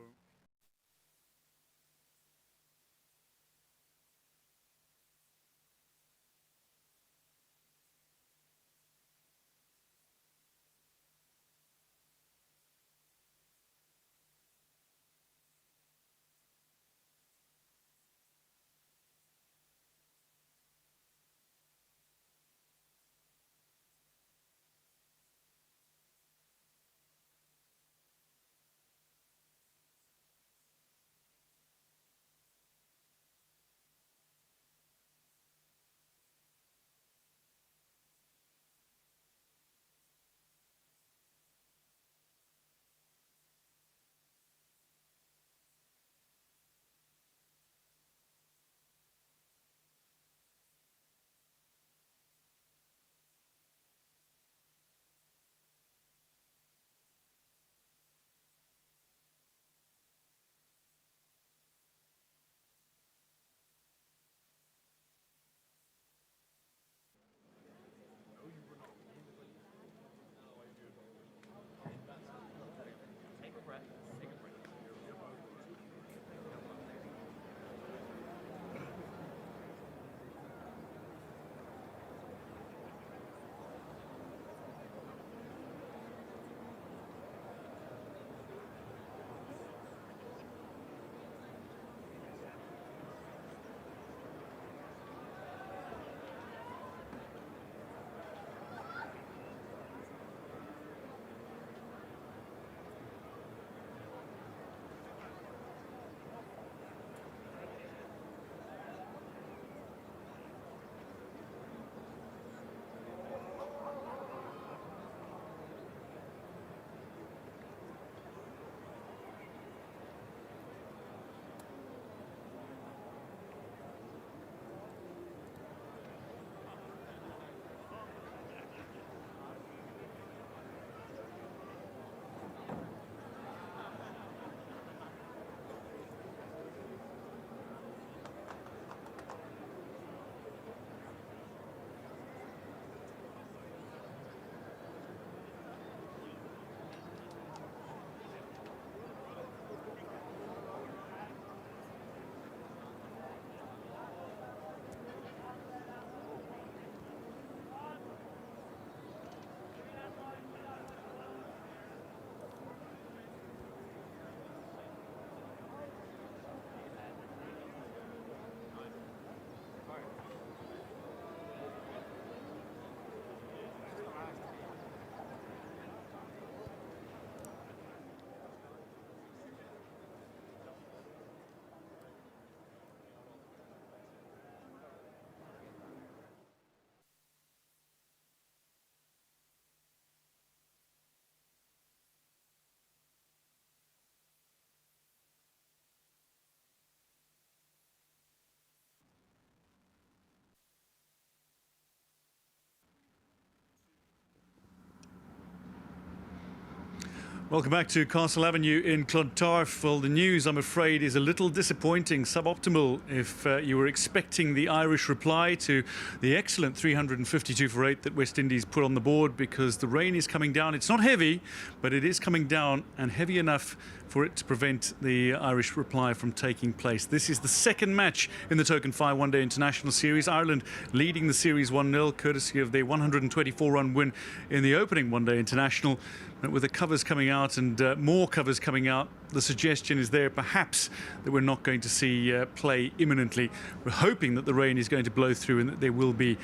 Welcome back to Castle Avenue in Clontarf. Well, the news, I'm afraid, is a little disappointing, suboptimal if you were expecting the Irish reply to the excellent 352 for 8 that West Indies put on the board, because the rain is coming down. It's not heavy, but it is coming down, and heavy enough for it to prevent the Irish reply from taking place. This is the second match in the Token 5 One-Day International Series. Ireland leading the series 1-0, courtesy of their 124-run win in the opening One-Day International. But with the covers coming out and more covers coming out, the suggestion is there perhaps that we're not going to see play imminently. We're hoping that the rain is going to blow through and that there will be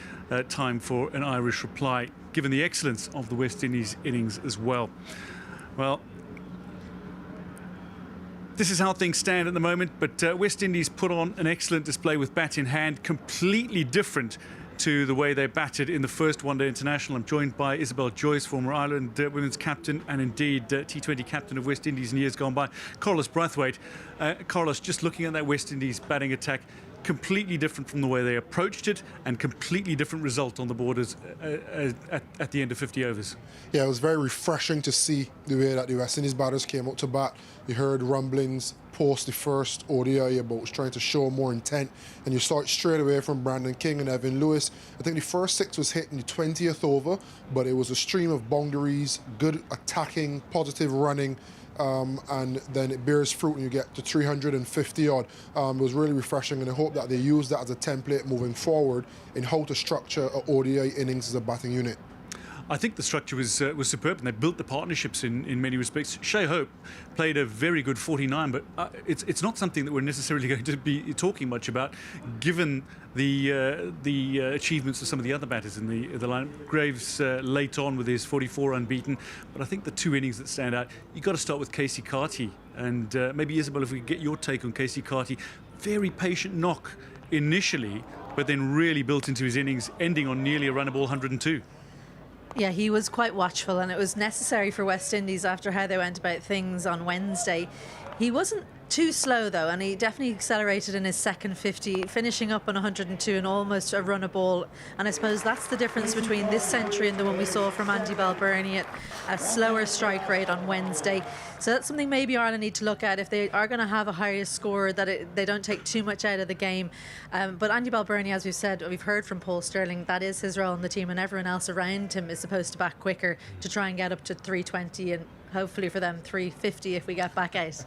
time for an Irish reply, given the excellence of the West Indies innings as well. Well, this is how things stand at the moment, but West Indies put on an excellent display with bat in hand, completely different to the way they batted in the first one-day international. I'm joined by Isabel Joyce, former Ireland women's captain and indeed T20 captain of West Indies in years gone by. Carlos Brathwaite. Carlos, just looking at that West Indies batting attack, completely different from the way they approached it and completely different result on the board at the end of 50 overs.
Yeah, it was very refreshing to see the way that the West Indies batters came out to bat. You heard rumblings post the first ODI about trying to show more intent, and you start straight away from Brandon King and Evan Lewis. I think the first 6 was hit in the 20th over, but it was a stream of boundaries, good attacking, positive running, and then it bears fruit and you get to 350 odd. It was really refreshing, and I hope that they use that as a template moving forward in how to structure an ODI innings as a batting unit.
I think the structure was superb, and they built the partnerships in many respects. Shea Hope played a very good 49, but it's not something that we're necessarily going to be talking much about, given the achievements of some of the other batters in the line. Graves late on with his 44 unbeaten, but I think the 2 innings that stand out, you've got to start with Casey Carty, and maybe Isabel, if we could get your take on Casey Carty. Very patient knock initially, but then really built into his innings, ending on nearly a run ball 102.
Yeah, he was quite watchful, and it was necessary for West Indies after how they went about things on Wednesday. He wasn't too slow though, and he definitely accelerated in his second 50, finishing up on 102 and almost a run a ball. And I suppose that's the difference between this century and the one we saw from Andy Balbirnie at a slower strike rate on Wednesday. So that's something maybe Ireland need to look at if they are going to have a higher score, that they don't take too much out of the game. But Andy Balbirnie, as we've said, we've heard from Paul Stirling, that is his role in the team, and everyone else around him is supposed to bat quicker to try and get up to 320 and hopefully for them 350 if we get back out.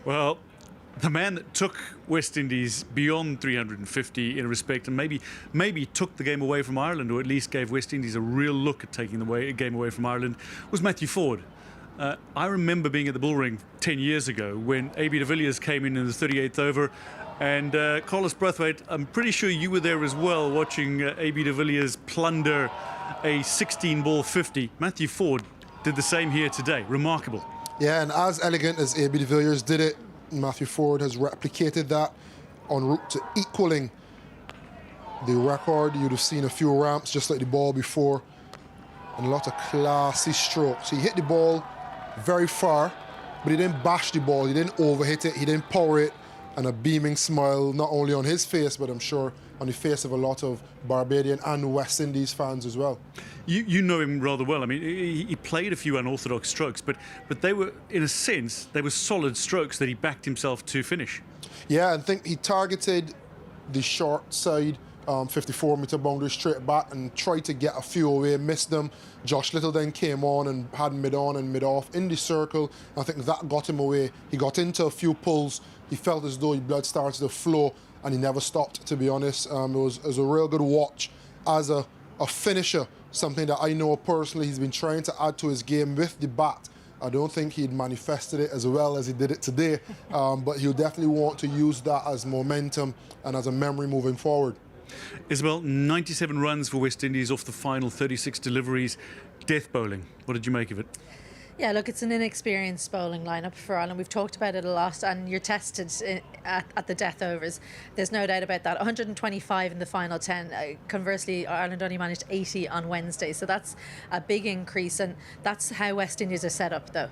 Well, the man that took West Indies beyond 350 in respect, and maybe took the game away from Ireland, or at least gave West Indies a real look at taking the game away from Ireland, was Matthew Forde. I remember being at the Bullring 10 years ago when A.B. de Villiers came in the 38th over, and Carlos Brathwaite, I'm pretty sure you were there as well, watching A.B. de Villiers plunder a 16-ball 50. Matthew Forde did the same here today. Remarkable.
Yeah, and as elegant as A.B. de Villiers did it, Matthew Forde has replicated that en route to equaling the record. You'd have seen a few ramps just like the ball before, and a lot of classy strokes. He hit the ball very far, but he didn't bash the ball, he didn't overhit it, he didn't power it, and a beaming smile not only on his face, but I'm sure on the face of a lot of Barbadian and West Indies fans as well.
You know him rather well. I mean, he played a few unorthodox strokes, but they were, in a sense, they were solid strokes that he backed himself to finish.
Yeah, I think he targeted the short side 54-metre boundary straight back and tried to get a few away, missed them. Josh Little then came on and had mid-on and mid-off in the circle. I think that got him away. He got into a few pulls. He felt as though his blood started to flow, and he never stopped, to be honest. It was a real good watch as a finisher, something that I know personally he's been trying to add to his game with the bat. I don't think he'd manifested it as well as he did it today, but he'll definitely want to use that as momentum and as a memory moving forward.
Isabel, 97 runs for West Indies off the final 36 deliveries. Death bowling. What did you make of it?
Yeah, look, it's an inexperienced bowling lineup for Ireland. We've talked about it a lot, and you're tested at the death overs. There's no doubt about that. 125 in the final 10. Conversely, Ireland only managed 80 on Wednesday, so that's a big increase, and that's how West Indies are set up, though.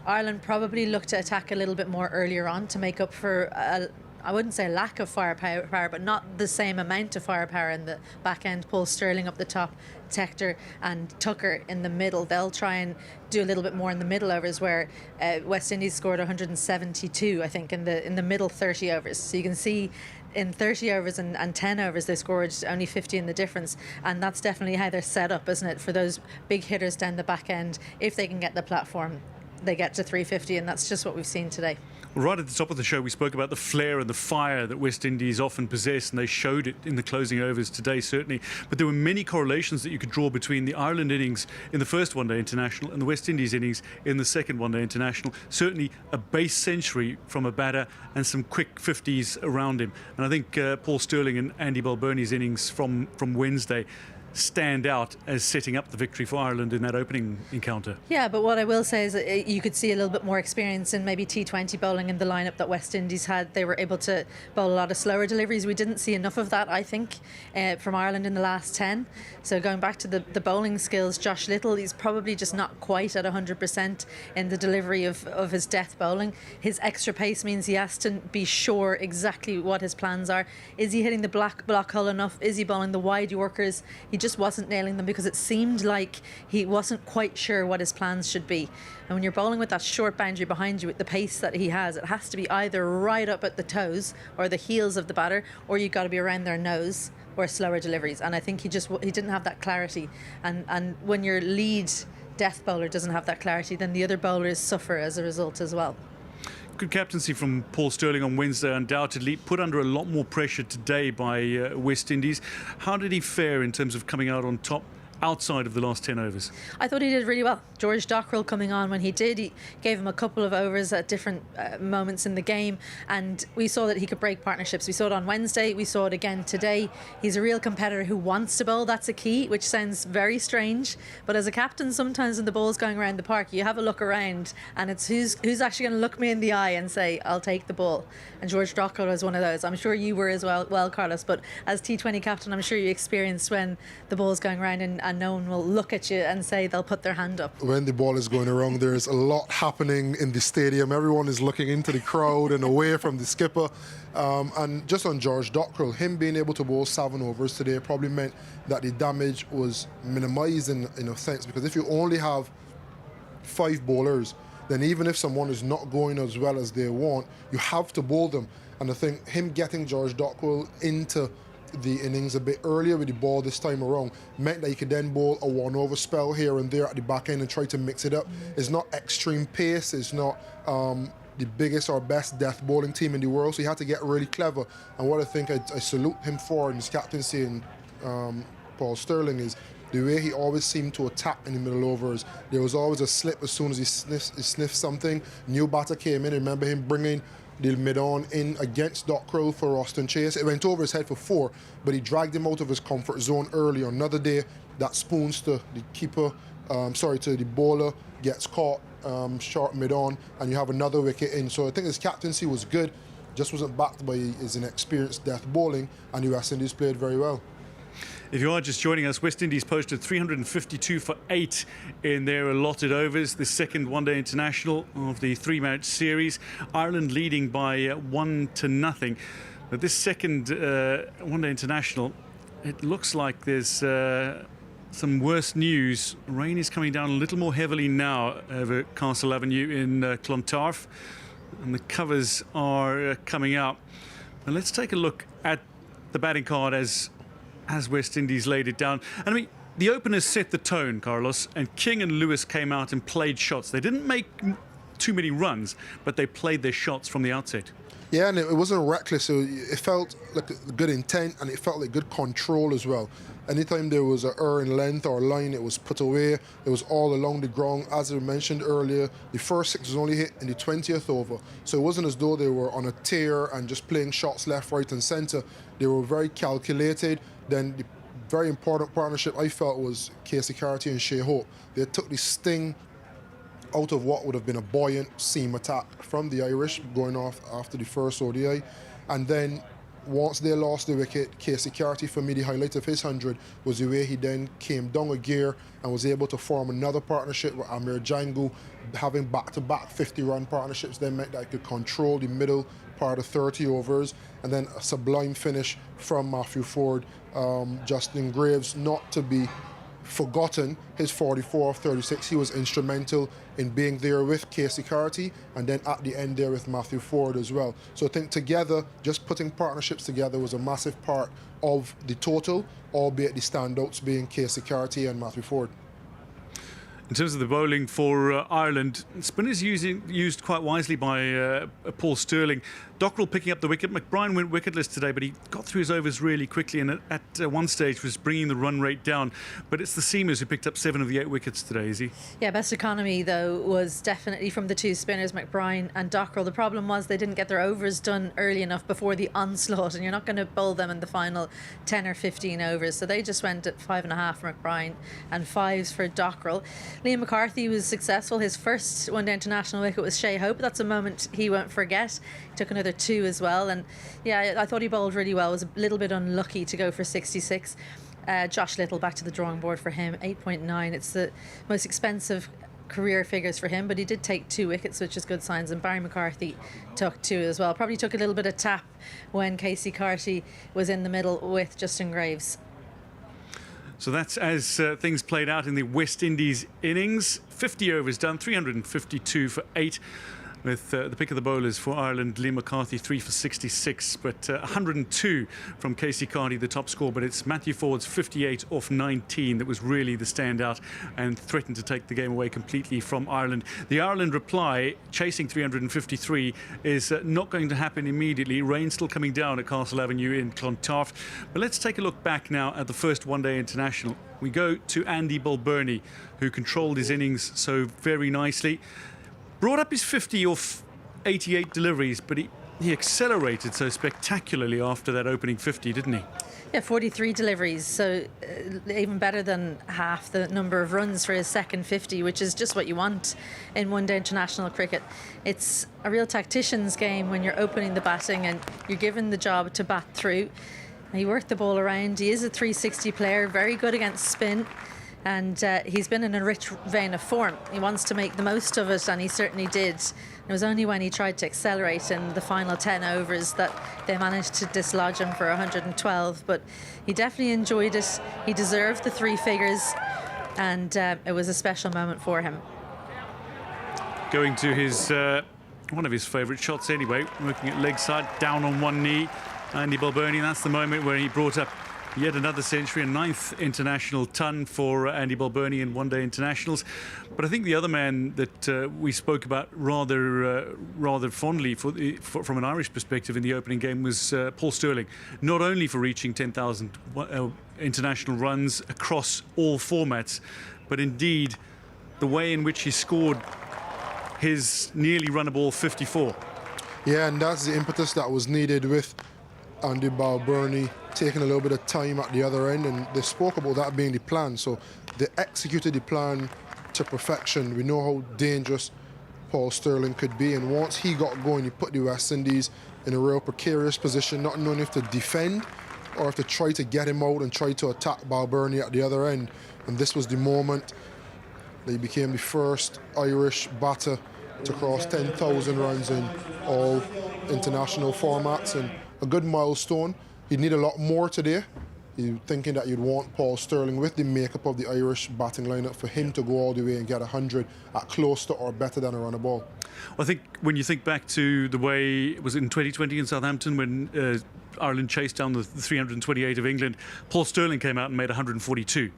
Ireland probably looked to attack a little bit more earlier on to make up for I wouldn't say lack of firepower, but not the same amount of firepower in the back end. Paul Stirling up the top, Tector and Tucker in the middle. They'll try and do a little bit more in the middle overs, where West Indies scored 172, I think, in the middle 30 overs. So you can see in 30 overs and 10 overs they scored only 50 in the difference, and that's definitely how they're set up, isn't it, for those big hitters down the back end. If they can get the platform, they get to 350, and that's just what we've seen today.
Right at the top of the show, we spoke about the flair and the fire that West Indies often possess, and they showed it in the closing overs today, certainly. But there were many correlations that you could draw between the Ireland innings in the first one-day international and the West Indies innings in the second one-day international. Certainly a base century from a batter and some quick 50s around him. And I think Paul Stirling and Andy Balbirnie's innings from Wednesday, stand out as setting up the victory for Ireland in that opening encounter.
Yeah, but what I will say is that you could see a little bit more experience in maybe T20 bowling in the lineup that West Indies had. They were able to bowl a lot of slower deliveries. We didn't see enough of that, I think, from Ireland in the last 10. So going back to the bowling skills, Josh Little, he's probably just not quite at 100% in the delivery of his death bowling. His extra pace means he has to be sure exactly what his plans are. Is he hitting the block hole enough? Is he bowling the wide Yorkers? He just wasn't nailing them because it seemed like he wasn't quite sure what his plans should be. And when you're bowling with that short boundary behind you with the pace that he has, it has to be either right up at the toes or the heels of the batter, or you've got to be around their nose or slower deliveries. And I think he didn't have that clarity. And when your lead death bowler doesn't have that clarity, then the other bowlers suffer as a result as well.
Good captaincy from Paul Stirling on Wednesday, undoubtedly put under a lot more pressure today by West Indies. How did he fare in terms of coming out on top outside of the last 10 overs?
I thought he did really well. George Dockrell coming on when he did, he gave him a couple of overs at different moments in the game, and we saw that he could break partnerships. We saw it on Wednesday, we saw it again today. He's a real competitor who wants to bowl. That's a key, which sounds very strange, but as a captain, sometimes when the ball's going around the park, you have a look around and it's who's actually going to look me in the eye and say, I'll take the ball. And George Dockrell was one of those. I'm sure you were as well, Carlos, but as T20 captain, I'm sure you experienced when the ball's going around and no one will look at you and say they'll put their hand up.
When the ball is going around, there's a lot happening in the stadium. Everyone is looking into the crowd and away from the skipper. And just on George Dockrell, him being able to bowl 7 overs today probably meant that the damage was minimised in a sense, because if you only have 5 bowlers, then even if someone is not going as well as they want, you have to bowl them. And I think him getting George Dockrell into the innings a bit earlier with the ball this time around meant that he could then bowl a 1-over spell here and there at the back end and try to mix it up. It's not extreme pace, it's not the biggest or best death bowling team in the world, so he had to get really clever. And what I think I salute him for in his captaincy and Paul Stirling is the way he always seemed to attack in the middle overs. There was always a slip as soon as he sniffed something. New batter came in. I remember him bringing the mid-on in against Dockrell for Austin Chase. It went over his head for 4, but he dragged him out of his comfort zone early. On another day, that spoons to the keeper, to the bowler, gets caught short mid-on, and you have another wicket in. So I think his captaincy was good, just wasn't backed by his inexperienced death bowling, and the West Indies played very well.
If you are just joining us, West Indies posted 352 for 8 in their allotted overs, the second one-day international of the 3-match series. Ireland leading by 1-0. But this second one-day international, it looks like there's some worse news. Rain is coming down a little more heavily now over Castle Avenue in Clontarf, and the covers are coming out. And let's take a look at the batting card as West Indies laid it down. And I mean, the openers set the tone, Carlos, and King and Lewis came out and played shots. They didn't make too many runs, but they played their shots from the outset.
Yeah, and it wasn't reckless. It felt like a good intent, and it felt like good control as well. Anytime there was an error in length or line, it was put away. It was all along the ground. As I mentioned earlier, the first 6 was only hit in the 20th over. So it wasn't as though they were on a tear and just playing shots left, right, and centre. They were very calculated. Then the very important partnership I felt was Casey Carty and Shea Hope. They took the sting out of what would have been a buoyant seam attack from the Irish going off after the first ODI. And then once they lost the wicket, Casey Carty, for me, the highlight of his 100 was the way he then came down a gear and was able to form another partnership with Amir Jangu. Having back-to-back 50-run partnerships then meant that I could control the middle part of 30 overs, and then a sublime finish from Matthew Ford. Justin Graves, not to be forgotten, his 44 of 36, he was instrumental in being there with Casey Carty, and then at the end there with Matthew Ford as well. So I think together, just putting partnerships together was a massive part of the total, albeit the standouts being Casey Carty and Matthew Ford.
In terms of the bowling for Ireland, spinners used quite wisely by Paul Stirling. Dockrell picking up the wicket. McBride went wicketless today, but he got through his overs really quickly and at one stage was bringing the run rate down. But it's the seamers who picked up 7 of the 8 wickets today, is he?
Yeah, best economy, though, was definitely from the 2 spinners, McBride and Dockrell. The problem was they didn't get their overs done early enough before the onslaught, and you're not going to bowl them in the final 10 or 15 overs. So they just went at 5.5 for McBride and 5s for Dockrell. Liam McCarthy was successful. His first one-day international wicket was Shea Hope. That's a moment he won't forget. He took another 2 as well, and yeah, I thought he bowled really well. Was a little bit unlucky to go for 66. Josh Little, back to the drawing board for him, 8.9. It's the most expensive career figures for him, but he did take 2 wickets, which is good signs, and Barry McCarthy took 2 as well. Probably took a little bit of tap when Casey Carty was in the middle with Justin Graves.
So that's as things played out in the West Indies innings. 50 overs done, 352 for 8. With the pick of the bowlers for Ireland, Liam McCarthy 3 for 66, but 102 from Casey Carty, the top score. But it's Matthew Ford's 58 off 19 that was really the standout and threatened to take the game away completely from Ireland. The Ireland reply, chasing 353, is not going to happen immediately. Rain still coming down at Castle Avenue in Clontarf. But let's take a look back now at the first one-day international. We go to Andy Balbirnie, who controlled his innings so very nicely. Brought up his 50 off 88 deliveries, but he accelerated so spectacularly after that opening 50, didn't he?
Yeah, 43 deliveries, so even better than half the number of runs for his second 50, which is just what you want in one-day international cricket. It's a real tactician's game when you're opening the batting and you're given the job to bat through. He worked the ball around. He is a 360 player, very good against spin. And he's been in a rich vein of form. He wants to make the most of it, and he certainly did. It was only when he tried to accelerate in the final 10 overs that they managed to dislodge him for 112. But he definitely enjoyed it. He deserved the 3 figures, and it was a special moment for him.
Going to his one of his favourite shots anyway, looking at leg side, down on one knee. Andy Balbirnie, that's the moment where he brought up yet another century, a 9th international ton for Andy Balbirnie in one-day internationals. But I think the other man that we spoke about rather fondly from an Irish perspective in the opening game was Paul Stirling. Not only for reaching 10,000 international runs across all formats, but indeed the way in which he scored his nearly run-a-ball 54.
Yeah, and that's the impetus that was needed with Andy Balbirnie taking a little bit of time at the other end, and they spoke about that being the plan. So they executed the plan to perfection. We know how dangerous Paul Stirling could be, and once he got going, he put the West Indies in a real precarious position, not knowing if to defend or if to try to get him out and try to attack Balbirnie at the other end. And this was the moment that he became the first Irish batter to cross 10,000 runs in all international formats, and a good milestone. You'd need a lot more today. You're thinking that you'd want Paul Stirling with the makeup of the Irish batting lineup for him to go all the way and get 100 at close to or better than a run a ball.
I think when you think back to the way it was in 2020 in Southampton when Ireland chased down the 328 of England, Paul Stirling came out and made 142.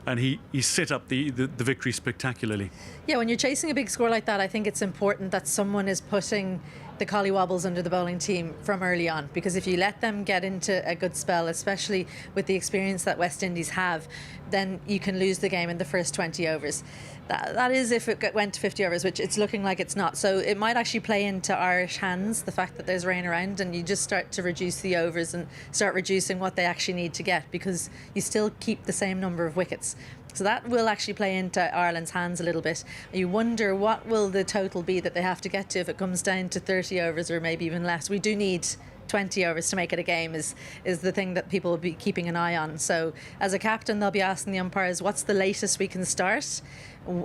And he set up the victory spectacularly.
Yeah, when you're chasing a big score like that, I think it's important that someone is putting the collywobbles under the bowling team from early on, because if you let them get into a good spell, especially with the experience that West Indies have, then you can lose the game in the first 20 overs. That is if it went to 50 overs, which it's looking like it's not. So it might actually play into Irish hands, the fact that there's rain around, and you just start to reduce the overs and start reducing what they actually need to get, because you still keep the same number of wickets. So that will actually play into Ireland's hands a little bit. You wonder what will the total be that they have to get to if it comes down to 30 overs or maybe even less. We do need 20 overs to make it a game is the thing that people will be keeping an eye on. So as a captain, they'll be asking the umpires, what's the latest we can start?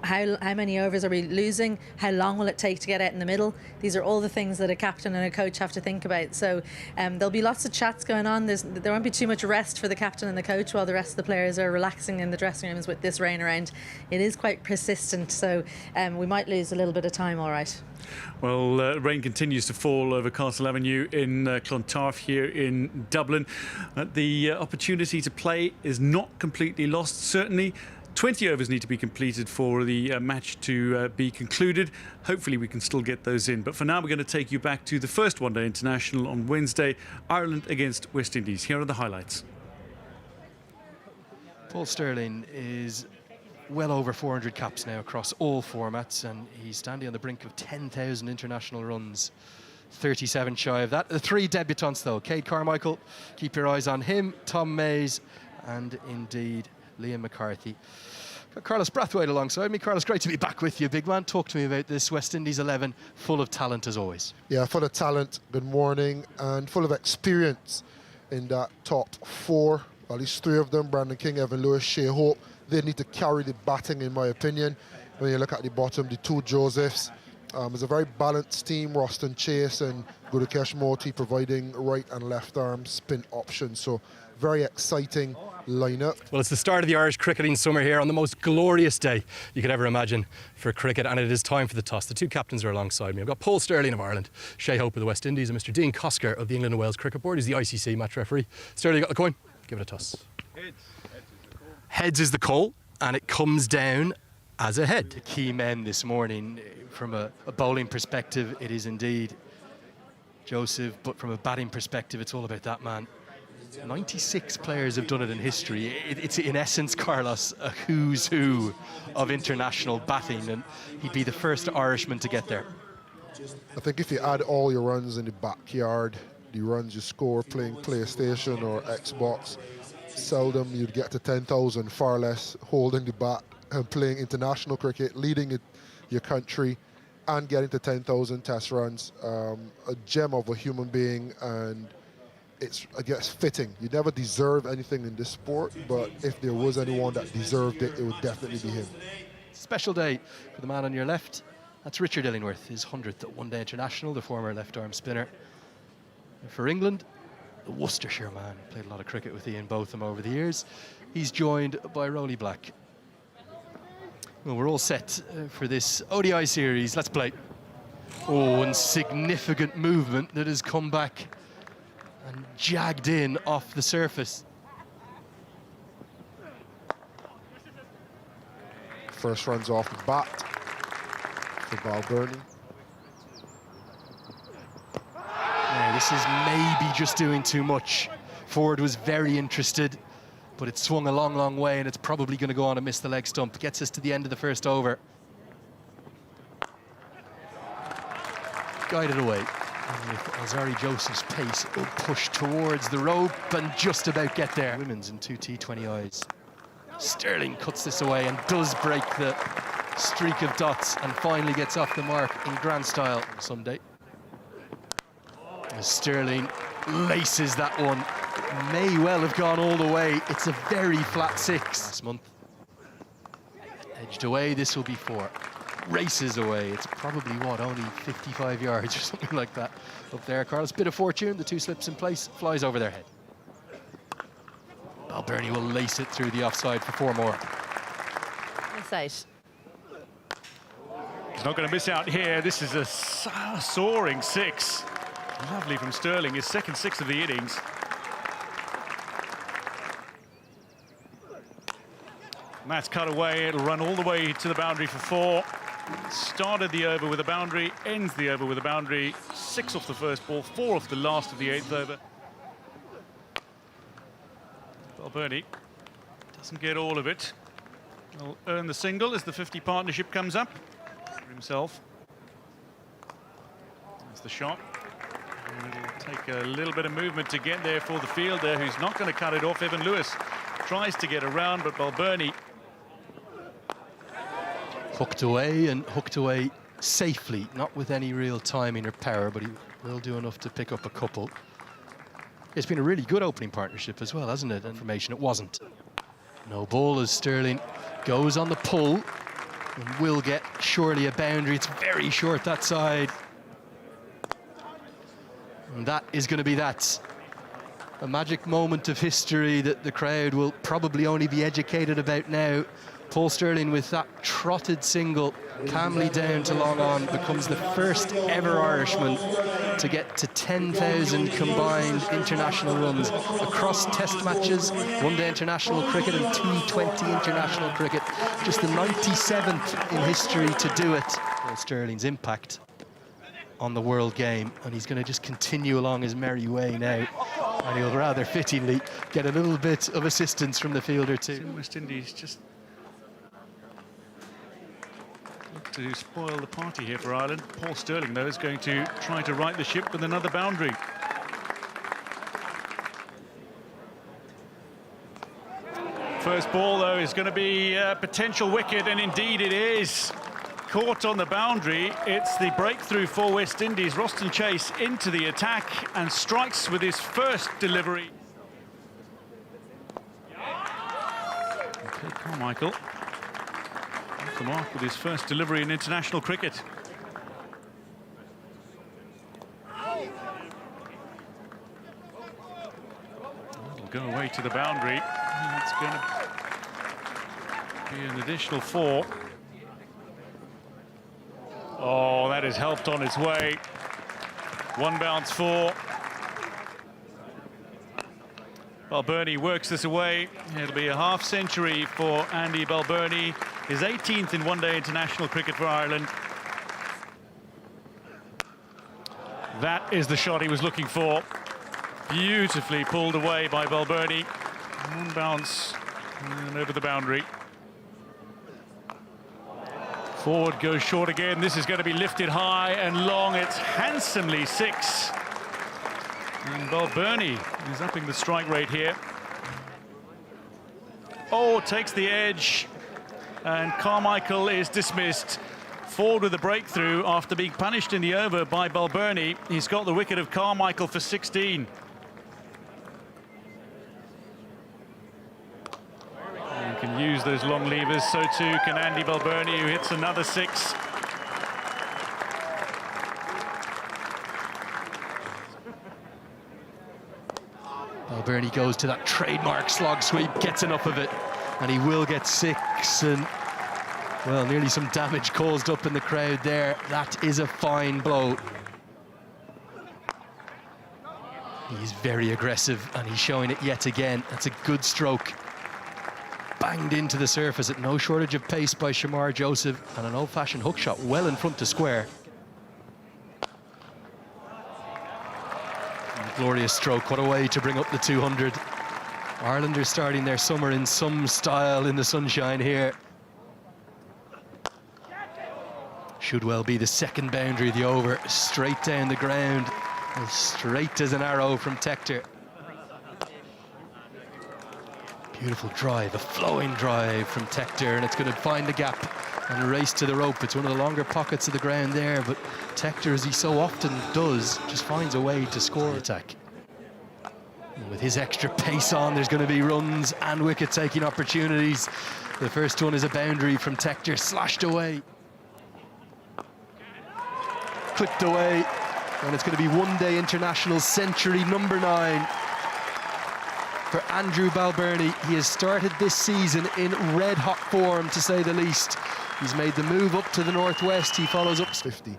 How many overs are we losing? How long will it take to get out in the middle? These are all the things that a captain and a coach have to think about. So there'll be lots of chats going on. There won't be too much rest for the captain and the coach while the rest of the players are relaxing in the dressing rooms with this rain around. It is quite persistent, so we might lose a little bit of time, all right.
Well, rain continues to fall over Castle Avenue in Clontarf here in Dublin. The opportunity to play is not completely lost. Certainly 20 overs need to be completed for the match to be concluded. Hopefully we can still get those in. But for now, we're going to take you back to the first one-day international on Wednesday, Ireland against West Indies. Here are the highlights.
Paul Stirling is well over 400 caps now across all formats, and he's standing on the brink of 10,000 international runs. 37 shy of that. The three debutants though, Cade Carmichael, keep your eyes on him, Tom Mays, and indeed Liam McCarthy. Got Carlos Brathwaite alongside me. Carlos, great to be back with you, big man. Talk to me about this West Indies 11, full of talent as always.
Yeah, full of talent, good morning, and full of experience in that top four. At least three of them, Brandon King, Evan Lewis, Shea Hope. They need to carry the batting, in my opinion. When you look at the bottom, the two Josephs. It's a very balanced team, Roston Chase and Gurukesh Moti providing right and left arm spin options. So very exciting lineup.
Well, it's the start of the Irish cricketing summer here on the most glorious day you could ever imagine for cricket, and it is time for the toss. The two captains are alongside me. I've got Paul Stirling of Ireland, Shea Hope of the West Indies, and Mr. Dean Cosker of the England and Wales Cricket Board. He's the ICC match referee. Stirling, you got the coin? Give it a toss. Heads is the call, and it comes down as a head.
The key men this morning, from a bowling perspective, it is indeed Joseph, but from a batting perspective, it's all about that man. 96 players have done it in history. It's in essence, Carlos, a who's who of international batting, and he'd be the first Irishman to get there.
I think if you add all your runs in the backyard, the runs you score playing PlayStation or Xbox, seldom you'd get to 10,000, far less holding the bat and playing international cricket, leading your country and getting to 10,000 test runs. A gem of a human being, and it's, I guess, fitting. You never deserve anything in this sport, but if there was anyone that deserved it, it would definitely be him.
Special day for the man on your left. That's Richard Illingworth, his 100th at One Day International, the former left-arm spinner. And for England, the Worcestershire man. Played a lot of cricket with Ian Botham over the years. He's joined by Rowley Black. Well, we're all set for this ODI series. Let's play. Oh, and significant movement that has come back and jagged in off the surface.
First runs off the bat for Balbirnie.
Now, this is maybe just doing too much. Ford was very interested, but it swung a long, long way, and it's probably going to go on and miss the leg stump. Gets us to the end of the first over. Guided away. And with Alzari Joseph's pace, will push towards the rope and just about get there. Women's in 2 T20Is. Stirling cuts this away and does break the streak of dots and finally gets off the mark in grand style someday. As Stirling laces that one. May well have gone all the way. It's a very flat 6. Last month. Edged away, this will be 4. Races away. It's probably, what, only 55 yards or something like that up there. Carlos, bit of fortune. The 2 slips in place, flies over their head. Balbirnie will lace it through the offside for 4 more.
Inside.
He's not going to miss out here. This is a soaring 6. Lovely from Stirling, his second 6 of the innings. And that's cut away. It'll run all the way to the boundary for 4. Started the over with a boundary, ends the over with a boundary. 6 off the first ball, 4 off the last of the 8th over. Balbirnie doesn't get all of it. He'll earn the single as the 50 partnership comes up for himself. That's the shot. And it'll take a little bit of movement to get there for the fielder, who's not going to cut it off. Evan Lewis tries to get around, but Balbirnie
Hooked away, and hooked away safely, not with any real timing or power, but he will do enough to pick up a couple. It's been a really good opening partnership as well, hasn't it? Information it wasn't. No ball as Stirling goes on the pull and will get surely a boundary. It's very short that side. And that is going to be that. A magic moment of history that the crowd will probably only be educated about now. Paul Stirling with that trotted single calmly down to long on becomes the first ever Irishman to get to 10,000 combined international runs across test matches, one-day international cricket and T20 international cricket. Just the 97th in history to do it. Paul Stirling's impact on the world game, and he's going to just continue along his merry way now, and he'll rather fittingly get a little bit of assistance from the fielder too.
West Indies just look to spoil the party here for Ireland. Paul Stirling, though, is going to try to right the ship with another boundary. First ball, though, is going to be a potential wicket, and indeed it is. Caught on the boundary, it's the breakthrough for West Indies. Roston Chase into the attack and strikes with his first delivery. Okay, Carmichael off the mark with his first delivery in international cricket. It'll go away to the boundary. It's going to be an additional 4. Oh, that is helped on its way. 1 bounce 4. Balbirnie works this away. It'll be a half century for Andy Balbirnie, his 18th in one-day international cricket for Ireland. That is the shot he was looking for. Beautifully pulled away by Balbirnie. 1 bounce and over the boundary. Forward goes short again. This is going to be lifted high and long. It's handsomely 6. And Balbirnie is upping the strike rate here. Oh, takes the edge. And Carmichael is dismissed. Forward with the breakthrough after being punished in the over by Balbirnie. He's got the wicket of Carmichael for 16. Can use those long levers, so too can Andy Balbirnie, who hits another 6.
Balbirnie goes to that trademark slog sweep, gets enough of it, and he will get 6. And well, nearly some damage caused up in the crowd there. That is a fine blow. He's very aggressive, and he's showing it yet again. That's a good stroke. Banged into the surface at no shortage of pace by Shamar Joseph, and an old-fashioned hook shot well in front to square. And a glorious stroke. What a way to bring up the 200. Ireland are starting their summer in some style in the sunshine here. Should well be the second boundary of the over. Straight down the ground, as straight as an arrow from Tector. Beautiful drive, a flowing drive from Tector, and it's going to find the gap and race to the rope. It's one of the longer pockets of the ground there, but Tector, as he so often does, just finds a way to score attack. And with his extra pace on, there's going to be runs and wicket-taking opportunities. The first one is a boundary from Tector, slashed away. Clipped away, and it's going to be one-day international century number 9. For Andrew Balbirnie. He has started this season in red-hot form, to say the least. He's made the move up to the northwest. He follows up 50.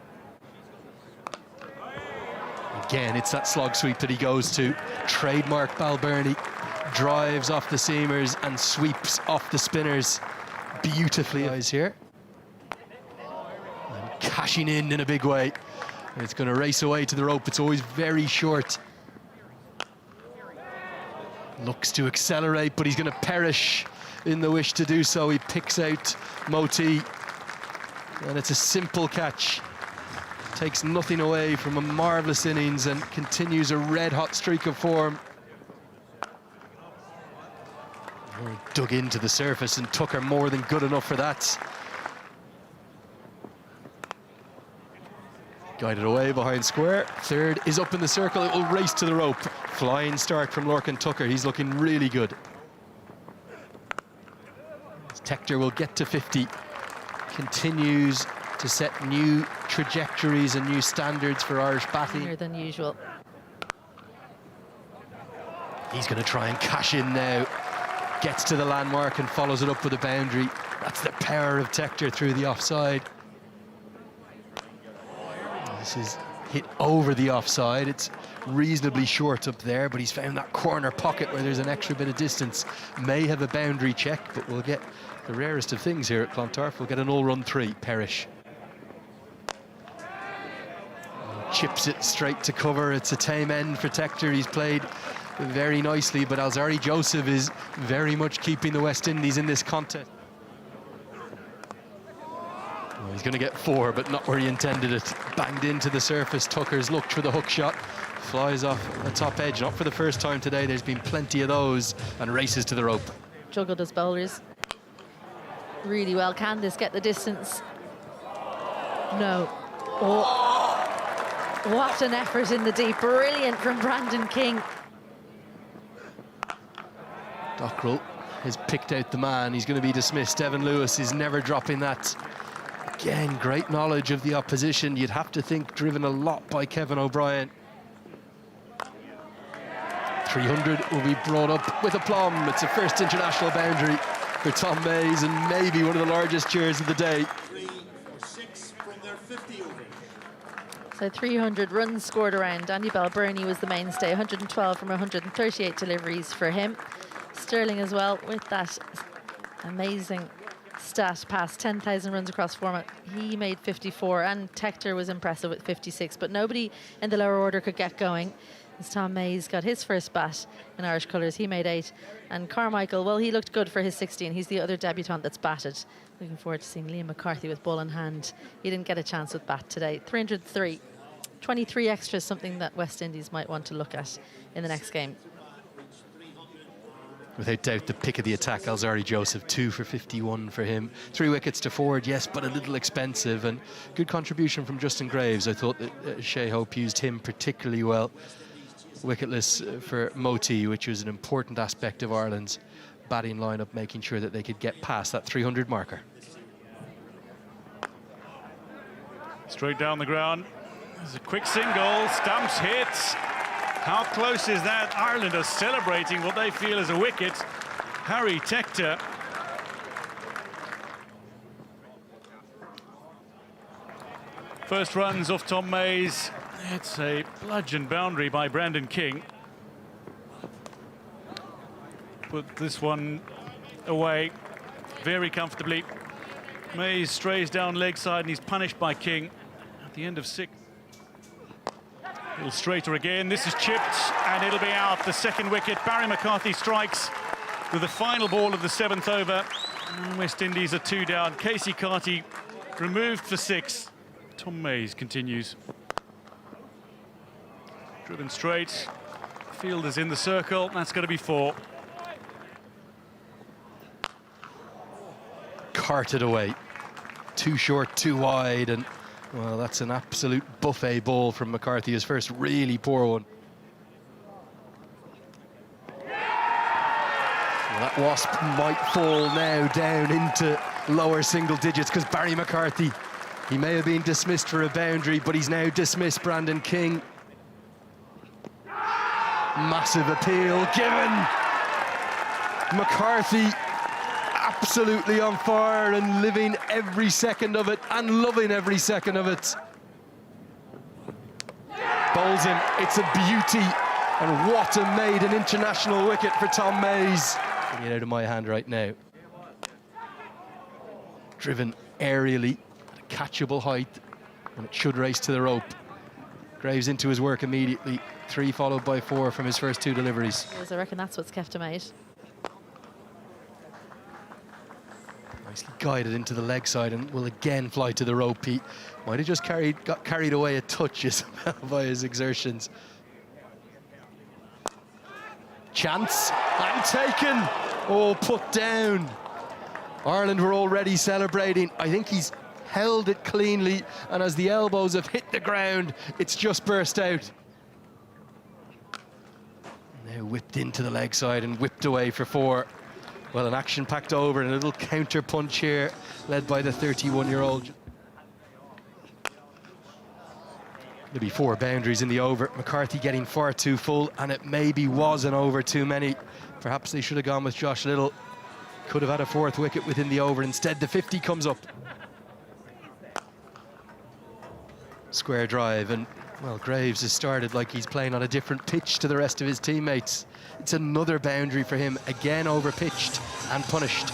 Again, it's that slog sweep that he goes to. Trademark Balbirnie. Drives off the seamers and sweeps off the spinners. Beautifully eyes here. And cashing in a big way. And it's going to race away to the rope. It's always very short. Looks to accelerate, but he's going to perish in the wish to do so. He picks out Moti, and it's a simple catch. Takes nothing away from a marvellous innings and continues a red-hot streak of form. Dug into the surface, and Tucker more than good enough for that. Guided away behind square. Third is up in the circle. It will race to the rope. Flying start from Lorcan Tucker. He's looking really good. Tector will get to 50. Continues to set new trajectories and new standards for Irish batting.
Than usual.
He's going to try and cash in now. Gets to the landmark and follows it up with a boundary. That's the power of Tector through the offside. This is hit over the offside. It's reasonably short up there, but he's found that corner pocket where there's an extra bit of distance. May have a boundary check, but we'll get the rarest of things here at Clontarf. We'll get an all-run 3, Perish. Chips it straight to cover. It's a tame end for Tector. He's played very nicely, but Alzari Joseph is very much keeping the West Indies in this contest. Well, he's going to get 4, but not where he intended it. Banged into the surface. Tucker's looked for the hook shot. Flies off the top edge. Not for the first time today. There's been plenty of those, and races to the rope.
Juggled his bowlers really well. Can this get the distance? No. Oh, what an effort in the deep. Brilliant from Brandon King.
Dockrell has picked out the man. He's going to be dismissed. Evan Lewis is never dropping that. Again, great knowledge of the opposition. You'd have to think driven a lot by Kevin O'Brien. 300 will be brought up with aplomb. It's a first international boundary for Tom Mays, and maybe one of the largest cheers of the day.
3 for 6 from their 50 overs.
So 300 runs scored around. Andy Balburney was the mainstay. 112 from 138 deliveries for him. Sterling as well with that amazing stat past 10,000 runs across format. He made 54, and Tector was impressive with 56, but nobody in the lower order could get going. As Tom Mays got his first bat in Irish colours, he made 8. And Carmichael, well, he looked good for his 16. He's the other debutant that's batted. Looking forward to seeing Liam McCarthy with ball in hand. He didn't get a chance with bat today. 303. 23 extras, something that West Indies might want to look at in the next game.
Without doubt, the pick of the attack, Alzari Joseph, 2 for 51 for him. 3 wickets to Ford, yes, but a little expensive. And good contribution from Justin Graves. I thought that Shea Hope used him particularly well. Wicketless for Moti, which was an important aspect of Ireland's batting lineup, making sure that they could get past that 300 marker.
Straight down the ground. There's a quick single. Stumps hits. How close is that? Ireland are celebrating what they feel is a wicket. Harry Tector. First runs off Tom Mays. It's a bludgeon boundary by Brandon King. Put this one away very comfortably. Mays strays down leg side and he's punished by King at the end of 6. A little straighter again. This is chipped and it'll be out. The second wicket. Barry McCarthy strikes with the final ball of the 7th over. And West Indies are 2 down. Casey Carty removed for 6. Tom Mays continues. Driven straight. Fielder's in the circle. That's going to be 4.
Carted away. Too short, too wide, and well, that's an absolute buffet ball from McCarthy, his first really poor one. Well, that Wasp might fall now down into lower single digits because Barry McCarthy, he may have been dismissed for a boundary, but he's now dismissed Brandon King. Massive appeal given. McCarthy absolutely on fire and living every second of it and loving every second of it. Bowls him. It's a beauty. And what a maiden international wicket for Tom Mays. Getting it out of my hand right now. Driven aerially at a catchable height, and it should race to the rope. Graves into his work immediately. 3 followed by 4 from his first 2 deliveries.
I reckon that's what's kept him out.
Nicely guided into the leg side and will again fly to the rope. He might have just got carried away a touch by his exertions. Chance and taken. Oh, put down. Ireland were already celebrating. I think he's held it cleanly, and as the elbows have hit the ground, it's just burst out. Now whipped into the leg side and whipped away for 4. Well, an action-packed over and a little counter-punch here, led by the 31-year-old. There'll be 4 boundaries in the over. McCarthy getting far too full, and it maybe was an over too many. Perhaps they should have gone with Josh Little. Could have had a 4th wicket within the over. Instead, the 50 comes up. Square drive, and, well, Graves has started like he's playing on a different pitch to the rest of his teammates. It's another boundary for him, again over-pitched and punished.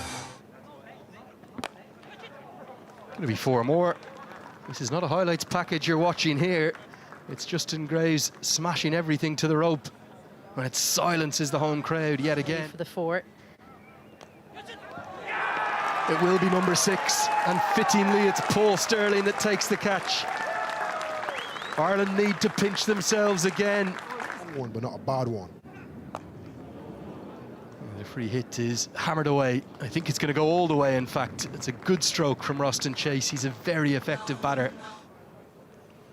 Going to be 4 more. This is not a highlights package you're watching here. It's Justin Graves smashing everything to the rope. And it silences the home crowd yet again.
For the 4.
It will be number 6, and fittingly it's Paul Sterling that takes the catch. Ireland need to pinch themselves again.
One, but not a bad one.
The free hit is hammered away. I think it's going to go all the way, in fact. It's a good stroke from Roston Chase. He's a very effective batter.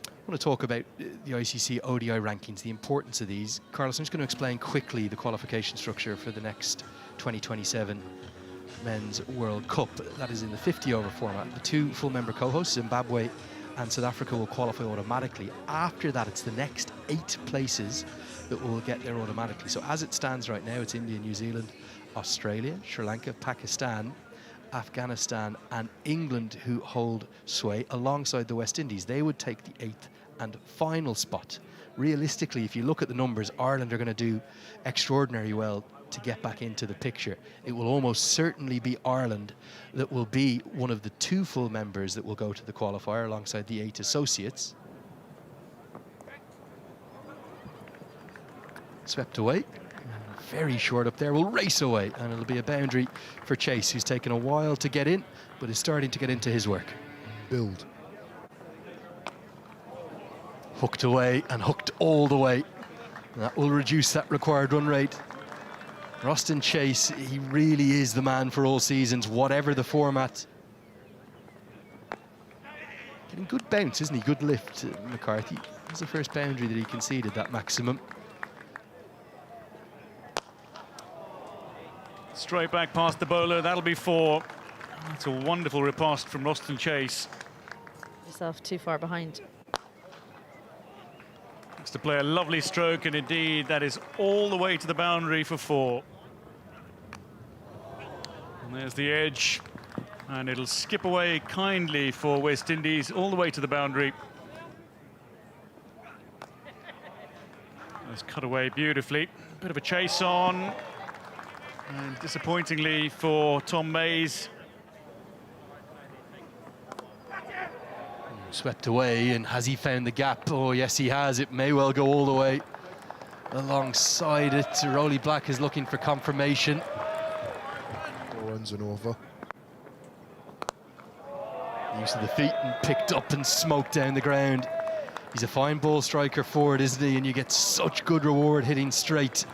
I want to talk about the ICC ODI rankings, the importance of these. Carlos, I'm just going to explain quickly the qualification structure for the next 2027 Men's World Cup. That is in the 50-over format. The 2 full-member co-hosts, Zimbabwe and South Africa, will qualify automatically. After that, it's the next 8 places that will get there automatically. So as it stands right now, it's India, New Zealand, Australia, Sri Lanka, Pakistan, Afghanistan and England who hold sway alongside the West Indies. They would take the 8th and final spot. Realistically, if you look at the numbers, Ireland are going to do extraordinarily well to get back into the picture. It will almost certainly be Ireland that will be one of the 2 full members that will go to the qualifier alongside the 8 associates. Swept away. Very short up there, will race away, and it'll be a boundary for Chase, who's taken a while to get in, but is starting to get into his work.
Build.
Hooked away and hooked all the way. That will reduce that required run rate. Roston Chase, he really is the man for all seasons, whatever the format. Getting good bounce, isn't he? Good lift, McCarthy. It was the first boundary that he conceded, that maximum.
Straight back past the bowler, that'll be 4. That's a wonderful riposte from Roston Chase.
Yourself too far behind.
Looks to play a lovely stroke, and indeed that is all the way to the boundary for 4. And there's the edge, and it'll skip away kindly for West Indies all the way to the boundary. That's cut away beautifully. Bit of a chase on. And disappointingly for Tom Mays.
Swept away, and has he found the gap? Oh yes, he has. It may well go all the way alongside it. Rolly Black is looking for confirmation.
4 runs and over.
Use of the feet and picked up and smoked down the ground. He's a fine ball striker forward, isn't he? And you get such good reward hitting straight.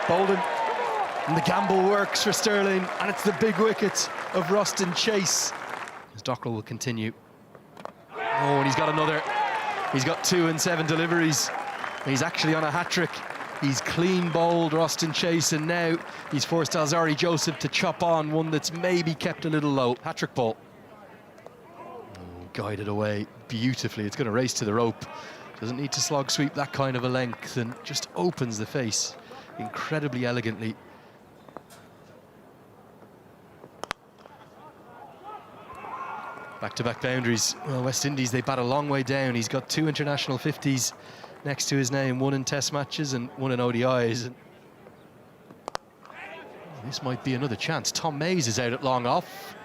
Bolden, and the gamble works for Sterling, and it's the big wicket of Roston Chase. As Dockrell will continue. Oh, and he's got another. He's got 2 and 7 deliveries. He's actually on a hat-trick. He's clean bowled Roston Chase, and now he's forced Alzari Joseph to chop on one that's maybe kept a little low. Hat-trick ball. Guided away beautifully. It's going to race to the rope. Doesn't need to slog sweep that kind of a length, and just opens the face incredibly elegantly. Back-to-back boundaries. Well, West Indies, they bat a long way down. He's got 2 international 50s next to his name, 1 in Test matches and 1 in ODIs. And this might be another chance. Tom Mays is out at long off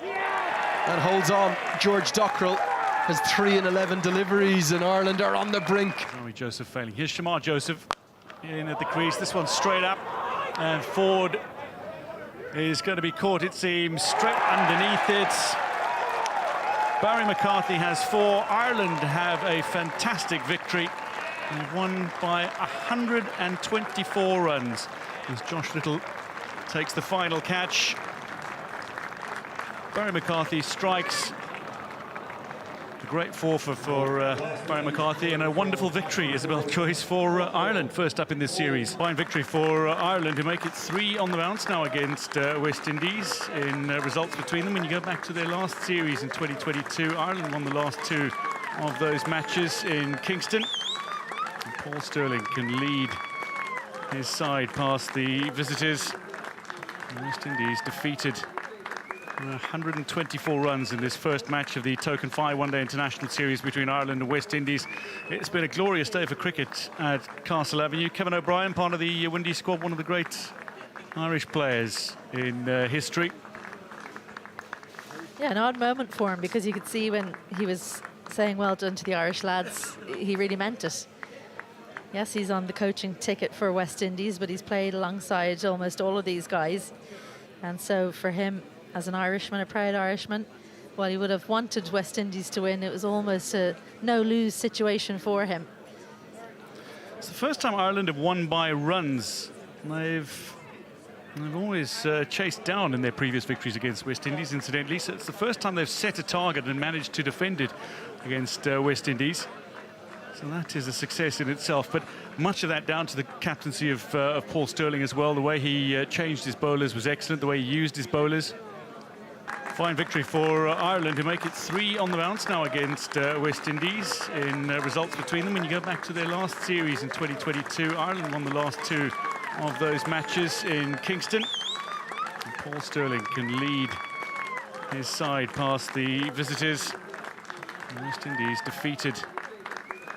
and holds on. George Dockrell has 3 in 11 deliveries, and Ireland are on the brink.
Rory Joseph failing. Here's Shamar Joseph in at the crease. This one's straight up, and Ford is going to be caught, it seems, straight underneath it. Barry McCarthy has 4. Ireland have a fantastic victory. They've won by 124 runs as Josh Little takes the final catch. Barry McCarthy strikes A great for Barry McCarthy, and a wonderful victory, Isabel Joyce, for Ireland, first up in this series. Fine victory for Ireland, who make it 3 on the bounce now against West Indies in results between them. When you go back to their last series in 2022, Ireland won the last 2 of those matches in Kingston. And Paul Stirling can lead his side past the visitors. And West Indies defeated 124 runs in this first match of the Token 5 one-day international series between Ireland and West Indies. It's been a glorious day for cricket at Castle Avenue. Kevin O'Brien, part of the Windy squad, one of the great Irish players in history.
Yeah, an odd moment for him, because you could see when he was saying well done to the Irish lads, he really meant it. Yes, he's on the coaching ticket for West Indies, but he's played alongside almost all of these guys. And so for him, as an Irishman, a proud Irishman, while he would have wanted West Indies to win, it was almost a no-lose situation for him.
It's the first time Ireland have won by runs. They've always chased down in their previous victories against West Indies, incidentally. So it's the first time they've set a target and managed to defend it against West Indies. So that is a success in itself, but much of that down to the captaincy of Paul Stirling as well. The way he changed his bowlers was excellent, the way he used his bowlers. Fine victory for Ireland, who make it 3 on the bounce now against West Indies in results between them. When you go back to their last series in 2022, Ireland won the last 2 of those matches in Kingston. And Paul Stirling can lead his side past the visitors. And West Indies defeated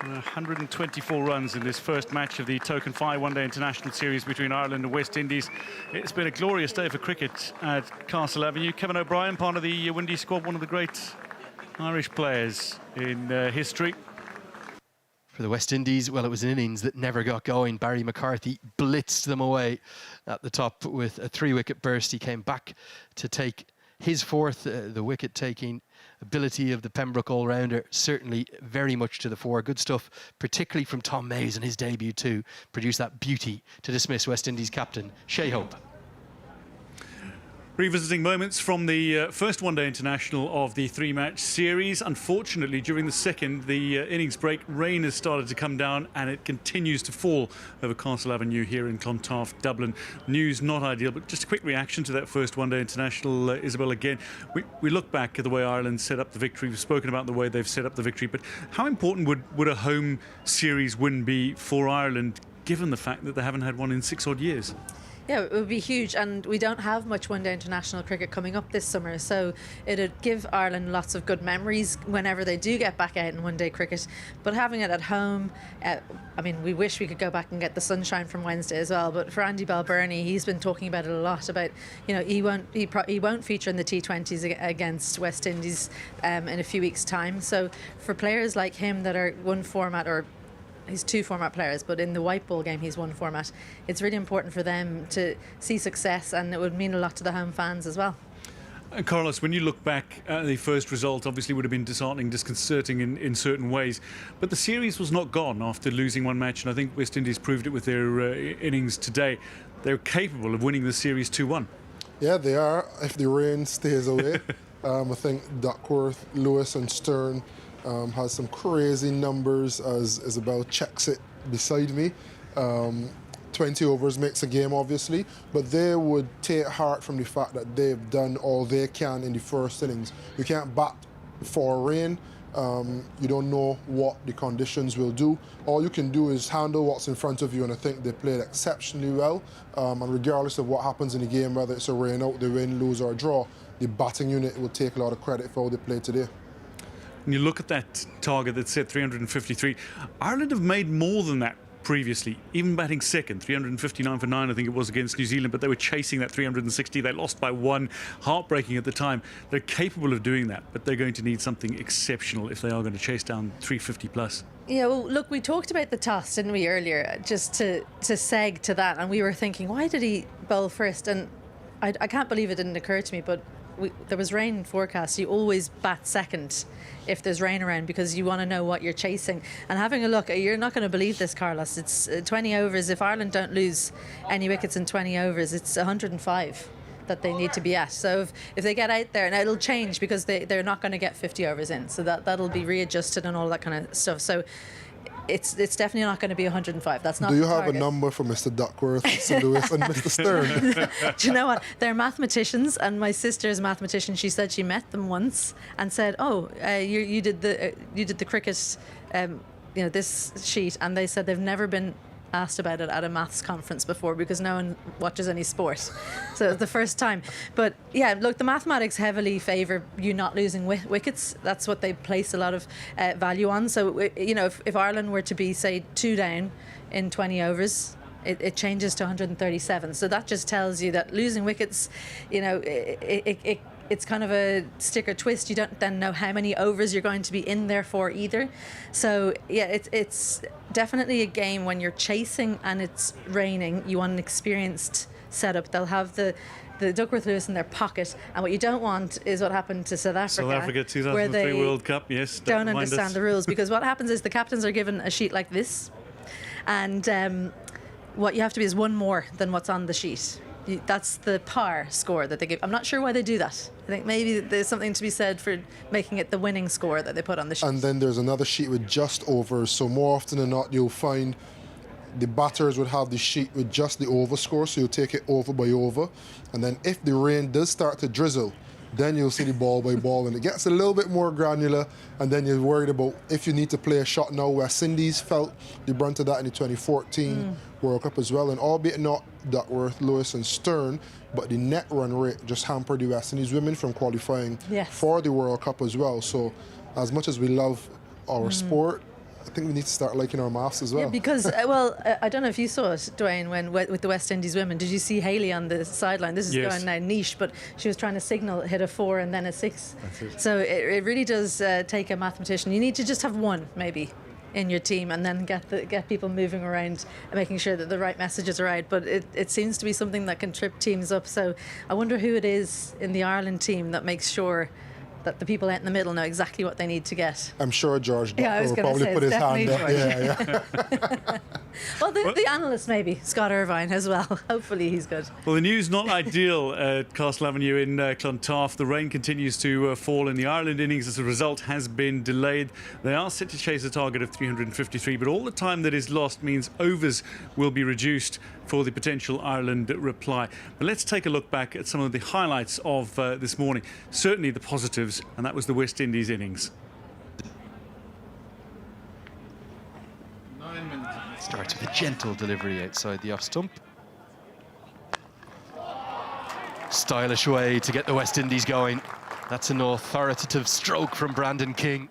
124 runs in this first match of the Token 5 one-day international series between Ireland and West Indies. It's been a glorious day for cricket at Castle Avenue. Kevin O'Brien, part of the Windy squad, one of the great Irish players in history.
For the West Indies, well, it was an innings that never got going. Barry McCarthy blitzed them away at the top with a 3-wicket burst. He came back to take his 4th, the wicket-taking ability of the Pembroke all-rounder, certainly very much to the fore. Good stuff, particularly from Tom Mays in his debut too. Produced that beauty to dismiss West Indies captain Shea Hope.
Revisiting moments from the first one-day international of the 3-match series. Unfortunately, during the second, the innings break, rain has started to come down and it continues to fall over Castle Avenue here in Clontarf, Dublin. News not ideal, but just a quick reaction to that first one-day international, Isabel, again. We look back at the way Ireland set up the victory. We've spoken about the way they've set up the victory, but how important would a home series win be for Ireland, given the fact that they haven't had one in 6 odd years?
Yeah, it would be huge, and we don't have much one-day international cricket coming up this summer, so it'd give Ireland lots of good memories whenever they do get back out in one-day cricket. But having it at home, I mean, we wish we could go back and get the sunshine from Wednesday as well. But for Andy Balbirnie, he's been talking about it a lot. About, you know, he won't feature in the T20s against West Indies in a few weeks' time. So for players like him that are one format, or he's 2 format players, but in the white ball game he's 1 format, it's really important for them to see success, and it would mean a lot to the home fans as well.
And Carlos, when you look back at the first result, obviously would have been disheartening, disconcerting in certain ways, but the series was not gone after losing 1 match, and I think West Indies proved it with their innings today. They're capable of winning the series 2-1.
Yeah, they are, if the rain stays away. I think Duckworth, Lewis and Stern has some crazy numbers, as Isabel checks it beside me. 20 overs makes a game, obviously, but they would take heart from the fact that they've done all they can in the first innings. You can't bat for rain. You don't know what the conditions will do. All you can do is handle what's in front of you, and I think they played exceptionally well. And regardless of what happens in the game, whether it's a rain out, they win, lose or draw, the batting unit will take a lot of credit for how they played today.
When you look at that target that said 353, Ireland have made more than that previously, even batting second, 359 for 9, I think it was, against New Zealand, but they were chasing that 360. They lost by 1, heartbreaking at the time. They're capable of doing that, but they're going to need something exceptional if they are going to chase down 350 plus.
Yeah, well, look, we talked about the toss, didn't we, earlier, just to seg to that, and we were thinking, why did he bowl first? And I can't believe it didn't occur to me, but there was rain forecast. You always bat second if there's rain around, because you want to know what you're chasing. And having a look, you're not going to believe this, Carlos. It's 20 overs. If Ireland don't lose any wickets in 20 overs, it's 105. that they need to be at. So if they get out there, now it'll change because they're not going to get 50 overs in, so that'll be readjusted and all that kind of stuff. So it's definitely not going to be 105. That's not.
Do you
the
have
target.
a number for Mr. Duckworth, Mr. Lewis, and Mr. Stern?
Do you know what? They're mathematicians, and my sister's a mathematician. She said she met them once and said, "Oh, you did the cricket, this sheet," and they said they've never been asked about it at a maths conference before because no one watches any sport, so it's the first time. But yeah, look, the mathematics heavily favour you not losing wickets. That's what they place a lot of value on. So if Ireland were to be, say, 2 down in 20 overs, it changes to 137. So that just tells you that losing wickets, it's kind of a stick or twist. You don't then know how many overs you're going to be in there for either. So yeah, it's definitely a game when you're chasing and it's raining. You want an experienced setup. They'll have the Duckworth Lewis in their pocket, and what you don't want is what happened to South Africa.
South Africa 2003
where they
World Cup, yes.
Don't understand the rules, because what happens is the captains are given a sheet like this, and what you have to be is one more than what's on the sheet. That's the par score that they give. I'm not sure why they do that. I think maybe there's something to be said for making it the winning score that they put on the sheet.
And then there's another sheet with just overs. So more often than not, you'll find the batters would have the sheet with just the over score. So you'll take it over by over. And then if the rain does start to drizzle, then you'll see the ball by ball. And it gets a little bit more granular. And then you're worried about if you need to play a shot now. West Indies felt the brunt of that in the 2014 World Cup as well. And albeit not Duckworth, Lewis and Stern, but the net run rate just hampered the West Indies women from qualifying for the World Cup as well. So as much as we love our sport, I think we need to start liking our maths as well.
Yeah, because, I don't know if you saw it, Dwayne, when with the West Indies women. Did you see Hayley on the sideline? This is going now niche, but she was trying to signal, hit a 4 and then a 6.
That's it.
So it really does take a mathematician. You need to just have one, maybe, in your team, and then get people moving around and making sure that the right messages are out. But it seems to be something that can trip teams up. So I wonder who it is in the Ireland team that makes sure that the people out in the middle know exactly what they need to get.
I'm sure George
Yeah,
will probably put his hand up.
Yeah. Well, the analyst maybe, Scott Irvine as well. Hopefully he's good.
Well, the news not ideal at Castle Avenue in Clontarf. The rain continues to fall in the Ireland innings as a result has been delayed. They are set to chase a target of 353, but all the time that is lost means overs will be reduced for the potential Ireland reply. But let's take a look back at some of the highlights of this morning. Certainly the positives, and that was the West Indies innings.
Starts with a gentle delivery outside the off stump. Stylish way to get the West Indies going. That's an authoritative stroke from Brandon King.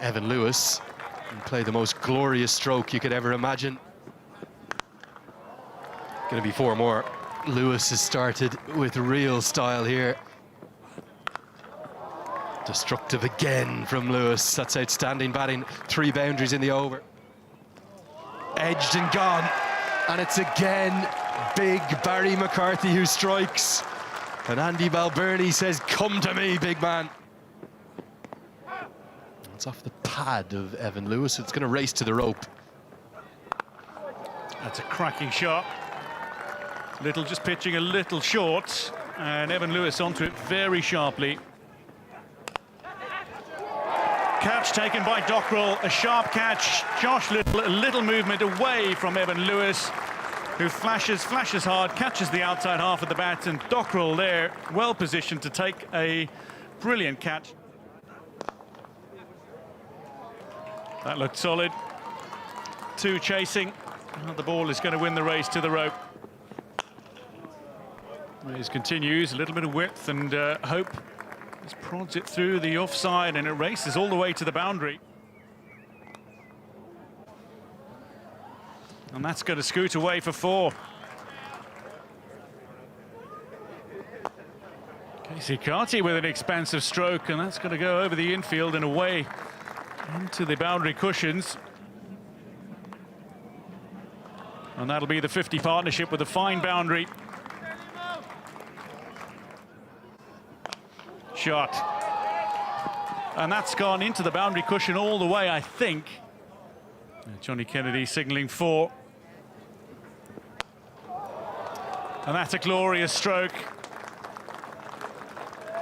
Evan Lewis can play the most glorious stroke you could ever imagine. Going to be 4 more. Lewis has started with real style here. Destructive again from Lewis. That's outstanding batting. 3 boundaries in the over. Edged and gone. And it's again big Barry McCarthy who strikes. And Andy Balbirnie says, "Come to me, big man." It's off the pad of Evan Lewis. It's going to race to the rope.
That's a cracking shot. Little just pitching a little short, and Evan Lewis onto it very sharply. Catch taken by Dockrell, a sharp catch. Josh Little, a little movement away from Evan Lewis, who flashes hard, catches the outside half of the bat, and Dockrell there, well positioned to take a brilliant catch. That looked solid. 2 chasing. The ball is going to win the race to the rope. It continues, a little bit of width and hope. Just prods it through the offside and it races all the way to the boundary. And that's going to scoot away for 4. Casey Carty with an expansive stroke, and that's going to go over the infield and away into the boundary cushions. And that'll be the 50 partnership with a fine boundary. Shot. And that's gone into the boundary cushion all the way, I think. Johnny Kennedy signalling 4. And that's a glorious stroke.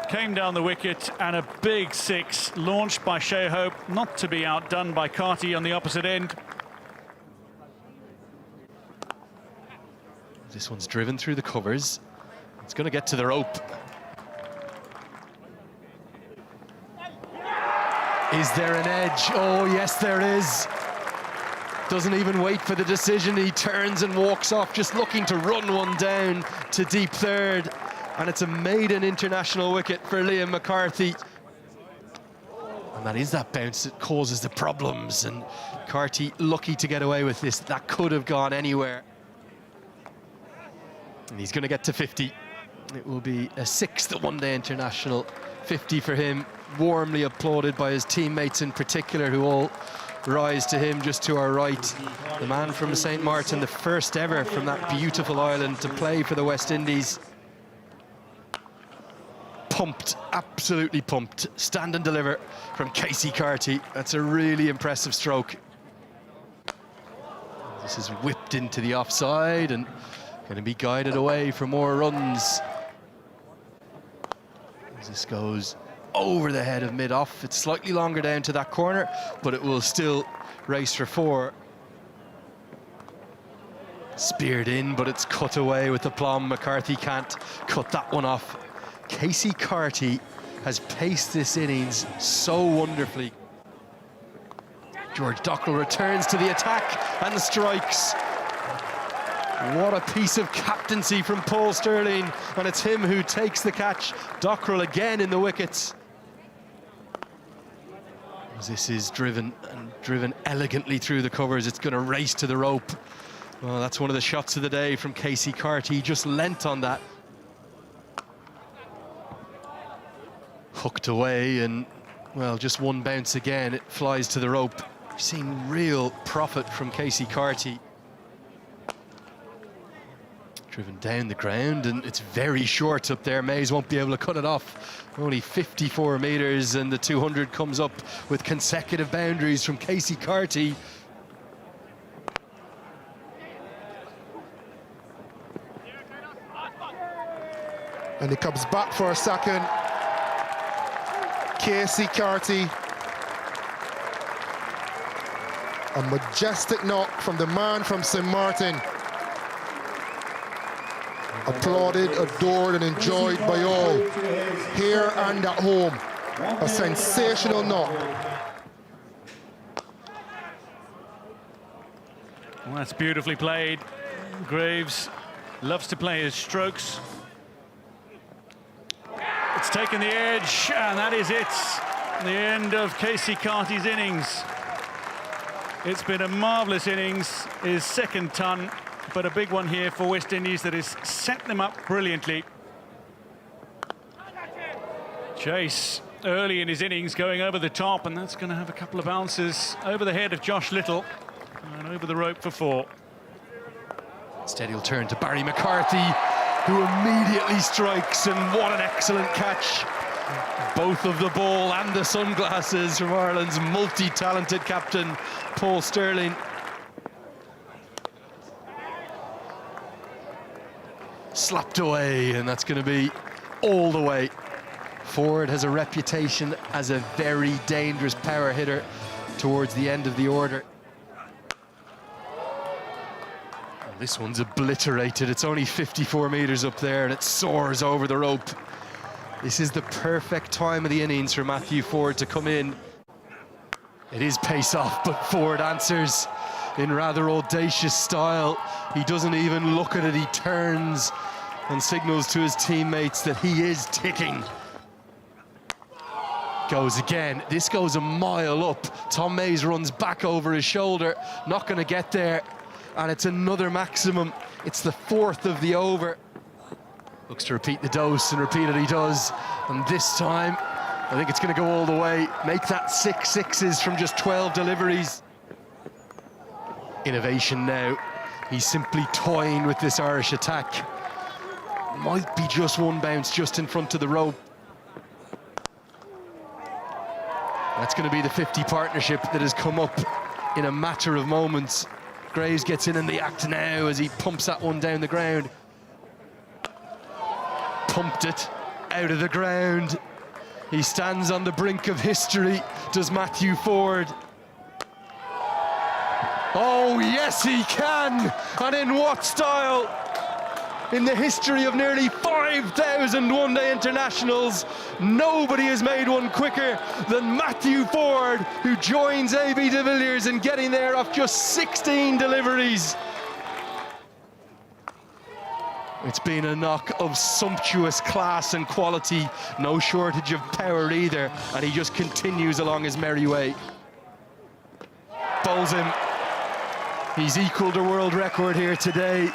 Came down the wicket, and a big six launched by Shea Hope, not to be outdone by Carty on the opposite end.
This one's driven through the covers. It's going to get to the rope. Is there an edge? Oh, yes, there is. Doesn't even wait for the decision. He turns and walks off, just looking to run one down to deep third. And it's a maiden international wicket for Liam McCarthy. And that is that bounce that causes the problems. And Carty lucky to get away with this. That could have gone anywhere. And he's going to get to 50. It will be a sixth one-day international. 50 for him. Warmly applauded by his teammates in particular, who all rise to him just to our right. The man from St. Martin, the first ever from that beautiful island to play for the West Indies. Pumped, absolutely pumped. Stand and deliver from Casey Carty. That's a really impressive stroke. This is whipped into the offside and going to be guided away for more runs. As this goes over the head of mid-off. It's slightly longer down to that corner, but it will still race for 4. Speared in, but it's cut away with aplomb. McCarthy can't cut that one off. Casey Carty has paced this innings so wonderfully. George Dockrell returns to the attack and strikes. What a piece of captaincy from Paul Stirling, and it's him who takes the catch. Dockrell again in the wickets. As this is driven elegantly through the covers, it's going to race to the rope. Well, that's one of the shots of the day from Casey Carty. He just leant on that. Hooked away, and well, just one bounce again, it flies to the rope. We're seeing real profit from Casey Carty. Driven down the ground, and it's very short up there. Mays won't be able to cut it off. Only 54 metres, and the 200 comes up with consecutive boundaries from Casey Carty.
And he comes back for a second. Casey Carty. A majestic knock from the man from St. Martin. Applauded, adored and enjoyed by all, here and at home. A sensational knock.
Well, that's beautifully played. Graves loves to play his strokes. It's taken the edge, and that is it. The end of Casey Carty's innings. It's been a marvellous innings, his second ton, but a big one here for West Indies that has set them up brilliantly. Chase early in his innings going over the top, and that's going to have a couple of bounces over the head of Josh Little and over the rope for 4.
Instead he'll turn to Barry McCarthy, who immediately strikes, and what an excellent catch. Both of the ball and the sunglasses from Ireland's multi-talented captain, Paul Stirling. Slapped away, and that's going to be all the way. Ford has a reputation as a very dangerous power hitter towards the end of the order. And this one's obliterated. It's only 54 metres up there, and it soars over the rope. This is the perfect time of the innings for Matthew Ford to come in. It is pace off, but Ford answers in rather audacious style. He doesn't even look at it, he turns and signals to his teammates that he is ticking. Goes again. This goes a mile up. Tom Mays runs back over his shoulder, not going to get there, and it's another maximum. It's the 4th of the over. Looks to repeat the dose, and repeat it he does. And this time, I think it's going to go all the way. Make that 6 sixes from just 12 deliveries. Innovation now. He's simply toying with this Irish attack. Might be just one bounce just in front of the rope. That's going to be the 50 partnership that has come up in a matter of moments. Graves gets in the act now as he pumps that one down the ground. thumped it out of the ground. He stands on the brink of history, does Matthew Ford. Oh, yes, he can! And in what style? In the history of nearly 5,000 one-day internationals, nobody has made one quicker than Matthew Ford, who joins AB de Villiers in getting there off just 16 deliveries. It's been a knock of sumptuous class and quality, no shortage of power either, and he just continues along his merry way. Bowls him. He's equalled a world record here today,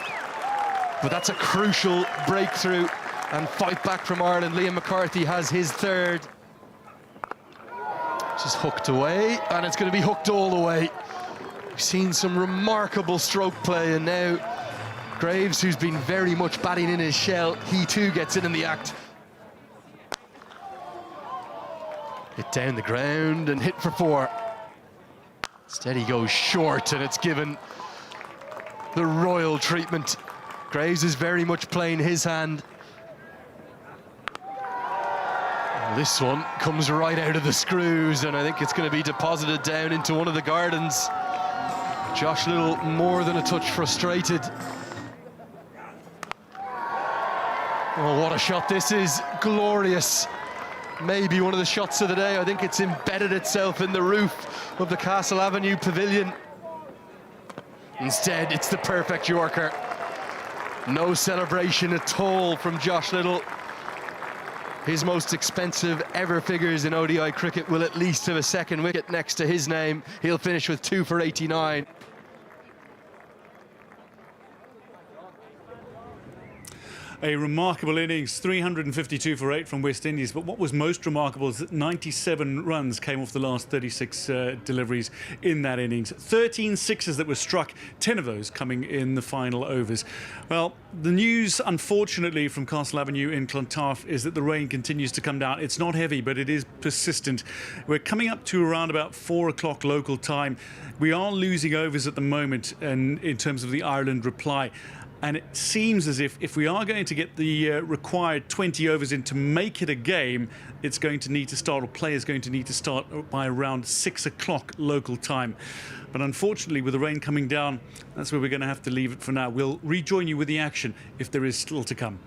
but that's a crucial breakthrough and fight back from Ireland. Liam McCarthy has his third. Just hooked away, and it's going to be hooked all the way. We've seen some remarkable stroke play, and now Graves, who's been very much batting in his shell, he too gets in the act. Hit down the ground and hit for 4. Instead he goes short, and it's given the royal treatment. Graves is very much playing his hand. And this one comes right out of the screws, and I think it's going to be deposited down into one of the gardens. Josh Little more than a touch frustrated. Oh, what a shot this is. Glorious. Maybe one of the shots of the day. I think it's embedded itself in the roof of the Castle Avenue Pavilion. Instead, it's the perfect Yorker. No celebration at all from Josh Little. His most expensive ever figures in ODI cricket will at least have a second wicket next to his name. He'll finish with 2 for 89.
A remarkable innings, 352 for 8 from West Indies. But what was most remarkable is that 97 runs came off the last 36 deliveries in that innings. 13 sixes that were struck, 10 of those coming in the final overs. Well, the news, unfortunately, from Castle Avenue in Clontarf is that the rain continues to come down. It's not heavy, but it is persistent. We're coming up to around about 4 o'clock local time. We are losing overs at the moment in terms of the Ireland reply. And it seems as if we are going to get the required 20 overs in to make it a game, it's going to need to start, or players going to need to start by around 6 o'clock local time. But unfortunately, with the rain coming down, that's where we're going to have to leave it for now. We'll rejoin you with the action if there is still to come.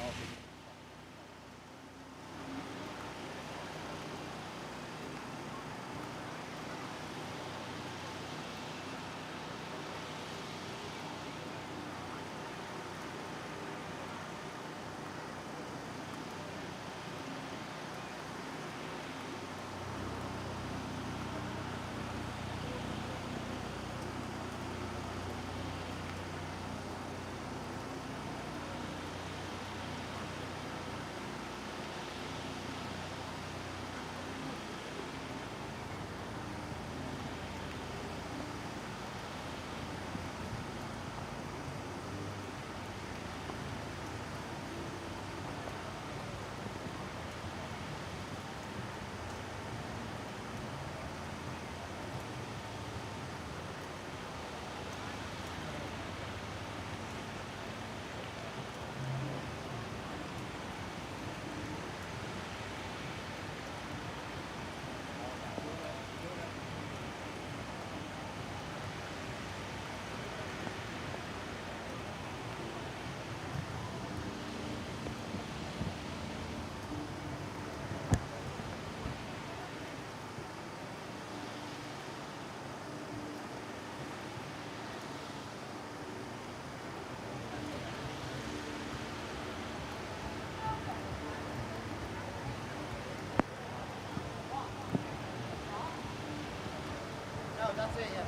That's it, yeah.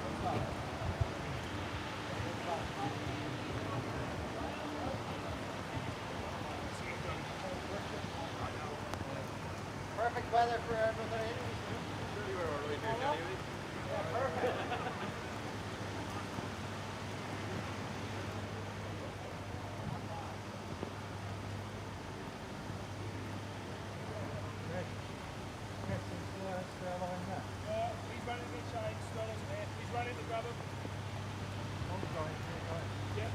Perfect weather for everybody. Yeah, perfect.
He's running the inside, Swellers there. He's running to grab him. Yeah.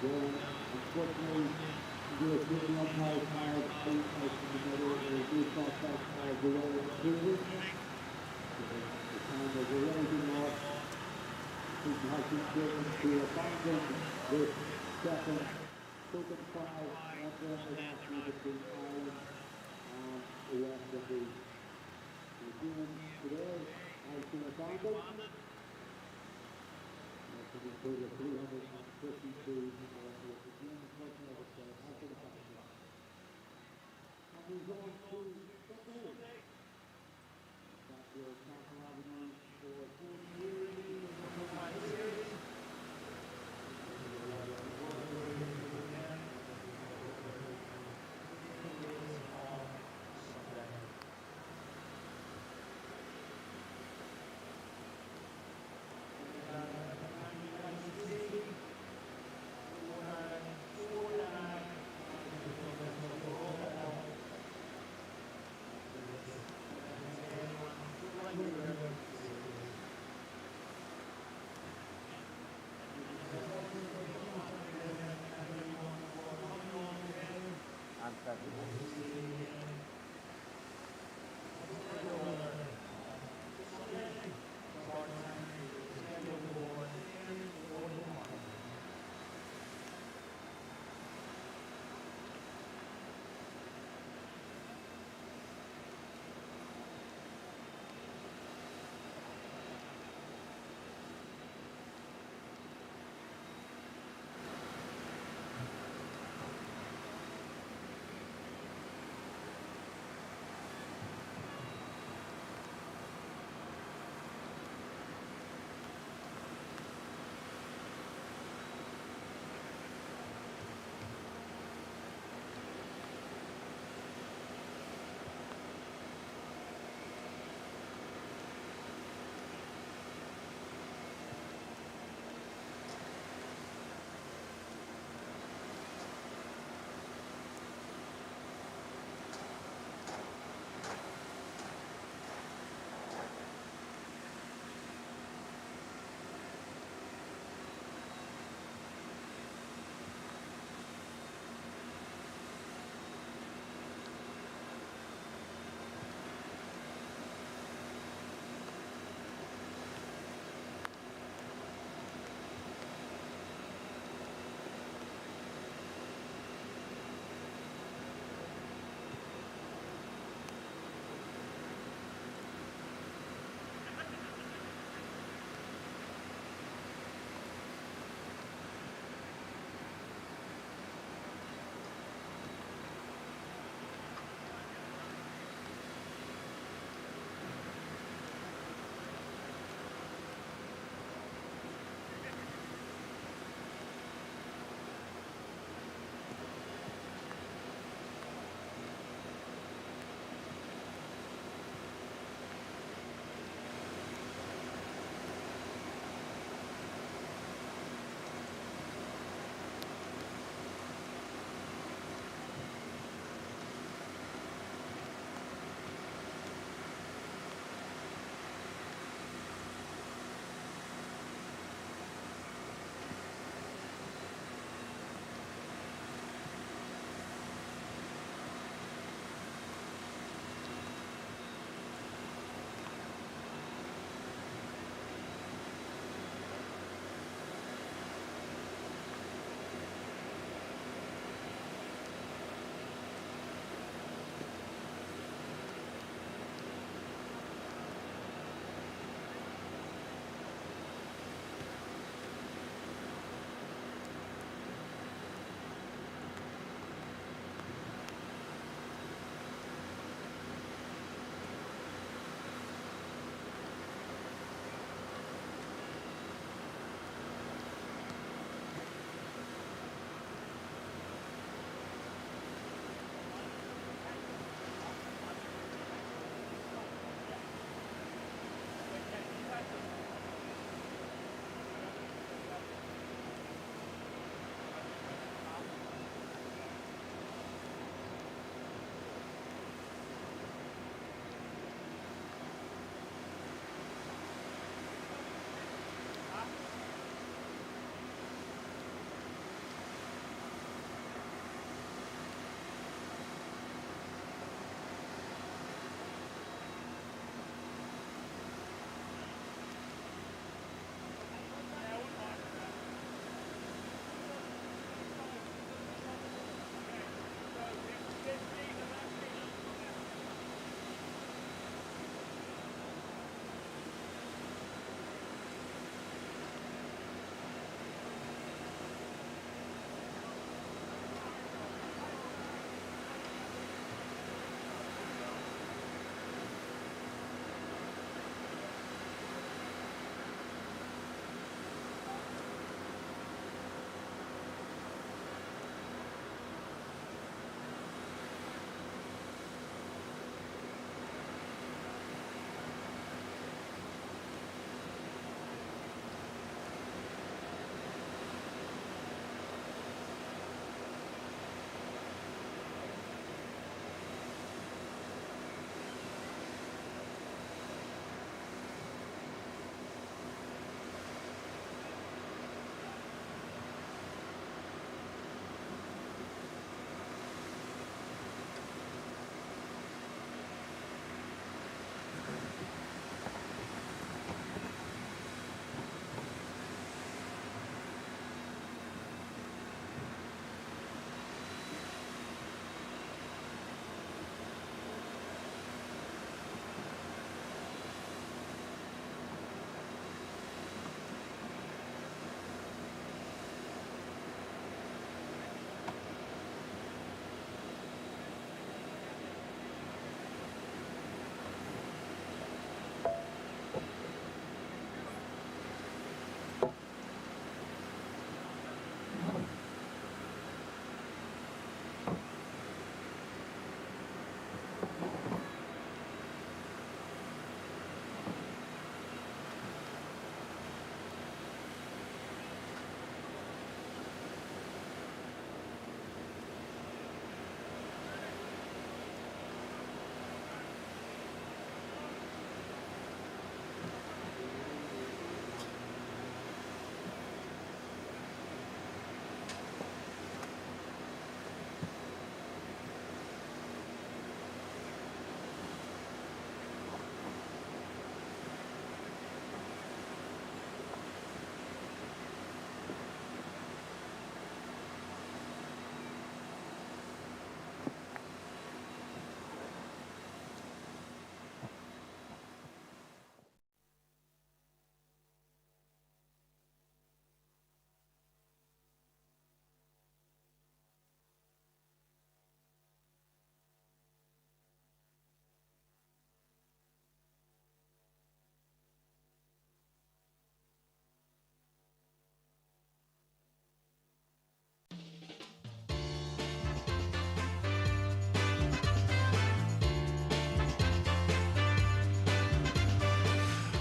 Then, unfortunately, the European umpire called out in the middle a new contact of the way improving. The time has already been lost. It has been given to abandon this second token foul one-day international between Ireland and the West Indies. The game today has been abandoned. That's been total 352 for the game. Unfortunately, as I said, has been abandoned. And moves on to Sunday. That's your Castle Avenue for 4 years.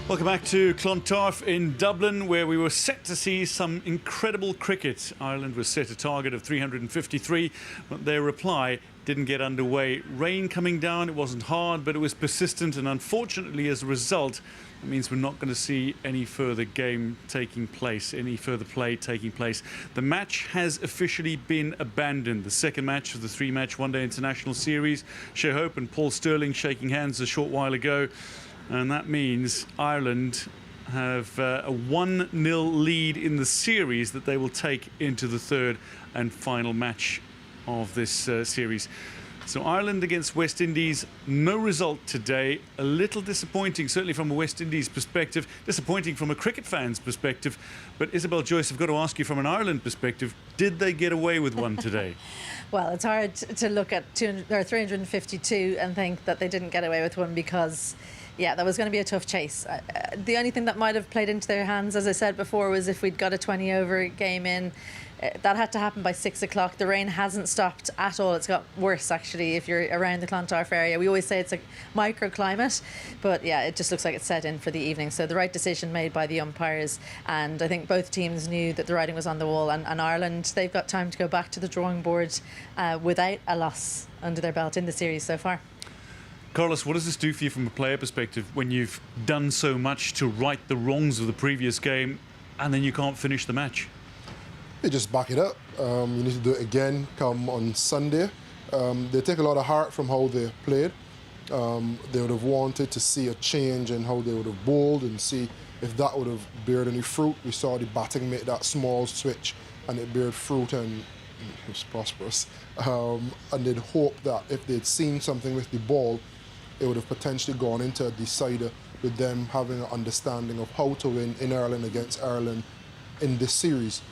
Welcome back to Clontarf in Dublin, where we were set to see some incredible cricket. Ireland was set a target of 353, but their reply didn't get underway. Rain coming down, it wasn't hard, but it was persistent, and unfortunately, as a result, it means we're not going to see any further game taking place, any further play taking place. The match has officially been abandoned. The second match of the three-match one-day international series. Shea Hope and Paul Stirling shaking hands a short while ago. And that means Ireland have a 1-0 lead in the series that they will take into the third and final match of this series. So Ireland against West Indies, no result today. A little disappointing, certainly from a West Indies perspective, disappointing from a cricket fan's perspective. But Isabel Joyce, I've got to ask you from an Ireland perspective, did they get away with one today?
Well, it's hard to look at 352 and think that they didn't get away with one because, yeah, that was going to be a tough chase. The only thing that might have played into their hands, as I said before, was if we'd got a 20-over game in. That had to happen by 6 o'clock. The rain hasn't stopped at all. It's got worse, actually, if you're around the Clontarf area. We always say it's a microclimate, but yeah, it just looks like it's set in for the evening. So the right decision made by the umpires, and I think both teams knew that the writing was on the wall. And Ireland, they've got time to go back to the drawing board without a loss under their belt in the series so far.
Carlos, what does this do for you from a player perspective when you've done so much to right the wrongs of the previous game and then you can't finish the match?
They just back it up. You need to do it again come on Sunday. They take a lot of heart from how they played. They would have wanted to see a change in how they would have bowled and see if that would have bared any fruit. We saw the batting make that small switch and it bared fruit and it was prosperous. And they'd hope that if they'd seen something with the ball, it would have potentially gone into a decider with them having an understanding of how to win in Ireland against Ireland in this series.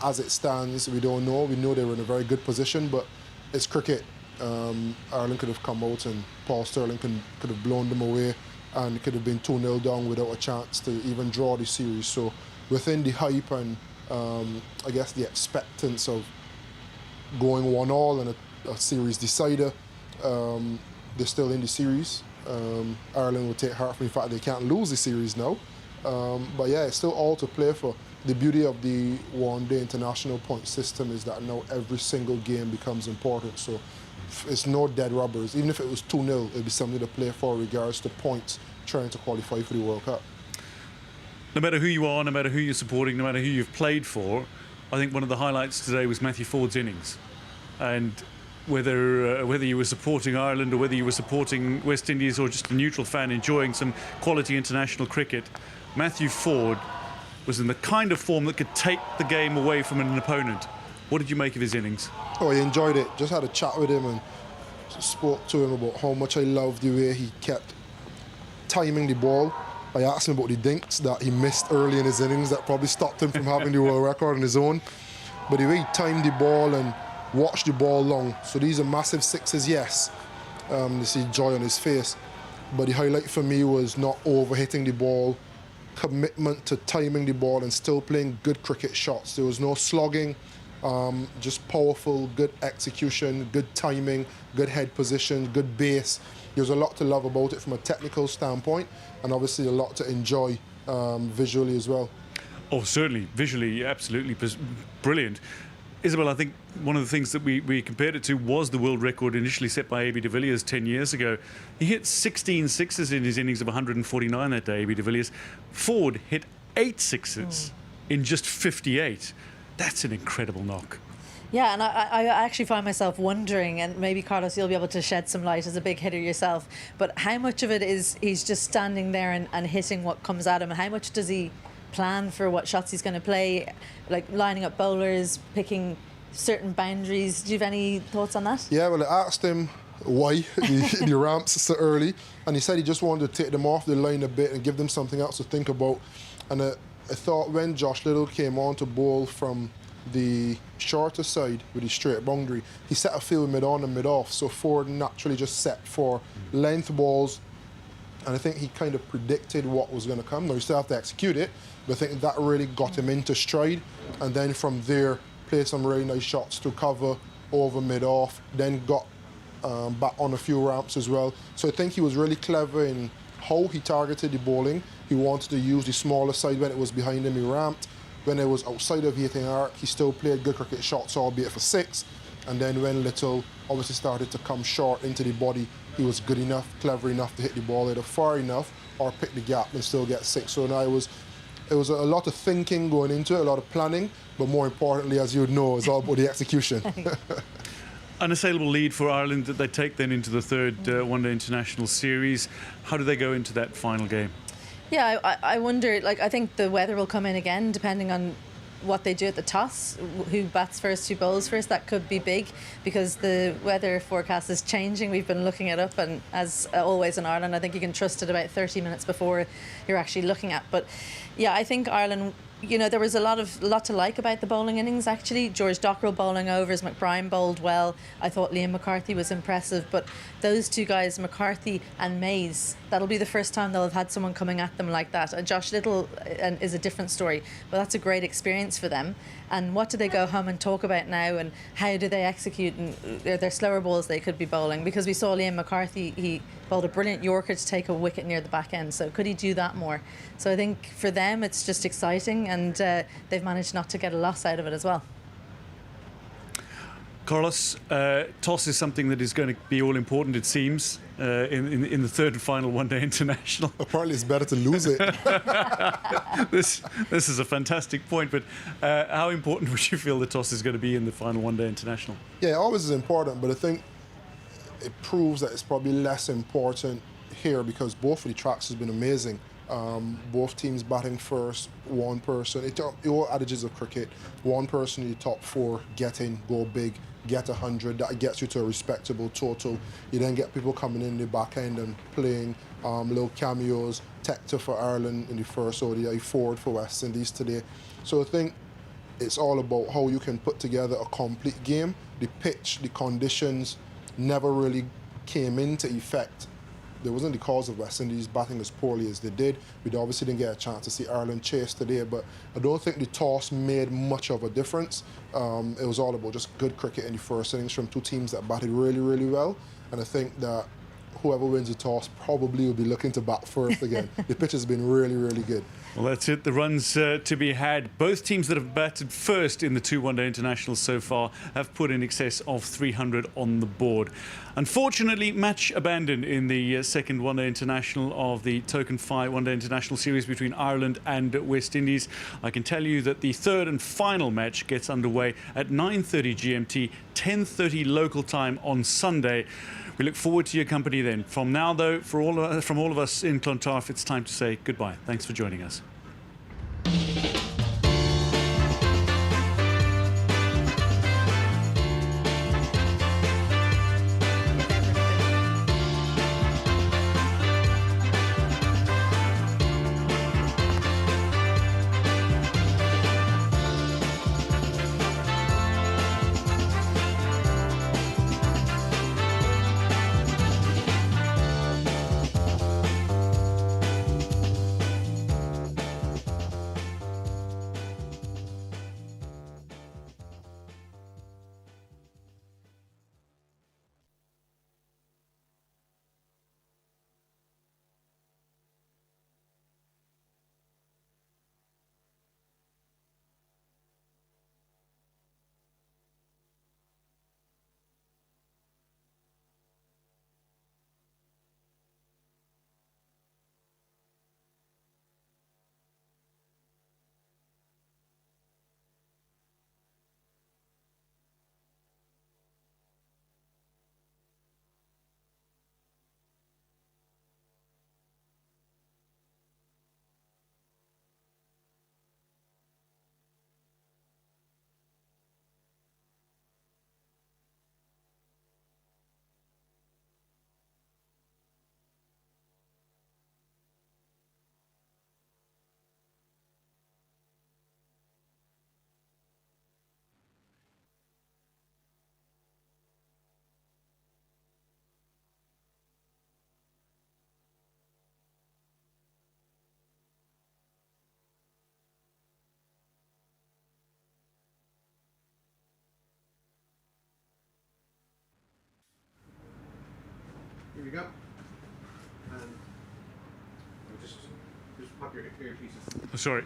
As it stands, we don't know. We know they were in a very good position, but it's cricket. Ireland could have come out and Paul Stirling could have blown them away, and it could have been 2-0 down without a chance to even draw the series. So within the hype and I guess the expectance of going 1-1 and a series decider, they're still in the series. Ireland will take heart from the fact they can't lose the series now. But yeah, it's still all to play for. The beauty of the one-day international point system is that now every single game becomes important. So it's no dead rubbers. Even if it was 2-0, it'd be something to play for regards to points trying to qualify for the World Cup.
No matter who you are, no matter who you're supporting, no matter who you've played for, I think one of the highlights today was Matthew Ford's innings. And whether you were supporting Ireland or whether you were supporting West Indies or just a neutral fan enjoying some quality international cricket, Matthew Ford was in the kind of form that could take the game away from an opponent. What did you make of his innings?
Oh, I enjoyed it. Just had a chat with him and spoke to him about how much I loved the way he kept timing the ball. I asked him about the dinks that he missed early in his innings that probably stopped him from having the world record on his own. But the way he timed the ball and watched the ball long. So these are massive sixes, yes. You see joy on his face. But the highlight for me was not over-hitting the ball, commitment to timing the ball and still playing good cricket shots. There was no slogging, just powerful, good execution, good timing, good head position, good base. There's a lot to love about it from a technical standpoint, and obviously a lot to enjoy visually as well.
Oh, certainly. Visually, absolutely brilliant. Isabel, I think one of the things that we compared it to was the world record initially set by A.B. de Villiers 10 years ago. He hit 16 sixes in his innings of 149 that day, A.B. de Villiers. Ford hit 8 sixes in just 58. That's an incredible knock.
Yeah, and I actually find myself wondering, and maybe Carlos, you'll be able to shed some light as a big hitter yourself, but how much of it is he's just standing there and hitting what comes at him, and how much does he plan for what shots he's going to play, like lining up bowlers, picking certain boundaries? Do you have any thoughts on that?
Yeah, well, I asked him why the ramps so early, and he said he just wanted to take them off the line a bit and give them something else to think about. And I thought when Josh Little came on to bowl from the shorter side with the straight boundary, he set a field mid-on and mid-off, so Ford naturally just set for length balls, and I think he kind of predicted what was going to come. Now, you still have to execute it, but I think that really got him into stride, and then from there, played some really nice shots to cover over mid-off, then got back on a few ramps as well. So I think he was really clever in how he targeted the bowling He wanted to use the smaller side when it was behind him, he ramped. When it was outside of hitting arc, he still played good cricket shots, albeit for 6. And then when Little obviously started to come short into the body, he was good enough, clever enough to hit the ball either far enough or pick the gap and still get 6. So now it was a lot of thinking going into it, a lot of planning, but more importantly, as you would know, it's all about the execution.
Unassailable lead for Ireland that they take then into the third one-day international series. How do they go into that final game?
Yeah, I wonder, like, I think the weather will come in again, depending on what they do at the toss, who bats first, who bowls first. That could be big because the weather forecast is changing. We've been looking it up, and as always in Ireland, I think you can trust it about 30 minutes before you're actually looking at. But yeah, I think Ireland, you know, there was a lot to like about the bowling innings, actually. George Dockrell bowling overs, McBride bowled well. I thought Liam McCarthy was impressive, but those two guys, McCarthy and Mays, that'll be the first time they'll have had someone coming at them like that. Josh Little is a different story, but that's a great experience for them. And what do they go home and talk about now, and how do they execute? And their slower balls they could be bowling, because we saw Liam McCarthy, he bowled a brilliant Yorker to take a wicket near the back end. So could he do that more? So I think for them it's just exciting, and they've managed not to get a loss out of it as well.
Carlos, toss is something that is going to be all important, it seems, in the third and final one-day international.
Apparently, it's better to lose it.
This is a fantastic point, but how important would you feel the toss is going to be in the final one-day international?
Yeah, it always is important, but I think it proves that it's probably less important here because both of the tracks has been amazing. Both teams batting first, one person, all adages of cricket, one person in the top 4, get in, go big, get 100, that gets you to a respectable total. You then get people coming in the back end and playing little cameos, Tector for Ireland in the first ODI, Ford for West Indies today. So I think it's all about how you can put together a complete game. The pitch, the conditions never really came into effect. There wasn't the cause of West Indies batting as poorly as they did. We obviously didn't get a chance to see Ireland chase today, but I don't think the toss made much of a difference. It was all about just good cricket in the first innings from two teams that batted really, really well. And I think that whoever wins the toss probably will be looking to bat first again. The pitch has been really, really good.
Well, that's it. The runs to be had. Both teams that have batted first in the 2 one-day internationals so far have put in excess of 300 on the board. Unfortunately, match abandoned in the second one-day international of the Token Phi one-day international series between Ireland and West Indies. I can tell you that the third and final match gets underway at 9:30 GMT, 10:30 local time on Sunday. We look forward to your company then. From now, though, from all of us in Clontarf, it's time to say goodbye. Thanks for joining us.
Here we go. And we'll just
Just pop your earpieces.
Oh, sorry.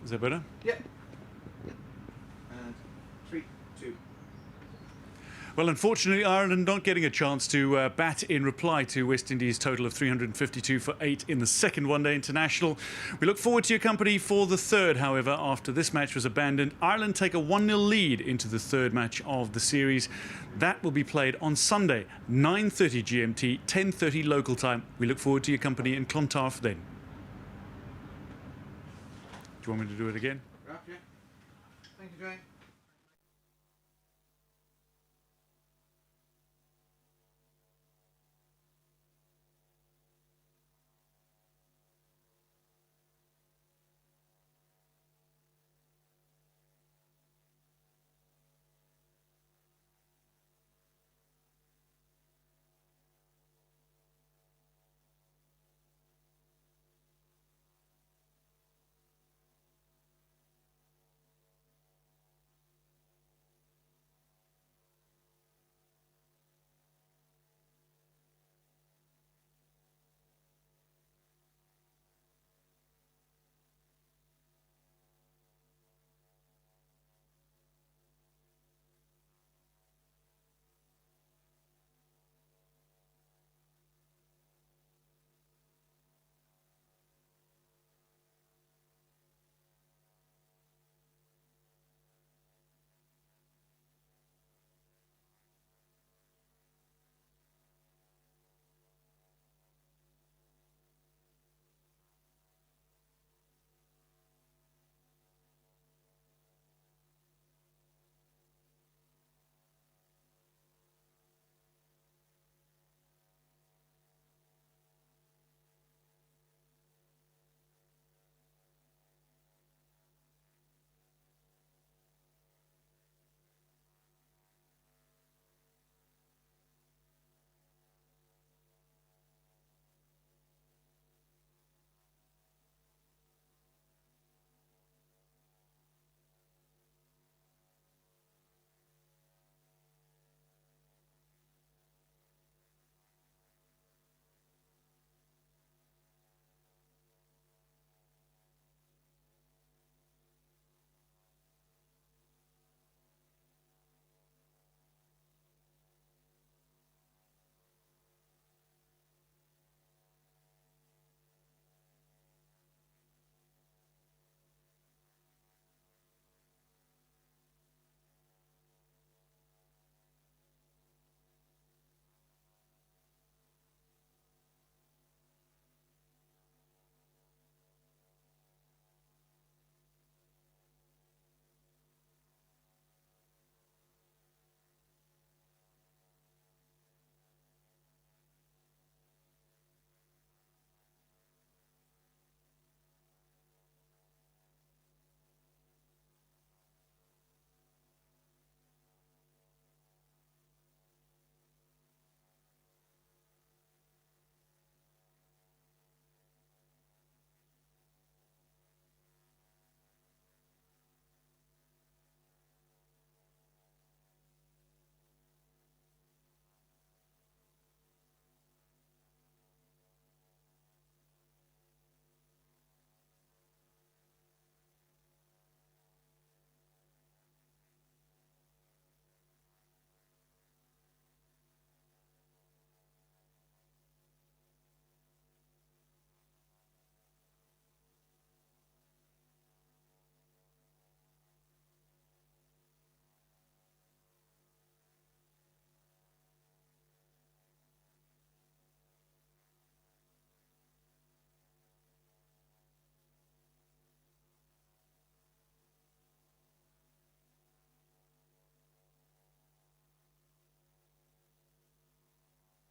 Is that better?
Yeah. And 3, 2.
Well, unfortunately, Ireland not getting a chance to bat in reply to West Indies' total of 352 for 8 in the second one-day international. We look forward to your company for the third, however, after this match was abandoned. Ireland take a 1-0 lead into the third match of the series. That will be played on Sunday, 9:30 GMT, 10:30 local time. We look forward to your company in Clontarf then. Do you want me to do it again?
Yeah. Thank you, Jane.